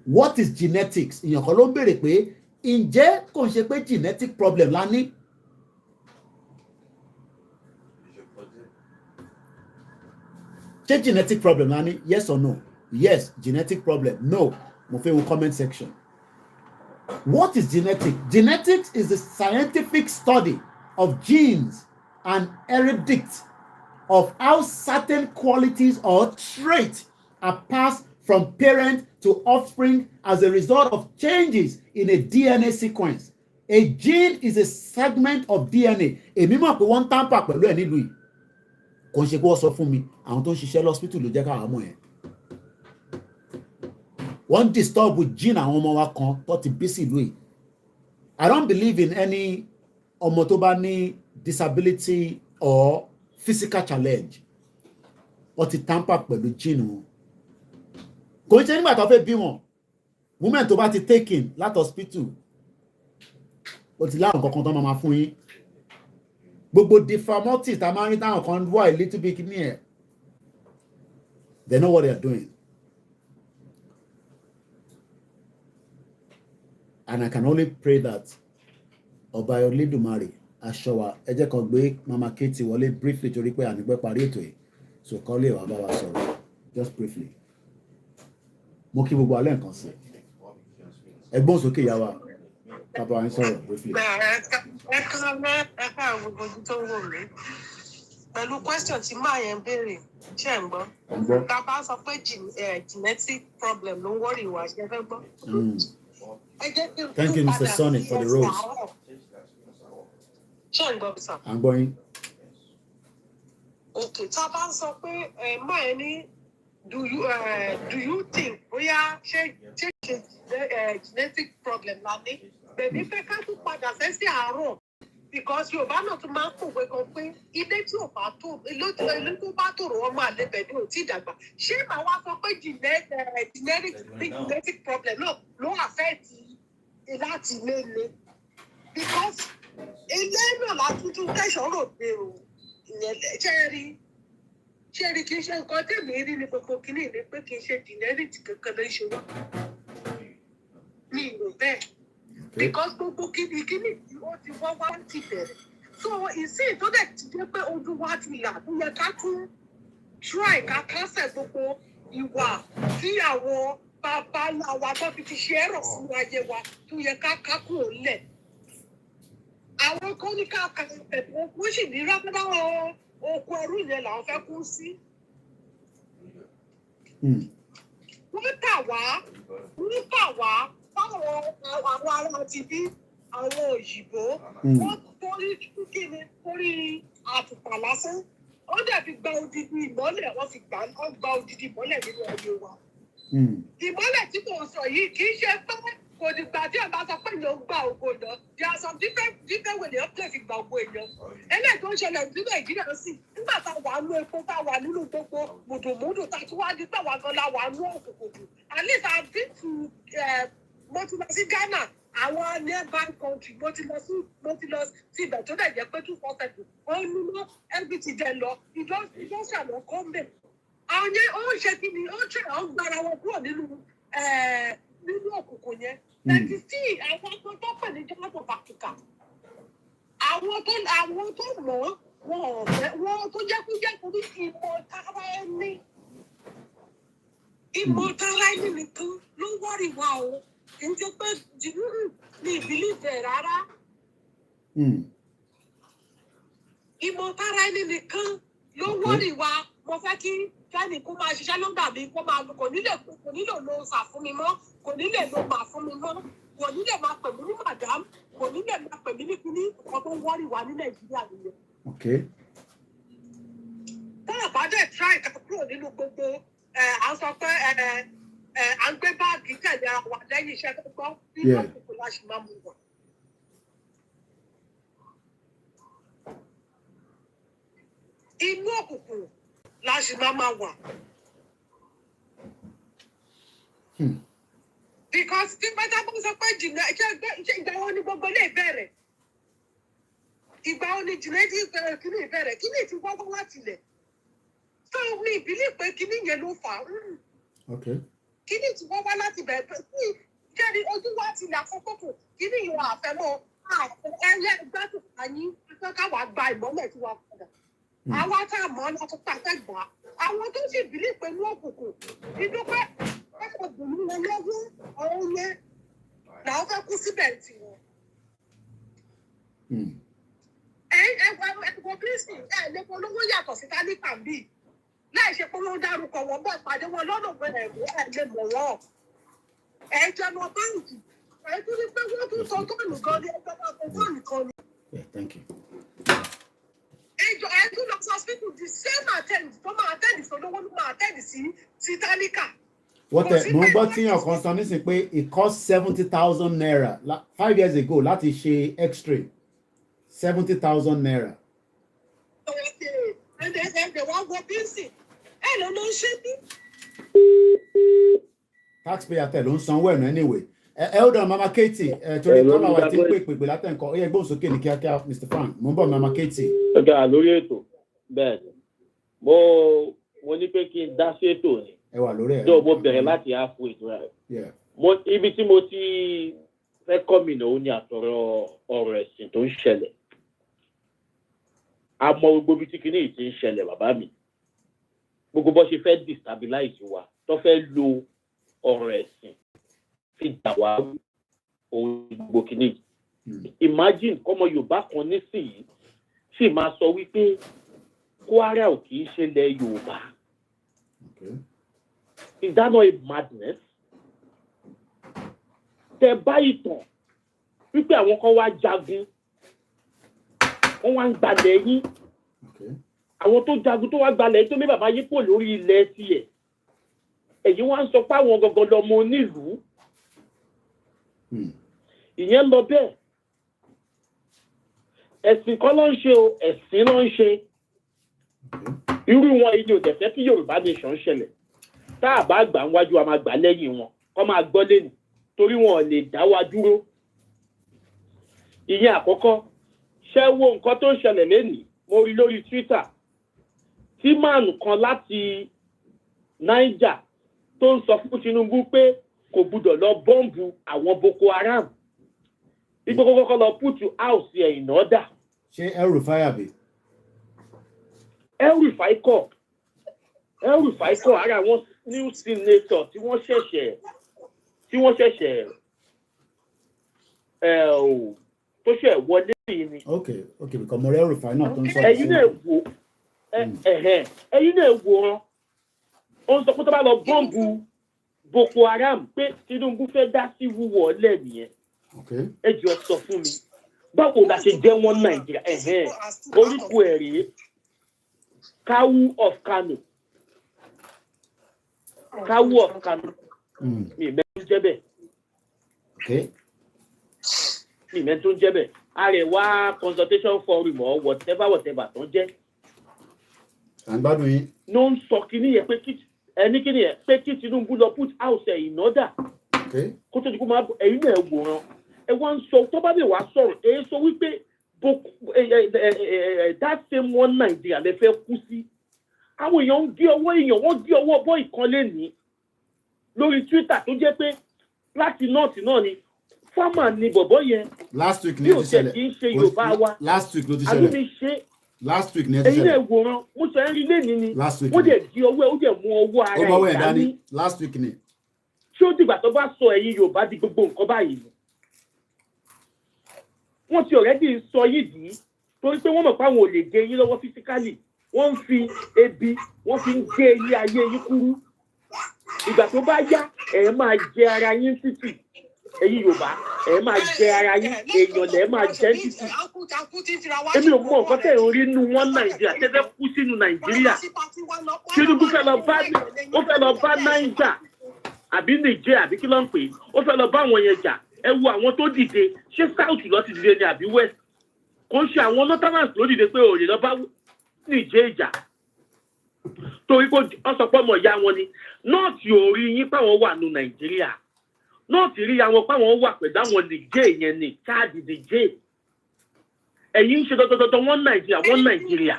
What is genetics? Ìyàn kan ló ń béèrè pé ǹjẹ́ kò ń ṣe pé genetic problem la ní? Ṣé genetic problem la ní? Yes or no? Yes, genetic problem. No. Mo fẹ́ wo comment section. What is genetics? Genetics is the scientific study of genes and heredict of how certain qualities or traits are passed from parent to offspring as a result of changes in a DNA sequence. A gene is a segment of DNA. Èmi mọ̀ pé wọ́n ń tamper pẹ̀lú ẹ̀ nílùú yìí. Kò ń ṣe pé wọ́n sọ fún mi, àwọn tó ń ṣiṣẹ́ lọ́spítù ló jẹ́ káwọn mọ̀ yẹn. Wọ́n disturb gene àwọn ọmọ wa kan tó ti bí sí ìlú yìí. I don't believe in any ọmọ tó bá ní disability or physical challenge. Wọ́n ti tamper pẹ̀lú gene wọn. Kò ń ṣe nígbà tó fẹ́ bí wọn. Women tó bá ti taken láti hospital. Ó ti láwọn kankan tó máa fún yín. Gbogbo deformity tá máa ń rí táwọn kan wà a little bit ní ẹ̀. They know what they are doing. And I can only pray that Ọba Olódùmarè aṣọ wa ẹ jẹ́ kan gbé Mama Katie wọlé briefly torí pé ànígbẹ́ parí ètò yìí. So kọ́ lè wà bá wa sọ̀rọ̀ just briefly. Mo kí gbogbo alẹ́ nǹkan sí. Ẹgbọ́n sókè yà wá. Bàbá wa ń sọ̀rọ̀ briefly. Ẹ ká gbogbo ojú tó wò mí. Pẹ̀lú question tí máa yẹn béèrè, ṣé ń gbọ́? Tá a bá sọ pé genetic problem ló ń wọ́rì wá, ṣe fẹ́ gbọ́? Thank you, Mr. Sonny, for the rose. Ṣé ń gbọ́ bí sọ? I'm going. Okay, tá a bá sọ pé máa yẹn ní do you think genetic problem la ní? Bẹ̀mí fẹ́ ká tún padà sẹ́sí àárọ̀ because Yorùbá náà tún máa ń pòwe kan pé ilé tí ò bá tó ilé tó bá tòrò ọmọ àlebẹ̀ ni ò tí dàgbà. Ṣé màá wá sọ pé genetic problem náà ló affect láti ilé ni? Because ilé náà látúntún tẹ̀sán rò pé o ìyẹn ṣẹ́ẹ̀rì kì í ṣe nǹkan tẹ̀mí rí ní gbogbo kìíní ní pé kì í ṣe genetic kankan ló ń ṣe wá. Mi ò bẹ́ẹ̀. Because gbogbo kìíní tí ó ti wá ti bẹ̀rẹ̀. So ìsìn tó dẹ̀ ti jẹ́ pé ojú wa ti là tó yẹ ká tún try ká kásẹ̀ gbogbo ìwà tí àwọn bàbá ńlá wa tó fi ti ṣe ẹ̀rọ sínú ayé wa tó yẹ ká kúrò lẹ̀. Àwọn kan ní ká ẹ̀bùn wọ́n sì ní rábẹ́dá oko ẹrú yẹn làwọn fẹ́ kú sí. Wọ́n tà wá fáwọn àwọn ará ti bí àwọn òyìnbó. Wọ́n torí àtùpà lásán. Wọ́n dẹ̀ fi gba odidi ìmọ́lẹ̀ wọ́n gba odidi ìmọ́lẹ̀ nínú ayé wa. Ìmọ́lẹ̀ tí mò ń sọ yìí kì í ṣe pé kò dìgbà tí ọba sọ pé èèyàn gba ògo náà there are some different way èèyàn play fi gba ògo èèyàn eléyìí tó ń ṣẹlẹ̀ ní Nàìjíríà sí nígbà tá a wà nú epo tá a wà nínú gbogbo mùdùmùdù tá a tún wá di pé àwa gan la wà nú òkùnkùn at least I been to mo ti lọ sí Ghana àwọn nearby country mo ti lọ sí ibẹ̀ tó dẹ̀ jẹ́ pé 247 ó ń lọ everything dẹ̀ lọ ìjọsìn kọ́ mbẹ̀ àwọn yẹn ó ń ṣe kí ni ó ń ṣe àwọn gbára wọn kúrò nínú òkùnkùn yẹn láti sí àwọn tó pè ní jọ́nàtò pàtìkà àwọn tó mọ̀ wọn tó jẹ́ kó jẹ́ torí ìmọ̀ tara ẹni nìkan ló wọ́rì wá o kì í ṣe pé ní ìbílífẹ̀ rárá ìmọ̀ tara ẹni nìkan ló wọ́rì wá mo fẹ́ kí kẹ́ni kó máa ṣiṣẹ́ lọ́gbà mi kó máa kò nílò lo sà fún mi mọ́ kò nílò lo mà fún mi mọ́ kò nílò máa pè mí ní madam kò nílò máa pè mí ní kíní nǹkan tó wọ́rì wá ní Nàìjíríà nìyẹn. tá a bá dẹ̀ try ká kúrò nínú gbogbo à ń sọ pé à ń gbé báàgì tẹ̀lé ara wa lẹ́yìn iṣẹ́ tó gbọ́ nínú òkùnkùn la ṣì máa mú wọn. inú òkùnkùn la ṣì máa wà. Because tí pátá bó sọ pé jìnnà ìgbà wo ni gbogbo lè bẹ̀rẹ̀? Ìgbà wo ni jìnnà kíní ìbẹ̀rẹ̀? Kíní ti wọ́wọ́ láti lẹ̀. So mi ìbílẹ̀ pé kíní yẹn ló fà á. Kíní ti wọ́wọ́ láti bẹ̀rẹ̀ sí kẹ́ni ojú wa ti là fún kókò. Kíní ìwọ̀n àfẹ́mọ́ ẹ̀yẹ gbádùn àyín káwá gba ìmọ́lẹ̀ tí wàá padà. Àwọn tá a mọ̀ ọ́ lọ́tún pàṣẹ gbà á. Àwọn tó sì bìlí pé ní òkùnkùn ìdúpẹ́ ẹ̀kọ́ gbòmí wọn lọ́wọ́ ọ̀hún yẹn làwọn fẹ́ kú síbẹ̀ tì wọ́n. Ẹ̀kọ́ bírísì lẹ́kọ̀ọ́ olówó yàtọ̀ sí tálíkà ń bì láì ṣe pé wọ́n dárúkọ wọn bọ́ ìpàdé wọn lọ́nà gbẹ̀rẹ̀ ẹ̀rọ lè mọ̀ wọ́n. Ẹ̀jẹ̀ mọ báńkì ẹ̀tún ní pé wọ́n tún sọ tóònù gan ní ẹjọ́ máa fọ tóònù kan ni. Ẹ̀dùn lọ sí hospital the same attend tó máa attend sí olówó ló máa attend sí tálíkà. Mo ń gbọ́ tíyàn kan sọ nísìnyí pé it cost 70,000 naira 5 years ago láti ṣe x-ray 70,000 naira. Ẹ̀dẹ̀ wá wọ bíìsì ẹ̀ ló ń ṣe bí. Taxpayer tẹ̀ ló ń sanwó ẹ̀nà anyway. Hold on Mama Katie torí kọ́lá wa ti ń pèpè látẹ̀kọ́ ó yẹ gbóhùn sókè ní kíákíá Mr. Frank mo ń bọ̀ Mama Katie. Ọjà lórí ètò bẹ́ẹ̀ mo ní pé kí n dá sí ètò ni. Ẹ wà lórí ẹ̀. Tó mo bẹ̀rẹ̀ láti àpò ètò rẹ̀. Ibi tí mo ti fẹ́ kọ́mìnà ó ní àtọ̀rọ̀ ọ̀rọ̀ ẹ̀sìn tó ń ṣẹlẹ̀. A mọ gbogbo ibi tí kinní yìí ti ń ṣẹlẹ̀ bàbá mi. Gbogbo bó ṣe fẹ́ destabilize wa tó fẹ́ lo ọ̀rọ̀ ẹ̀sìn fi dà wá ohun gbogbo kinní yìí. Imagine kọ́mọ Yorùbá kan nísìnyí sì máa sọ wípé Kwara ò kì í ṣe ilẹ̀ Yorùbá. Is that not a madness? Tẹ bá ìtàn wípé àwọn kan wá jagun wọ́n wá ń gbalẹ̀ yín àwọn tó jagun tó wá gbalẹ̀ tó ní bàbá yín pò lórí ilẹ̀ tiẹ̀ èyí wá ń sọ pé àwọn gangan lọmọ onílùú ìyẹn lọ bẹ́ẹ̀ ẹ̀sìn kan ló ń ṣe o ẹ̀sìn ló ń ṣe irú wọn yìí ni ò tẹ̀fẹ́ kí Yorùbá nation ṣẹlẹ̀ tá a bá gbà ń wájú a máa gbà lẹ́yìn wọn kọ́ máa gbọ́ lẹ́nu torí wọn ò lè dá wa dúró ìyẹn àkọ́kọ́ ṣé wo nǹkan tó ń ṣẹlẹ̀ lẹ́nìí mo rí lórí Twitter tí máàlù kan láti Niger tó ń sọ fún Tinubu pé kò gbúdọ̀ lọ bọ́ǹbù àwọn Boko Haram ipò kọ́kọ́ lọ put house ẹ̀ in order. ṣé El-Rufai àbí. El-Rufai kọ́ ara àwọn new senator tí wọ́n ṣẹ̀ṣẹ̀ tó ṣẹ̀ wọlé yìí ni. okay because mo rí El-Rufai náà tó ń sọ. ẹ̀yin náà wò ẹ̀yin náà wò wọn ó ń sọ pé tó bá lọ bọ́ǹbù Boko Haram pé Tinubu fẹ́ dá sí wúwọ́ ọ̀lẹ́ nìyẹn ẹ jọ sọ fún mi báwo la ṣe jẹ́ wọ́n Nàìjíríà orúkọ ẹ̀ rèé Kawu of Kano mi mẹ́tò jẹ́ bẹ́ẹ̀ mi mẹ́tò jẹ́ bẹ́ẹ̀ Arewa consultation forum or whatever tó jẹ́ ló ń sọ kíní yẹn pé ẹni kíní yẹn pé kí Tinubu lọ put house ẹ̀ in order kó tó di kó máa ẹ̀yin náà wòran ẹ wá ń sọ tó bá lè wá sọ̀rọ̀ èyí sọ wípé that same one Nàìjíríà lè fẹ́ kú sí àwọn èèyàn ń gé ọwọ́ èèyàn wọ́n gé ọwọ́ bọ́ ìkànnlé ní lórí Twitter tó jẹ́ pé láti nọ́ọ̀tì náà ni fámà ni bọ̀bọ́ yẹn last week ní ìṣẹ̀lẹ̀ kì í ṣe Yorùbá wa last week ló ti ṣẹlẹ̀ àlùmí ṣe last week ní ẹ ti ẹ̀yin ṣẹlẹ̀ náà wòran mo sọ ẹ́ rí lẹ́ni ni last week ó dẹ̀ gé ọwọ́ ẹ̀ ó dẹ̀ mú ọwọ́ ara ẹ̀ dání last week ni. ṣé ó dìgbà tó bá sọ ẹ̀yin Yorùbá di gbogbo nǹkan báyìí wọ́n ti already sọ yìí dì í torí pé wọ́n mọ̀ pé àwọn ò lè gé yín lọ́wọ́ physically wọ́n ń fi ebi wọ́n fi ń gé ilé ayé yín kúrú ìgbà tó bá yá ẹ̀ máa jẹ ara yín títì ẹ̀yin Yorùbá ẹ̀ máa jẹ ara yín èèyàn lẹ̀ máa jẹ títì èmi ò mọ nǹkan tẹ̀ ń rí inú wọn Nàìjíríà tẹ́tẹ́ kú sínú Nàìjíríà Tinubu fẹ́ lọ bá Niger àbí Niger àbí kí ló ń pè é ó fẹ́ lọ bá àwọn yẹn jà ẹ wo àwọn tó dìde ṣé South lọ ti dìde ni àbí West kò ń ṣe àwọn Northerners ló dìde pé òòlè lọ bá Niger ìjà torí kó ọsọpọ̀ ọmọ ìyá wọn ni North ò rí yín páwọn wà nù Nàìjíríà North rí àwọn páwọn wà pẹ̀lú àwọn Niger yẹn ní Chad Niger ẹ̀yin ń ṣe dọ́dọ́dọ́dọ́ wọ́n Nàìjíríà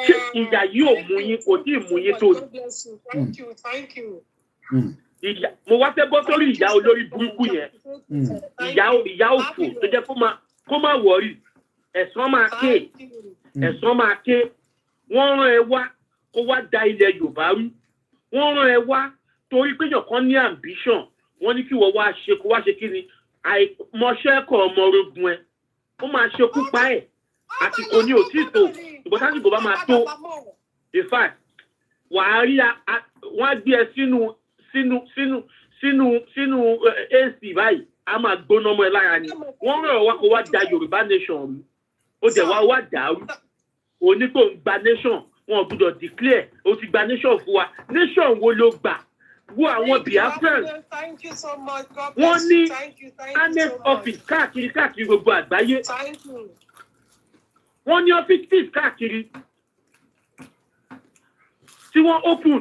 ṣé ìyà yìí ò mú yín kò tí ì mú yín tó ìyá mo wá fẹ́ bọ́ sórí ìyá olórí burúkú yẹn ìyá òfò tó jẹ́ kó má wọ̀rí ẹ̀san máa ké wọ́n rán ẹ wá kó wá da ilẹ̀ Yorùbá rú wọ́n rán ẹ wá torí pé yàn kan ní ambition wọ́n ní kí wọ́n wá ṣe kó wá ṣe kí ni àìmọṣẹ́ kọ̀ ọmọ orogun ẹ ó máa ṣekú pa ẹ̀ àsìkò ní òtítọ́ ìbọn sásìkò bá máa tó in fact wàá rí wọ́n á gbé ẹ sínú AC báyìí a máa gbóná ọmọ ẹ lára ni wọ́n rán ọ wá kó wá da Yorùbá nation rú ó dẹ̀ wá dàrú òní kò ń gba nation wọn ò gbúdọ̀ declare ó ti gba nation fún wa nation wo ló gbà wo àwọn Biafrans wọ́n ní annex office káàkiri gbogbo àgbáyé wọ́n ní offices káàkiri tí wọ́n open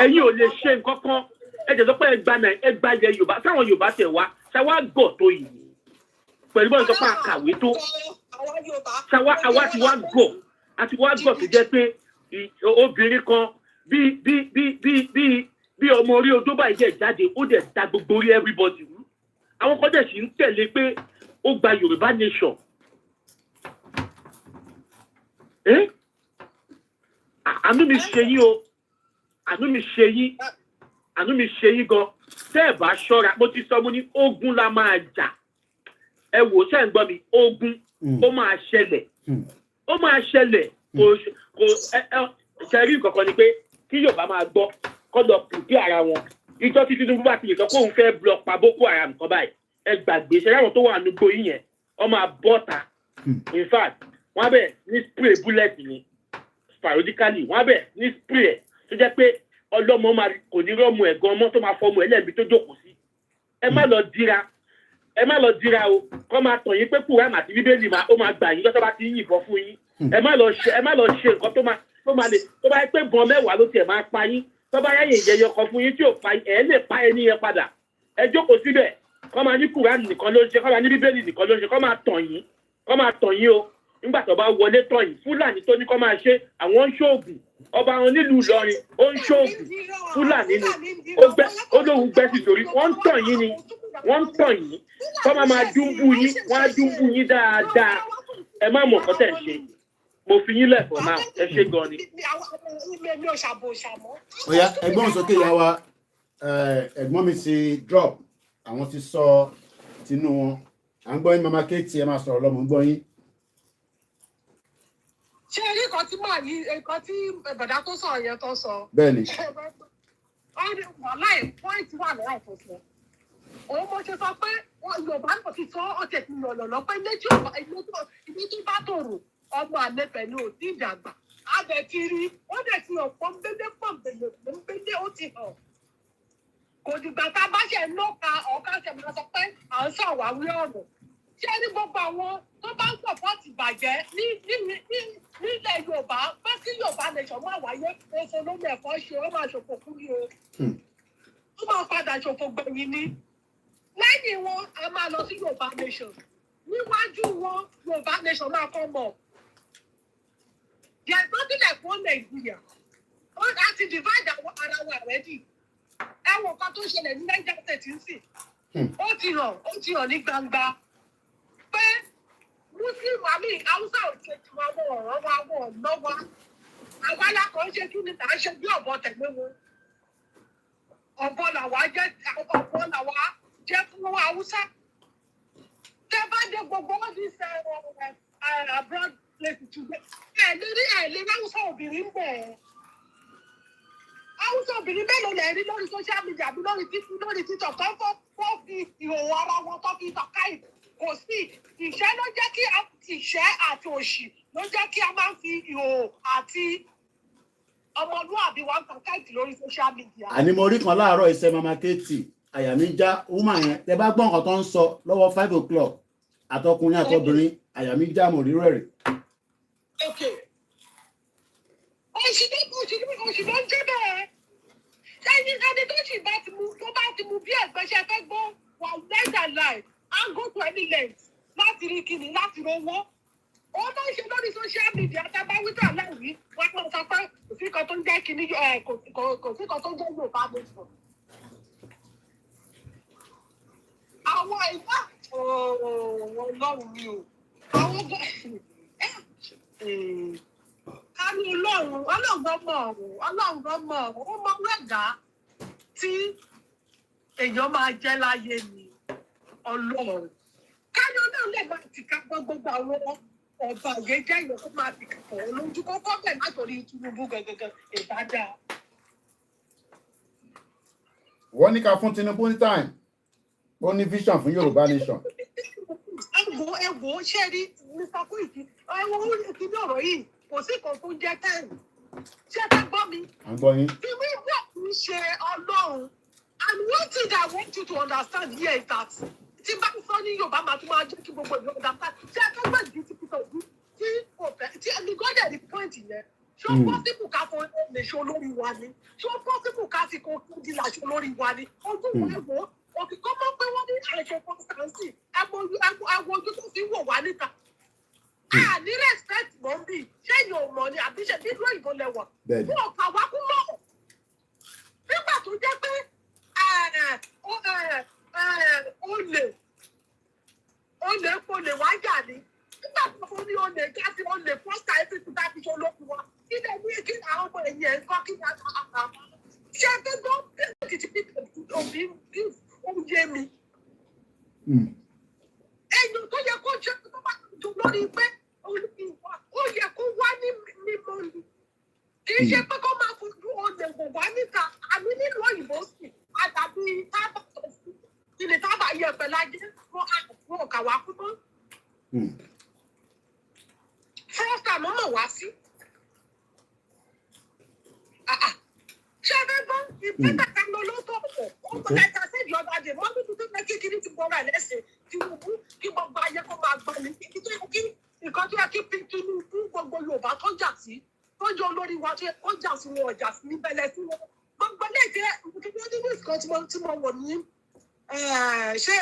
ẹ̀yin ò lè ṣe nǹkan kan ẹ jẹ́ sọ pé ẹgbà ilẹ̀ Yorùbá sáwọn Yorùbá tẹ̀ wá ṣáwá gọ̀ tó yìí pẹ̀lú bọ́ọ̀ sọ pé àkàwé tó àwa ti wá gọ̀ tó jẹ́ pé obìnrin kan bí ọmọ orí odó báyìí jẹ́ jáde ó dẹ̀ da gbogbo orí everybody rú àwọn kan dẹ̀ sì ń tẹ̀lé pé ó gba Yorùbá nation àánú mi ṣe yín o àánú mi ṣe yín gan tẹ́ ẹ̀ bá ṣọ́ra mo ti sọ mo ní ogun la máa jà ẹ wò ṣẹ́ ń gbọ́ mi ogun ó máa ṣẹlẹ̀ kò ṣẹ́rí kankan ni pé kí Yorùbá máa gbọ́ kọ́ lọ pùpí ara wọn ìjọ tí Tinubu bá ti lè sọ pé òun fẹ́ block pa Boko Haram kan báyìí ẹ gbàgbé ṣe láwọn tó wà nígbó yìí yẹn wọ́n máa bọ́ta in fact wọ́n á bẹ̀ ní spray bullet ni sporadically wọ́n á bẹ̀ ní spray ẹ̀ tó jẹ́ pé ọlọ́mọ máa kò ní rọ́ọ̀mù ẹ̀gan ọmọ tó máa fọmọ ẹlẹ́mìí tó jókòó sí ẹ má lọ dira o kọ́ máa tàn yín pé kùrán àti bíbélì ó máa gbà yín lọ́tọ́ bá ti yìnbọn fún yín ẹ má lọ ṣe nǹkan tó bá yẹ pé gan mẹ́wàá ló tiẹ̀ máa pa yín tó bá yẹ ìyẹyẹ kan fún yín tí ò pa yín ẹ lè pa ẹni yẹn padà ẹ jókòó síbẹ̀ kọ́ máa ní kùrán nìkan ló ń ṣe kọ́ máa ní bíbélì nìkan ló ń ṣe kọ́ máa tàn yín o nígbà tó bá wọlé tàn yín fúlàní tó ní kọ́ máa ṣe àwọn ń ṣoògùn ọba wọn nílùú Ìlọrin ó ń ṣoògùn fúlàní ni ó lóun gbẹ́sì sórí wọ́n ń tàn yín ni wọ́n ń tàn yín kọ́ máa dúnbù yín wọ́n á dúnbù yín dáadáa ẹ má mọ̀ nǹkan tẹ̀ ń ṣe mo fi yín lẹ̀ for now ẹ ṣe gan ni. ó yá ẹgbọ́n sókè ìyá wa ẹ̀gbọ́n mi ti drop àwọn ti sọ tinú wọn à ń gbọ́ yín mama Katie ẹ máa sọ̀rọ̀ lọ́mọ ń gbọ́ yín. ṣé rí nǹkan tí màá yí nǹkan tí bàdá tó sọ̀rọ̀ yẹn tó sọ. bẹ́ẹ̀ni. wàláì pọ́ìntì wà lọ́wọ́ ìfọ̀sọ̀. òun mo ṣe sọ pé Yorùbá náà ti sọ ọ̀tẹ̀ tí mo lọ̀lọ́ pé ilé tó bá tòrò ọmọ àlẹ́ pẹ̀lú òtí ìdàgbà. abẹ ti rí ó dẹ̀ ti hàn pọ́nbélé ó ti hàn. kò dìgbà tá a bá ṣe ń lọ́ka ọ̀ká ṣe máa sọ pé à ń ṣàwáwí ọ̀rọ̀. ṣé ní gbogbo àwọn tó bá ń sọ̀pọ̀tì bàjẹ́ nílẹ̀ Yorùbá pé kí Yorùbá nation máa wáyé oṣù ló mẹ́fọ́ ṣe ó máa ṣòfò kú ni o. ó máa padà ṣòfò gbẹ̀yìn ni. lẹ́yìn wọn a máa lọ sí Yorùbá nation. níwájú wọn Yorùbá nation máa kọ́ mọ̀. there is nothing like one Nigeria. wọ́n á ti divide ara wa already. ẹ̀wọ̀n kan tó ṣẹlẹ̀ ní Niger State ń sìn. ó ti hàn ní gbangba. pé Muslim àmì Hausa òkè tí wọn mọ ọ̀rọ̀ wa wọ̀ lọ́wọ́ àwọn alákọ̀ọ́ ṣe kí ni tà á ṣe bí ọ̀bọ tẹ̀lé wọn ọ̀bọ làwa jẹ́ fún Hausa tẹ bá dé gbogbo wọn ní sẹ abroad place today ẹ lè Hausa obìnrin bẹ̀ Hausa obìnrin mélòó lẹ rí lórí social media bí lórí TikTok tó fọ́ fi ìhòòhò ara wọn tó fi tọ́ka ìbò. Kò sí ìṣẹ́ ló jẹ́ kí ìṣẹ́ àti òṣì ló jẹ́ kí a máa ń fi ìhòòhò àti ọmọlúwàbí wa ń tàn káìtì lórí social media. àní mo rí kan láàárọ̀ iṣẹ́ mama Katie àyà mi já woman yẹn tẹ bá gbọ́ nǹkan tó ń sọ lọ́wọ́ 5 o'clock àtọkùnrin àtọbìnrin àyà mi já mo rí rẹ̀. òṣì ló ń jẹ́ bẹ́ẹ̀ ẹni tó sì bá ti mú bí ẹ̀gbẹ́sẹ̀ fẹ́ gbọ́ wà lẹ́dà láì. And go to any length láti rí kíni láti rówó. Ó máa ń ṣe lórí social media tábáwítà láìrí wọ́n máa sọ pé kò sí kan tó ń jẹ́ kíní kò sí kan tó ń jẹ́ Yorùbá nation. Àwọn ìfá Ọlọ́run mi o. Àwọn kárí Ọlọ́run gan mọ̀ ó mọ wẹ́gà tí èèyàn máa jẹ́ láyé ni. Ọlọ́run káyọ̀ náà lè máa tìka gbogbo àwọn ọba yẹn jẹ́ ìyẹn kó máa tìka pọ̀ lójú kọ́kọ́ bẹ̀ látòrí Tinubu gẹ́gẹ́ ìbàdà. wọ́n ní ká fún Tinubu ní time ó ní vision fún Yorùbá nation. ẹ̀wọ̀ ṣé rí Mr. Koiki ẹ̀wọ̀n ìdí ọ̀rọ̀ yìí kò sí kan tó jẹ́ time ṣé ẹ gbọ́ mi. à ń gbọ́ yín. bí wọ́n gbọ́ kì í ṣe Ọlọ́run and one thing that I want you to understand here is that tí bá ń sọ ní Yorùbá máa tún máa jẹ́ kí gbogbo ìlú understand ṣé ẹ fẹ́ gbọ́ ìdí tí kò bí tí kò fẹ́ tí ẹni gọ́dẹ̀ ní point yẹn ṣó pọ́sibù ká fọ lè ṣe olórí wa ni ṣó pọ́sibù ká fi kó di làṣẹ olórí wa ni ojú wa wò òkè kọ́ mọ́ pé wọ́n ní àìṣe constancy ẹ̀wọ̀ ojú tó fi wò wá níta. a ní respect mọ́ bí ṣé yóò mọ̀ ni àbí ṣe nínú ìbò lẹ́wọ̀n fún ọ̀pá wa kú mọ́ nígbà tó jẹ́ pé olè wájà ni nígbà tó fún ní olè gáàsì olè pọ́sítà ẹ̀fíìsì láti ṣe olókùn wa kí lè ní kí àwọn ọmọ ẹ̀yìn ẹ̀ ń kọ́ kí ní àtàkà ṣé gbogbo kìtìkì òbí oúnjẹ mi. ẹ̀yìn tó yẹ kó jẹ́ tó bá dùn lórí pé ó yẹ kó wá ní mímọ́ ni kì í ṣe pé kó máa fojú olè wò wá níta àmì nílùú òyìnbó sì àtàbí tábà tó sí ilé tábà yẹ pẹ̀lú ajé wọn kà wá kú mọ́. fọ́ọ̀sì àmọ́ mọ̀ wá sí. better can no talk. Like I said the other day, mommy to make it to go and let's say keep on buying come back money. Because you are keeping to gbogbo Yorùbá tó jà sí tó jọ lórí wa tó jà sí wọn ọjà sí níbẹ̀lẹ̀ sí wọn gbogbo lẹ́jẹ̀ ní nǹkan tí mo wọ̀ ní ṣé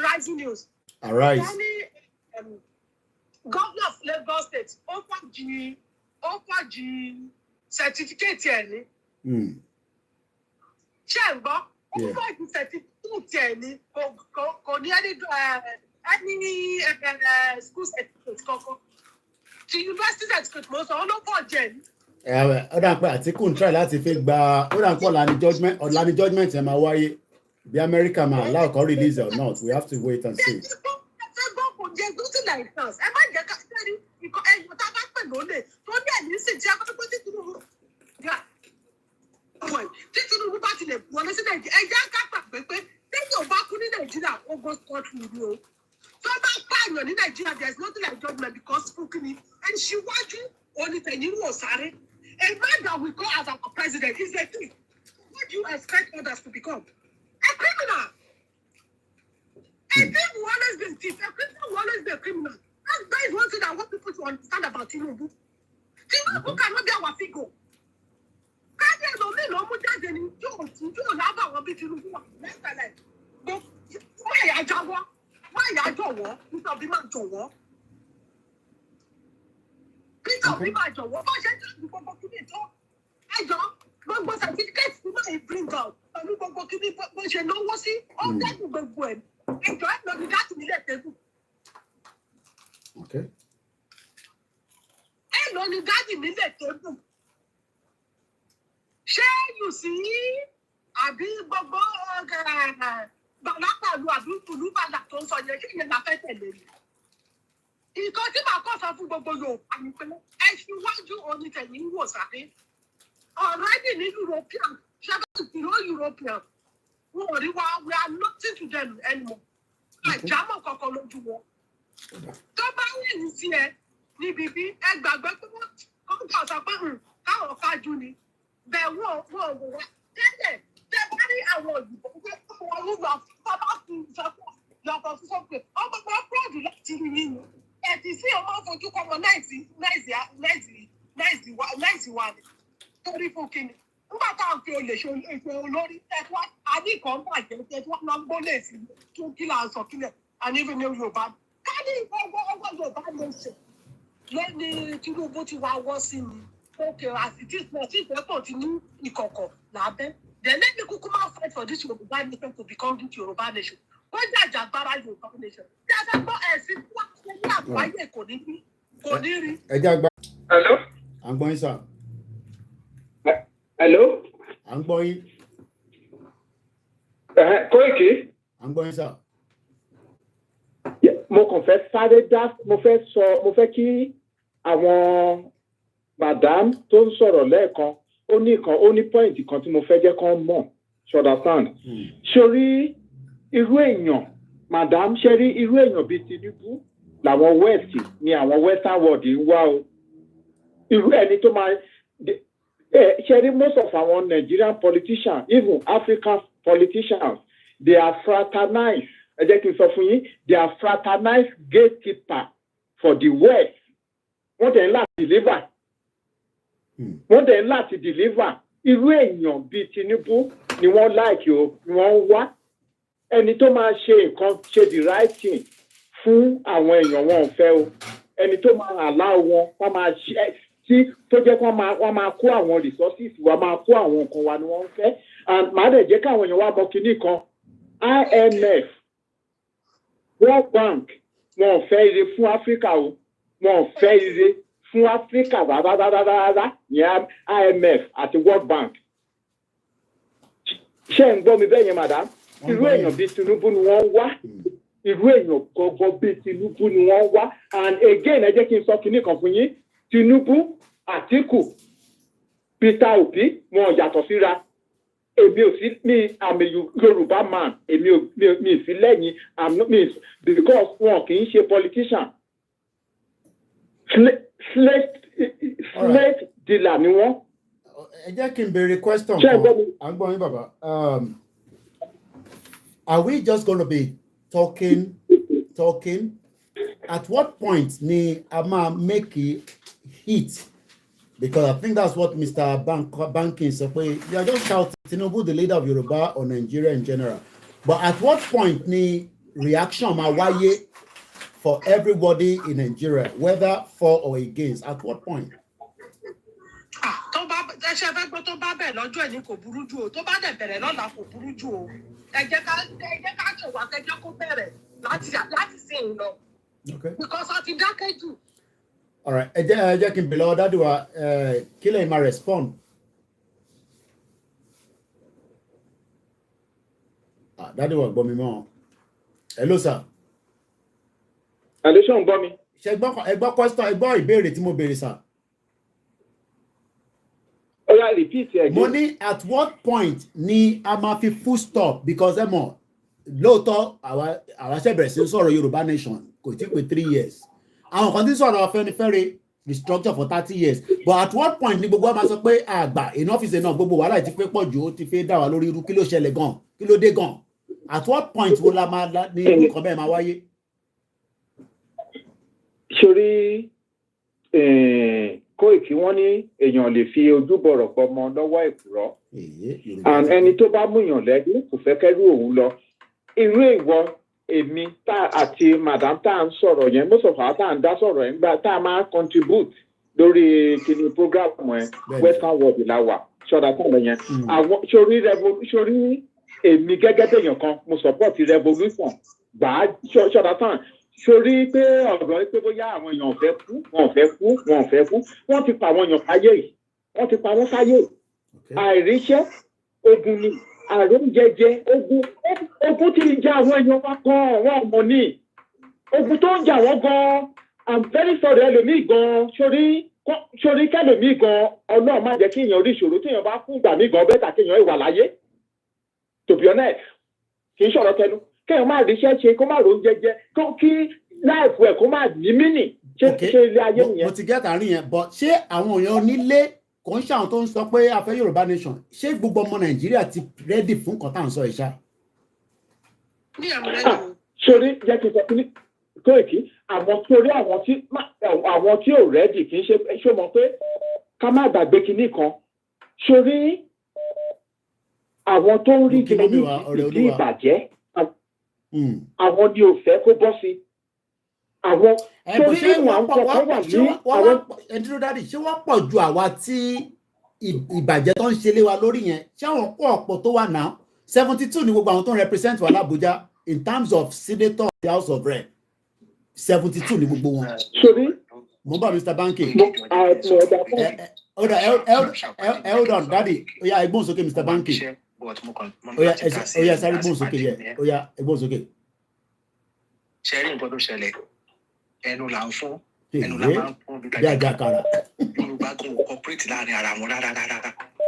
rising news. Arise. Governor of Lagos State ó fàjì certificate ẹ̀ ní. Ṣé ń gbọ́? Ó fàjì certificate ẹ̀ ní kò ní any school certificate kankan. Ti university certificate mo sọ ọ́ ló pọ̀ jẹ́ ní. Ó dà pé Àtíkù ń try láti fi gba ó dà pé ọ̀la ni judgment ẹ̀ máa wáyé bí America máa allow kan release or not we have to wait and see. Jẹ gbósì like that ẹ má jẹ ká sẹ́ni ikọ̀ ẹ̀yọ̀ tá a bá pè lólè tó ní ẹ̀mí sì tí a bá pẹ́ tí Tinubu bá tilẹ̀ wọlé sí Nàìjíríà ẹ jẹ́ ká gbà pé lẹ́yìn ò bá kú ní Nàìjíríà ó go scot free ni o tó bá pààyàn ní Nàìjíríà there is nothing like judgment because fún kíni ẹni ṣíwájú onítẹ̀yìn wò sáré a man that we call as our president is a thief what do you expect others to become a criminal. A thief will always be a thief. A criminal will always be a criminal. That is one thing I want people to understand about Tinubu. Tinubu cannot be our figure. Káàdì ẹ̀lòmíì ló mú jáde ní yóò lábà wọn bí Tinubu wà lẹ́sẹ̀lẹ̀. Wọ́n ẹ̀yà jáwọ́, wọ́n ẹ̀yà jọ̀wọ́, Peter Obi máa jọ̀wọ́. Peter Obi máa jọ̀wọ́, bó ṣe ń jáde gbogbo kíní tó. Ẹjọ́ gbogbo certificate tí máa ń bring out pẹ̀lú gbogbo kíní bó ṣe náwó sí ọ̀dẹ́gùn gbogbo ẹ̀. Ẹjọ́ ẹ̀ lọ ní láti nílẹ̀ tẹ́gùn. Ẹ lọ ní dáàdì nílẹ̀ tẹ́gùn. Ṣé yù sí àbí gbogbo bàlápàlù àbí tùlúbàlà tó ń sọ yẹn kí ìyẹn la fẹ́ tẹ̀lé mi? Nǹkan tí màá kọ́ sọ fún gbogbo Yorùbá ni pé ẹ ṣíwájú onítẹ̀yìn wò sáré. Already ní European, ṣẹ́gun ìlú European. We are nothing to them anymore. Àjámọ̀ kankan lójú wọn. Tó bá wù ní sí ẹ níbi bí ẹ gbàgbé pé wọ́n kọ́ sọ pé káwọn kájú ni. Bẹ́ẹ̀ wọ́n wò wá. Tẹ́lẹ̀ tẹ́ bá rí àwọn òyìnbó pé wọ́n ń lọ bá fi ìjọpọ̀ lọ́kọ̀ fún sọ́pẹ̀. Ọmọ ọmọ proud láti rí nínú. Ẹ̀sìn sí ọmọ fojú kọ́mọ náìsì wà ní. Torí fún kíni. Nígbà táwọn fi olè ṣe ètò olórí tẹ́tọ́ àní kan bàjẹ́ tẹ́tọ́ máa ń gbólé sí tún kí là ń sọ kílẹ̀ àníbi ní Yorùbá. Ká ní ọwọ́ Yorùbá ló ṣe lẹ́ni Tinubu ti wá wọ́ sí mi. Okay, as it is not, if they continue ìkọ̀kọ̀ lábẹ́, then let me kúkú máa fight for this Yorùbá nation to become this Yorùbá nation. Wọ́n jẹ́ àjàgbára Yorùbá nation. Bí a fẹ́ gbọ́ ẹ̀sìn tí wọ́n ṣe ní àgbáyé kò ní rí. Ẹ jẹ́ àgbà. Hello. À ń gbọ́ yín sà. Hello. À ń gbọ́ yín. Koiki. À ń gbọ́ yín sà. Mo kàn fẹ́ sáré dá mo fẹ́ kí àwọn madam tó ń sọ̀rọ̀ lẹ́ẹ̀kan ó ní point kan tí mo fẹ́ jẹ́ kán mọ̀ understand. Sórí irú èèyàn madam ṣe rí irú èèyàn bíi Tinubu làwọn west ni àwọn western world ń wá o irú ẹni tó máa ṣe rí most of àwọn Nigerian politicians even African politicians they are fraternized ẹ jẹ́ kí n sọ fún yín they are fraternized gatekeeper for the west wọ́n tẹ̀ ń láti deliver irú èèyàn bíi Tinubu ni wọ́n like o ni wọ́n wá ẹni tó máa ṣe nǹkan ṣe the right thing fún àwọn èèyàn wọn ò fẹ́ o ẹni tó máa allow wọn wọ́n máa ṣe tí tó jẹ́ kí wọ́n máa kó àwọn resources wa máa kó àwọn nǹkan wa ni wọ́n ń fẹ́ and màá dẹ̀ jẹ́ káwọn èèyàn wá mọ kinní kan IMF World Bank wọn ò fẹ́ ire fún Africa o wọn ò fẹ́ ire fún Africa rárá ní IMF àti World Bank ṣé ń gbọ́ mi bẹ́ẹ̀ yẹn madam irú èèyàn bíi Tinubu ni wọ́n wá irú èèyàn gbogbo bíi Tinubu ni wọ́n wá and again ẹ jẹ́ kí n sọ kinní kan fún yín Tinubu Àtíkù Peter Obi wọn yàtọ̀ síra èmi ò sí mi àmì Yorùbá man èmi ò mi sí lẹ́yìn because wọn kì í ṣe politician slave dealer ni wọ́n jẹ́ kí n béèrè question Ṣé ẹ kan. gbọ́ mi? À ń gbọ́ yín bàbá. Are we just going to be talking? At what point ni a máa make it hit? Because I think that's what Mr. Banking said. You are just shouting Tinubu, the leader of Yoruba or Nigeria in general. But at what point ni reaction máa wáyé for everybody in Nigeria, whether for or against? At what point? Tó bá ṣe fẹ́ gbọ́ tó bá bẹ̀ lọ́jọ́ ẹ̀ ní kò burú jù o, tó bá dẹ̀ bẹ̀rẹ̀ lọ́la kò burú jù o. Ẹ jẹ́ ká ṣèwà kẹjọ́ kó bẹ̀rẹ̀ láti sìn lọ. Okay. Because a ti dákẹ́ jù. All right. Ẹ jẹ́ kí n bẹ̀rẹ̀ ọ̀dádì wa kí lẹ́yìn máa respond. Dádì wa gbọ́ mi mọ́. Hello sir. Hello, ṣé ò ń gbọ́ mi? Ṣé ẹ gbọ́ question, ẹ gbọ́ ìbéèrè tí mo béèrè sir? Oh yeah, repeat again. Mo ní at what point ni a máa fi full stop because ẹ mọ̀ lóòótọ́ àwa ṣe bẹ̀rẹ̀ sí sọ̀rọ̀ Yorùbá nation kò tí pé 3 years. Àwọn kan tí sọ̀rọ̀ Afẹ́nifẹ́re restructure for 30 years. But at what point ni gbogbo wa máa sọ pé àgbà enough is enough, gbogbo wàhálà ti fẹ́ pọ̀ jù, ó ti fẹ́ dà wá lórí irú, kí ló ṣẹlẹ̀ gan? Kí ló dé gan? At what point wo la máa ní nǹkan bẹ́ẹ̀ máa wáyé? Sórí Koiki wọ́n ní èèyàn lè fi ojú bọ̀rọ̀ pọ̀ mọ́ lọ́wọ́ ìkúrọ́. And ẹni tó bá múyàn lẹ́dí kò fẹ́ kẹ́rù òun lọ. Irú ìwọ èmi àti madam tá à ń sọ̀rọ̀ yẹn, most of our tá à ń dá sọ̀rọ̀ yẹn gbà tá a máa contribute lórí kìnìún program ẹ̀ Western World ìlàwà ṣọ́dá tó lọ yẹn. Àwọn sórí èmi gẹ́gẹ́ bẹ́yàn kan mo support revolution gbà á ṣọ́dá tán. Sórí pé ọ̀rọ̀ pé bóyá àwọn èèyàn fẹ́ kú, wọ́n ti pa àwọn èèyàn sáyé yìí, wọ́n ti pa wọ́n sáyé yìí. Àìríṣẹ́, ogun ni, àrùn jẹjẹ, ogun ti ń jà àwọn èèyàn wa kan, àwọn ọmọ ní. Ogun tó ń jà wọ́n gan, I'm very sorry ẹlòmíì gan, sórí kẹlòmíì gan, Ọlọ́run má jẹ́ kí èèyàn rí ìṣòro tí èèyàn bá kú ìgbà mí gan bẹ́tà kí èèyàn wà láyé. To be honest, kì í ṣọ̀rọ̀ tẹnu. Kéèyàn máa ríṣẹ́ ṣe kó máa ro jẹjẹ kí láìpù ẹ̀ kó máa ní mínì ṣe ilé ayé nìyẹn. Mo ti gẹ́ta àárín yẹn but ṣé àwọn èèyàn onílé kò ń ṣàwọn tó ń sọ pé a fẹ́ Yorùbá nation ṣé gbogbo ọmọ Nàìjíríà ti rẹ́dì fún nǹkan tá à ń sọ ìṣá? Sórí jẹ́ kí n sọ fún Koiki àwọn tí ò rẹ́dì kì í ṣe mọ̀ pé ká má gbàgbé kinní kan. Sórí àwọn tó ń rí kinní ìdí ìbàjẹ́ àwọn ni ò fẹ́ kó bọ́ sí. Àwọn torí ìwọ̀n àwọn kọ̀ọ̀kan wà ní àwọn. Ẹ̀dúródádì ṣé wọ́n pọ̀ ju àwa tí ìbàjẹ́ tó ń ṣe lé wa lórí yẹn ṣé àwọn ọ̀pọ̀ tó wà náà 72 ni gbogbo àwọn tó ń represent wa l'Abuja in terms of senator of the House of Rep 72 ni gbogbo wọn. Sori. Mo bá Mr. Banky. Hold on daddy oya ẹgbọ́n sókè Mr. Banky. Oya sáré gbọ́n sókè yẹ oya ẹgbọ́n sókè. Ṣé rí nǹkan tó ṣẹlẹ̀ ẹnu là ń fún ẹnu là máa ń fún bí àjàkàrà. Yorùbá kò cooperate láàrin ara wọn rárá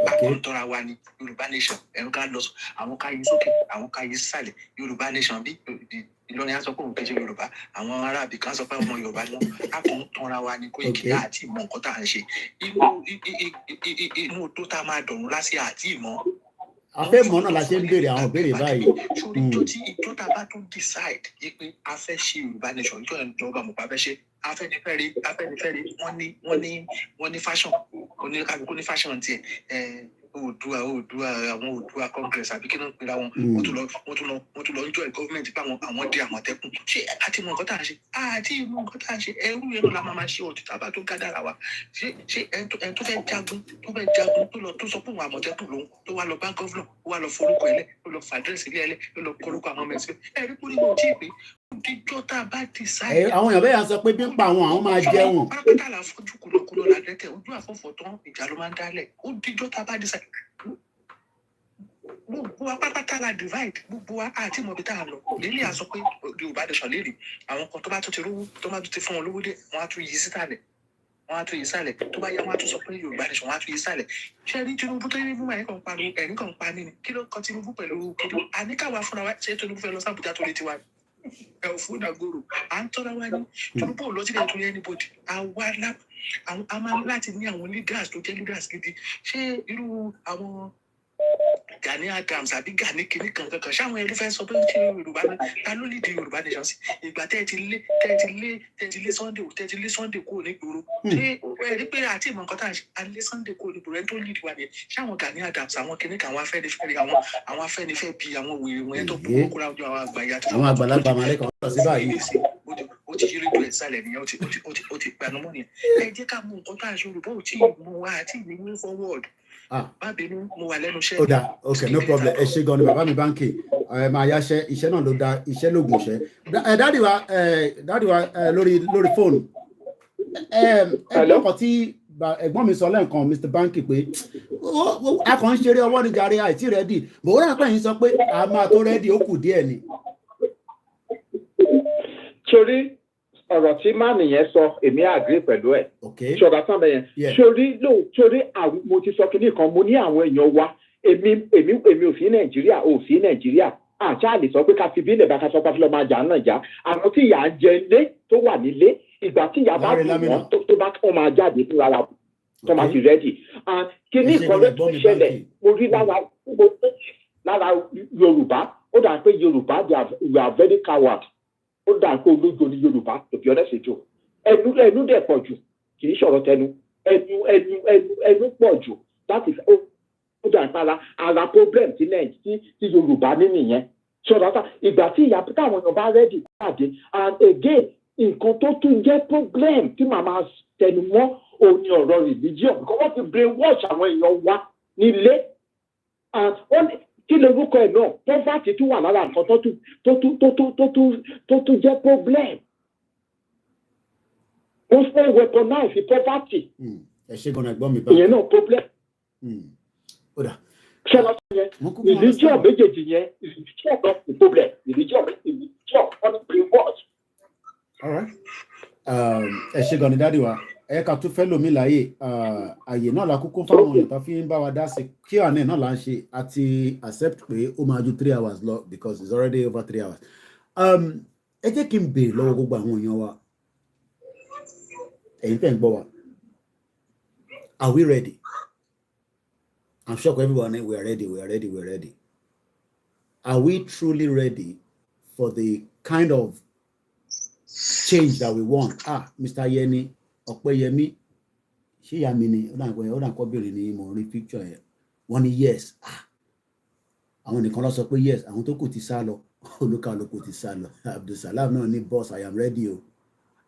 bákan tọ́ra wa ní Yorùbá nation ẹnu ká lọ àwọn ká yí sókè àwọn ká yí sàlẹ̀ Yorùbá nation bí Ìlọrin á sọ pé òun kẹjẹ Yorùbá àwọn aráàbí kan sọ pé ọmọ Yorùbá ni wọn á kàn ń tọ́ra wa ní Koiki àti ìmọ̀ nǹkan tá à ń ṣe inú tó tá a máa dọ̀rùn lásì àti ìmọ̀. A fẹ́ mọ̀ náà la ṣe ń béèrè àwọn ìbéèrè báyìí. Sórí ìjọ tá a bá tún decide yí pé a fẹ́ ṣe Yorùbá nation ìjọ ìjọba àmọ̀pá fẹ́ ṣe Afẹ́nifẹ́re wọ́n ní fashion oníkàlùkù ní fashion tiẹ̀ Oòduà Congress àbí kí ló ń pera wọn wọ́n tún lọ join government pé àwọn dé Àmọ̀tẹ́kùn ṣé àti mọ nǹkan tá à ń ṣe àti ìmọ̀ nǹkan tá à ń ṣe ẹrú yẹn la máa ṣe ọtí tábà tó gádàrà wa ṣé ẹni tó fẹ́ jagun tó sọ pé òun Àmọ̀tẹ́kùn lòun tó wá lọ bá gọ́vnọ̀ ó wá lọ forúkọ ẹlẹ́ ó lọ fàdírẹ́sì ilé ẹlẹ́ ó lọ kọrúkọ àwọn ọmọ ẹ̀sìn ẹ̀rí kúrò ní òtí ìpè òdìjọ́ tá a bá ti sáyé. Àwọn èèyàn bẹ́ẹ̀ yà sọ pé bí ń pa àwọn máa jẹun. pátápátá là fojú kúlọ̀kúlọ̀ là dẹ́tẹ̀ ojú àfọ̀fọ̀ tán ìjà ló máa ń dálẹ̀ òdìjọ́ tá a bá ti sáyé. Gbogbo wa pátápátá la divide gbogbo wa àti ìmọ̀bí tá a lọ lílé àsọ pé Yorùbá nation léèrè àwọn kan tó bá tún ti rówó tó bá tún ti fún wọn lówó dé wọn á tún yí sísàlẹ̀ wọn á tún yí sàlẹ̀ tó bá yá wọn á tún sọ pé Yorùbá nation wọn á tún yí sàlẹ̀ ṣé rí Tinubu tó yẹ fún ẹ̀rín kan pa ní ni kí ló kan Tinubu pẹ̀lú kí ló àníkàwá fúnra wa ṣé Tinubu fẹ́ lọ sí Àbújá tó lè tiwa Food agoro. Antora wani. Turupo lọ sílẹ̀ tó yẹ anybody. Àwa lá a máa láti ní àwọn leaders tó jẹ́ leaders gidi. Ṣé irú àwọn Gani Adams àbí Gani kìíní kankan ṣáwọn ẹni fẹ́ sọ pé ṣé Yorùbá ní ta ló lead Yorùbá nation sí ìgbà tẹ́ ti lé Sunday kúrò nígboro ṣé ẹ rí pé àti ìmọ̀ nǹkan tá a lé Sunday kúrò nígboro ẹni tó lead wa nìyẹn ṣáwọn Gani Adams àwọn kìíní kan àwọn afẹ́nifẹ́re àwọn afẹ́nifẹ́ bí àwọn wèrè wọn tó kúrò kúrò àjọ àwọn àgbàyà tó àwọn àgbàlagbà máa lẹ́kọ̀ọ́ lọ sí báyìí. ó ti yírí tó ẹ̀ sálẹ̀ nìyẹn ó ti gbanú mọ́ nìyẹn ẹ jẹ́ ká mú nǹkan tá a ṣe Yorùbá ò tí ì mú wa àti ìní forward. Okay, no problem. Ẹ ṣé gan ni bàbá mi báńkì ẹ máa yáṣẹ́ iṣẹ́ náà ló da iṣẹ́ lóògùn iṣẹ́. Dáàdì wa lórí fóònù. Ẹ̀gbọ́n kan tí ẹ̀gbọ́n mi sọ lẹ́ẹ̀kan Mr. Banky pé a kàn ń ṣeré ọwọ́ ní jàre àìtí rẹ́dì. Bò ó rà pé yín sọ pé a máa tó rẹ́dì ó kù díẹ̀ ni. Torí ọ̀rọ̀ tí má nìyẹn sọ èmi àgbé pẹ̀lú ẹ̀ ṣọ̀dá tán bẹ́yẹn torí mo ti sọ kinní kan mo ní àwọn èèyàn wa èmi ò sí Nàìjíríà ò sí Nàìjíríà àṣà lè sọ pé ká fi bílẹ̀ bá ká sọ pé ká fi lọ́ọ́ máa jà náà já àwọn tí ìyà ń jẹ ilé tó wà nílé ìgbà tí ìyà bá dùn wọ́n tó bá kọ́ máa jáde fún ara tó máa ti rẹ́dì kinní kan ló tún ṣẹlẹ̀ mo rí lára Yorùbá ó dà pé Yorùbá we are very coward. Ó dà pé olójo ní Yorùbá òbí ọ̀rẹ́sẹ̀ jù ẹnu dẹ̀ pọ̀ jù kì í ṣọ̀rọ̀ tẹnu ẹnu pọ̀ jù láti ó dà pé ara problem ti Yorùbá ní nìyẹn ṣọ̀rọ̀ ìgbà tí ìyá táwọn èèyàn bá rẹ́dì pàdé and again nǹkan tó tún jẹ́ problem tí màmá tẹnu mọ́ òun ni ọ̀rọ̀ religion because wọ́n ti brain wash àwọn èèyàn wa nílé and kí lorúkọ ẹ̀ náà poverty tún wà lára nǹkan tó tún jẹ́ problem. wọ́n fẹ́ weaponize poverty. ẹ ṣe gan-an ẹ̀gbọ́n mi bá. ìyẹn náà problem. ṣọlá yẹn religion méjèèjì yẹn religion náà ti problem religion wọ́n ti brain wash. ẹ ṣe gan-an dáàdi wa ẹ ká tún fẹ́ lómi láàyè àyè náà la kúkú fáwọn èèyàn tó fi ń bá wa dá sí kí àná náà là ń ṣe àti accept pé ó máa ju 3 hours lọ because it's already over 3 hours. ẹ jẹ́ kí n béèrè lọ́wọ́ gbogbo àwọn èèyàn wa ẹ̀yin tẹ́ ń gbọ́ wa are we ready? I'm sure everyone we are ready. Are we truly ready for the kind of change that we want? Mr. Yeni Ọpẹ́yẹmí ṣé ìyá mi ni ó dà kọ́ bèrè ní mo rí picture yẹn wọ́n ní yes àwọn nìkan lọ sọ pé yes àwọn tó kù ti sá lọ olúkàlùkù ti sá lọ Abdulsalam náà ní boss I am ready o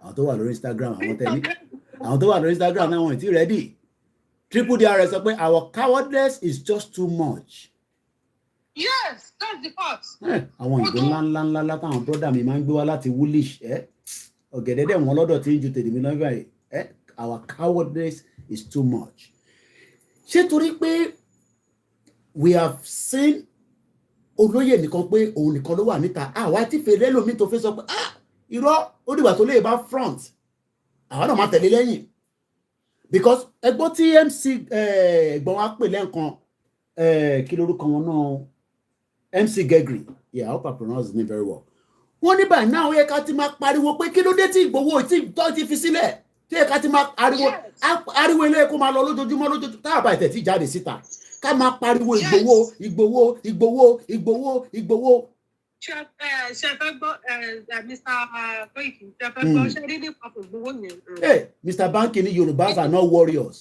àwọn tó wà lórí Instagram àwọn tó wà lórí Instagram náà wọ́n ti ready Triple DR sọ pé our cowardness is just too much. Yes, that's the part. Àwọn ìbò ńláńlá táwọn brọ́dà mi máa ń gbé wá láti woolish ọ̀gẹ̀dẹ̀dẹ̀ wọn lọ́dọ̀ tí ń ju tèmi náà báyìí our cowardness is too much. Ṣé torí pé we have seen olóyè nìkan pé òun nìkan ló wà níta àwa tí fèrè lómi tó fẹ́ sọ pé irọ́ ó dìgbà tó lè bá front àwa náà máa tẹ̀lé lẹ́yìn because ẹgbọ́n tí MC ẹ̀gbọ́n wa pè lẹ́ǹkan kí lórúkọ wọn náà MC Gegri yeah I hope I pronounce his name very well wọ́n ní báyìí náà ó yẹ ká ti máa pariwo pé kí ló dé tí Ìgbòho tí fi sílẹ̀ tí yẹ ká ti máa ariwo ilé kó máa lọ lójoojúmọ́ tá a bá ìtẹ̀ tí jáde síta ká máa pariwo Ìgbòho. ṣe fẹ́ gbọ́ Mr. Koiki ṣe fẹ́ gbọ́ ṣe rí nípa Ìgbòho yẹn. Mr. Banky ní Yorùbás are not warriors.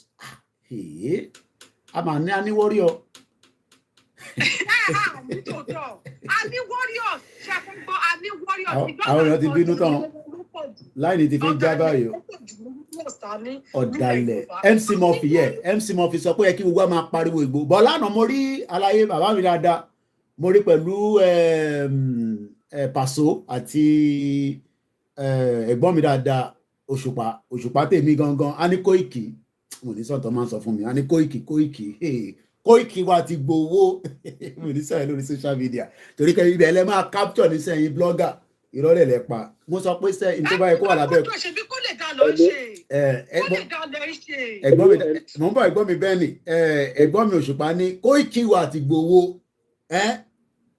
A máa ní a ní warrior. A ní warriors ṣe fẹ́ gbọ́ a ní warriors. Àwọn èèyàn ti bínú tán láìní ti fi ń já báyìí ọ̀dàlẹ̀ MC Murphy sọ pé ẹ kí gbogbo a máa pariwo Ìgbòho bọ́ lánàá mo rí àlàyé bàbá mi dáadáa mo rí pẹ̀lú Paso àti ẹ̀gbọ́n mi dáadáa òṣùpá tèmi gangan a ní Koiki mo ní sọ̀tọ̀ máa ń sọ fún mi a ní Koiki wa ti gbowó mo ní sọ̀rọ̀ lórí social media torí kẹ́ ibẹ̀ ẹ lẹ́ máa capture ní sẹ́yìn blogger ìrọ̀lẹ́ lẹ pa mo sọ pé sẹ́ ní tó bá yẹ kó wà lábẹ́ ẹ̀gbọ́n mi mo ń bọ̀ ẹ̀gbọ́n mi bẹ́ẹ̀ ni ẹ̀gbọ́n mi òṣùpá ní Koiki wa ti gbowó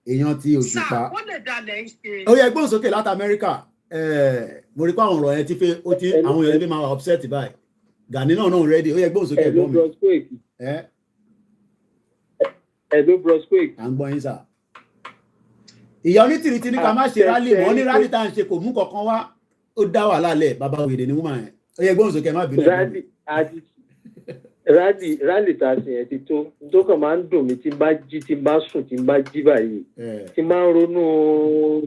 èèyàn ti Òṣùpá. Sà, ó lè dalẹ̀ ń ṣe. Ó yẹ gbóhùn sókè láti Amẹ́ríkà. Mo rí pé àwọn ọ̀rọ̀ yẹn ti fẹ́ àwọn èèyàn ti máa wà upset báyìí. Gani náà ready. Ó yẹ gbóhùn sókè ẹ̀gbọ́n mi. Hello, Bros Quick. À ń gbọ́ yín sà. Ìyá onítìrìtì ní ká má ṣe rálì mọ́ ní rálì tá à ń ṣe kò mú kankan wá. Ó dá wàhálà lẹ̀ bàbá wèrè ni woman yẹn. Ó yẹ gbóhùn sókè má bínú rally tá a ṣe yẹn ti tó kàn máa ń dùn mí tí n bá jí tí n bá sùn tí n bá jí báyìí tí n máa ń ronú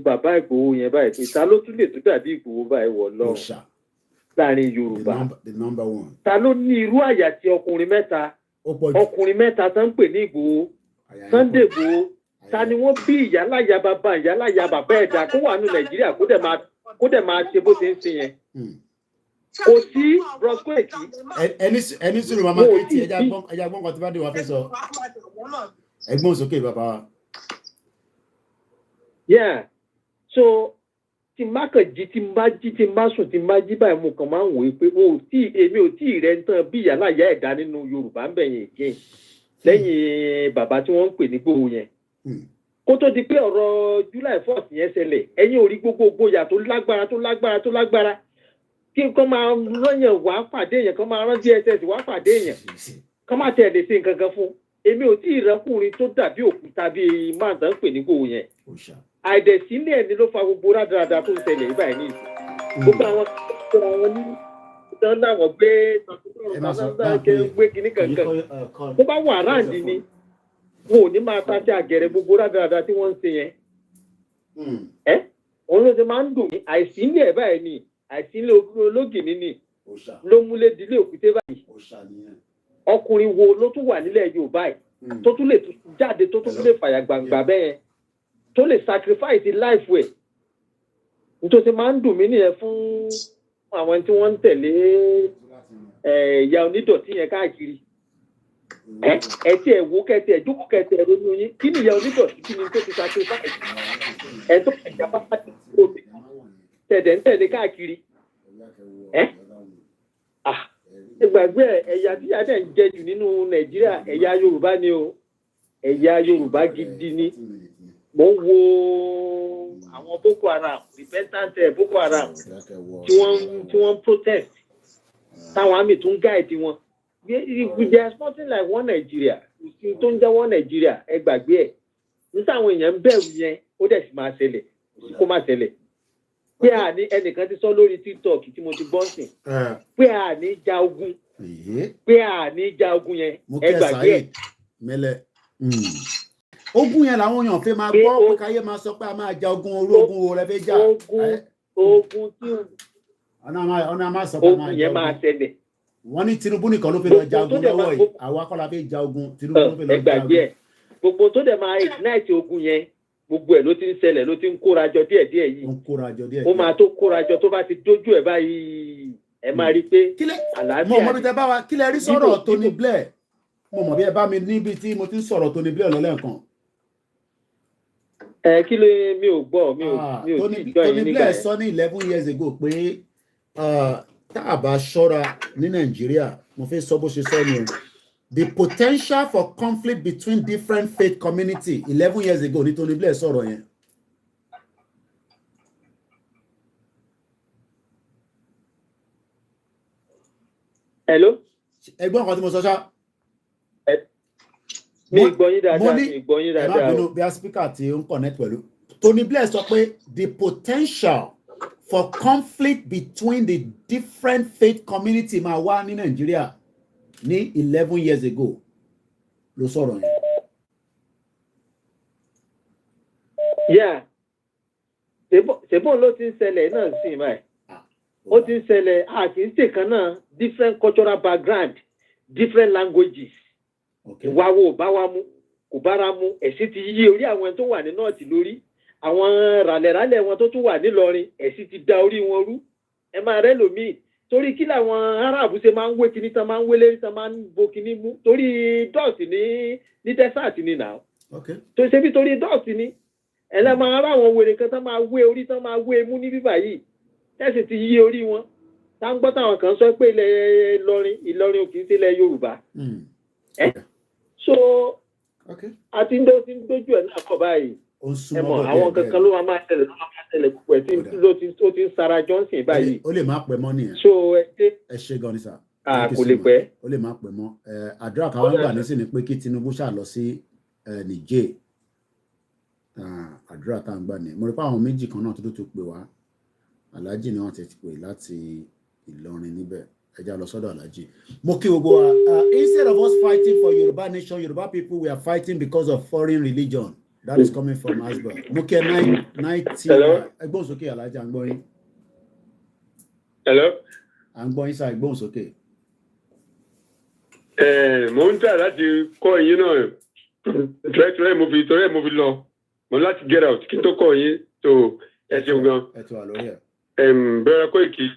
bàbá Ìgbòho yẹn báyìí pé ta ló tún lè tó dàbí Ìgbòho báyìí wọ̀ lọ́rùn láàrin Yorùbá ta ló ní irú àyà tí ọkùnrin mẹ́ta tó ń pè ní Ìgbòho Sunday Ìgbòho ta ni wọ́n bí ìyáláyà bàbá ẹ̀dá kó wà ní Nàìjíríà kó dẹ̀ máa ṣe bó ṣe ń ṣe yẹn. Kò sí Brosquet. Ẹni sùúrù màmá kìí ẹja gbọ́n kan tí bá dé wá fẹ́ sọ. Ẹgbọ́n sókè bàbá. Yeah, so tí n bá kàn jí tí n bá sùn tí n bá jí báyìí mo kàn máa ń wòye pé èmi ò tí ì rẹ ń tán bí ìyáláyà ẹ̀dá nínú Yorùbá ń bẹ̀yìn again lẹ́yìn bàbá tí wọ́n ń pè ní Ìgbòho yẹn. Kó tó di pé ọ̀rọ̀ July 4th yẹn ṣẹlẹ̀ ẹ̀yin ò rí gbogbo gboyà tó lágbára kí n kọ́ máa rányàn wá pàdé èèyàn kan máa rán DSS wá pàdé èèyàn kan máa tẹ̀lé sí nǹkan kan fún èmi ò tí ì rẹ́kùnrin tó dàbí òkúta bíi máa tán pè ní Ìgbòho yẹn àìdẹ̀sílẹ̀ ẹni ló fa gbogbo rádaràda tó ń ṣẹlẹ̀ nígbà yìí nìyí gbogbo àwọn ní ìtàn láwọn gbé kinní kankan tó bá wà ráǹdì ni wọn ò ní máa ta sí àgẹ̀rẹ̀ gbogbo rádaràda tí wọ́n ń ṣe yẹn òun ló ti máa ń dùn mí àìsílẹ̀ báyìí ni àìsílẹ̀ ológìní ni ló múlé dílé òkúté báyìí ọkùnrin wo ló tún wà nílẹ̀ Yorùbá yìí tó tún lè jáde tó tún lè fàyà gbàǹgbà bẹ́ẹ̀ tó lè sacrifice life ẹ̀ nítorí máa ń dùn mí nìyẹn fún àwọn tí wọ́n ń tẹ̀lé ìyá onídọ̀tí yẹn káàkiri ẹ tí ẹ wo kẹtì ẹ jókòó kẹtì ẹ ronú yín kí ni ìyá onídọ̀tí kí ni tó ti sacrifice ẹ tó kẹjà bá pàtó lóde tẹ̀dẹ̀ ń tẹ̀lé káàkiri ìgbàgbé ẹ̀yà tí a dẹ̀ ń jẹ jù nínú Nàìjíríà ẹ̀yà Yorùbá ni o ẹ̀yà Yorùbá gidi ni mo ń wo àwọn Boko Haram repentant Boko Haram tí wọ́n protest táwọn àmì tún guide wọn there is nothing like one Nigeria tó ń jẹ́ one Nigeria ẹ gbàgbé ẹ̀ ní táwọn èèyàn ń bẹ̀rù yẹn ó dẹ̀ sì máa ṣẹlẹ̀ kó má ṣẹlẹ̀ pé a ní ẹnìkan ti sọ lórí TikTok tí mo ti gbọ́ sìn pé a ní ja ogun yẹn ẹ gbàgbé ẹ̀. Ogun yẹn làwọn èèyàn fẹ́ máa gbọ́ pé káyé máa sọ pé a máa ja ogun ogun wo rẹ fẹ́ jà. Ogun tí ọ̀nà máa sọ pé a máa ja ogun. Wọ́n ní Tinubu nìkan ló fẹ́ lọ ja ogun lọ́wọ́ yìí àwa kọ́ la fẹ́ ja ogun Tinubu ló fẹ́ lọ ja ogun. Gbogbo tó dẹ̀ máa ignite ogun yẹn gbogbo ẹ̀ ló ti ń ṣẹlẹ̀ ló ti ń kórajọ díẹ̀díẹ̀ yìí ó máa tó kórajọ tó bá ti dójú ẹ̀ báyìí ẹ máa rí i pé àlàáfíà. mo mọ̀ bí tẹ bá wa kí lẹ rí sọ̀rọ̀ Tony Blair mo mọ̀ bí ẹ bá mi níbi tí mo ti ń sọ̀rọ̀ Tony Blair lọ́lẹ́ẹ̀kan. Kí ló mi ò gbọ́ mi ò tí ì jọ yín nígbà yẹn. Tony Blair sọ ní 11 years ago pé tá a bá ṣọ́ra ní Nàìjíríà mo fẹ́ sọ bó ṣe sọ ni o. The potential for conflict between different faith community 11 years ago ní Tony Blair sọ̀rọ̀ yẹn. Hello. Ẹgbọ́n kan tí mo sọ ṣá. Mi gbọ́ yín dáadáa. Ẹ má bínú bí a speaker tí ó ń connect pẹ̀lú. Tony Blair sọ pé the potential for conflict between the different faith community máa wá ní Nàìjíríà ní 11 years ago ló sọ̀rọ̀ yẹn. Yeah, ṣèbọn ló ti ń ṣẹlẹ̀ náà sí ìmáì ó ti ń ṣẹlẹ̀ àti ń ṣèkan náà different cultural background different languages ìwà wo bá wa mú kò bára mu ẹ̀sìn ti yí orí àwọn tó wà ní nọ́ọ̀tì lórí àwọn ràlẹ̀ràlẹ̀ wọn tó tún wà nílọrin ẹ̀sìn ti da orí wọn rú ẹ máa rẹ́ lòmíì torí kí làwọn aráàbù ṣe máa ń wé kinní tán máa ń wélé tán máa ń bo kinní mú torí dọ́ọ̀tì ní dẹ́sàtì ni nà ó tó ṣe bí torí dọ́ọ̀tì ni ẹ̀lẹ́ máa rá àwọn wèrè kan tán máa wé orí tán máa wé mú ní bíbà yìí tẹ́sì ti yí orí wọn tá ń gbọ́ táwọn kan sọ pé ilẹ̀ Ìlọrin ò kì í ṣe ilẹ̀ Yorùbá so àti ń dójú ẹ̀ náà kọ̀ báyìí ó ń ẹ súnmọ́ mọ̀ bọ̀ àwọn díẹ̀ kankan ló máa tẹ̀lé gbogbo ẹ̀ ó ti ń Sarah Johnson báyìí. ó lè má pẹ́ mọ́ nìyẹn. so ẹ ṣe gan ni sà. kò lè pẹ́. ó lè má pẹ́ mọ́ àdúrà káwọn gbà nísìnyí pé kí Tinubu ṣáà lọ sí Niger àdúrà tá à ń gbà ní mo rí pé àwọn méjì kan náà tó pè wá Alhaji ni wọ́n ti pè láti Ìlọrin níbẹ̀ ẹja lọ sọ́dọ̀ Alhaji. Mo kí gbogbo wa instead of us fighting for Yoruba nation, Yoruba people, we are fighting because of foreign religion that is coming from Asba. Mo kí 90 ẹgbọ́n sókè Alhaji à ń gbọ́ yín. Hello. À ń gbọ́ yín sá ẹgbọ́n sókè. Mo ń tà láti kọ́ yín náà torí mo fi lọ mo láti get out kí n tó kọ́ yín tó ẹ ṣeun gan. Ẹ tó wà lórí ẹ̀. Bẹ́ẹ̀rẹ̀ Koiki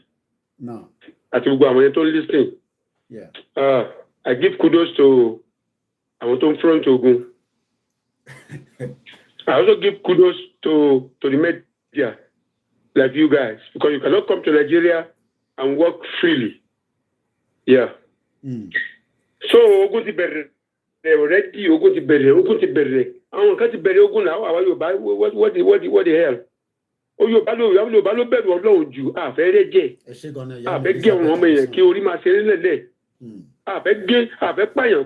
àti gbogbo àwọn yẹn tó ń lis ten. I give kudos to àwọn tó ń front ogun. I also give kudos to the media like you guys because you cannot come to Nigeria and work freely. Yeah. So ogun ti bẹ̀rẹ̀ already ogun ti bẹ̀rẹ̀ àwọn kan ti bẹ̀rẹ̀ ogun náà àwọn Yorùbá what the hell. Yorùbá ló bẹ̀rù Ọlọ́run jù àfẹ́ jẹ́ àfẹ́ gé ọ̀run ọmọ èèyàn kí orí máa ṣeré lẹ́lẹ̀ àfẹ́ pààyàn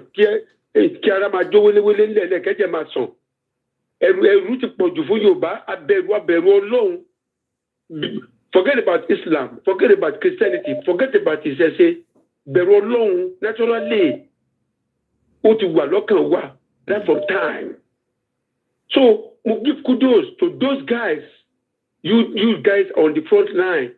kí ara máa jó wéléwélé lẹ́lẹ̀ kẹ́jẹ́ máa sàn ẹ̀rù ti pọ̀ jù fún Yorùbá abẹ̀rù Ọlọ́run. Forget about Islam, forget about Christianity, forget about ìṣẹ̀ṣe bẹ̀rù Ọlọ́run naturally ó ti wà lọ́kàn wa that from time. So we give kudos to those guys. You guys on the front line.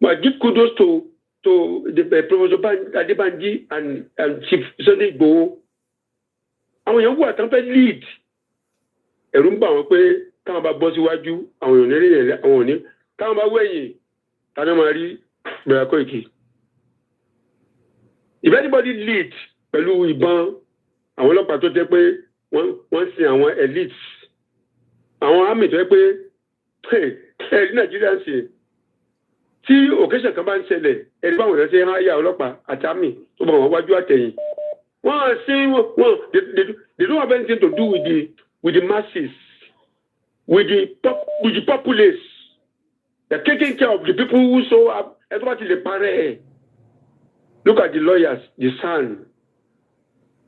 But give kudos to the Professor Adebanji and Chief Sunday Igboho. Àwọn èèyàn wà tán fẹ́ lead. Ẹ̀rù ń bà wọ́n pé káwọn bá bọ́ síwájú àwọn èèyàn nílé yẹn àwọn òní. Káwọn bá wẹ̀yìn tani máa rí bẹ̀rẹ̀ Koiki. If anybody lead pẹ̀lú ìbọn àwọn ọlọ́pàá tó jẹ́ pé wọ́n sin àwọn elites. Àwọn army tó jẹ́ pé ẹ̀rí Nàìjíríà ń ṣe tí occasion kan bá ń ṣẹlẹ̀ ẹ̀rí báwọn èèyàn ṣe ń háyà ọlọ́pàá àti àmì tó bá wọn wájú àtẹ̀yìn wọ́n ṣe they don't have anything to do with the masses with the populace they're taking care of the people who so everybody lè parẹ́ ẹ̀. Look at the lawyers the SAN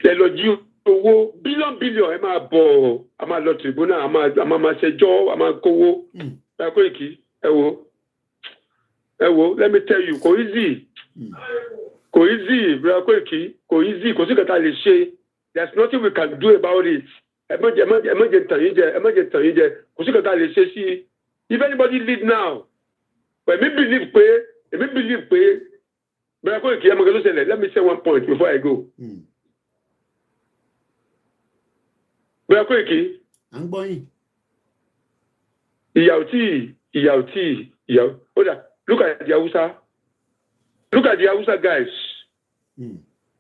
ẹ lọ jí owó bílíọ̀n ẹ máa bọ̀ a máa lọ tribunal a máa ṣẹjọ́ a máa kówó Koiki ẹ wo let me tell you kò easy Koiki kò easy kò sí kẹta lè ṣe there's nothing we can do about it ẹ má jẹ́ tàn yín jẹ kò sí kẹta lè ṣe sí if anybody lead now but èmi believe pé Koiki ẹ mọ̀ kí ló ṣẹlẹ̀ let me say one point before I go. Bẹ́ẹ̀ Koiki. À ń gbọ́ yín. Ìyàwó ó dà look at the Hausa guys.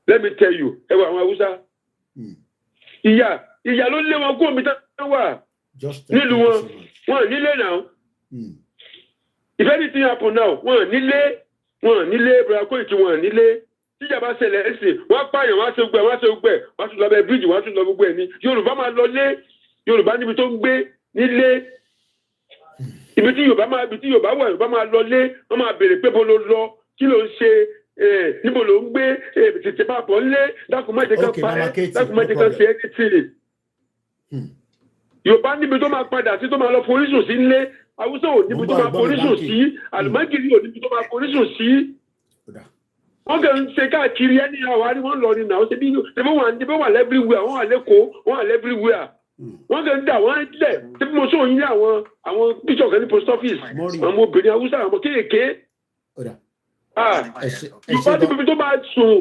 Let me tell you ẹ wọ àwọn Hausa. Ìyà ló lé wọn kó omi tán wà nílùú wọn nílé náà. If anything happen now wọn nílé Bẹ́ẹ̀ Koiki wọn nílé. Tíjàmbá ṣẹlẹ̀ ẹ̀sìn wọ́n pààyàn wọ́n ṣe gbẹ̀ wọ́n tún lọ bẹ bíríìjì wọ́n tún lọ gbogbo ẹ̀ ní Yorùbá máa lọ lé Yorùbá níbi tó ń gbé nílé ibi tí Yorùbá wà Yorùbá máa lọ lé wọ́n máa béèrè pé bó ló lọ kí ló ń ṣe níbo ló ń gbé tètè máa bọ̀ ńlé dákun má jẹ́ ká pa ẹ́ dákun má jẹ́ ká ṣe ẹ́ tì Yorùbá níbi tó máa padà sí tó máa lọ forí sùn sí ńlé Haúsá ò níbi tó máa forí sùn sí Àlùmágìrì ò níbi tó máa forí sùn sí. Wọ́n kàn ń ṣe káàkiri ẹni àwárí wọ́n lọ ní náà ṣe bí wọ́n wà lẹ́bíríwìà wọ́n wà lẹ́kọ̀ọ́ wọ́n wà lẹ́bíríwìà wọ́n kàn ń dà wọ́n lẹ̀ ṣe bí mo sọ yín àwọn bishop ní post office àwọn obìnrin Haúsá àwọn kéèké. Yorùbá níbi tó máa sùn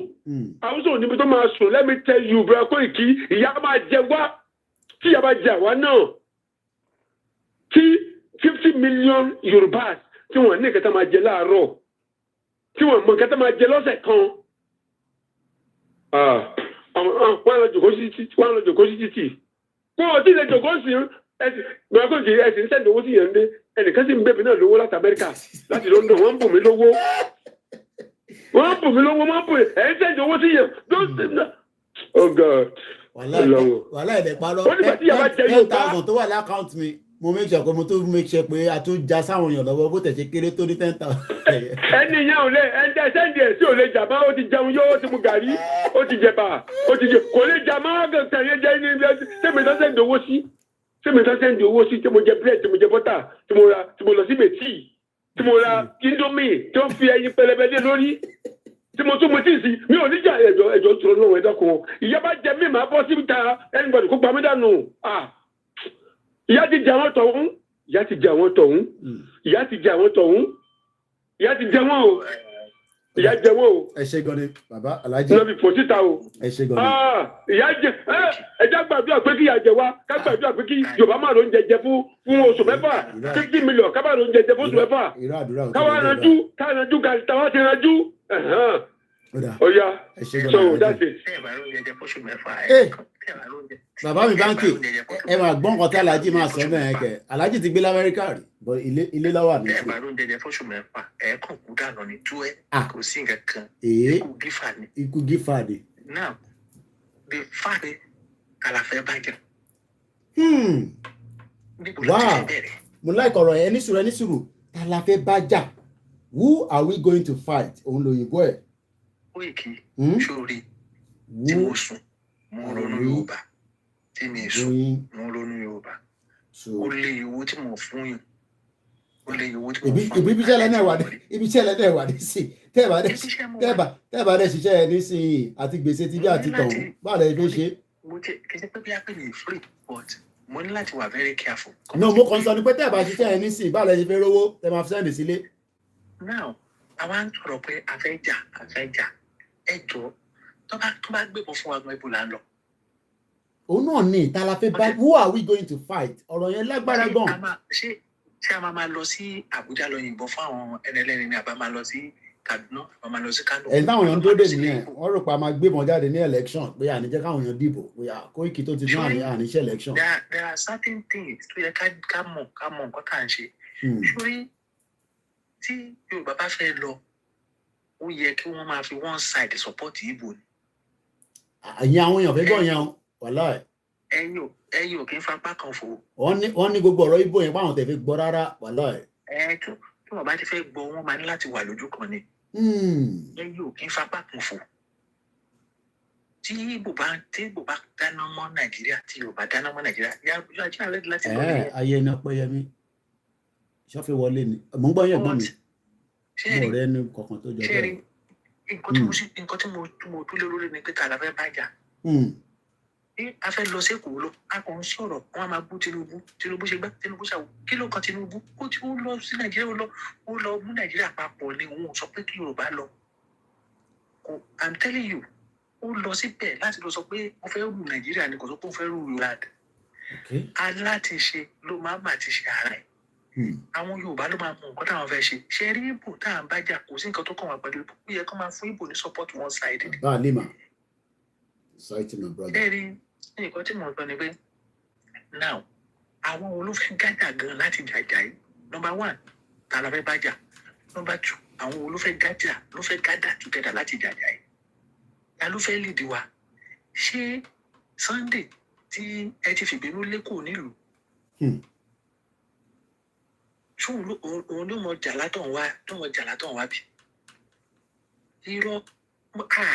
Haúsá ò níbi tó máa sùn let me tell you Bẹ́ẹ̀ Koiki ìyá máa jẹ wá tí ìyá máa jẹ àwa náà tí 50 million Yorùbá tí wọ́n ní ìkẹta máa jẹ láàárọ̀. Tí wọ́n mọ̀ kẹta máa jẹ lọ́sẹ̀ kan wọ́n lọ jòkó sí títì wọ́n ti lè jòkó sí Bẹ́ẹ̀ Koiki ẹ̀sìn sẹ́ndì owó sí yẹn dé ẹnìkan sì ń bẹ̀bẹ̀ náà lówó láti Amẹ́ríkà láti London wọ́n ń bù mí lówó ẹ̀yìn sẹ́ndì owó sí yẹn oh God wàhálà ẹ̀dẹ̀ parọ́ 10,000 tó wà lákàùntì mi mo make sure pé mo tó make sure pé a tún já sáwọn èèyàn lọ́wọ́ bó tẹ̀ ṣe kéré tó ní 10,000. ẹni yẹn ò lè ẹni sẹ́ndì ẹ̀ sí ò lè jà máa ó ti jẹun yó ó ti mu gàrí ó ti jẹba ó ti jẹ kò lè jà máa tẹ̀lé jẹ́ ní ilé tẹ̀mí tó sẹ́ndì owó sí tí mo jẹ bread tí mo jẹ bọ́tà tí mo lọ sí bètì tí mo ra indomie tí wọ́n fi ẹyin pẹlẹbẹ lé lórí tí mo tún mo tí ì sí mi ò ní jà ẹjọ́ tó lọ́wọ́ ẹ̀dá kan ìyá bá jẹ mí màá bọ́ síta ẹnìbọ̀dì kó pa mí dànù ìyá ti jẹ àwọn tọ̀hún ìyá ti jẹ àwọn tọ̀hún o ìyá jẹ wọn o. ẹ ṣe gan ni bàbá Alhaji. lọ fi fò síta o. ẹ ṣe gan ni. ìyá jẹ ẹjẹ gbàdúrà pé kí ìyá jẹ wá ká gbàdúrà pé kí Yorùbá máa ló ń jẹjẹ fún oṣù mẹ́fà 50 million ká máa ló ń jẹjẹ fún oṣù mẹ́fà káwa ranjú káwa ti ranjú. Oya so that's it. Bàbá mi báńkì ẹ máa gbọ́n nǹkan tí Alhaji máa sọ bẹ́ẹ̀ kẹ́ Alhaji ti gbé l'Amẹ́ríkà rí bọ́ ilé lọ́wọ́ àmì. Ẹ bá ló ń jẹjẹ fóṣù mẹ́fà ẹ kàn kú dànù ní tú ẹ kò sí nǹkan kan ikú gífà ni. Now the fact that àlàfẹ́ bàjẹ́. Wow mo like ọ̀rọ̀ ẹ ní sùúrù àlàfẹ́ bàjá who are we going to fight òun lòyìnbó ẹ̀. Koiki sórí tí mo sùn mo ronú Yorùbá tí mi sùn mo ronú Yorùbá ó lé owó tí mo fún yín ó lé owó tí mo fún yín. ibi iṣẹ́ ẹlẹ́dẹ̀ wà ní sí tẹ́ẹ̀bà dẹ̀ ṣiṣẹ́ ẹ nísìnyí àti gbèsè tíjà àti tọ̀hún báwo lẹ fi ṣe. mo jẹ kì í ṣe pé bí a pè ní free but mo ní láti wà very careful. no mo kàn sọ ni pé tẹ́ẹ̀bà ṣiṣẹ́ ẹ nísìnyí báwo lẹ ṣe fẹ́ rówó tẹ́ máa fi sẹ́ndì sílé. now àwa ń sọ̀rọ̀ pé a fẹ́ jà ẹjọ́ tó bá gbébọn fún wa gan ibo là ń lọ. òun náà ní ìta la fẹ́ bá who are we going to fight ọ̀rọ̀ yẹn lágbára gan. ṣé a máa lọ sí Àbújá lọ yìnbọn fún àwọn ẹnẹlẹ́ni ni àbá máa lọ sí Kaduna àbá máa lọ sí Kano. ẹ̀ táwọn èèyàn tó dé nìyẹn wọ́n rò pé a máa gbébọn jáde ní election pé àníjẹ́ káwọn èèyàn dìbò pé Koiki tó ti ní àníṣe election. there are certain things tó yẹ ká mọ̀ nǹkan tá à ń ṣe. sórí tí Yorùbá bá fẹ́ lọ ó yẹ kí wọ́n máa fi one side support Igbo ni. àyìn àwọn èèyàn fẹ́ gbọ́ yẹn wàhálà ẹ̀. ẹ̀yin ò kí ń fapá kan fò. wọ́n ní gbogbo ọ̀rọ̀ Igbo yẹn báwọn tẹ̀ fi gbọ́ rárá wàhálà ẹ̀. tí wọ́n bá ti fẹ́ gbọ́ wọ́n máa ní láti wà lójú kan ni. ẹ̀yin ò kí ń fapá kan fò. tí Igbo bá dáná mọ́ Nàìjíríà tí Yorùbá dáná mọ́ Nàìjíríà yóò ajá rẹ̀ láti lọ rí. ayé iná pẹ́yẹmí ṣọ́fẹ́ wọlé ni mò ń gbọ́ yẹn gbọ́n mi mo rẹ ní kọ̀ọ̀kan tó jọ bẹ́ẹ̀. nǹkan tí mo tún lé lórí ni pé ká la fẹ́ bá jà. a fẹ́ lọ sí Èkó lọ a kàn ń sọ̀rọ̀ wọn a máa bú Tinubu ṣe gbá Tinubu ṣàwọ̀ kí ló kan Tinubu ó ti ó lọ sí Nàìjíríà ó lọ mú Nàìjíríà papọ̀ ni òun sọ pé kí Yorùbá lọ. I'm telling you ó lọ síbẹ̀ láti lọ sọ pé ó fẹ́ rú Nàìjíríà ni kò sọ pé ó fẹ́ rú Yorùbá. aláti ló máa mà ti ṣe ara ẹ̀. Àwọn Yorùbá ló máa mú nǹkan táwọn fẹ́ ṣe ṣe rí Ìgbò tá à ń bá jà kò sí nǹkan tó kàn wá pẹ̀lú Ìgbò ó yẹ kó máa fún Ìgbò ní support one side. bá a lè mà ṣáìtì my brother. ẹ rí nǹkan tí mo sọ ni pé now àwọn olùfẹ́ gádà gan láti jàjà yìí number one ta la fẹ́ bá jà number two àwọn olùfẹ́ gádà together láti jàjà yìí ta ló fẹ́ lead wa ṣé Sunday tí ẹ ti fìbínú lẹ́kọ̀ọ́ nílùú ṣóun ló mọ jàlátọ̀ wá bí irọ́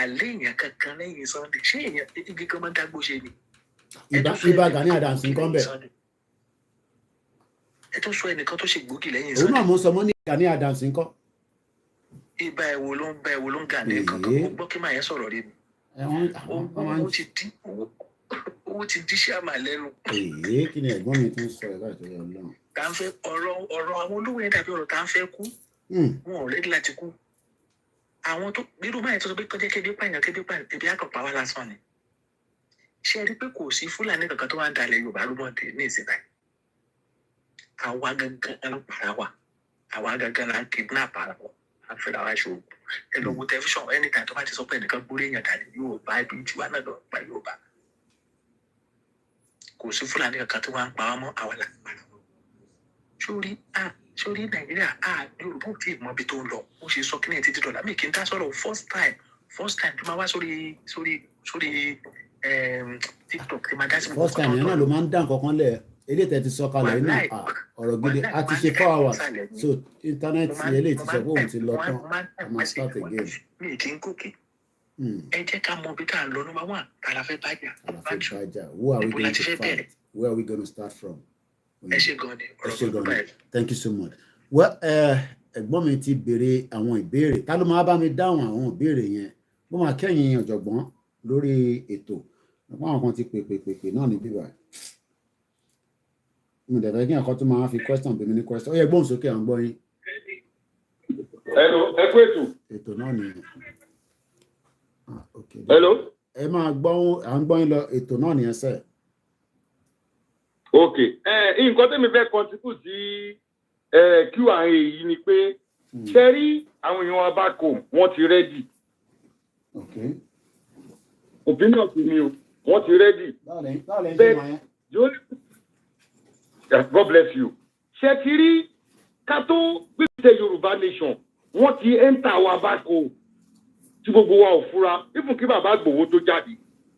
àlẹ́ èèyàn kankan lẹ́yìn Sunday ṣé èèyàn igi kan máa ń dágbó ṣe ni. ibà Gani Adams nǹkan bẹ̀. ẹ tó sọ ẹnìkan tó ṣe gbòógì lẹ́yìn Sunday. òun náà mo sọ mọ́ ní Gani Adams nǹkan. ibà ẹ̀wò ló ń gà ní ẹ̀kan tó gbọ́ kí màá yẹn sọ̀rọ̀ rí mi. owó ti dí sí àmà lẹ́nu. kí ni ẹ̀gbọ́n mi tún sọ ẹ̀ka ìtọ́jú Ọlọ́run. tá ń fẹ́ ọ̀rọ̀ àwọn olówó yẹn dàbí ọ̀rọ̀ tá ń fẹ́ kú wọn ò rẹ́dí láti kú. àwọn tó gbérù máa yẹn tó sọ pé kọjá kéde pààyàn ebi àkànpá wa lásán ni. ṣé ẹ rí pé kò sí Fúlàní kankan tó wá ń dalẹ̀ Yorùbá rúmọ̀dé ní ìsìn báyìí. àwa gangan ló para wa àwa gangan la ń kidnap ara wa à ń fẹ́ra wa ṣòwò. ẹ lọ wo tẹlifíṣàn anytime tó bá ti sọ pé ẹnìkan gbórí èèyàn dàlẹ̀ Yorùbá ibi ìjùwà náà lọ pa Yorùbá. kò sí Fúlàní kankan tó wá ń pa wá mọ́ àwa là ń para wọn. sórí Nàìjíríà Yorùbá ò tí ì mọ ibi tó ń lọ ó ṣe sọ kí ní ẹ títí dọ̀là mí kí n dá sọ̀rọ̀ first time tó máa wá sórí TikTok tí máa dá sí gbogbo first time yẹn náà ló máa ń dá nǹkan kan lẹ̀ eléyìí tẹ́ ti sọ kalẹ̀ yìí náà ọ̀rọ̀ gidi a ti ṣe 4 hours so internet eléyìí ti sọ pé òun ti lọ tán a máa start again. mi ì ti ń gòkè ẹ jẹ́ ká mọ ibi tá à ń lọ number one tá la fẹ́ bájà. Who are we going to fight? Where are we going to start from? ẹ ṣe gan ni ọ̀rọ̀ kan báyìí. Thank you so much. Well, ẹ̀gbọ́n mi ti béèrè àwọn ìbéèrè ta ló máa bá mi dáhùn àwọn ìbéèrè yẹn mo máa kẹ́yìn ọ̀jọ̀gbọ́n lórí ètò àwọn kan ti pèpè náà ní bíbá mo dẹ̀ fẹ́ kí nǹkan tó máa fi question bí mi ní question ó yẹ gbóhùn sókè à ń gbọ́ yín. Hello, ẹ kú ètò náà nìyẹn. Hello. ẹ máa gbọ́ à ń gbọ́ yín lọ ètò náà nìyẹn sẹ́ẹ̀. Ok, nǹkan tẹ́mi fẹ́ contribute sí Q&A yìí ni pé ṣe rí àwọn èèyàn wa back home wọ́n ti ready. Opinion ti mi o wọ́n ti ready. God bless you. Ṣé ti rí ká tó gbèsè Yorùbá nation wọ́n ti enter wa back home tí gbogbo wa ò fura even kí bàbá Ìgbòho tó jáde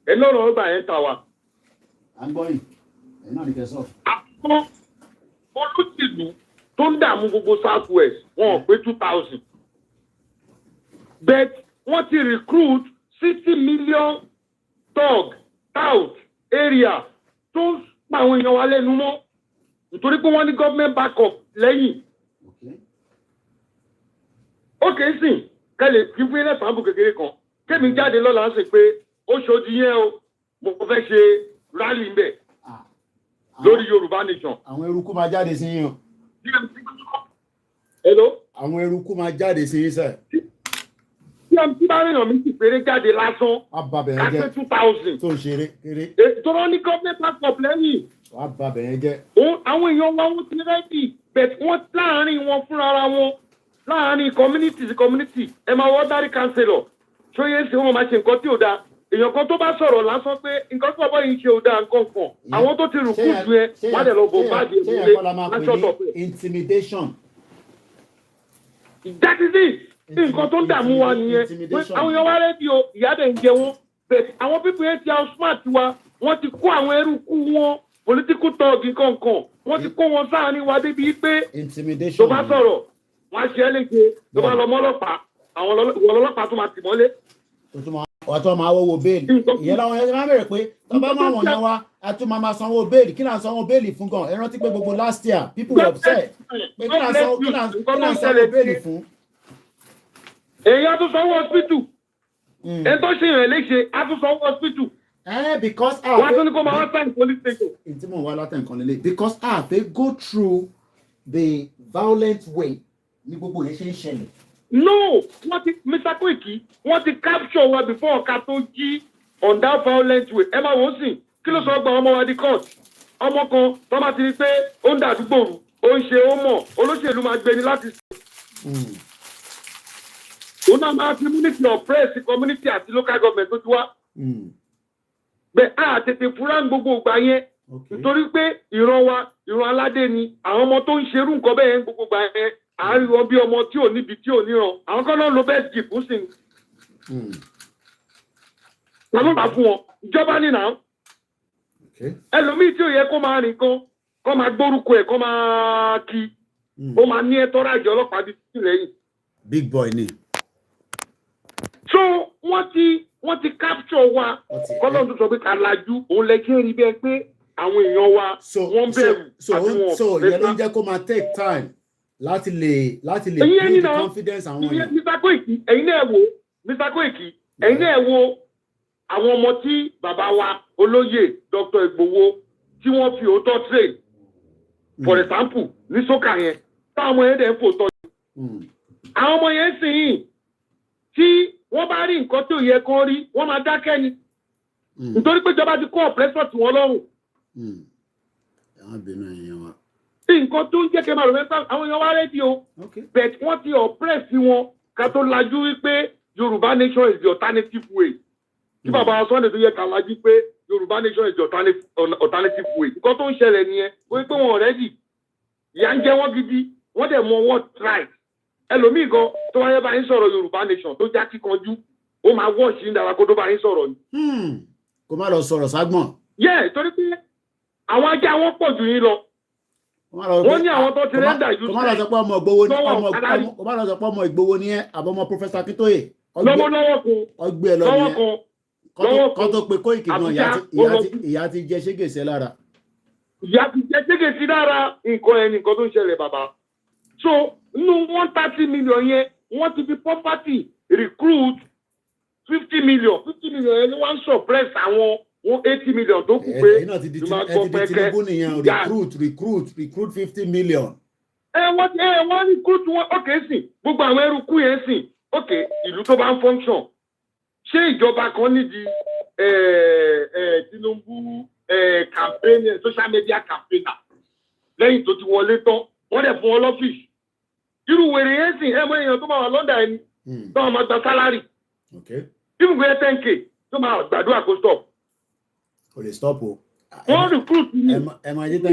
ẹ lọ́rọ̀ ọgbà enter wa. à ń gbọ́ yìí ẹ̀ náà ní kẹsàn. àwọn olóṣèlú tó ń dààmú gbogbo south west wọn ò pé 2000 but wọ́n ti recruit 60 million thug out area tó ń pa àwọn èèyàn wa lẹ́nu mọ́ nítorí pé wọ́n ní government backup lẹ́yìn. ókè sìn kẹ́lẹ̀ kí fún ilé ìfàbù kékeré kan kémi jáde lọ́la ń sè pé ó ṣojú yẹn o mo fẹ́ ṣe rally ń bẹ̀ lórí Yorùbá nation. àwọn eruku máa jáde sí yín o. Hello. àwọn eruku máa jáde sí yín sẹ. tí bá rìnrìn mi sì péré jáde lásán kásẹ̀ 2000. tó ń ṣeré kéré. tọ́lọ́ ní government backup lẹ́yìn. wàá bà bẹ̀yẹn jẹ́. àwọn èèyàn wa wọ́n ti rẹ́dì bẹ̀t wọ́n láàárín wọn fúnra wọn láàárín community sí community ẹ máa wọ́n dárí councillor ṣóyè sí wọn máa ṣe nǹkan tí ò dáa èèyàn kan tó bá sọ̀rọ̀ lásán pé nǹkan tí ọ̀bọ̀ yìí ṣe ò dáa nǹkan kan àwọn tó ti rùkú ju ẹ wọ́n á dẹ̀ lọ bò báàgì ìwúlé lásọ̀tọ̀ pé. intimidation. that is it nǹkan tó ń dààmú wa nìyẹn àwọn èèyàn wá rédíò ìyá dẹ̀ ń jẹ wọn bẹ̀ẹ̀ àwọn pípọ̀ yẹn ti àwọn smart wa wọ́n ti kó àwọn ẹrúkú wọn political talk kankan wọ́n ti kó wọn sáàárín wa débi pé tó bá sọ̀rọ̀ wọ́n á ṣe é léṣe tó bá lọ mọ́ ọlọ́pàá àwọn ọlọ́pàá tó máa tì mọ́lé. ọ̀tọ̀ máa wọ́wọ́ béèlì ìyẹn láwọn yẹn máa bẹ̀rẹ̀ pé tọ́ba máa wọ̀n yẹn wá a tún máa sanwó béèlì kí náà sanwó béèlì fún gan ẹ rántí pé gbogbo last year people were upset pé kí náà sanwó béèlì fún. èyí á tún sanwó hospital ẹ tó ṣe yàn léṣe á tún sanwó hospital. Because wọ́n tún ní kó máa wá sign police station. Ntí mo wá látẹ̀ nǹkan lélẹ̀ because they go through the violent way ní gbogbo yẹn ṣe ń ṣẹlẹ̀. No, wọ́n ti Mr. Koiki wọ́n ti capture wa before ọ̀ka tó jí on that violent way. Ẹ máa wò ó sìn kí ló sọ gba ọmọ wa di court. Ọmọ kan tó máa ti rí pé ó ń dàdúgbò rú ó ń ṣe ó mọ̀ olóṣèlú máa gbé ni láti sè. Òun náà máa fi community oppress community àti local government tó ti wá. Bẹ́ẹ̀ á tètè fúra gbogbo ìgbà yẹn nítorí pé ìran aládé ni àwọn ọmọ tó ń ṣerú nǹkan bẹ́ẹ̀ yẹn gbogbo ìgbà yẹn àárín wọn bí ọmọ tí ò níbi tí ò níran àwọn kan náà ló bẹ́ẹ̀ jì fún sí i. wọ́n ló bá fún wọn ìjọba nínà ẹlòmíì tí ò yẹ kó máa rìn kan kó máa gbórúkọ ẹ̀ kó máa kí ó máa ní ẹ̀tọ́ rájọ ọlọ́pàá bíi títí lẹ́yìn. big boy ni. so wọ́n ti capture wa kọ́lọ́ tó sọ pé ká lajú òun lẹ́kẹ́ rí bẹ́ẹ̀ pé àwọn èèyàn wa wọ́n bẹ̀rù àti wọn. so ìyẹn ló ń jẹ́ kó máa take time láti lè build the confidence àwọn èèyàn. Mr. Koiki ẹ̀yin náà wò Mr. Koiki ẹ̀yin náà wò àwọn ọmọ tí bàbá wa olóyè Dr. Ìgbòho tí wọ́n fi òótọ́ train for example ní sókà yẹn táwọn ọmọ yẹn dẹ̀ ń fò tọ́ àwọn ọmọ yẹn sì yìn tí wọ́n bá rí nǹkan tí ò yẹ kán rí wọ́n máa dákẹ́ ni nítorí pé ìjọba ti kó ọ̀pẹ́sọ̀ tí wọ́n lọ́rùn. àwọn bínú èèyàn wa. nǹkan tó ń jẹ́ kí ẹ máa rò mẹ́ta àwọn èèyàn wá rédíò bẹ̀t wọ́n ti ọ̀pẹ́sì wọn ká tó lajú wípé Yorùbá nation is the alternative way kí bàbá Sunday tó yẹ ká lajú pé Yorùbá nation is the alternative way nǹkan tó ń ṣẹlẹ̀ nìyẹn wọ́n pé wọn ọ̀rẹ́dì ìyà ń jẹ wọ́n gidi wọ́n dẹ̀ mọ wọ́n try ẹlòmíì gan tó wáyé bá yín sọ̀rọ̀ Yorùbá nation tó já kíkanjú ó máa wọ́ọ̀ṣì ń dára kó tó bá yín sọ̀rọ̀ ni. kó má lọ sọ̀rọ̀ ságbọ̀n. yẹ torí pé àwọn ajá wọn pọ̀ jù yín lọ wọ́n ní àwọn tó ti rẹ́ńdà yìí kó má lọ sọ pé ọmọ Ìgbòho ní kó má lọ sọ pé ọmọ Ìgbòho ní ẹ àbọ̀mọ Professor Akintoye lọ́wọ́lọ́wọ́ ọgbẹ́ lọ nìyẹn kọ́ tó pe Koiki gan ìyá ti jẹ ṣégèsè lára. ìyá ti jẹ ṣégèsè lára nǹkan tó ń ṣẹlẹ̀ bàbá so nínú 130 million yẹn wọ́n ti fi property recruit 50 million yẹn ni wọ́n ń suppress àwọn 80 million tó kù pé ẹ̀yin náà ti di Tinubu nìyẹn recruit 50 million. wọ́n recruit wọn ókè sìn gbogbo àwọn eruku yẹn sìn ókè ìlú tó bá ń function ṣé ìjọba kan nídìí Tinubu campaign social media campaigner lẹ́yìn tó ti wọlé tán wọ́n dẹ̀ fún wọn lọ́fíìsì irú wèrè yẹn sìn mọ èèyàn tó máa wà lọ́dà ẹni tó máa gba sálárì ibùgbé 10k tó máa gbàdúrà kó stop. kò lè stop o. wọ́n recruit ní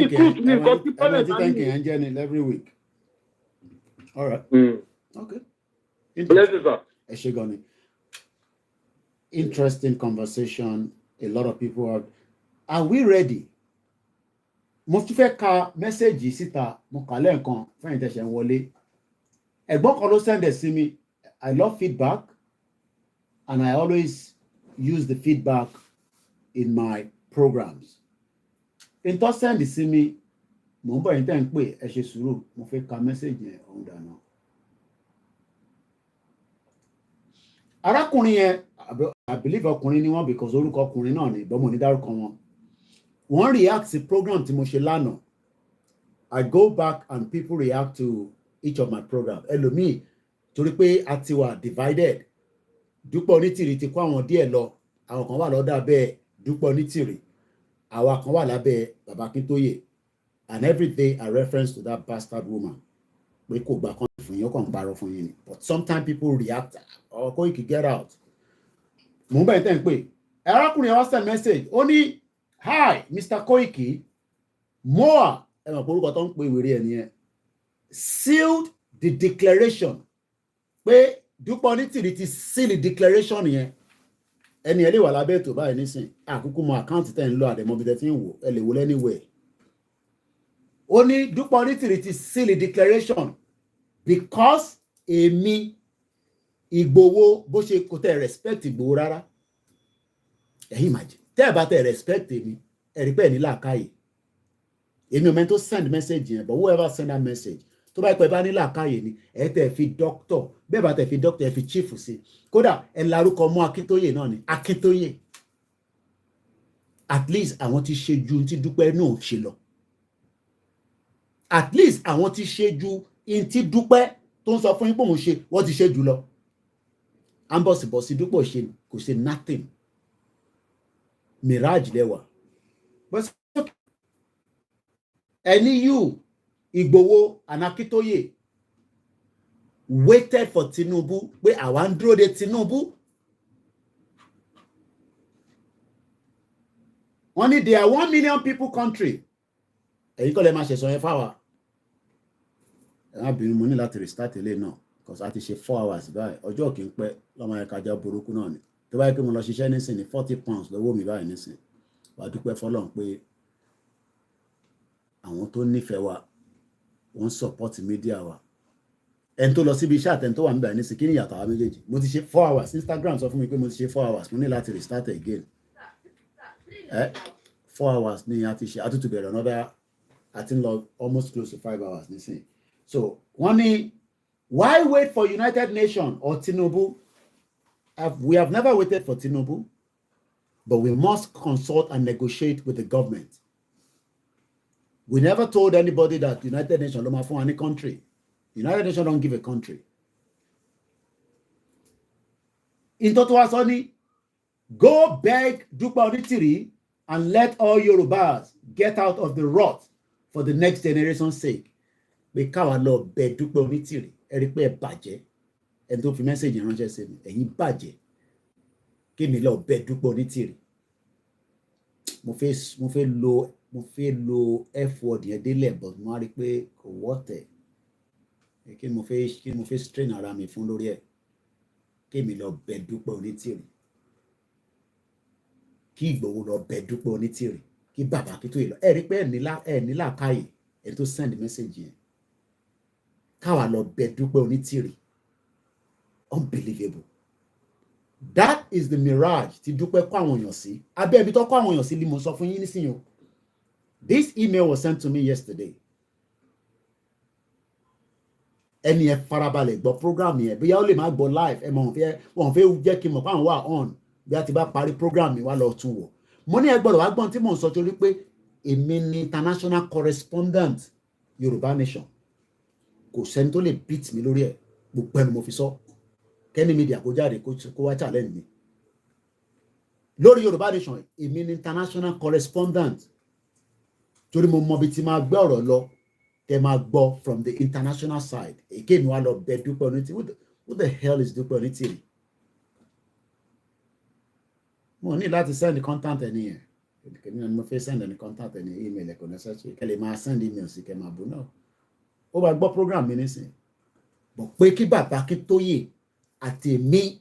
recruit ní nǹkan tí pẹ́lẹ́ máa ń yẹn jẹ́ ní every week. all right. Okay. Ẹ ṣé gan ni. Interesting conversation. A lot of people are we ready? Mo tún fẹ́ ka mẹ́sẹ̀gì síta mo kà lẹ́ẹ̀kan fẹ́yìn tẹ̀sẹ̀ ń wọlé. Ẹ̀gbọ́n kan ló send it sí mi. I love feedback and I always use the feedback in my programs. In tó send it sí mi, mo ń bọ̀ yín tẹ́ ń pè ẹ ṣe sùúrù mo fẹ́ ka mẹ́sẹ̀gì yẹn ọ̀hún dáná. Arákùnrin yẹn I believe ọkùnrin ni wọ́n because orúkọ ọkùnrin náà ni ìbọn mo ní dárúkọ wọn. Wọ́n react sí program tí mo ṣe lánàá. I go back and people react to each of my programs. Ẹlòmíì torí pé a ti wà divided. Dúpẹ́ Onítìrì ti kó àwọn díẹ̀ lọ. Àwọn kan wà lọ́dọ̀ abẹ́ Dúpẹ́ Onítìrì. Àwa kan wà lábẹ́ Bàbá Akíntóyè. And every day I reference to that bastard woman. Pé kò gbà kan fún yín, ó kàn ń parọ́ fún yín ni. But sometimes people react. Koiki get out. Mo ń bẹ̀ tẹ́ ń pè. Arákùnrin yẹn wá send message. Ó ní hi Mr. Koiki. Moa ẹ mọ̀ pé orúkọ tó ń pè wèrè ẹ̀ nìyẹn. Sealed the declaration. Pé Dúpẹ́ Onítìrì ti seal the declaration yẹn. Ẹni ẹ lè wà lábẹ́ ètò báyìí nísìn. Àkúkú mọ àkáǹtì tẹ̀ ń lọ àdẹ̀mọ́ bí tẹ̀ ti ń wò. Ẹ lè wò anywhere. Ó ní Dúpẹ́ Onítìrì ti seal the declaration because èmi Ìgbòho bó ṣe kò tẹ respect Ìgbòho rárá. Ẹ̀yin imagine tẹ́ ẹ bá tẹ respect èmi ẹ̀rí pẹ́ ní làákàyè. Èmi ò mẹ́ni tó send message yẹn but whoever send that message tó bá pẹ́ bá ní làákàyè ni ẹ tẹ̀ fi doctor bẹ́ẹ̀ bá tẹ̀ fi doctor ẹ fi chief sí kódà ẹ larúkọ mọ́ Akíntóyè náà ni Akíntóyè. At least àwọn ti ṣe ju ti Dúpẹ́ náà ṣe lọ. At least àwọn ti ṣe ju ti Dúpẹ́ tó ń sọ fún yín pé òun ṣe wọ́n ti ṣe jù lọ. Ambọ̀sibọ̀sì Dúpẹ́ ṣe kò ṣe nothing. Mirage lẹ́wà. Ẹni you Ìgbòho and Akíntóyè waited for Tinubu pé àwa ń dúró de Tinubu. Wọ́n ní they are 1 million people country. Ẹ̀yin kọ́ lẹ máa ṣẹ̀sọ̀ yẹn fáwa. Ẹ̀rọ abìnrin mo ní láti restart ilé náà because a ti ṣe 4 hours báyìí. Ọjọ́ kì í pẹ́ lọ́mọ ẹ̀ka jẹ́ burúkú náà ni. Tó bá yẹ kí mo lọ ṣiṣẹ́ nísìnyí 40 pounds lọ́wọ́ mi báyìí nísìnyí. Wàá dúpẹ́ fọlọ́run pé àwọn tó nífẹ̀ẹ́ wa wọ́n support media wa. Ẹni tó lọ síbi iṣẹ́ àtẹni tó wà níbẹ̀ nísìnyí kí ni ìyàtọ̀ àwọn méjèèjì. Mo ti ṣe 4 hours. Instagram sọ fún mi pé mo ti ṣe 4 hours. Mo ní láti restart again. 4 hours ni a ti ṣe àtútù bẹ̀rẹ̀ another I think lọ almost close to 5 hours nísìnyí. So wọ́n ní why wait for United Nations or Tinubu? We have never waited for Tinubu, but we must consult and negotiate with the government. We never told anybody that United Nations ló máa fún any country. United Nations don't give a country. Into to us only, go beg Dúpẹ́ Onítìrì and let all Yorubas get out of the rot for the next generation's sake. Pé káwa lọ bẹ̀ Dúpẹ́ Onítìrì ẹ̀rí pé ẹ bàjẹ́ ẹni tó fi mẹ́sẹ̀jì ránṣẹ́ sí mi ẹ̀yin bàjẹ́ kí mi lọ bẹ̀ Dúpẹ́ Onítìrì. Mo fẹ́ lo f word yẹn délẹ̀ but mo á rí pé kò wọ́tẹ̀ kí mo fẹ́ strain ara mi fún lórí ẹ̀ kí mi lọ bẹ̀ Dúpẹ́ Onítìrì. kí Ìgbòho lọ bẹ Dúpẹ́ Onítìrì kí bàbá Akíntóyè lọ ẹ rí pé ẹ ní làákàyè ẹ tó send message yẹn káwa lọ bẹ Dúpẹ́ Onítìrì unbelievable. That is the mirage tí Dúpẹ́ kó àwọn èèyàn sí abẹ́ ibi tó kó àwọn èèyàn sí ni mo sọ fún yín nísìnyí o. This email was sent to me yesterday. Ẹni ẹ farabalẹ̀ gbọ́ program yẹn bóyá ó lè má gbọ́ live ẹ mọ̀ wọ́n fẹ́ jẹ́ kí n mọ̀ pé àwọn wà on bí a ti bá parí program mi wá lọ tún wò. Mo ní ẹ gbọ́dọ̀ wá gbọ́n tí mò ń sọ torí pé èmi ni international correspondent Yorùbá Nation. Kò sẹ́ni tó lè beat mi lórí ẹ̀ gbogbo ẹnu mo fi sọ. Kẹ́ni media kó jáde kó wá challenge mi. Lórí Yorùbá Nation èmi ni international correspondent torí mo mọ bí ti máa gbé ọ̀rọ̀ lọ tẹ máa gbọ́ from the international side. Èké mi wá lọ bẹ Dúpẹ́ Onítìrì. Who the hell is Dúpẹ́ Onítìrì? Mo ní láti send content ẹni yẹn. Kìnìún ni mo fẹ́ send ẹni content ẹni email ẹ̀kọ́ necessary. Kẹ́ lè máa send email sí kẹ́ máa bú náà. Ó bá gbọ́ program mi nísìnyí. Bọ̀ pé kí bàbá Akíntóyè àti èmi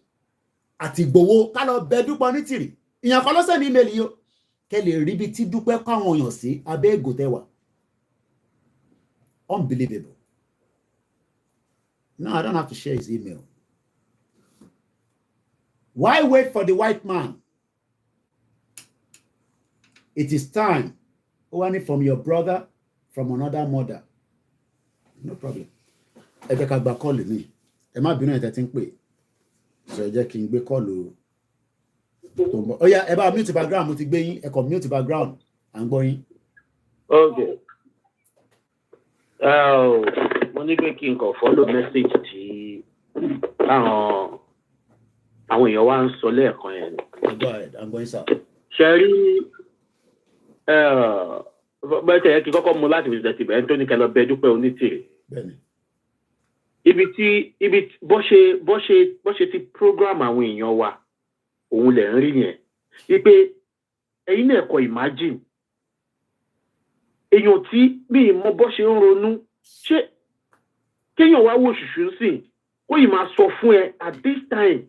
àti Ìgbòho ká lọ bẹ Dúpẹ́ Onítìrì. Ìyàn kan ló send email yìí o. Kẹ́ lè rí bí tí Dúpẹ́ kọ́ àwọn èèyàn sí abẹ́ ègò tẹ́wà. Unbelievable. No, I don't have to share his email. Why wait for the white man? It is time. Only from your brother, from another mother. No problem. Ẹ jẹ́ ká gba call mi. Ẹ má bínú ẹ tẹ́ tí ń pè. So ẹ jẹ́ kí n gbé call o. Ó yá, ẹ bá mute background, mo ti gbé yín. Ẹ kọ mute background. À ń gbọ́ yín. Okay. Mo ní pé kí n kàn follow message tí àwọn èèyàn wá ń sọ lẹ́ẹ̀kan yẹn. I'm going sir. Ṣé rí bẹ́ẹ̀ tẹ̀ kí kọ́kọ́ mú láti fi ṣẹ̀tì bẹ́ẹ̀ tó ní kẹ́ lọ bẹ Dúpẹ́ Onítìrì. Ibi bó ṣe ti program àwọn èèyàn wa òun lẹ̀ ń rí yẹn. Wípé ẹ̀yin náà kọ imagine èèyàn tí bí ìmọ̀ bọ́ ṣe ń ronú ṣé kéèyàn wá wò ṣùṣù sí kó yìí máa sọ fún ẹ at this time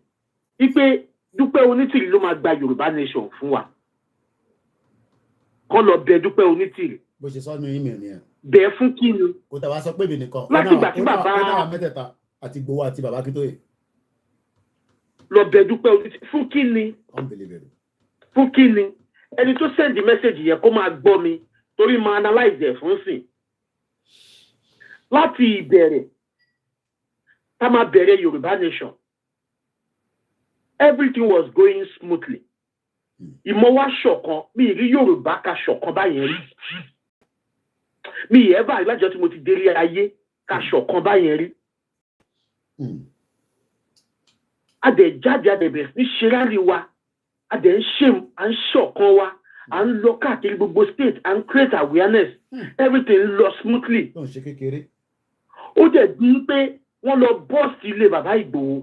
wípé Dúpẹ́ Onítìrì ló máa gba Yorùbá Nation fún wa kọ́ lọ bẹ Dúpẹ́ Onítìrì. Bó ṣe sọ ní email ni ẹ. Bẹ́ẹ̀ fún kí ni. Kò tẹ̀ wá sọ pé mi nìkan. Láti ìgbà tí bàbá ó náà mẹ́tẹ̀ẹ̀ta àti Ìgbòho àti bàbá Akíntóyè. Lọ bẹ Dúpẹ́ Onítìrì fún kí ni. Unbelievable. Fún kí ni ẹni tó send message yẹn kó máa gbọ́ mi torí máa analyze ẹ̀ fún sìn. Láti ìbẹ̀rẹ̀ tá máa bẹ̀rẹ̀ Yorùbá Nation everything was going smoothly. Ìmọ̀ wa ṣọ̀kan mi ì rí Yorùbá ká ṣọ̀kan báyẹn rí. Mi ì ẹ́bà lájọ́ tí mo ti délé ayé ká ṣọ̀kan báyẹn rí. Adẹ̀ jáde adẹ̀bẹ̀ ní ṣẹ́ráàlì wa adẹ̀ ń ṣe à ń ṣọ̀kan wa à ń lọ káàkiri gbogbo state à ń create awareness everything lọ smoothly. Ó dẹ̀ di pé wọ́n lọ bọ́ọ̀sì ilé bàbá Ìgbòho.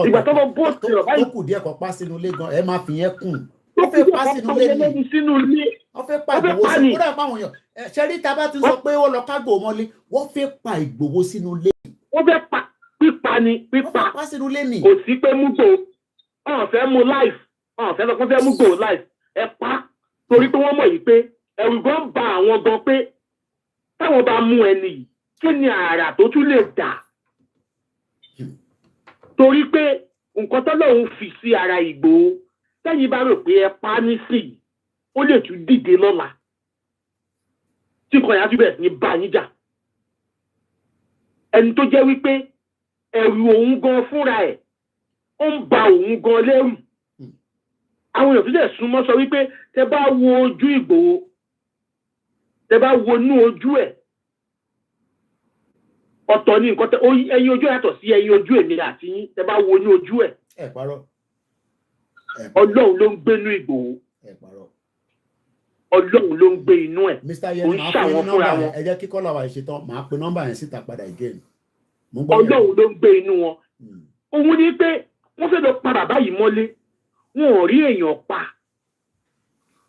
Ìgbà tó lọ bọ́ọ̀sì bàbá Ìgbòho. Tó kù díẹ̀ kan pa sínú ilé gan ẹ máa fi yẹn kùn. Ó fẹ́ pa sínú ilé ni. Wọ́n fẹ́ pa Ìgbòho sí kúrò pa àwọn èèyàn. Ṣé rí ta bá ti sọ pé ó lọ ká Ìgbòho mọ́lé wọ́n fẹ́ pa Ìgbòho sínú ilé. Wọ́n fẹ́ pa pípa ni pípa. Wọ́n fẹ́ pa sínú ilé ni. Kò sí pé mú Ìgbòho. Wọ́n fẹ́ mú life. Wọ́n fẹ́ lọ kó fẹ́ mú Ìgbòho life. Ẹ pa torí pé wọ́n mọ̀ yìí pé ẹ̀rù gan ba àwọn gan pé táwọn bá mú ẹni yìí kí ni àrà tó tún lè dà. Torí pé nǹkan tọ́lọ́run fi sí ara Ìgbòho tẹ́yìn bá rò pé ẹ pa nísìnyí ó lè tún dìde lọ́la tí nǹkan yàtú bẹ̀rẹ̀ sí ní bá yín jà. Ẹni tó jẹ́ wípé ẹ̀rù òun gan fúnra ẹ̀ ó ń ba òun gan lẹ́rù. Àwọn èèyàn tó jẹ́ súnmọ́ sọ wípé tẹ bá wo ojú Ìgbòho tẹ bá wo inú ojú ẹ̀ ọ̀tọ̀ ní nǹkan tẹ ẹyin ojú yàtọ̀ sí ẹyin ojú èmi àti yín tẹ bá wo inú ojú ẹ̀. Ọlọ́run ló ń gbé inú Ìgbòho. Ọlọ́run ló ń gbé inú ẹ̀. Mr. Yẹn máa fún yín nọ́mbà yẹn ẹ jẹ́ kí kọ́lá wa ṣetán máa pe nọ́mbà yẹn síta padà again. Ọlọ́run ló ń gbé inú wọn. Òun ní pé wọ́n fẹ́ lọ pa bàbá yìí mọ́lé wọn ò rí èèyàn pa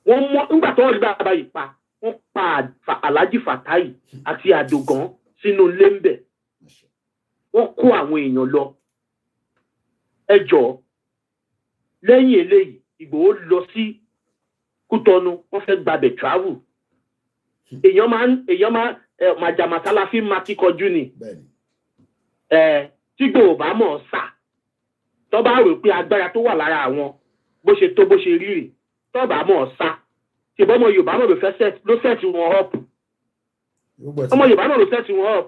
wọ́n mọ́ nígbà tó wọ́n rí bàbá yìí pa wọ́n pa Alhaji Fatai àti Àdògán sínú ilé ń bẹ̀ wọ́n kó àwọn èèyàn lọ. Ẹ jọ̀ọ́ lẹ́yìn eléyìí Ìgbòho lọ sí Kútọ́nù wọ́n fẹ́ gbàbẹ̀ travel èèyàn máa màjàmásálà fi máa kíkọjú ni tí Ìgbòho bá mọ̀ sà tó bá rò pé agbára tó wà lára àwọn bó ṣe tó bó ṣe rírì tó bá mọ̀ sà ṣùgbọ́n ọmọ Yorùbá náà ló sẹ́ẹ̀tì wọn up ọmọ Yorùbá náà ló sẹ́ẹ̀tì wọn up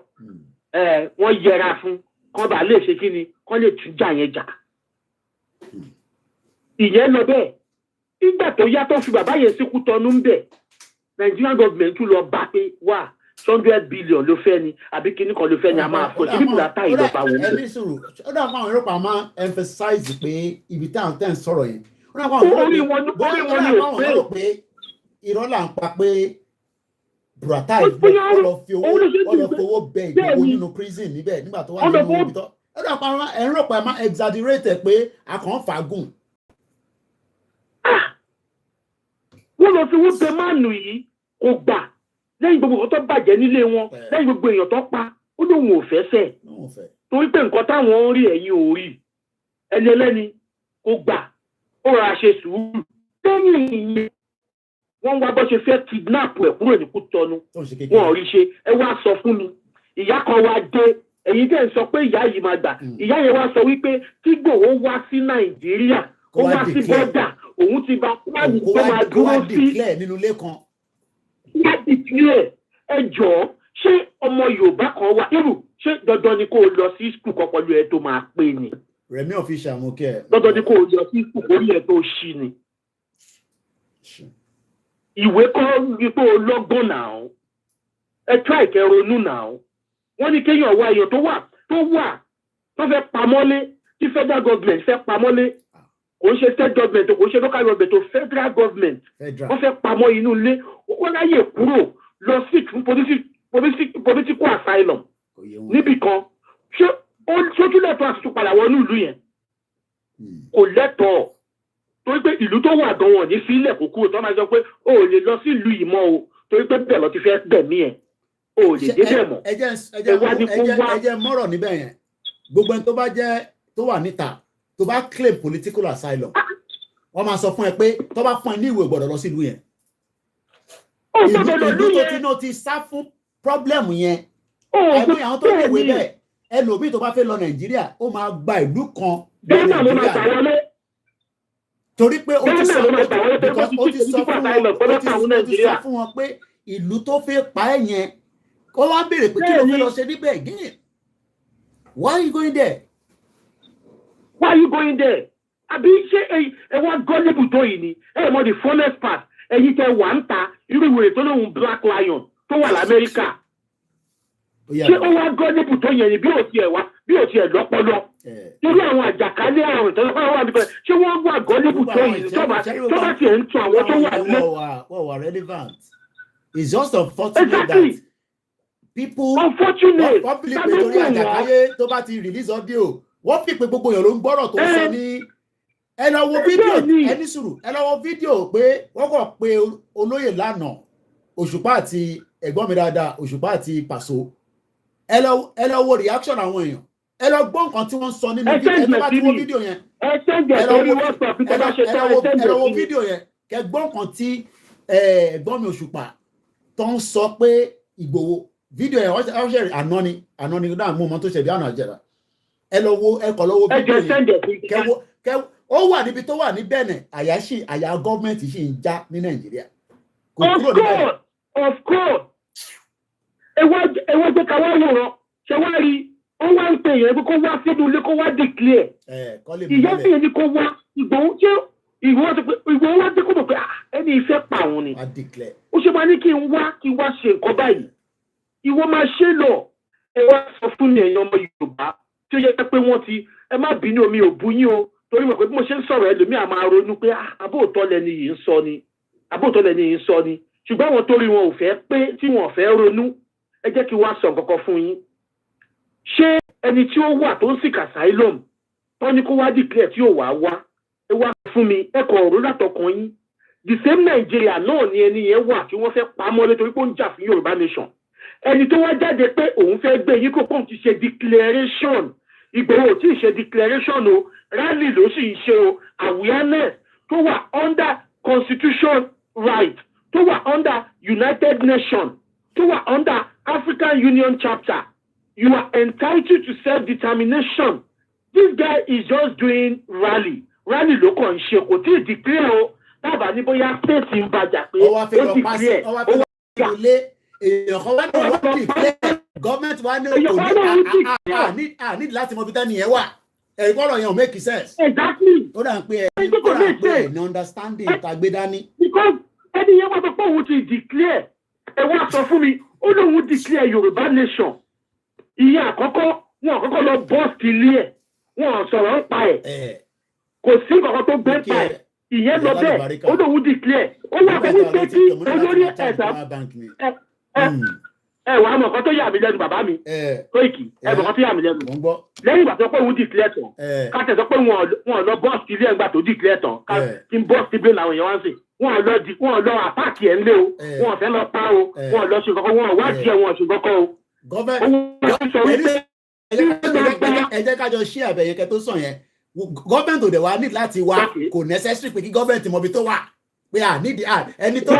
wọ́n yẹra fún kán bá lè ṣe kí ni kán lè tún jà yẹn jà ìyẹn lọ bẹ́ẹ̀ nígbà tó yá tó fi bàbá yẹn sí Kútọ́nù ń bẹ̀ Nigerian government tún lọ bá pé wà 100 billion ló fẹ́ ni àbí kíní kan ló fẹ́ ni a máa fọ́ síbí bùrátà ìjọba wọn. ẹni sùúrù ó dà fún àwọn Yorùbá máa emphasize pé ibi tá à ń tẹ̀ ń sọ̀rọ̀ yẹn orí wọn ni ò pé irọ́ là ń pa pé bùrátà ìjọba lọ fi owó bẹ Ìgbòho nínú prison níbẹ̀ nígbà tó wà nínú ibi tó ó dà fún àwọn ẹ̀rọ pa máa exaggerate pé a kàn ń fagùn. wọ́n lọ sí wọ́n bẹ máàlù yìí kò gbà lẹ́yìn gbogbo nǹkan tó bàjẹ́ nílé wọn lẹ́yìn gbogbo èèyàn tó pa ó lóun ò fẹ́ sẹ̀ torí pé nǹkan táwọn ń rí ẹ̀yìn ò rí ẹni ẹlẹ́ni kò gbà ó rà ṣe sùúrù lẹ́yìn ìyẹn wọ́n wá bọ́ ṣe fẹ́ kidnap ẹ̀ kúrò ní Kútọ́nù wọn ò rí ṣe ẹ wá sọ fún mi ìyá kan wá dé èyí dẹ̀ ń sọ pé ìyá yìí máa gbà ìyá yẹn wá sọ wípé tí Ìgbòho wá sí Nàìjíríà ó wá sí bọ́dà òun ti bá pàdé tó máa dúró sí nínú ilé kan. láti tilẹ̀ ẹ jọ̀ọ́ ṣé ọmọ Yorùbá kan wà irú ṣé dandan ni kó o lọ sí skul kan pẹ̀lú ẹ tó máa pé ni. Rẹ̀mí official mo kẹ́ ẹ̀. dandan ni kó o lọ sí skul orí ẹ tó ṣí ni. ìwé kọ́ ni pé o lọ́gbọ́n náà ẹ try kẹ́ ronú náà wọ́n ní kéèyàn wá èèyàn tó fẹ́ pamọ́lé tí federal government fẹ́ pamọ́lé kò ń ṣe state government kò ń ṣe local government o federal government wọ́n fẹ́ pamọ́ inú ilé wọ́n láyè kúrò lọ sí fún political asylum níbì kan ṣé ó ṣojú lẹ́tọ̀ọ́ àti tún padà wọnú ìlú yẹn kò lẹ́tọ̀ọ́ torí pé ìlú tó wà gan wọn ní sílẹ̀ kò kúrò tó máa sọ pé o ò lè lọ sí ìlú yìí mọ́ o torí pé bẹ́ẹ̀ lọ ti fẹ́ gbẹ̀mí ẹ̀ o ò lè débẹ̀ mọ́ ẹ jẹ́ mọ́rọ̀ níbẹ̀ yẹn gbogbo ẹni tó wà níta tó bá claim political asylum wọ́n máa sọ fún ẹ pé tó bá fún ẹ ní ìwé gbọ́dọ̀ lọ sí ìlú yẹn ìlú tó ti náà ti sá fún problem yẹn ẹgbẹ́ àwọn tó lè wé bẹ́ẹ̀ ẹlòmíì tó bá fẹ́ lọ Nàìjíríà ó máa gba ìlú kan lọ Nàìjíríà torí pé ó ti sọ fún wọn pé ìlú tó fẹ́ pa ẹ̀ yẹn ó wá béèrè pé kí ló fẹ́ lọ ṣe níbẹ̀ again why are you going there? Why are you going there? Àbí ṣé ẹ wá gọ́lébù tó yìí ni ẹ mọ the funnest part ẹ̀yin tẹ wà ń ta irú ìwé tó lóun Black Lion tó wà l'Amẹ́ríkà ṣé ó wá gọ́lébù tó yẹn ni bí ò tiẹ̀ lọ́pọlọ torí àwọn àjàkálẹ̀ àrùn tó lọ́pọ̀ wà níbẹ̀ ṣé wọ́n wà gọ́lébù tó yìí ni tó bá tiẹ̀ ń tún àwọn tó wà nílẹ̀. wọ́n wà relevant it's just unfortunate that people wọ́n fi lè pè torí àjàkálẹ̀ tó bá ti release audio wọ́n fi pé gbogbo èèyàn ló ń gbọ́rọ̀ tó ń sọ ní ẹ lọ wo fídíò ẹni sùúrù ẹ lọ wo fídíò pé wọ́n kàn pé olóyè lánàá Òṣùpá àti ẹ̀gbọ́n mi dáadáa Òṣùpá àti Pàṣọ ẹ lọ wo reaction àwọn èèyàn ẹ lọ gbọ́ nǹkan tí wọ́n sọ nínú fídíò ẹ lọ bá tí wọ́n fídíò yẹn ẹ lọ wo fídíò yẹn kẹ gbọ́ nǹkan tí ẹ̀gbọ́n mi Òṣùpá tó ń sọ pé Ìgbòho fídíò yẹn wọ́n ṣe àná ni náà mú ọmọ tó ṣe bí àná àjẹrà ẹ lọ wo ẹ kọ lọ wo fídíò yẹn kẹ ó wà níbi tó wà ní Benin àyà gọọmenti sì ń já ní Nàìjíríà kò kúrò ní Benin. Of course ẹ wá jẹ́ ká wá wòran ṣe wá rí ó wá ń pè yẹn kó wá sínú ilé kó wá declare ìyá sì yẹn ni kó wá Ìgbòho wá dé kó mọ̀ pé ẹni ìfẹ́ pa òun ni ó ṣe máa ní kí n wá ṣe nǹkan báyìí ìwọ máa ṣe lọ ẹ wá sọ fún mi ẹ̀yin ọmọ Yorùbá tí ó yẹ pé wọ́n ti ẹ má bínú omi ò bú yín o torí mọ̀ pé bí mo ṣe ń sọ̀rọ̀ ẹlòmíì a máa ronú pé àbóòtọ́ lẹni yìí ń sọ ni ṣùgbọ́n àwọn tó rí wọn ò fẹ́ pé tí wọn ò fẹ́ ronú ẹ jẹ́ kí wá sọ nǹkan fún yín ṣé ẹni tí ó wà tó ń seek asylum tó ní kó wá declare tí ò wá ẹ wá fún mi ẹ kọ̀ ọ̀rọ̀ látọkàn yín the same Nigeria náà ni ẹni yẹn wà tí wọ́n fẹ́ pamọ́lé torí pé ó ń jà fún Yorùbá nation ẹni tó wá jáde pé òun fẹ́ gbé yín kó pọ́ùn ti ṣe declaration Ìgbòho tí ì ṣe declaration o rally ló sì ń ṣe o awareness tó wà under constitution right, tó wà under United Nations, tó wà under African Union chapter. You are entitled to self-determination. This guy is just doing rally. Rally ló kàn ń ṣe kò tí ì declare o. Dábàá ní bóyá state ń bàjà pé ó declare. Ó wá fẹ́ lọ ilé èèyàn kan wá ní wọ́n declare gọ́ọ̀mẹ̀ntì wá ní òkò ní láti mọ ibi tẹ́ni yẹn wà. Ẹ̀rí kọ́rọ̀ yẹn ò make sense. Exactly. Ó dà ń pé ẹ̀ ní understanding tàgbé dání. Because ẹni yẹn wá sọ pé òun ti declare. Ẹ wá sọ fún mi, ó lóun declare Yorùbá nation. Ìyẹn àkọ́kọ́ wọn àkọ́kọ́ lọ bọ́ọ̀sì ilé ẹ̀. Wọn sọ̀rọ̀ ń pa ẹ̀. Kò sí kankan tó gbé pa ẹ̀. Ìyẹn lọ bẹ́ẹ̀ ó lóun declare. Ó wà fún wípé kí olórí ẹ̀dá ẹ wàá mọ̀ kan tó yà mí lẹ́nu bàbá mi Koiki ẹ mọ̀ kan tó yà mí lẹ́nu lẹ́yìn ìgbà tó pé òun declare tán ká tẹ̀ sọ pé wọn lọ bọ́ọ̀sì ilé ẹgbà tó declare tán ká kí n bọ́ọ̀sì ibẹ̀ làwọn èèyàn wá ń sè wọn lọ àpáàkì ẹ̀ ńlé o wọn fẹ́ lọ pa o wọn lọ ṣe kankan wọn wá díẹ̀ wọn ṣe kankan o. ẹ jẹ́ ká jọ ṣí àbẹ̀yẹkẹ tó sàn yẹn gọ́ọ̀mẹ̀ntì ò dẹ̀ wá ní láti wá kò necessary pé kí gọ́ọ̀mẹ̀ntì mọ ibi tó wà pé nídìí ẹni tó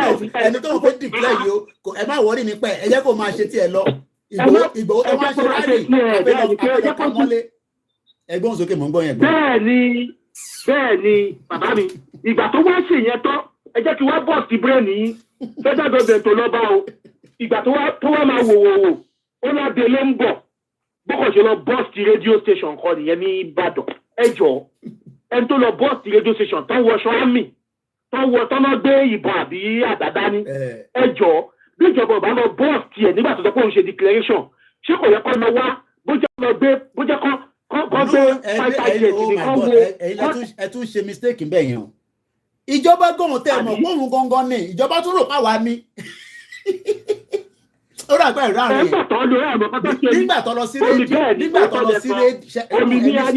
ń fẹ́ declare yìí o ẹ má wọrí nípa ẹ jẹ́ kó máa ṣe tiẹ̀ lọ Ìgbòho tó máa ṣe rálì àbẹ̀lẹ̀ pamọ́lé ẹgbọ́n sókè mọ́ ń gbọ́ yẹn gbọ́. bẹ́ẹ̀ ni bàbá mi ìgbà tó wá ṣe yẹn tán ẹ jẹ́ kí wá bọ̀ sí bírèèni yín federal government tó lọ bá o ìgbà tó wá máa wò ó lábẹ́ ló ń bọ̀ bọ́kọ̀ ṣe lọ bọ́ọ̀sì radio station kan nìyẹn ní Ìbàdàn ẹ jọ ẹni tó lọ bọ́ọ̀sì radio station tó wọṣọ àmì tọ́lọ́ gbé ìbọn àbí àdàdá ní ẹjọ́ bí ìjọba ọba lọ bọ́ọ̀sì tiẹ̀ nígbà tó sọ pé òun ṣe declaration ṣé kò yẹ kó lọ wá bójá gbé kọ́ gbé fighter jet nìkan wo. ẹ tún ṣe mistake bẹ́ẹ̀ yẹn o ìjọba gbọ̀hún tẹ̀ mọ̀ gbọ̀hún gangan ní ìjọba tún rò páwa ní ó rà pẹ́ ìrárin yẹn nígbà tó lọ sí òmìnira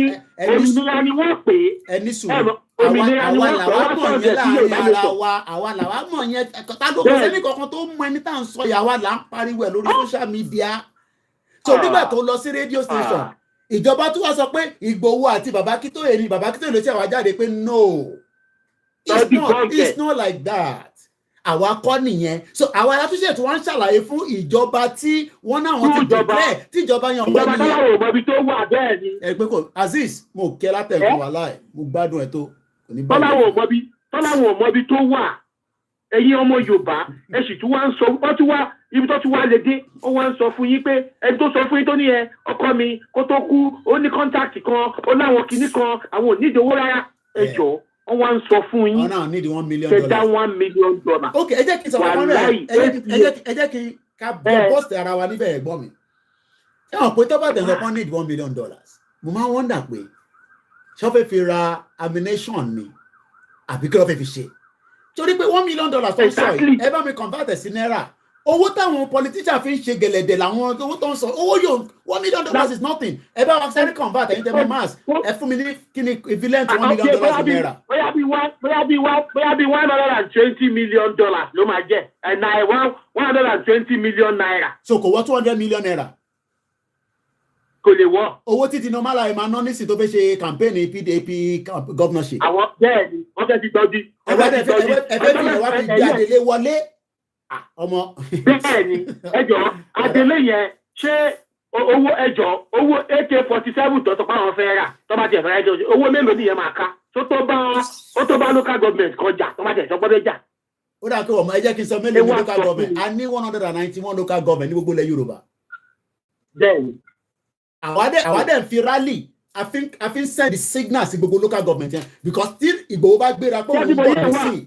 ni wọ́n pè é ẹni sùn àwa làwa mọ̀ yẹn láàrin ara wa àwa làwa mọ̀ yẹn tádókò sẹ́ni kankan tó mọ ẹni tá à ń sọ yà wá là ń pariwo ẹ̀ lórí social media so nígbà tó lọ sí radio station ìjọba tó wá sọ pé Ìgbòho àti bàbá Kítóyè ni bàbá Kítóyè ló ṣe àwa jáde pé no it's not like that àwa kọ́ nìyẹn so àwa alátúnṣe tí wọ́n ń ṣàlàyé fún ìjọba tí wọ́n náà wọ́n ti dìbẹ́ tí ìjọba yan ọ̀pẹ́ nìyẹn. ìjọba táwọn òmọbi tó wà bẹ́ẹ̀ ni. ẹgbẹ́ kò Azeez mo kẹ́ látẹ̀kùn wà láì mo gbádùn ẹ̀ tó. tọ́láwọn òmọbi tó wà ẹ̀yin ọmọ Yorùbá ẹ sì tún wá ń sọ wọ́n tún wá ibi tó tún wá lè dé ó wá ń sọ fún yín pé ẹni tó sọ fún yín tó ní ẹ ọkọ mi kó tó kú ó ní kọ́ńtáàkì kan ó láwọn kinní kan àwọn ò ní ìdówó rárá ẹ jọ̀ọ́ wọ́n wá ń sọ fún yín ṣẹ̀dá $1 million. ok ẹ jẹ́ kí n sọ fún ẹ ẹ jẹ́ kí n ká bọ́ọ̀sì ara wa níbẹ̀ ẹ̀gbọ́n mi ẹ hàn pé tọ́ba tẹ̀sán kan need $1 million mo máa ń wọ́ndà pé ṣé wọ́n fẹ́ fi ra ammunition ni àbí kí wọ́n fẹ́ fi ṣe torí pé $1 million tó ń sọ yìí ẹ bá mi convert sí náírà owó táwọn politician fi ń ṣe gẹ̀lẹ̀dẹ̀ làwọn owó tó ń sọ owó yóò $1 million is nothing ẹ bá wa sáré convert ẹ̀yin tẹ́lẹ̀ mass ẹ fún mi ní kí ni equivalent $1 million in naira. bóyá bí $120 million ló máa jẹ́ ẹ̀ $120 million. so kò wọ́ $200 million naira. kò lè wọ́. owó títí normal ẹ̀ máa ná nísìsiyìí tó fẹ́ ṣe campaign PDP governorship. àwọn bẹ́ẹ̀ ni wọ́n fẹ́ ti tọ́jú. ẹ fẹ́ fi ìwà fi gbé Adélé wọlé. ọmọ. bẹ́ẹ̀ ni ẹjọ́ Adélé yẹn ṣé owó ẹjọ́ owó AK-47 tó sọ pé àwọn fẹ́ rà tó bá tiẹ̀ fẹ́ rà owó mélòó nìyẹn máa ká ó tó bá local government kọjá tó bá tiẹ̀ sọ gbọ́dọ̀ jà. ó dà pé ọmọ ẹ jẹ́ kí n sọ mélòó ní local government a ní 191 local government ní gbogbo ilẹ̀ Yorùbá. bẹ́ẹ̀ni. àwa dẹ̀ fi rally I think send the signal sí gbogbo local government yẹn because tí Ìgbòho bá gbéra pé òun bọ̀ nísìn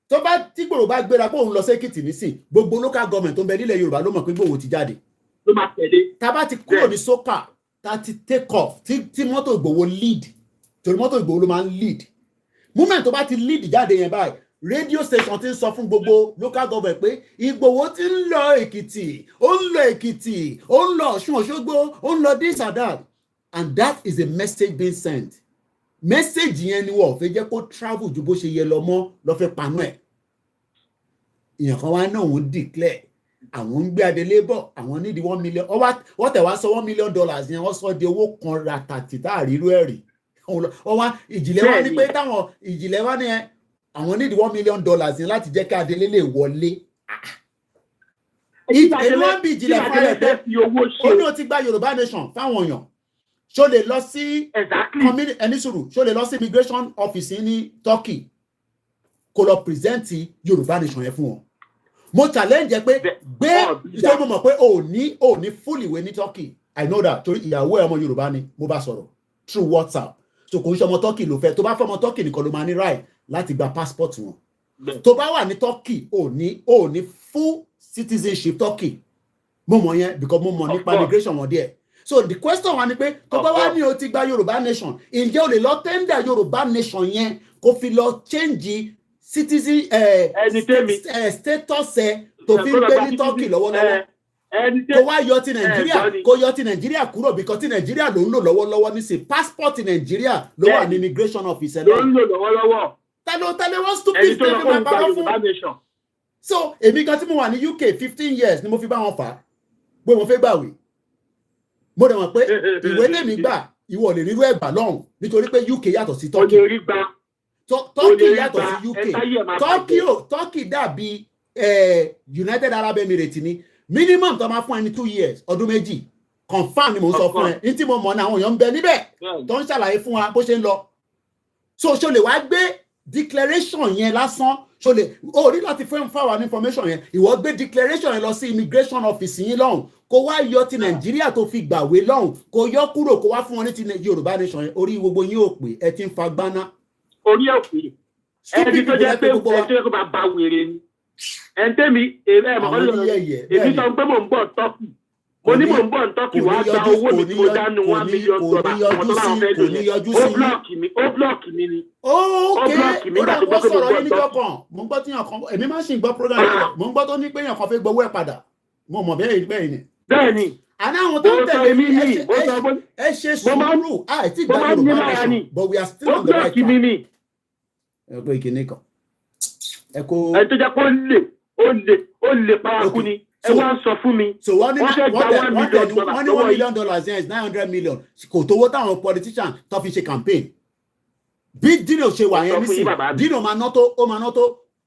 tó bá tí Ìgbòho bá gbéra pé òun lọ sí Èkìtì nísìn gbogbo local government tó ń bẹ nílẹ̀ Yorùbá ló mọ̀ pé Ìgbòho ti jáde. ló máa tẹ̀lé. tá bá ti kúrò ní soka tá ti take off tí mọ́tò Ìgbòho lead torí mọ́tò Ìgbòho ló máa ń lead moment tó bá ti lead jáde yẹn báyìí radio station ti ń sọ fún gbogbo local government pé Ìgbòho ti ń lọ Èkìtì ó ń lọ Èkìtì ó ń lọ Ọ̀ṣun Òṣogbo ó ń lọ this and that and that is a message being sent message yẹn ni wọ́n fẹ́ jẹ́ kó travel ju bó ṣe yẹ lọ mọ́ lọ́ fẹ́ panú ẹ̀ ìyẹn kan wá náà wọ́n declare àwọn ń gbé Adélé bọ̀ àwọn nídi $1 million wọ́n tẹ̀ wá sọ $1 million yẹn wọ́n sọ di owó kan ratati tá àrírú ẹ̀ rí wọ́n wá ìjìnlẹ̀ wá ní pé táwọn ìjìnlẹ̀ wá ní àwọn need $1 million ní láti jẹ́ kí Adélé lè wọlé. èmi wọ́n bí ìjìnlẹ̀ fún ẹ̀ pé ó ní o ti gba Yorùbá nation fáwọn èèyàn ṣó lè lọ sí ẹni sùúrù ṣó lè lọ sí immigration office ní Turkey kó lọ present Yorùbá nation yẹn fún wọn. Mo challenge pé gbé ìṣòro mo mọ̀ pé ò ní full ìwé ní Turkey. I know that torí ìyàwó ẹ̀ ọmọ Yorùbá ni mo bá sọ̀rọ̀ through WhatsApp. So kò ń ṣe ọmọ Turkey ló fẹ́ tó bá fẹ́ ọmọ Turkey nìkan ló máa ní right láti gba passport wọn. Tó bá wà ní Turkey ò ní full citizenship Turkey. Mo mọ̀ yẹn because mo mọ̀ nípa immigration wọn díẹ̀. So the question wa ni pé tó bá wà ní o ti gba Yorùbá nation ǹjẹ́ o lè lọ tender Yorùbá nation yẹn kó fi lọ change citizen status tó fi ń gbé ní Turkey lọ́wọ́lọ́wọ́. Kó wá yọ ti Nàìjíríà kó yọ ti Nàìjíríà kúrò because ti Nàìjíríà ló ń lò lọ́wọ́lọ́wọ́ nísìn passport ti Nàìjíríà ló wà ní immigration office ẹ̀ náà. ló ń lò lọ́wọ́lọ́wọ́. tẹ́lẹ̀ wọ́n stupid tó fi máa bá wọn fún. So èmi gan tí mo wà ní UK 15 years ni mo fi bá wọn fà á pé mo fẹ́ gbàwé. Mo dẹ̀ mọ̀ pé ìwé tèmi gbà ìwọ lè rírú ẹ̀gbà lọ́hùn nítorí pé UK yàtọ̀ sí Turkey. Turkey yàtọ̀ sí UK. Turkey dàbí United Arab Emirates ni minimum tó máa fún ẹni 2 years ọdún méjì confam ni mo ń sọ fún ẹ ní tí mo mọ̀ ní àwọn èèyàn ń bẹ níbẹ̀ tó ń ṣàlàyé fún wa bó ṣe ń lọ. So ṣo lè wá gbé declaration yẹn lásán ṣo lè o rí láti fẹ́ fáwọn information yẹn ìwọ gbé declaration yẹn lọ sí immigration office yín lọ́hùn kó wá yọ ti Nàìjíríà tó fi gbàwé lọ́hùn kó yọ kúrò kó wá fún wọn ní ti Yorùbá nation yẹn orí gbogbo yín ò pé ẹ ti ń fa gbáná. Orí ò pé ẹni tó jẹ́ pé ẹ tó yẹ kó máa bá wèrè ni ẹ̀ńtẹ́mi èmi sọ pé mò ń bọ̀ Turkey mo ní mò ń bọ̀ Turkey wàá gba owó mi tí mo dánú $1 million ọmọ tó máa fẹ́ lò yẹn ó blọọkì mi ni ó blọọkì mi nígbà tó gbọ́ pé mo ń bọ̀ Turkey. Mo ń gbọ́ tí yàn kan èmi máa ń ṣì ń gbọ́ program yẹn mo ń gbọ́ tó ní pé yàn kan fẹ́ gbowó ẹ̀ padà mo mọ̀ bẹ́ẹ̀ ni. Bẹ́ẹ̀ni àná àwọn tó ń tẹ̀lé mi ẹ ṣe sùúrù àìtí ìgbà Yorùbá nation but we are still on the right track. ẹ pé ìkíní kan ẹ kó. ẹ tó jẹ́ kó lè paraku ni ẹ wá ń sọ fún mi. So wọ́n ní $1 million yẹn is 900 million kò tówó táwọn politician tó fi ṣe campaign. Bí Dino ṣe wà yẹn nísìnyí Dino máa ná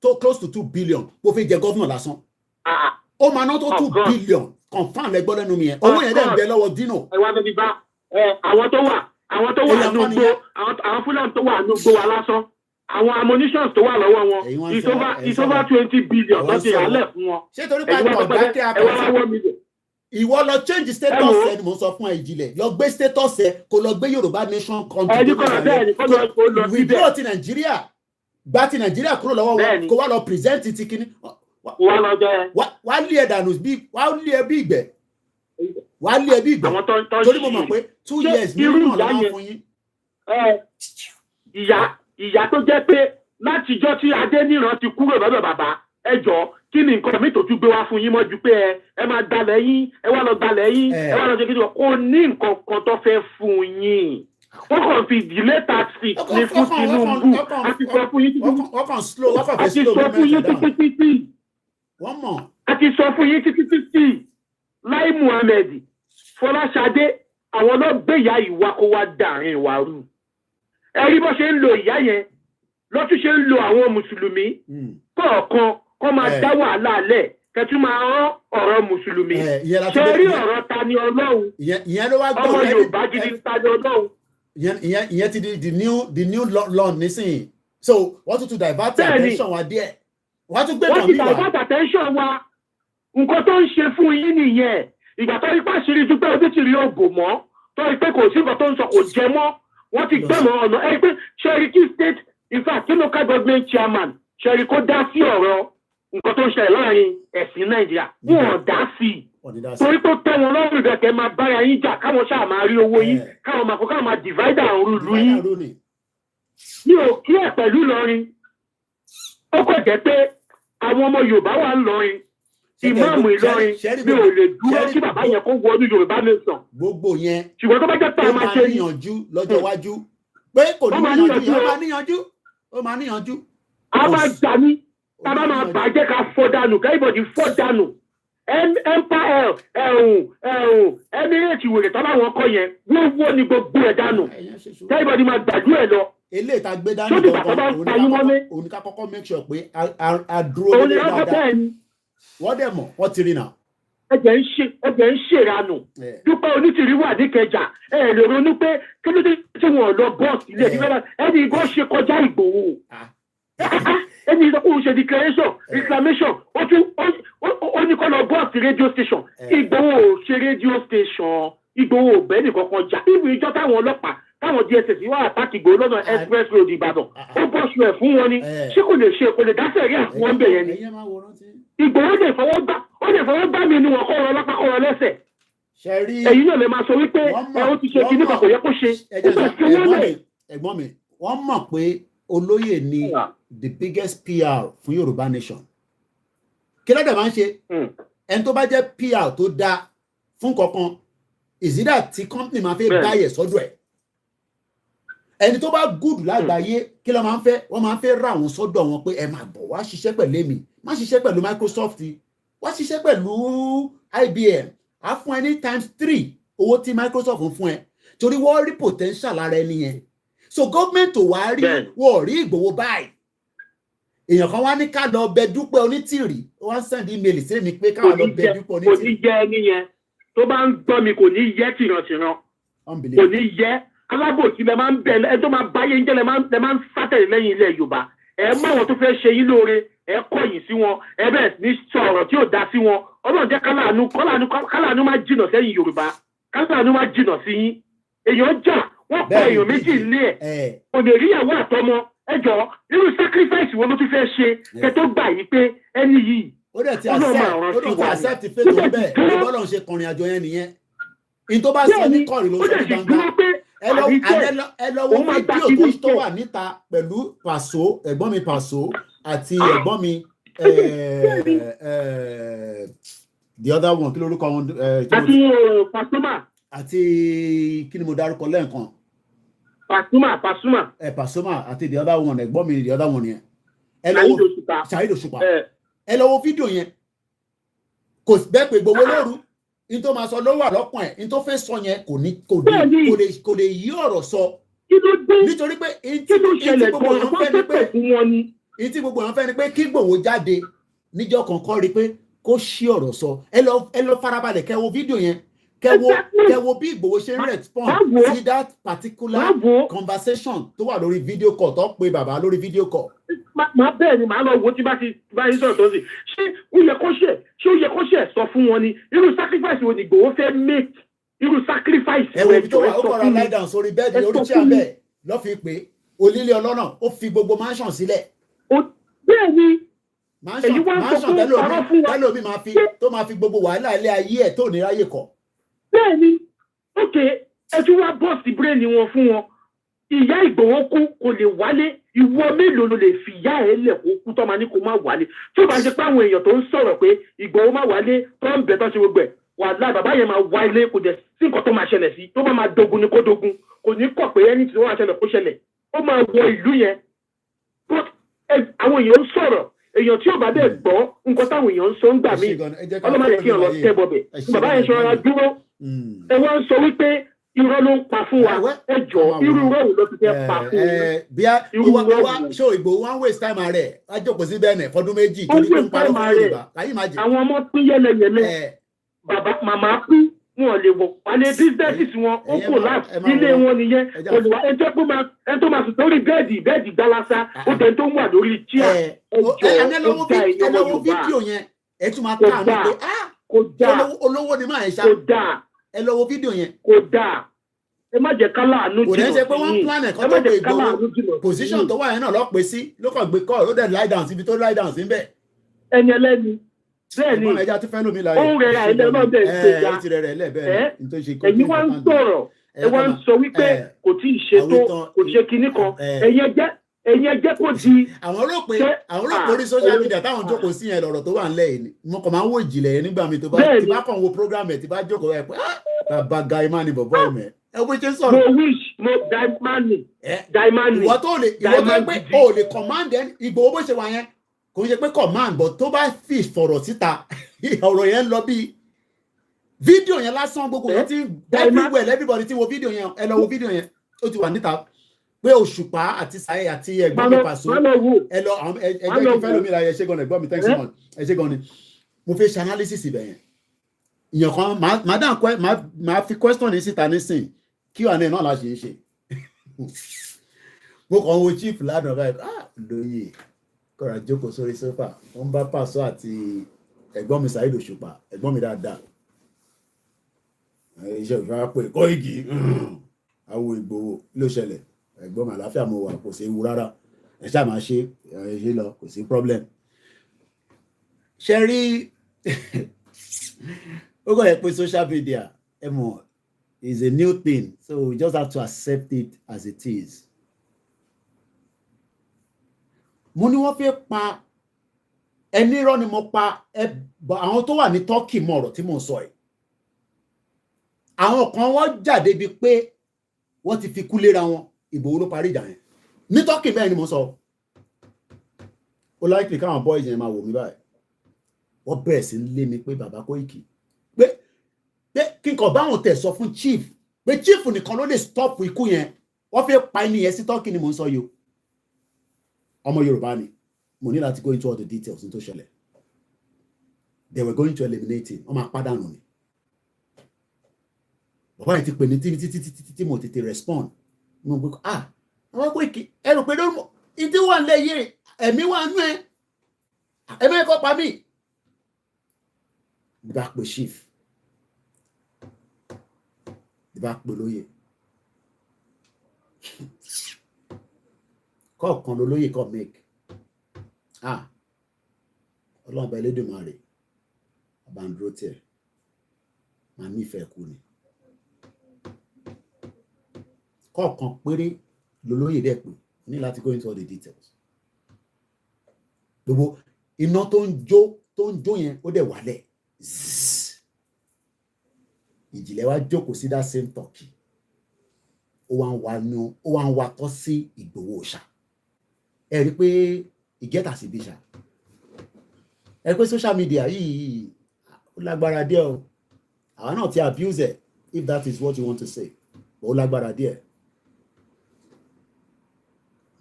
tó close to 2 billion kó fi jẹ gọ́fúnà lásán. Ó máa ná tó 2 billion confam lẹ́gbọ́ lẹ́nu mi yẹn owó yẹn dẹ̀ ń bẹ lọ́wọ́ Dino. ẹ wá bẹ́ẹ̀ bí bá àwọn tó wà nùgbò àwọn Fúlàní tó wà nùgbò wa lásán àwọn ammunitions tó wà lọ́wọ́ wọn is over 20 billion tó ti yàlẹ̀ fún wọn. Ṣé torí pé ọ̀dákẹ́ akẹ́kọ̀ọ́ ìwọ lọ change status ẹ ni mo sọ fún ẹ ìjìnlẹ̀ lọ gbé status ẹ kó lọ gbé Yorùbá nation country withdraw ti Nàìjíríà gba ti Nàìjíríà kúrò lọ́wọ́ wọn kó wá lọ present ti kíní wá lé ẹ dànù wá lé ẹ bí ìgbẹ́ torí mo mọ̀ pé 2 years nínú ọ̀la máa fún yín. Ìyá tó jẹ́ pé látijọ́ tí Adéníran ti kúrò lọ́dọ̀ bàbá ẹjọ́ kí ni nǹkan mi tó tún gbé wá fún yín mọ́ ju pé ẹ máa gbalẹ̀ yín ẹ wá lọ gbalẹ̀ yín ẹ wá lọ jẹ́ kí ni kò ní nǹkan kan tó fẹ́ fún yín wọ́n kàn fi delay taxes ní fún Tinubu àti sọ fún yín títí Lai Muhammed Fọláṣadé àwọn náà gbé ìyá ìwà kó wá dàrin ìwà rú ẹ̀rí bó ṣe ń lo ìyá yẹn lọ́tún ṣe ń lo àwọn mùsùlùmí kọ̀ọ̀kan kó máa dá wàhálà alẹ̀ kẹtù máa rán ọ̀rọ̀ mùsùlùmí ṣe rí ọ̀rọ̀ ta ni Ọlọ́run ọmọ Yorùbá gidi ta ni Ọlọ́run. ìyẹn ti di the new law nísìnyí so wọ́n tún divert attention wa díẹ̀ wọ́n tún gbé kàn mí wá. wọ́n ti divert attention wa nǹkan tó ń ṣe fún yín nìyẹn ìgbà tó ipá ṣírí dúpẹ́ ojú ti rí ògò mọ́ tó ipé kò sí nǹkan tó ń sọ kò jẹ mọ́ wọ́n ti gbẹ̀mọ̀ ọ̀nà ẹ pé Cherokee state in fact local government chairman Cherokee kó dá sí ọ̀rọ̀ nǹkan tó ń ṣẹlẹ̀ láàrin ẹ̀sìn Nàìjíríà wọ́n dá sí i torí tó tẹ́ wọn lọ́rùn ìbẹ̀kẹ́ máa bára yín jà káwọn ṣáà máa rí owó yín káwọn máa kó káwọn máa divide àwọn olùlú yín mi ò kí ẹ̀ pẹ̀lú Ìlọrin ó kọ̀ jẹ́ pé àwọn ọmọ Yorùbá wà ń lọrin ìmáàmù Ìlọrin mi ò lè dúró kí bàbá yẹn kó wọ ní Yorùbá nation. Gbogbo yẹn ṣùgbọ́n tó bá jẹ́ pé a máa ṣe níyànjú lọ́jọ́ iwájú pé kò ní níyànjú ó máa níyànjú. a máa jà ní tá a bá máa bàjẹ́ ká fọ́ dànù ká ìbọ̀dì fọ́ dànù empire Emirates wèrè tọ́lá wọn kọ́ yẹn wọ́n ní gbogbo ẹ̀ dànù everybody máa gbàdúrà ẹ̀ lọ. eléyìí tá gbé dání gangan òun ká kọ́kọ́ make sure pé a dúró lé dáadáa wọ́n dẹ̀ mọ̀ wọ́n ti rí náà. ẹgbẹ́ ń ṣèranù dúpẹ́ onítìrí wà ní Ìkẹjà ẹ lè ronú pé kí ló dé tí wọn lọ bọ́ọ̀sì ilé ìdílé ẹni ìgbọ́ ṣe kọjá Ìgbòho ẹni ìdókòwò ṣe reclamation ó ní kọ́ lọ bọ́ọ̀sì radio station Ìgbòho ò ṣe radio station Ìgbòho ò bẹ́ẹ̀ nìkan kan jà ìwé ìjọ táwọn ọlọ́pàá táwọn DSS wà àtàkì Ìgbòho lọ́nà express road Ìbàdàn ó bọ́ọ̀sù ẹ̀ fún wọn ni ṣé kò lè dáṣẹ̀ rí àfún wọn bẹ̀ yẹn ni Ìgbòho lè fọwọ́ gbá mi inú wọn kọ́ ọ̀rọ̀ ọlọ́pàá kọ́ ọ̀rọ̀ lẹ́sẹ̀ ẹ̀yin náà lè máa sọ wípé ó ti ṣe kíní kan kò yẹ kó ṣe ẹ̀gbọ́n mi wọ́n mọ̀ pé olóyè ni the biggest PR fún Yorùbá nation kí ló dé máa ń ṣe ẹni tó bá jẹ́ PR tó dáa fún kankan ìsídà tí company máa fẹ́ báyẹ̀ sọ́dọ̀ ẹ̀ ẹni tó bá gùdù lágbàáyé kí ló máa ń fẹ́ wọ́n máa ń fẹ́ ra àwọn sọ́dọ̀ wọn pé ẹ máa bọ̀ wá ṣiṣẹ́ pẹ̀lú èmi má ṣiṣẹ́ pẹ̀lú Microsoft wá ṣiṣẹ́ pẹ̀lú IBM á fún ẹ ní ×3 owó tí Microsoft ń fún ẹ torí wọ́n rí potential lára ẹni yẹn so government ò wá rí wọ́n rí Ìgbòho báyìí èèyàn kan wá ní ká lọ bẹ Dúpẹ́ Onítìrí wọ́n send email sí mi pé ká lọ bẹ Dúpẹ́ Onítìrí. kò ní jẹ́ ẹni yẹn tó bá ń gbọ́ mi kò ní yẹ tìrantìran kò ní yẹ alábòsí lẹ máa ń bẹ ẹ tó máa báyé ń jẹ́ lẹ máa ń sátẹ̀lẹ̀ lẹ́yìn ilẹ̀ Yorùbá ẹ mọ àwọn tó fẹ́ ṣe yín lóore ẹ kọ̀yìn sí wọn ẹ bẹ̀rẹ̀ ní sọ̀rọ̀ tí ò dá sí wọn Ọlọ́run jẹ́ kálàánú máa jìnà sẹ́yìn Yorùbá kálàánú máa jìnà sí yín èèyàn jà wọ́n pa èèyàn méjì ilé ẹ̀ kò lè rí ìyàwó àtọmọ ẹ jọ irú sacrifice wo ló tún fẹ́ ṣe kẹ tó gbà yìí pé ẹni yìí ó dẹ̀ ti accept fẹ́ tó bẹ́ẹ̀ ní bọ́lọ̀ ń ṣe kọrin àjọ yẹn nìyẹn in tó bá sọ ní kọrin ló sọ ní gbangba ẹ lọ wo fídíò tó wà níta pẹ̀lú Pàṣọ ẹ̀gbọ́n mi Pàṣọ àti ẹ̀gbọ́n mi the other one kí lórúkọ wọn. àti Pasuma. àti kí ni mo dárúkọ lẹ́ẹ̀kan. Pasuma. àti the other one ẹ̀gbọ́n mi the other one yẹn. Saheed Òṣùpá. ẹ lọ wo fídíò yẹn kò bẹ́ẹ̀ pé gbowó lóru in tó máa sọ ló wà lọ́kàn ẹ̀ in tó fẹ́ sọ yẹn kò lè yí ọ̀rọ̀ sọ nítorí pé in tí gbogbo èèyàn fẹ́ ni pé kí Ìgbòho jáde níjọ́ kankan rí pé kó ṣí ọ̀rọ̀ sọ ẹ lọ farabalẹ̀ kẹ́ wo fídíò yẹn kẹ́ wo bí Ìgbòho ṣe ń respond sí that particular conversation tó wà lórí video call tó pe bàbá lórí video call. máa bẹ́ẹ̀ ni màá lọ wo tí bá yín sọ̀rọ̀ tó ń sìn ṣé ó yẹ kó ṣe sọ fún wọn ni irú sacrifice wo ni Ìgbòho fẹ́ make irú sacrifice wo ẹjọ́ ẹ sọ fún mi. lie down sórí bẹ́ẹ̀dì lórí chair bẹ́ẹ̀ lọ́ fi pé onílé ọlọ́nà ó fi gbogbo mansion sílẹ̀. bẹ́ẹ̀ ni èyí wá ń sọ pé ọ̀rọ̀ fún wa tẹ́lómi máa fi gbogbo wàhálà ilé ayé ẹ̀ tó ní ráyè kọ̀. bẹ́ẹ̀ ni ókè ẹ tún wá bọ́ọ̀sì bírèèni wọn fún wọn ìyá Ìgbòho kú kò lè wálé ìwọ mélòó ló lè fi ìyá ẹ lẹ̀ kó kú tó máa ní kó má wálé tí ó bá ṣe pé àwọn èèyàn tó ń sọ̀rọ̀ pé Ìgbòho má wálé tó ń bẹ̀ tó ṣe gbogbo ẹ̀ wàhálà bàbá yẹn máa wá ilé kò dẹ̀ sí nǹkan tó máa ṣẹlẹ̀ sí tó bá máa dogun ni kó dogun kò ní kọ̀ pé ẹni tí wọ́n máa ṣẹlẹ̀ kó ṣẹlẹ̀ ó máa wọ ìlú yẹn àwọn èèyàn ń sọ̀rọ̀ èèyàn tí ò bá dẹ̀ gbọ́ nǹkan táwọn èèyàn ń sọ ń gbà mí ọlọ́mọdé kí ọ̀rọ̀ tẹ́ bọ̀bẹ̀ bàbá yẹn ṣọra dúró ẹ wá ń sọ wípé irọ́ ló ń pa fún wa ẹ jọ irú rọ́ọ̀lù ló ti fẹ́ pa fún wa. ṣé Ìgbòho wá ń waste time rẹ̀ wá jókòó sí bẹ́ẹ̀ fọdún méjì torí pé ń parọ́ fún Yorùbá láyé má jẹ. àwọn ọmọ pín yẹlẹyẹlẹ bàbá màmá pín wọn lè wọ wálé bísíǹsì wọn ó kò láti ilé wọn nìyẹn olùwà ẹjọ́ pé tó máa sùn lórí bẹ́ẹ̀dì gbálásá ó tẹ̀ tó ń wà lórí chíà ẹ lọ wo fídíò yẹn ẹ tún máa ká àná pé olówó ni máa ń ṣá ẹ lọ wo fídíò yẹn. kò dáa ẹ má jẹ́ kálá àánú jìnnà kò ní ṣe pé wọ́n plan ẹ̀kọ́ tó pé Ìgbòho position tó wà yẹn náà lọ pé sí ló kàn gbé kọ́ ló dẹ̀ lie down síbi tó lie down sí bẹ́ẹ̀. ẹni ẹlẹ́ni bẹ́ẹ̀ ni ẹja tó fẹ́ lómi láyé òun rẹ̀ ẹlẹ́ náà bẹ́ẹ̀ ṣe ya ẹ̀yin wá ń sọ̀rọ̀ ẹ wá ń sọ wípé kò tí ì ṣe tó kò ṣe kinní kan ẹ̀yin ẹjẹ́ kò di. àwọn rò pé orí social media táwọn jókòó sí yẹn lọ̀rọ̀ tó wà ńlẹ̀ yìí mo kàn máa ń wò ìjìnlẹ̀ yẹn nígbà mi tó bá ti bá kàn wo program ẹ̀ tí bá jókòó ẹ̀ pé bàbá Gaimani bọ̀bọ̀ ẹ̀ mẹ́ ẹ bó ṣe ń sọ̀rọ̀. mo wish mo Gaimani. ìwọ tó pé o lè command ẹ Ìgbòho bó ṣe wà yẹn kò ń ṣe pé command but tó bá fi fọ̀rọ̀ síta ọ̀rọ̀ yẹn lọ bí fídíò yẹn lásán gbogbo wọn ti everywhere everybody ti wo fídíò yẹn ẹ lọ wo fídíò yẹn ó ti wà níta pé Òṣùpá àti Saheed àti ẹ̀gbọ́n mi Paso ẹ lọ ẹgbẹ́ kí fẹ́ lómi ra ẹ ṣe gan ẹ̀gbọ́n mi thanks so much ẹ ṣe gan ni mo fẹ́ ṣe analysis ibẹ̀ yẹn ìyàn kan máa fi question ní síta nísìn Q&A náà la ṣe ń ṣe mo kàn wo chief ládùn báyìí lóye kọ́ra jókòó sórí sofa wọ́n bá Paso àti ẹ̀gbọ́n mi Saheed Òṣùpá ẹ̀gbọ́n mi dáadáa iṣẹ́ òṣùpá pé Koiki àwọn Ìgbòho ló ṣẹlẹ̀ ẹ̀gbọ́n mi àláfíà mo wà kò sí ewu rárá ẹ ṣáà máa ṣe lọ kò sí problem ṣe rí ó kọ́ yẹ pé social media ẹ mọ̀ is a new thing so we just have to accept it as it is. Mo ní wọ́n fẹ́ pa ẹni irọ́ ni mo pa àwọn tó wà ní Turkey mọ̀ ọ̀rọ̀ tí mò ń sọ yìí àwọn kan wọ́n jáde bíi pé wọ́n ti fi kú léra wọn Ìgbòho ló parí ìjà yẹn ní Turkey bẹ́ẹ̀ ni mo sọ ó láìpẹ́ káwọn boys yẹn máa wò mí báyìí wọ́n bẹ̀rẹ̀ sí lé mi pé bàbá Koiki pé kíkọ̀ báwọn tẹ̀ sọ fún chief pé chief nìkan ló lè stop ikú yẹn wọ́n fẹ́ pa ẹni yẹn sí Turkey ni mò ń sọ yìí ọmọ Yorùbá ni mo ní láti go into all the details ní tó ṣẹlẹ̀ they were going to eliminate him wọ́n máa pàdánù ni bàbá yẹn ti pè ní tí mo tètè respond mo gbé àwọn Koiki ẹ rò pé lórí ìdí wà lẹ́yìn ẹ̀mí wà nú ẹ ẹ̀mí ẹ̀kọ́ pa mí ìbá pè chief ìbá pè lóye kọ̀ọ̀kan lolóyè kọ̀ make ọlọ́run bá Elédùmarè àbándúró tiẹ̀ máa nífẹ̀ẹ́ kú ni kọ̀ọ̀kan péré lolóyè dẹ̀ pé ní láti go into all the details gbogbo iná tó ń jó yẹn ó dẹ̀ wálẹ̀ ìjìnlẹ̀ wa jókòó sí that same Turkey ó wá ń wa tọ́ sí Ìgbòho ṣá ẹ rí pé ìgẹ́ta sí bí ṣá ẹ rí pé social media yìí ó lágbára díẹ̀ o àwa náà ti abuse it if that is what you want to say ó lágbára díẹ̀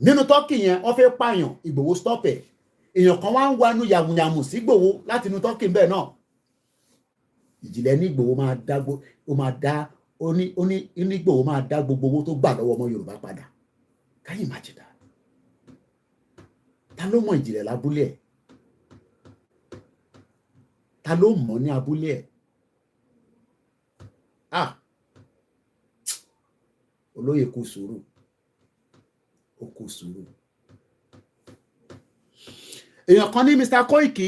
nínú Turkey yẹn wọ́n fẹ́ pààyàn Ìgbòho stop ẹ̀ èèyàn kan wá ń wánú yàmùyàmù sí Ìgbòho láti inú Turkey bẹ́ẹ̀ náà ìjìnlẹ̀ ní Ìgbòho Ìgbòho máa dá gbogbo owó tó gbà lọ́wọ́ ọmọ Yorùbá padà can you imagine that ta ló mọ ìjìnlẹ̀ lábúlé ẹ̀ ta ló mọ̀ ní abúlé ẹ̀ olóyè kú sùúrù ó kú sùúrù èèyàn kan ní Mr. Koiki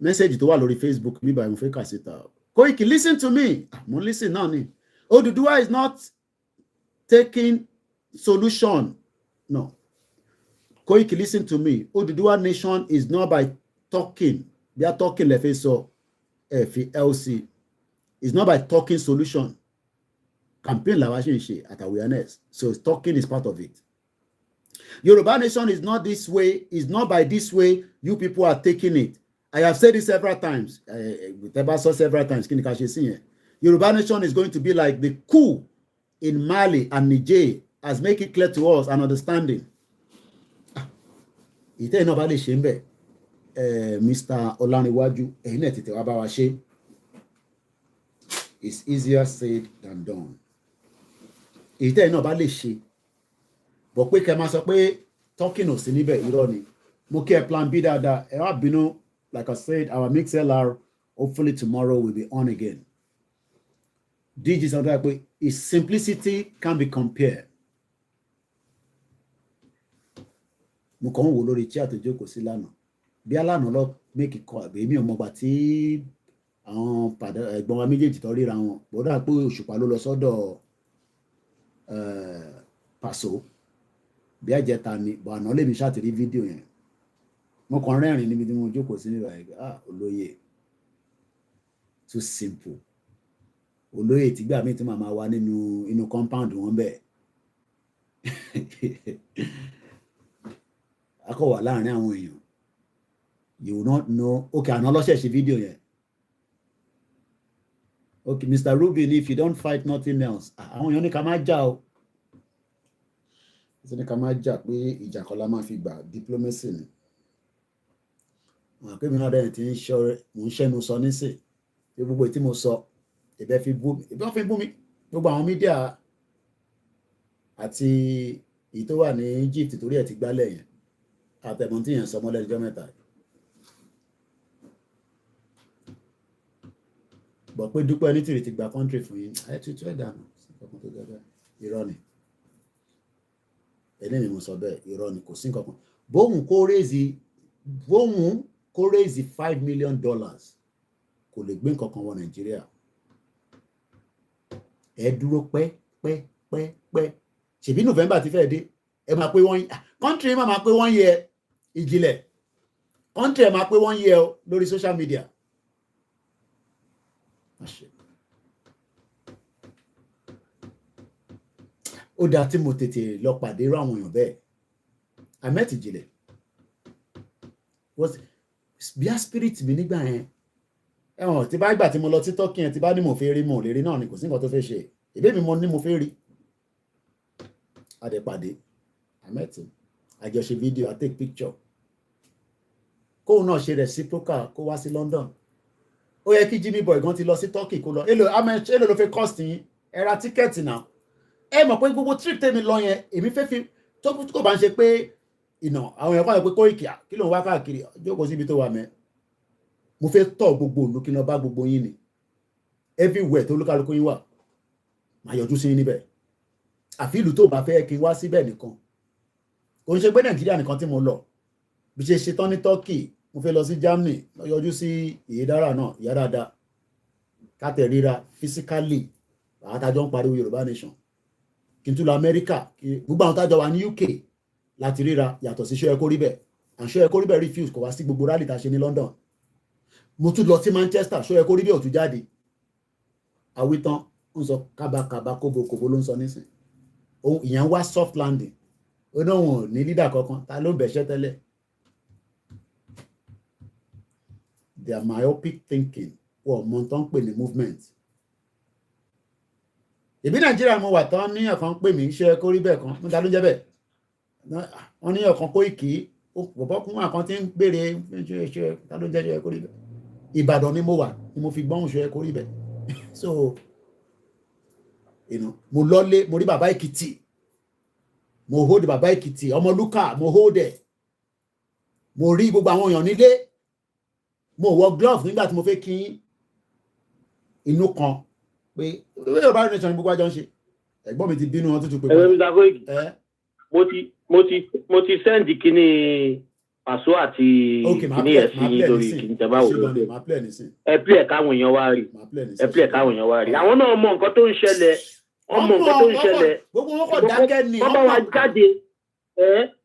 mẹ́sẹ̀jì tó wà lórí Facebook mi báyìí mo fẹ́ kà síta Koiki listen to me mo listen náà ni Oduduwa is not taking solution no Koiki listen to me Oduduwa nation is not by talking they are talking lẹ́fẹ̀ẹ́ sọ LC is not by talking solution campaign làwa ṣe ń ṣe at awareness so talking is part of it Yoruba nation is not this way is not by this way you people are taking it I have said it several times several times kí ni ká ṣe sí yẹn Yoruba nation is going to be like the coup in Mali and Niger as make it clear to us and understanding ìtẹ́ iná bá lè ṣe ń bẹ̀ Mr. Ọláníwájú ẹ̀yin náà tètè wá bá wa ṣe it's easier said than done ìtẹ́ iná bá lè ṣe bọ̀ pé kẹ́ máa sọ pé talking ò sí níbẹ̀ irọ́ ni mo kí ẹ plan B dáadáa ẹ wá bínú like I said our MixLR hopefully tomorrow will be on again DG sọ pé its simplicity can be compared mo kàn ń wò lórí chair tó jókòó sí lánàá bí alánà lọ make it call àbí mi ò mọ̀gbà tí àwọn ẹ̀gbọ́n wa méjèèjì tó ríra wọn bọ́dà pé Òṣùpá ló lọ sọ́dọ̀ Paso bí àjẹta ni bọ̀ àná lèmi ṣàtìrí fídíò yẹn mo kàn rẹ́rìn níbi tí mo jókòó sí nígbà yẹn olóyè too simple olóyè tìgbà míì tí màmá wa nínú compound wọn bẹ́ẹ̀ akọ wà láàrin àwọn èèyàn you will not know. Okay, àná lọ́sẹ̀ ṣe fídíò yẹn. Okay, Mr. Rubin, if you don't fight nothing else, àwọn èèyàn ní ká má jà o. Ní ká má jà pé ìjà kan la máa fi gbà diplomacy ni. Àwọn akéwì náà dẹ̀ ti ń mò ń ṣẹ́nu sọ nísìn. Bí gbogbo tí mo sọ, ìbẹ́ fi bú mi. Gbogbo àwọn mídíà àti èyí tó wà ní Egypt torí ẹ̀ ti gbálẹ̀ yẹn. Àtẹ̀mọ́ tí yẹn sọ mọ́lẹ̀ ọjọ́ mẹ́ta. Bọ̀ pé Dúpẹ́ Onítìrì ti gba country fún yín, ẹ tútù ẹ̀ dànù sí kankan tó gẹ́gẹ́ irọ́ ni. Ẹlẹ́ni mo sọ bẹ́ẹ̀, irọ́ ni, kò sí kankan. Bóhùn kó raise $5 million kò lè gbé nǹkan kan wọ Nàìjíríà. Ẹ dúró pẹ́. Ṣèbí November ti fẹ́ dé, ẹ máa pé country máa pé 1 year ìjìnlẹ̀. Country ẹ máa pé 1 year lórí social media. Ó dáa tí mo tètè lọ pàdé irú àwọn èèyàn bẹ́ẹ̀. Ahmed Ìjìnlẹ̀ bí a spirit mi nígbà yẹn. Ẹ̀wọ̀n tí bá gbà tí mo lọ sí Turkey yẹn tí bá ní mo fẹ́ rí mo lè rí náà ni, kò sí nǹkan tó fẹ́ ṣe. Ìbé mi mo ní mo fẹ́ rí. Adẹ̀pàdé Ahmed àjọṣe fídíò, I take picture. Kóun náà ṣe reciprocal kó wá sí London. Ó yẹ kí Jimmy Boy gan ti lọ sí Turkey kó lọ. Èló ló fẹ́ cost yín? Ẹ ra tíkẹ́ẹ̀tì náà. Ẹ mọ̀ pé gbogbo trip tèmi lọ yẹn, èmi fẹ́ fi tó kò bá ń ṣe pé àwọn èèyàn kọ́ ẹ̀ pé Koiki kí ló ń wá káàkiri jókòó síbi tó wà mẹ́. Mo fẹ́ tọ̀ gbogbo òlu kí n lọ bá gbogbo yín ni. Everywhere tó olúkálukú yín wà, màá yọjú sí yín níbẹ̀. Àfi ìlú tó bá fẹ́ kí n wá síbẹ̀ nìkan. Kò ń ṣe pé Nàìjíríà nìkan tí mo lọ. Bí ṣe ṣetán ní Turkey, mo fẹ́ lọ sí Germany, lọ yọjú sí ìyédára náà, ìyá dáadáa. Kátẹ̀ ríra physically, àwọn tájọ́ ń pariwo Yorùbá nation. Kí n tún lọ Amẹ́ríkà, gbogbo àwọn tájọ́ wà ní UK láti ríra yàtọ̀ sí ṣó ẹ kó rí bẹ́ẹ̀. Ṣó ẹ kó rí bẹ́ẹ̀ refuse kò wá sí gbogbo rally tá a ṣe ní London. Mo tún lọ sí Manchester, ṣó ẹ kó rí bẹ́ẹ̀ ò tún jáde. Àwítán ń sọ kábàkàbà kóbokòbó ló ń sọ nísìn. Ìyẹn wá soft landing. Ó náà wọn ò ní leader kankan, ta ló bẹ̀ṣẹ́ tẹ́lẹ̀. They are myopic thinking. Wọ́n mọ̀ tán pè ní movement. Ìbí Nàìjíríà mo wà tán ní ọ̀kan pè mí ṣe kó rí bẹ́ẹ̀ kan, mo ta ló jẹ́ bẹ́ẹ̀. Wọ́n ní ọ̀kan Koiki, òpópókún àkan tí ń béèrè ṣe ta ló jẹ́ ṣe kó rí bẹ́ẹ̀. Ìbàdàn ni mo wà ni mo fi gbọ́hùn ṣe kó rí bẹ́ẹ̀. So, mo lọ́lé, mo rí bàbá Èkìtì, mo hold bàbá Èkìtì, Ọmọlúkà, mo hold ẹ̀. Mo rí gbogbo àwọn èèyàn nílé. Mo wọ glove nígbà tí mo fẹ́ kí inú kan pé Yorùbá nation ní gbogbo àjọ ń ṣe. Ẹ̀gbọ́n mi ti bínú wọn tútù pé. Mr. Koiki, mo ti send kíní Pàṣọ àti kíní ẹ̀ sí lórí kíní tẹ́ bá wò lórí. Ẹ play káwọn èèyàn wá rí. Àwọn náà mọ nǹkan tó ń ṣẹlẹ̀. Wọ́n mọ nǹkan tó ń ṣẹlẹ̀. Gbogbo wọn kò dákẹ́ ni. Kọ́ bá wa jáde.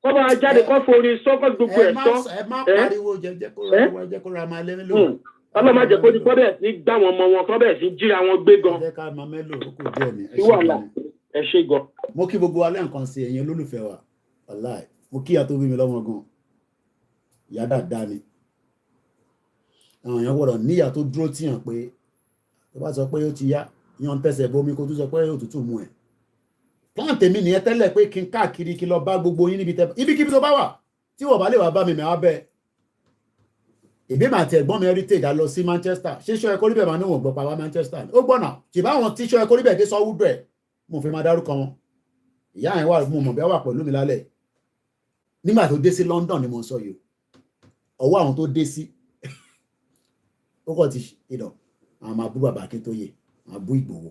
Kọ́ bá wa jáde kọ́ forí sọ́kọ́ gbogbo ẹ̀ sọ́. Ẹ má pariwo jẹ́ kó ra máa lé mélòó. Ọlọ́mọ jẹ́ kó ní kọ́ bẹ́ẹ̀ sí gbá wọn mọ wọn kọ́ bẹ́ẹ̀ sí jíra wọn gbé gan. Ẹ ká máa mélòó ó kò díẹ̀ ni. Ẹ ṣe gan. Mo kí gbogbo alẹ́ nǹkan sí ẹ̀yin olólùfẹ́ wa. Wàláì, mo kí ìyá tó bí mi lọ́mọ gan. Ìyá dáadáa ni. Àwọn èèyàn gbọ́dọ̀ níyà tó dúró tíyàn pé tó bá sọ pé ó ti yá, yan tẹsẹ̀ bomi kó tún sọ pé òtútù mú ẹ̀. Plan tèmi nìyẹn tẹ́lẹ̀ pé kí n káàkiri kí lọ bá gbogbo yín ibikíbi tó bá wà tí wọ́n bá lè wá bá mi mẹ́wàá bẹ́ẹ̀. Ìbí màá ti ẹ̀gbọ́n mi heritage á lọ sí Manchester. Ṣé ṣọ́ ẹ kó rí bẹ́ẹ̀ máa ní wọ́n gbọ́ pa wá Manchester? Ó gbọ́nà tí báwọn tí ṣọ́ ẹ kó rí bẹ́ẹ̀ dé sọ́wọ́dọ̀ ẹ̀ mo fi máa dárúkọ wọn. Ìyá yẹn wà mo mọ̀ bí wọ́n wà pẹ̀lú mi lálẹ́. Nígbà tó dé sí London ni mo sọ yìí. Ọwọ́ àwọn tó dé sí ó kọ́ ti àwọn máa bú bàbá Akíntóyè, máa bú Ìgbòho,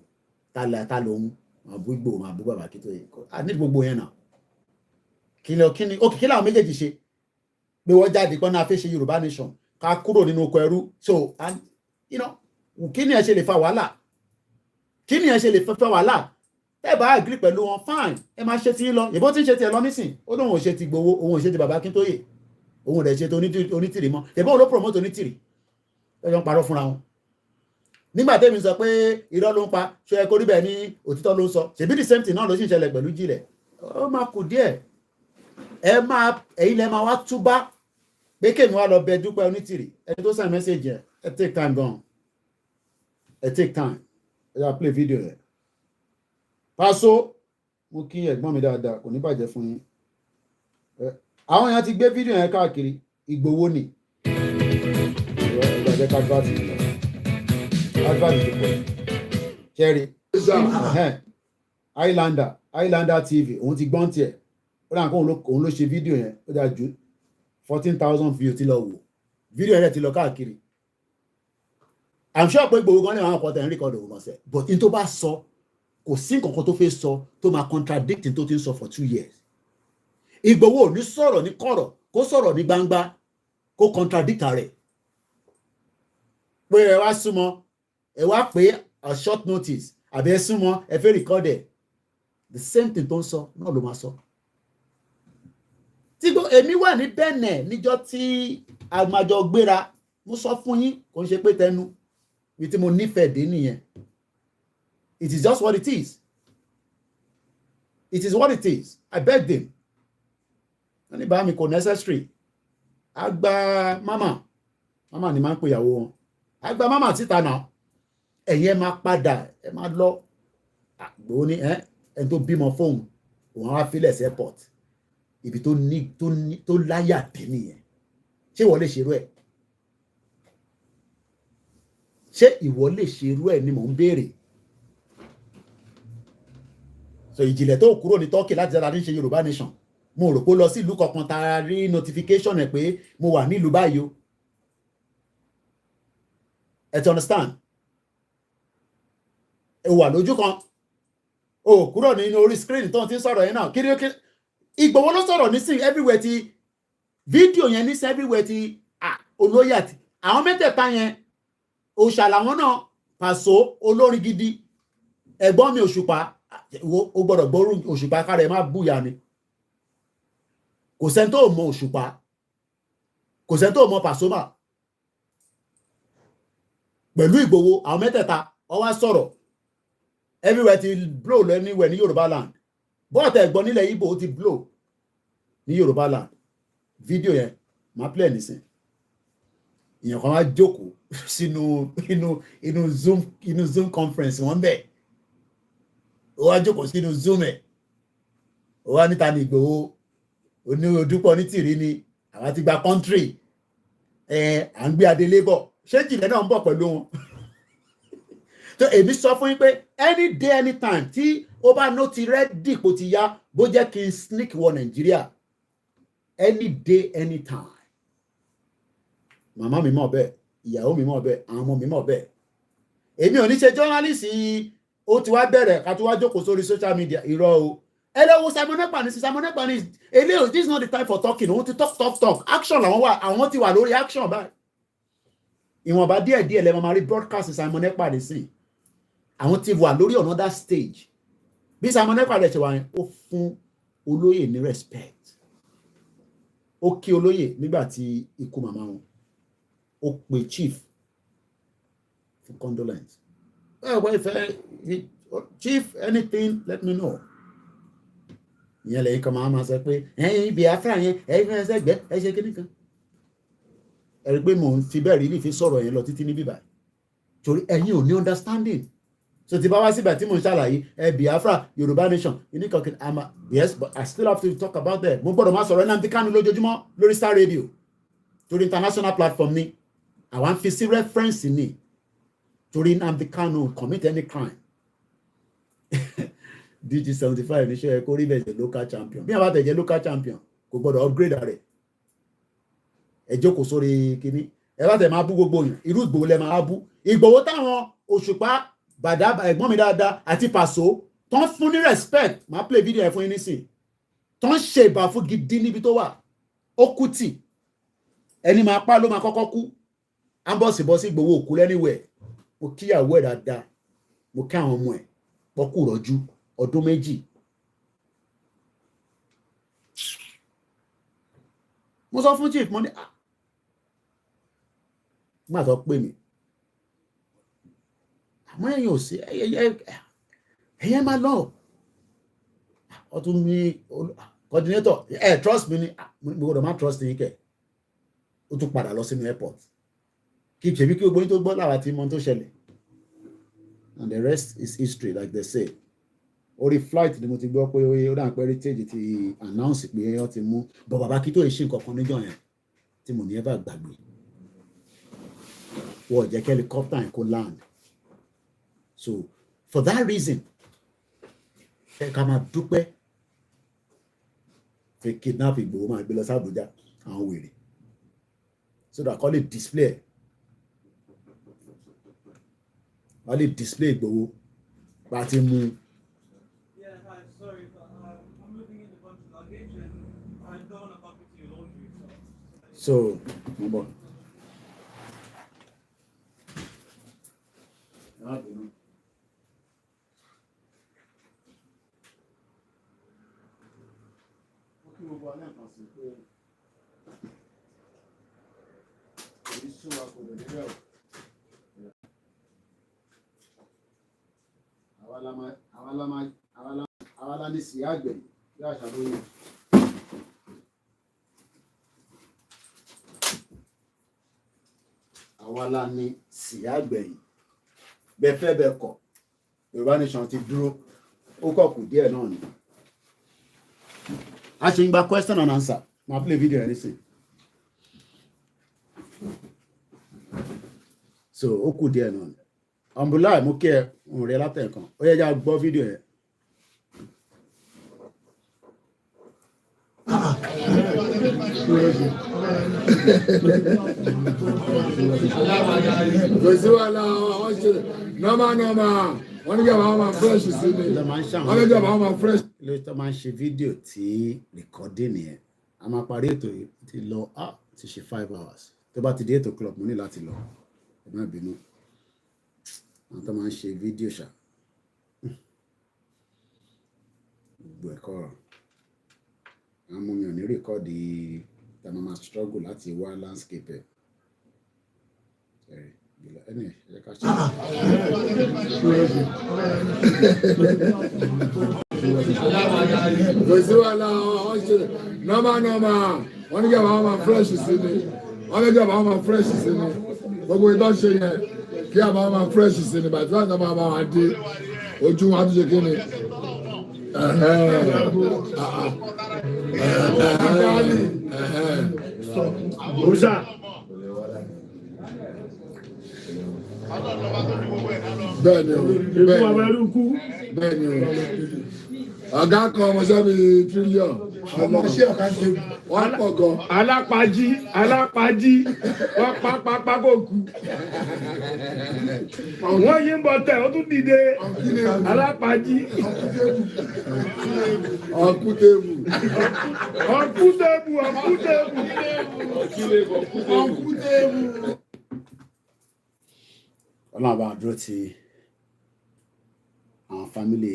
tá lóhun, máa bú Ìgbòho, máa bú bàbá Akíntóyè. A ní gbogbo yẹn náà. Kí làwọn méjèèjì ṣe? Pé wọ́n jáde pọ́n náà fẹ́ ṣe Yorùbá nation ká kúrò nínú oko ẹrú. So, kí ni ẹ ṣe lè fa wàhálà? Kí ni ẹ ṣe lè fa wàhálà? Ẹ bá agree pẹ̀lú wọn fine, ẹ máa ṣe tí ń lọ. Ìbọn tí ń ṣe tiẹ̀ lọ nísìn, ó lóun ò ṣe ti Ìgbòho, òun ò ṣe ti bàbá Akíntóyè, òun ò dẹ̀ ṣe ti Onítìrì mọ́. Ìbọn ló promote Onítìrì. Ẹjọ́ ń parọ́ fúnra wọn. Nígbà tẹ́mi sọ pé irọ́ ló ń pa, ṣé ẹ kó rí bẹ́ẹ̀ ní òtítọ́ ló ń sọ. Ṣèbí the same thing náà ló sì ń ṣẹlẹ̀ pẹ̀lú Jílẹ̀. Ó máa kù díẹ̀. Ẹ̀yin lẹ máa wá túbá pé kémi wá lọ bẹ Dúpẹ́ Onítìrì ẹni tó send message yẹn ẹ take time gan ẹ take time ẹ yà play video yẹn Paso mo kí ẹ̀gbọ́n mi dáadáa kò ní bàjẹ́ fún yín àwọn èèyàn ti gbé fídíò yẹn káàkiri Ìgbòho ni ẹgbẹ́ kájúbà ti lọ kájúbà ti pọ̀ ṣẹ́rí Highlander TV òun ti gbọ́n tiẹ̀ ó dà kó òun ló ṣe fídíò yẹn ó dà ju 14,000 views ti lọ wò fídíò yẹn ti lọ káàkiri I'm sure pé Ìgbòho gan ní àwọn ọkọ̀ tẹ̀ ń rí kọ́dọ̀ òun ọ̀sẹ̀ but in tó bá sọ kò sí nǹkan kan tó fẹ́ sọ tó máa contradict tó ti ń sọ for 2 years Ìgbòho ò ní sọ̀rọ̀ ní kọ̀rọ̀ kó sọ̀rọ̀ ní gbangba kó contradict rẹ̀ pé ẹ wá súnmọ́ ẹ wá pé a short notice àbí ẹ súnmọ́ ẹ fẹ́ record ẹ̀ the same thing tó ń sọ náà ló máa sọ. tí èmi wà ní Benin níjọ́ tí àmàjọ gbéra mo sọ fún yín kò ń ṣe pé tẹnu bí tí mo nífẹ̀ẹ́ dé nìyẹn it is just what it is. It is what it is. I beg them. Wọ́n ní bá mi kò necessary. Àgbà mama ni máa ń pè ìyàwó wọn. Àgbà mama síta náà. Ẹ̀yin ẹ máa padà ẹ máa lọ. Àgbò ní ẹni tó bímọ fóun òun á fílẹ̀ sí airport. Ibi tó láyà dé nìyẹn. Ṣé ìwọ lè ṣerú ẹ̀? Ṣé ìwọ lè ṣerú ẹ̀ ni mò ń béèrè? So ìjìnlẹ̀ tó kúrò ní Turkey láti dára ní ṣe Yorùbá nation mo rò pé lọ sí ìlú kankan tara rí notification ẹ̀ pé mo wà nílùú báyìí o ẹ ti understand ẹ wà lójú kan o kúrò nínú orí screen tó ń ti sọ̀rọ̀ yẹn náà kí Ìgbòho ló sọ̀rọ̀ nísìnyí everywhere ti fídíò yẹn nísìnyí everywhere ti olóyè àti àwọn mẹ́tẹ̀ẹ̀ta yẹn òòṣà làwọn náà Paso olórin gidi ẹ̀gbọ́n mi Òṣùpá o gbọ́dọ̀ gbórùn Òṣùpá kára ẹ má búyà ni kò sẹ́ni tó mọ Òṣùpá kò sẹ́ni tó mọ Pasuma pẹ̀lú Ìgbòho àwọn mẹ́tẹ̀ẹ̀ta ó wá sọ̀rọ̀ everywhere ti blow anywhere ní Yorùbá land bọ́ọ̀tẹ̀ ẹ̀gbọ́n nílẹ̀ Ìgbò ti blow ní Yorùbá land fídíò yẹn máa play nísìn ìyẹn kan wá jókòó sínú inú zoom conference wọn bẹ́ẹ̀ ó wá jókòó sínú zoom ẹ̀ ó wá níta ní Ìgbòho Dúpẹ́ Onítìrí ni àwa ti gba country à ń gbé adélé bọ̀ ṣé jìnlẹ̀ náà ń bọ̀ pẹ̀lú wọn tó èmi sọ fún yín pé any day anytime tí ó bá nó ti rẹ́dì kò ti yá bó jẹ́ kí n sneak wọ Nàìjíríà any day anytime màmá mi mọ̀ bẹ́ẹ̀ ìyàwó mi mọ̀ bẹ́ẹ̀ àwọn ọmọ mi mọ̀ bẹ́ẹ̀ èmi ò ní ṣe journalist yìí ó ti wá bẹ̀rẹ̀ ká tó wá jókòó sórí social media irọ́ o ẹ lọ wo Simon Ekpa ní eléyìí this is not the time for talking òun ti talk action làwọn wà àwọn ti wà lórí action báyìí ìwọ̀nba díẹ̀ lẹ́mọ̀ máa rí broadcast Simon Ekpa sí àwọn ti wà lórí another stage bí Simon Ekpa rẹ̀ ṣe wà yẹn ó fún olóyè ní respect ó kí olóyè nígbà tí ikú màmá wọn ó pe chief for condolence chief anything let me know ìyẹn lẹ́yìn kan máa sọ pé ẹ̀yin Biafra yẹn ẹ̀yin fẹ́ ẹsẹ̀gbẹ́ ẹ ṣe kíní kan ẹ rí i pé mò ń fi bẹ́ẹ̀ rí ní fi sọ̀rọ̀ yẹn lọ títí níbí báyìí torí ẹ̀yin ò ní understanding so ti bá wá síbẹ̀ tí mò ń ṣàlàyé Biafra Yorùbá nation kíní kan yes but I still have to talk about that mo gbọ́dọ̀ máa sọ̀rọ̀ Nnamdi Kanu lójoojúmọ́ lórí Star Radio torí international platform ni àwọn fi sí reference ni torí Nnamdi Kanu commit any crime DG 75 níṣẹ́ kó rí bẹ̀rẹ̀ local champion bí àwọn àtẹ̀jẹ́ local champion kò gbọ́dọ̀ upgrade rẹ̀ ẹ jókòó sórí kínní ẹ bá tẹ̀ máa bú gbogbo yìí irú Ìgbòho lẹ máa bú Ìgbòho táwọn Òṣùpá bàdá ẹ̀gbọ́n mi dáadáa àti Paso tó ń fún ní respect máa play video ẹ̀ fún yín nísìn tó ń ṣe ìbà fún gidi níbi tó wà ó kú tì ẹni máa pa ló máa kọ́kọ́ kú ambọ̀sibọ́sí Ìgbòho òkú lẹ́niwẹ̀ mo kíyàwó ẹ̀ dáadáa mo kí àwọn ọmọ ẹ̀ pọ́kù rọ́jú ọdún 2 mo sọ fún chief mo ní má sọ pé mi àmọ́ ẹ̀yin ò sí ẹ̀yẹ máa lọ ọtún ní coordinator trust mi ní mo gbọ́dọ̀ má trust yín kẹ̀ ó tún padà lọ sínú airport kí ṣebí kí gbogbo yín tó gbọ́ láwa tí mọ tó ṣẹlẹ̀ and the rest is history like they say orí flight ni mo ti gbọ́ pé ó dà pé heritage ti announce pé wọ́n ti mú bọ̀ bàbá kí tó ṣe nǹkan kan níjọ́ yẹn tí mo ní ẹ bá gbàgbé wọ́n jẹ́ kí helicopter yẹn kó land so for that reason ẹ ká máa dúpẹ́ fi kidnap Ìgbòho máa gbé lọ sí Àbújá àwọn wèrè so that kọ́ lè display wọ́n lè display Ìgbòho bá ti mú. So, move on. Àwa la ní sí àgbẹ̀ bí àṣà lóyún. Àwa la ní sí àgbẹ̀yìn bẹ́ẹ̀ fẹ́ bẹ́ẹ̀ kọ̀ Yorùbá nation ti dúró ó kọ̀ kù díẹ̀ náà ni. A ṣe ń gba question and answer máa play video ẹ̀ nísìn. So ó kù díẹ̀ náà ni. Ọ̀nbùlá mú kí ẹ òun rẹ látẹ̀kan ó yẹ já gbọ́ fídíò ẹ̀. Kò sí wàhálà àwọn ṣe nọ́mà wọ́n ní kí àwọn máa fresh sí ni wọ́n ní kí àwọn máa fresh. Ilé tó máa ń ṣe fídíò tí recording yẹn a máa parí ètò yìí ti lọ ti ṣe 5 hours tó bá ti di 8 o'clock mo ní láti lọ ẹ má bínú àwọn tó máa ń ṣe fídíò ṣá gbogbo ẹ̀kọ́ àwọn ọmọ mi ò ní rìkọ́ọ̀dì tá a máa struggle láti wá landscape ẹ̀ ẹni ẹ̀ ká ṣe. Kò sí wàhálà àwọn ṣe nọ́mà wọ́n ní kí àwọn máa fresh sí ni wọ́n ní kí àwọn máa fresh sí ni gbogbo ìtọ́ ṣe yẹn kí àwọn máa fresh sí ni bàtí wọ́n máa máa dé ojú wọn á tún ṣe kí ni. Musa. Bẹ́ẹ̀ni o bẹ́ẹ̀ni o ọ̀gá kan ọmọọṣẹ́ mi tírílíọ̀n ọmọọṣẹ́ ọ̀gá ṣe wọ́n pọ̀ gan. Alápájí wọ́n pápá kò kú. Wọ́n yí ń bọ̀ tẹ̀ ó tún dìde Alápájí. Ọ̀kútẹ́bù. Ọlọ́run bá dúró ti àwọn fámílì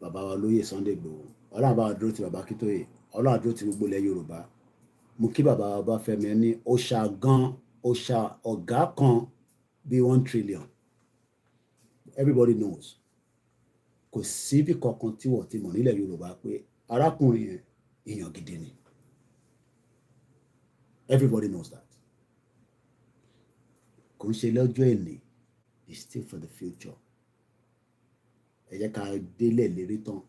bàbá wa lóyè Sunday Igboho Ọlọ́run bá dúró ti bàbá Akíntóyè Ọlọ́run dúró ti gbogbo ilẹ̀ Yorùbá mo kí bàbá wa bá Fẹ́mi ẹni òòṣà ọ̀gá kan bí 1 trillion everybody knows kò síbi kankan tí wọ́n ti mọ̀ nílẹ̀ Yorùbá pé arákùnrin yẹn èèyàn gidi ni everybody knows that kò ń ṣe lọ́jọ́ èní is still for the future. Ẹ jẹ́ ká délẹ̀ lérí tán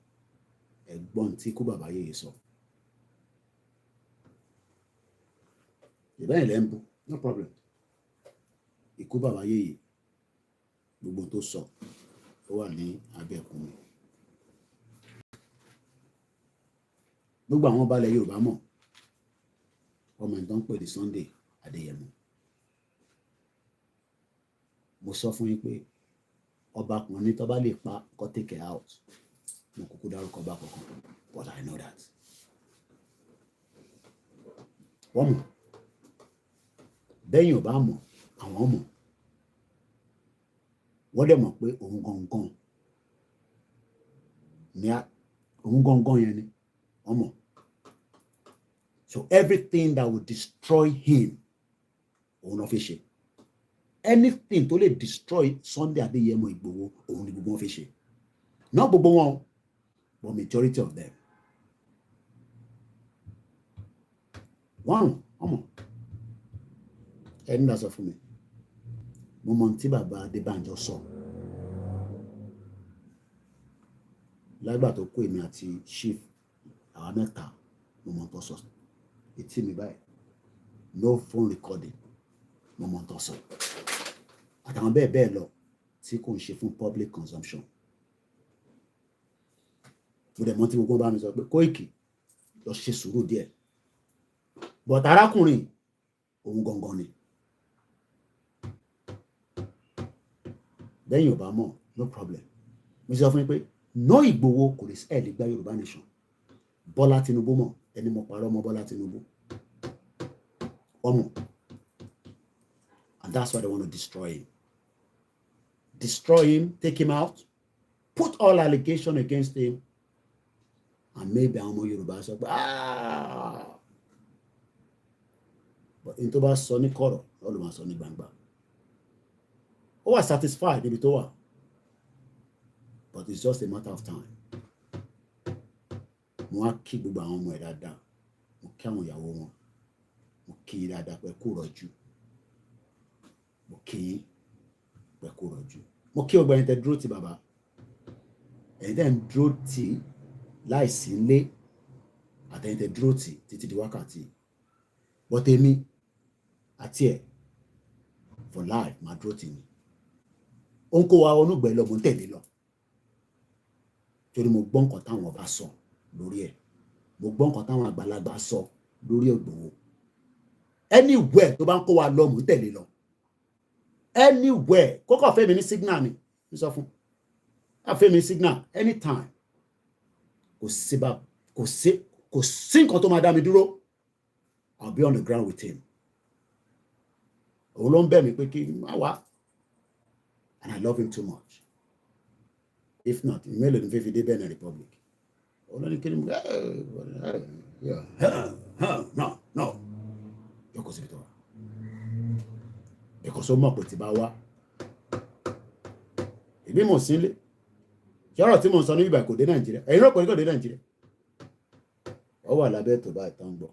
ẹ̀gbọ́n tí kú bàbá yèyé sọ. Ìbáyìí lẹ́ ń bú no problem. Ikú bàbá yèyé gbogbo tó sọ ó wà ní abẹ́ ẹ̀kún mi. Gbogbo àwọn balẹ̀ Yorùbá mọ̀ ọmọ ìtàn pè ní Sunday Adéyẹmọ. Mo sọ fún yín pé ọba kan ní tó bá lè pa kó take it out mo kúkú dárúkọ ọba kankan but I know that wọ́n mọ̀ bẹ́yìn ò bá mọ̀ àwọn mọ̀ wọ́n dẹ̀ mọ̀ pé òun gangan yẹn ni wọ́n mọ̀ so everything that will destroy him òun náà fi ṣe. Anything tó lè destroy Sunday Adéyẹmọ Ìgbòho òun ni gbogbo wọn fi ṣe not gbogbo wọn but majority of them wọ́n ọmọ ẹni dá sọ fún mi mo mọ tí bàbá Adébánjọ sọ lágbà tó kó èmi àti chief àwa mẹ́ta mo mọ tó sọ etí mi báyìí no phone recording mo mọ tó sọ àtàwọn bẹ́ẹ̀ bẹ́ẹ̀ lọ tí kò ń ṣe fún public consumption mo dẹ̀ mọ́ tí gbogbo bá mi sọ pé Koiki lọ ṣe sùúrù díẹ̀ but arákùnrin òun gangan ni lẹ́yìn ò bá mọ̀ no problem mo sọ fún yín pé no Ìgbòho kò lè ẹ̀ lè gba Yorùbá nation Bọ́lá Tinubu mọ̀ ẹni mo parọ́ mọ́ Bọ́lá Tinubu ọmọ and that's why they want to destroy him take him out put all allegation against him and maybe àwọn ọmọ Yorùbá sọ pé but n tó bá sọ ní kọ̀rọ̀ lọ́ọ́ ló máa sọ ní gbangba ó wà satisfied níbi tó wà but it's just a matter of time mo wá kí gbogbo àwọn ọmọ ẹ̀ dáadáa mo kí àwọn ìyàwó wọn mo kí i dáadáa pé kó rọ̀jú mo kí i pé kó rọ̀jú mo kí ọgbà ẹ̀yin tẹ́ dúró ti bàbá ẹ̀yin tẹ́ ń dúró tì láìsí ilé àtẹ̀yin tẹ́ dúró tì títí di wákàtí but èmi àti ẹ̀ for life máa dúró tì mí ó ń kó wa onúgbẹ́ lọ mo ń tẹ̀lé lọ torí mo gbọ́ nǹkan táwọn ọba sọ lórí ẹ̀ mo gbọ́ nǹkan táwọn àgbàlagbà sọ lórí Ìgbòho anywhere tó bá ń kó wa lọ mo ń tẹ̀lé lọ anywhere kókò fẹ́ mi ní signal ni n sọ fún àfẹ́ mi ní signal anytime kò sí nǹkan tó máa dá mi dúró I'll be on the ground with him òun ló ń bẹ̀ mí pé kí n má wá and I love him too much if not mélòó ni fẹ́ fi dé Benin Republic olórí kí ni mo no yọkọ síbi tó wà ẹ̀kọ́ sọ mọ̀ pé tí bá wá ìbí mọ̀ sílé ṣọ́rọ̀ tí mo ń sọ ní ibà kò dé Nàìjíríà ẹ̀yin náà pẹ̀lú kò dé Nàìjíríà ọ wà lábẹ́ tó bá ìtàn gbọ́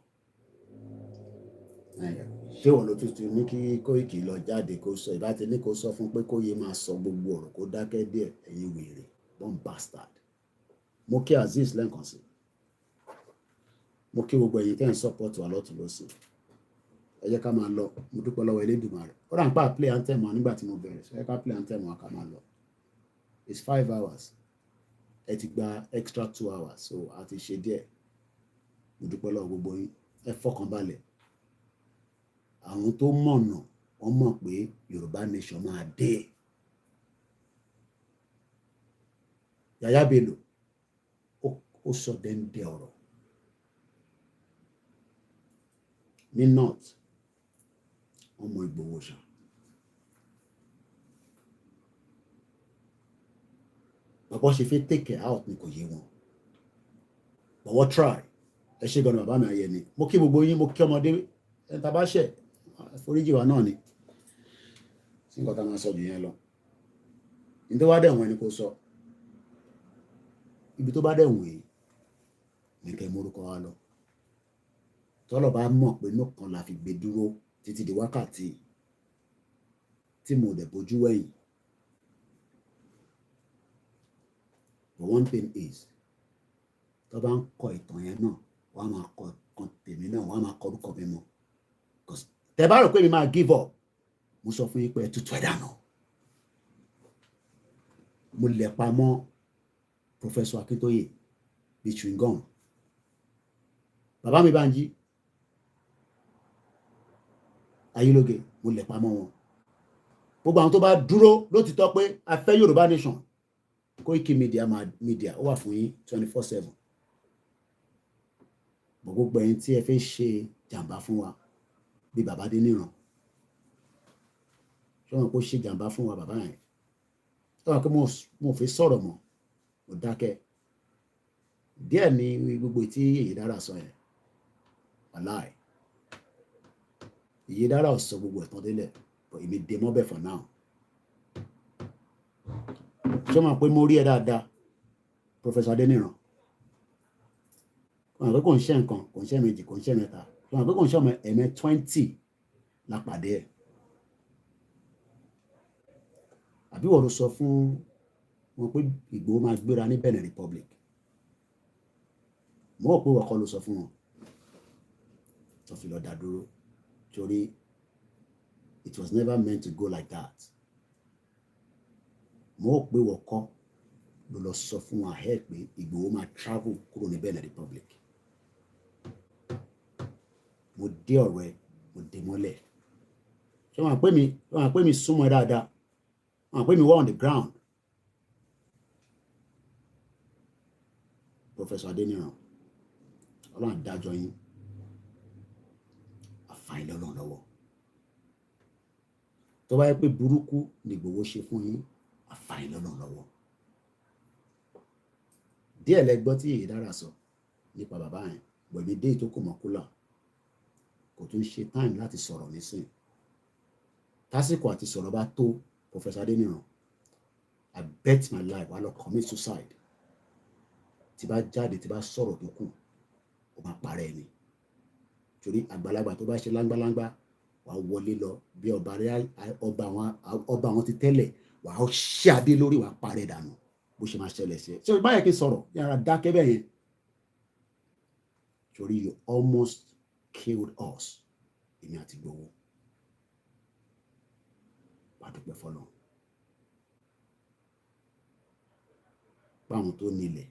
ṣé wọn ló tuntun ní kí Koiki lọ jáde kó sọ ìbá ti ní kó sọ fún pé kó yé máa sọ gbogbo ọ̀rọ̀ kó dákẹ́ díẹ̀ ẹ̀yin wèrè one bastard mo kí Azeez lẹ́ǹkan sí mo kí gbogbo ẹ̀yin tẹ́ ń support wa lọ́tún lọ́sìn ẹ jẹ́ ká máa lọ mo dúpẹ́ lọ́wọ́ Elédùmarè ó rà ń pa play anthem wa nígbà tí mo bẹ̀rẹ̀ ṣe ká play anthem wa ká máa lọ it's 5 hours ẹ ti gba extra 2 hours so a ti ṣe díẹ̀ mo dúpẹ́ lọ́wọ́ gbogbo yín ẹ fọkàn balẹ̀ àwọn tó mọ̀nà wọ́n mọ̀ pé Yorùbá nation máa dé Yàyà Bello ó sọ dẹ́ndẹ́ ọ̀rọ̀ ní north ọmọ Ìgbòho ṣá bàbá ṣe fẹ́ take it out ni kò yé wọn but wọ́n try ẹ ṣe gan-an bàbá mi ayẹ ni mo kí gbogbo yín mo kí ọmọdé ẹ̀ tá bá ṣẹ̀ foríjì wa náà ni sí nǹkan tá máa sọ jù yẹn lọ ní tó bá dẹ̀wọ̀n ẹni kò sọ ibi tó bá dẹ̀wọ̀n yìí ní kẹ́ mórúkọ wa lọ tọ́lọ̀ bá mọ̀ pé nìkan la fi gbé dúró títí di wákàtí tí mo dẹ̀ bójú wẹ̀yìn but one thing is tó bá ń kọ ìtàn yẹn náà wọ́n á máa kọ kan tèmi náà wọ́n á máa kọ orúkọ mi mọ́ tẹ́ bá rò pé mi máa give up mo sọ fún yín pé tútù ẹ̀dá náà mo lẹ̀ pa mọ́ Professor Akintoye bíi chewing gum bàbá mi Bánjí Ayélóge mo lẹ̀ pa mọ́ wọn gbogbo àwọn tó bá dúró lótìtọ́ pé a fẹ́ Yorùbá nation Koikimedia media ó wà fún yín 24/7 gbogbo ẹ̀yin tí ẹ fẹ́ ṣe jàǹbá fún wa bí bàbá dé níran ṣé wọn kò ṣe jàǹbá fún wa bàbá yẹn ṣé wọn kò mo fi sọ̀rọ̀ mọ́ mo dákẹ́ díẹ̀ ní gbogbo tí èyí dára sọ yẹn wàláì èyí dára ò sọ gbogbo ẹ̀tàn délẹ̀ èmi dé mọ́bẹ̀ for now ṣé wọn pé mo rí ẹ dáadáa Professor Adéníran wọn pé kò ń ṣe nǹkan kò ń ṣe méjì kò ń ṣe mẹ́ta wọn pé kò ń ṣe ọmọ ẹ̀mẹ́ 20 la pàdé ẹ̀ àbí wọ́n ló sọ fún wọn pé Ìgbòho máa gbéra ní Benin Republic? Mo rò pé wọ́n kọ́ ló sọ fún wọn tó fi lọ dá dúró, torí it was never meant to go like that. Mo rò pé wọ́n kọ́ ló lọ sọ fún wọn ahead pé Ìgbòho máa travel kúrò ní Benin Republic. Mo dé ọ̀rọ̀ ẹ, mo dé mọ́lẹ̀. Ṣé wọ́n pè mí súnmọ́ ẹ dáadáa? Wọ́n pè mí wá on the ground. Professor Adeniran, Ọlọ́run dájọ́ yín, àfàìn lọ́lọ́run lọ́wọ́. Tó bá yẹ pé burúkú ni Ìgbòho ṣe fún yín, àfàìn lọ́lọ́run lọ́wọ́. Díẹ̀ lẹ gbọ́ tí èyí dára sọ nípa bàbá yẹn, gbọ̀dé dé tó kò mọ́ kúlà, kò tún ṣe time láti sọ̀rọ̀ nísìn. Tásìkò àti sọ̀rọ̀ bá tó, Professor Adeniran, I bet my life wà lọ commit suicide. Tí bá jáde, tí bá sọ̀rọ̀ tó kù, ó máa parẹ́ ni. Torí àgbàlagbà tó bá ṣe láńgbáláńgbá, wà wọlé lọ bí ọba àwọn ti tẹ́lẹ̀, wà á ṣe adé lórí, wà á parẹ́ dànù bó ṣe máa ṣẹlẹ̀ sí ẹ. Ṣé báyẹ̀ kí n sọ̀rọ̀ yàrá dákẹ́ bẹ́ẹ̀ yẹn? Torí you almost killed us, èmi àti Ìgbòho. Wà á dúpẹ́ fọlọ́run. Báwọn tó nílẹ̀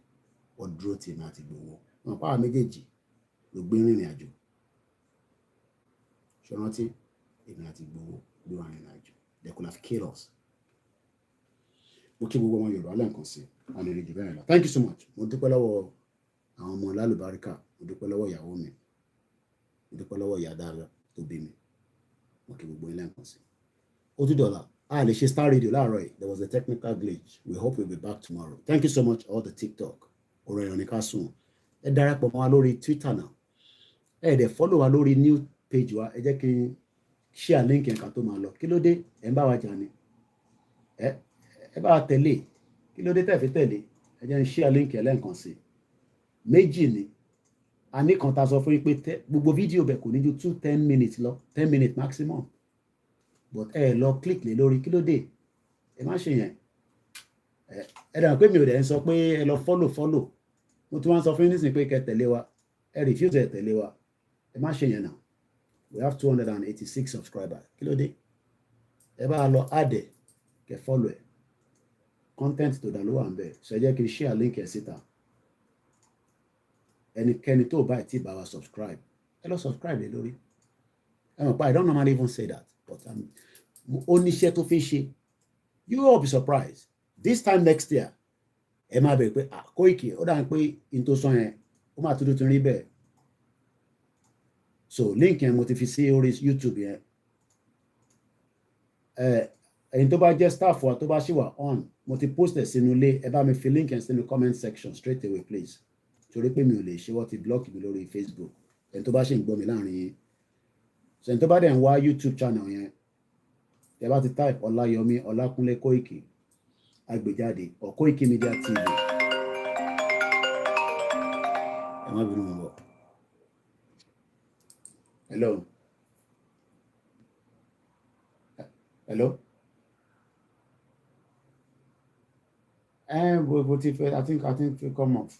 wọ́n dúró tì èmi àti Ìgbòho. Wọn pa àwọn méjèèjì ló gbé rìnrìn àjò. Ṣé rántí èmi àti Ìgbòho ló wà rìnrìn àjò? They could have killed us. Mo kí gbogbo ọmọ Yorùbá lẹ́ẹ̀kan sí àwọn èrèjì bẹ́ẹ̀ lọ. Thank you so much. Mo dúpẹ́ lọ́wọ́ àwọn ọmọ lálùbáríkà, mo dúpẹ́ lọ́wọ́ ìyàwó mi, mo dúpẹ́ lọ́wọ́ ìyá dára tó bí mi. Mo kí gbogbo ilé nǹkan sí. Ó tún dọ̀la. Le ṣe Star Radio láàárọ̀ yìí. There was a technical glitch. We hope we'll be back tomorrow. Thank you so much all the TikTok. Ọ̀rọ̀ ìrìn ká sùn. Ẹ darapọ̀ mọ́ wa lórí Twitter náà. Ẹ dẹ̀ follow wa lórí new page wa. Ẹ jẹ́ kí n share link yẹn ká tó máa lọ. Kí ló dé? Ẹ ń bá wa jà ni. Ẹ bá wa tẹ̀lé. Kí ló dé tẹ́ fi tẹ̀lé? Ẹ jẹ́ n share link yẹn lẹ́ẹ̀kan sí. Méjì ni. A ní kan ta sọ fún yín pé gbogbo fídíò bẹ̀ kò ní ju 10 minutes lọ. 10 minutes maximum. But lọ click lé lórí. Kí ló dé? Ẹ má ṣe yẹn. Ẹ dàgbà pé mi ò dẹ̀ ń sọ pé ẹ lọ follow. Mo tún wá ń sọ fún yín nísìnyí pé kẹ́ tẹ̀lé wa. Ẹ refuse ẹ tẹ̀lé wa. Ẹ má ṣe yẹn náà. We have 286 subscribers. Kí ló dé? Ẹ bá lọ add ẹ, kẹ́ follow ẹ. Content tó dá ló wà ń bẹ̀. So ẹ jẹ́ kí n share link ẹ síta. Ẹnikẹ́ni tó bá ti bá wa subscribe, ẹ lọ subscribe lé lórí. Ẹ mọ̀ pé I don't normally even say that, but ó níṣẹ́ tó fi ṣe. You will be surprised. This time next year, ẹ máa bẹ̀rẹ̀ pé Koiki, ó dà pé in tó sọ yẹn, ó máa tuntun rí bẹ́ẹ̀. So link yẹn mo ti fi sí orí YouTube yẹn. Ẹ̀yin tó bá jẹ́ staff wa tó bá ṣì wà on, mo ti post ẹ̀ sínú ilé. Ẹ bá mi fi link yẹn sínú comment section straight away please. Torí pé mi ò lè ṣe wọ́n ti block mi lórí Facebook. Ẹni tó bá ṣì ń gbọ́ mi láàrin yín. So ẹni tó bá dẹ̀ ń wá YouTube channel yẹn, ẹ bá ti type Ọláyọmí Ọlákúnlé Koiki agbèjáde or Koikimedia TV. Ẹ má bínú mọ́ bọ̀. Hello. Hello. What if I think to come off.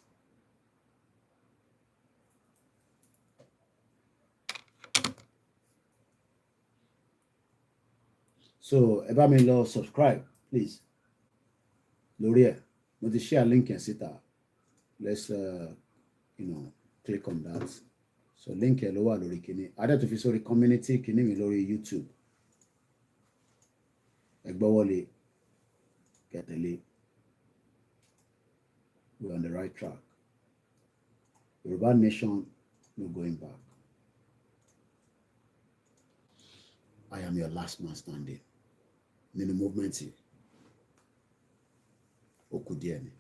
So ẹ bá mi lọ subscribe please. Lórí ẹ̀, mo ti share link yẹn síta. Let's click on that. So link yẹn ló wà lórí kíní. Adé tó fi sórí community kíní mi lórí YouTube. Ẹ gbọ́wọ́lé kẹtẹ̀lé. We're on the right track. Yoruba nation, no going back. I am your last man standing. Nínú movement yìí. Ó kù díẹ̀ ni.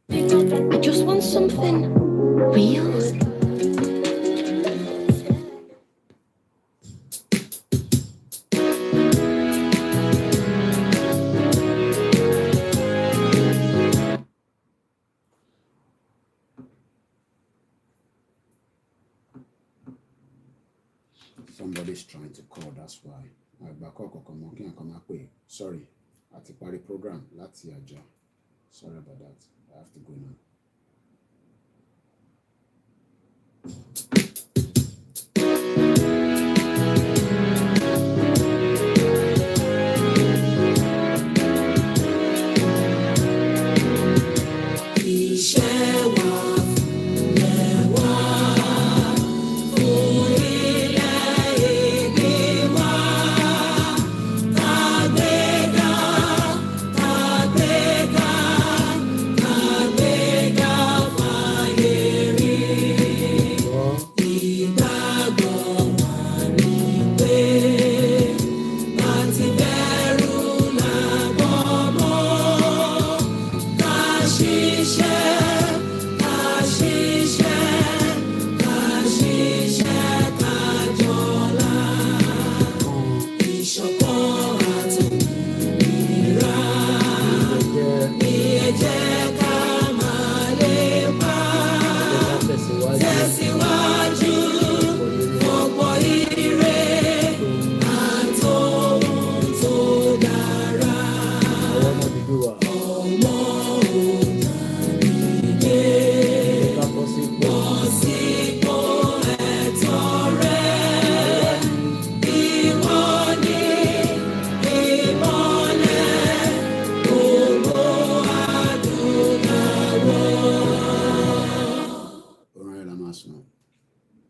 I just want something real. Somebody's trying to call, that's why. àgbà kọ̀ọ̀kan mọ́ kí nǹkan máa pè. Sorry, àti parí program láti àjọ. Sorry about that. I have to go now.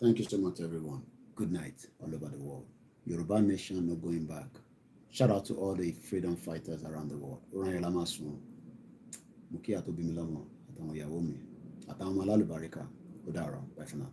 Thank you so much, everyone. Good night all over the world. Yoruba nation, no going back. Shout out to all the freedom fighters around the world. Oran Lamasun, Mukia to Bimilomo, Atamoyawomi, Atamalalbarika, Odara. Bye for now.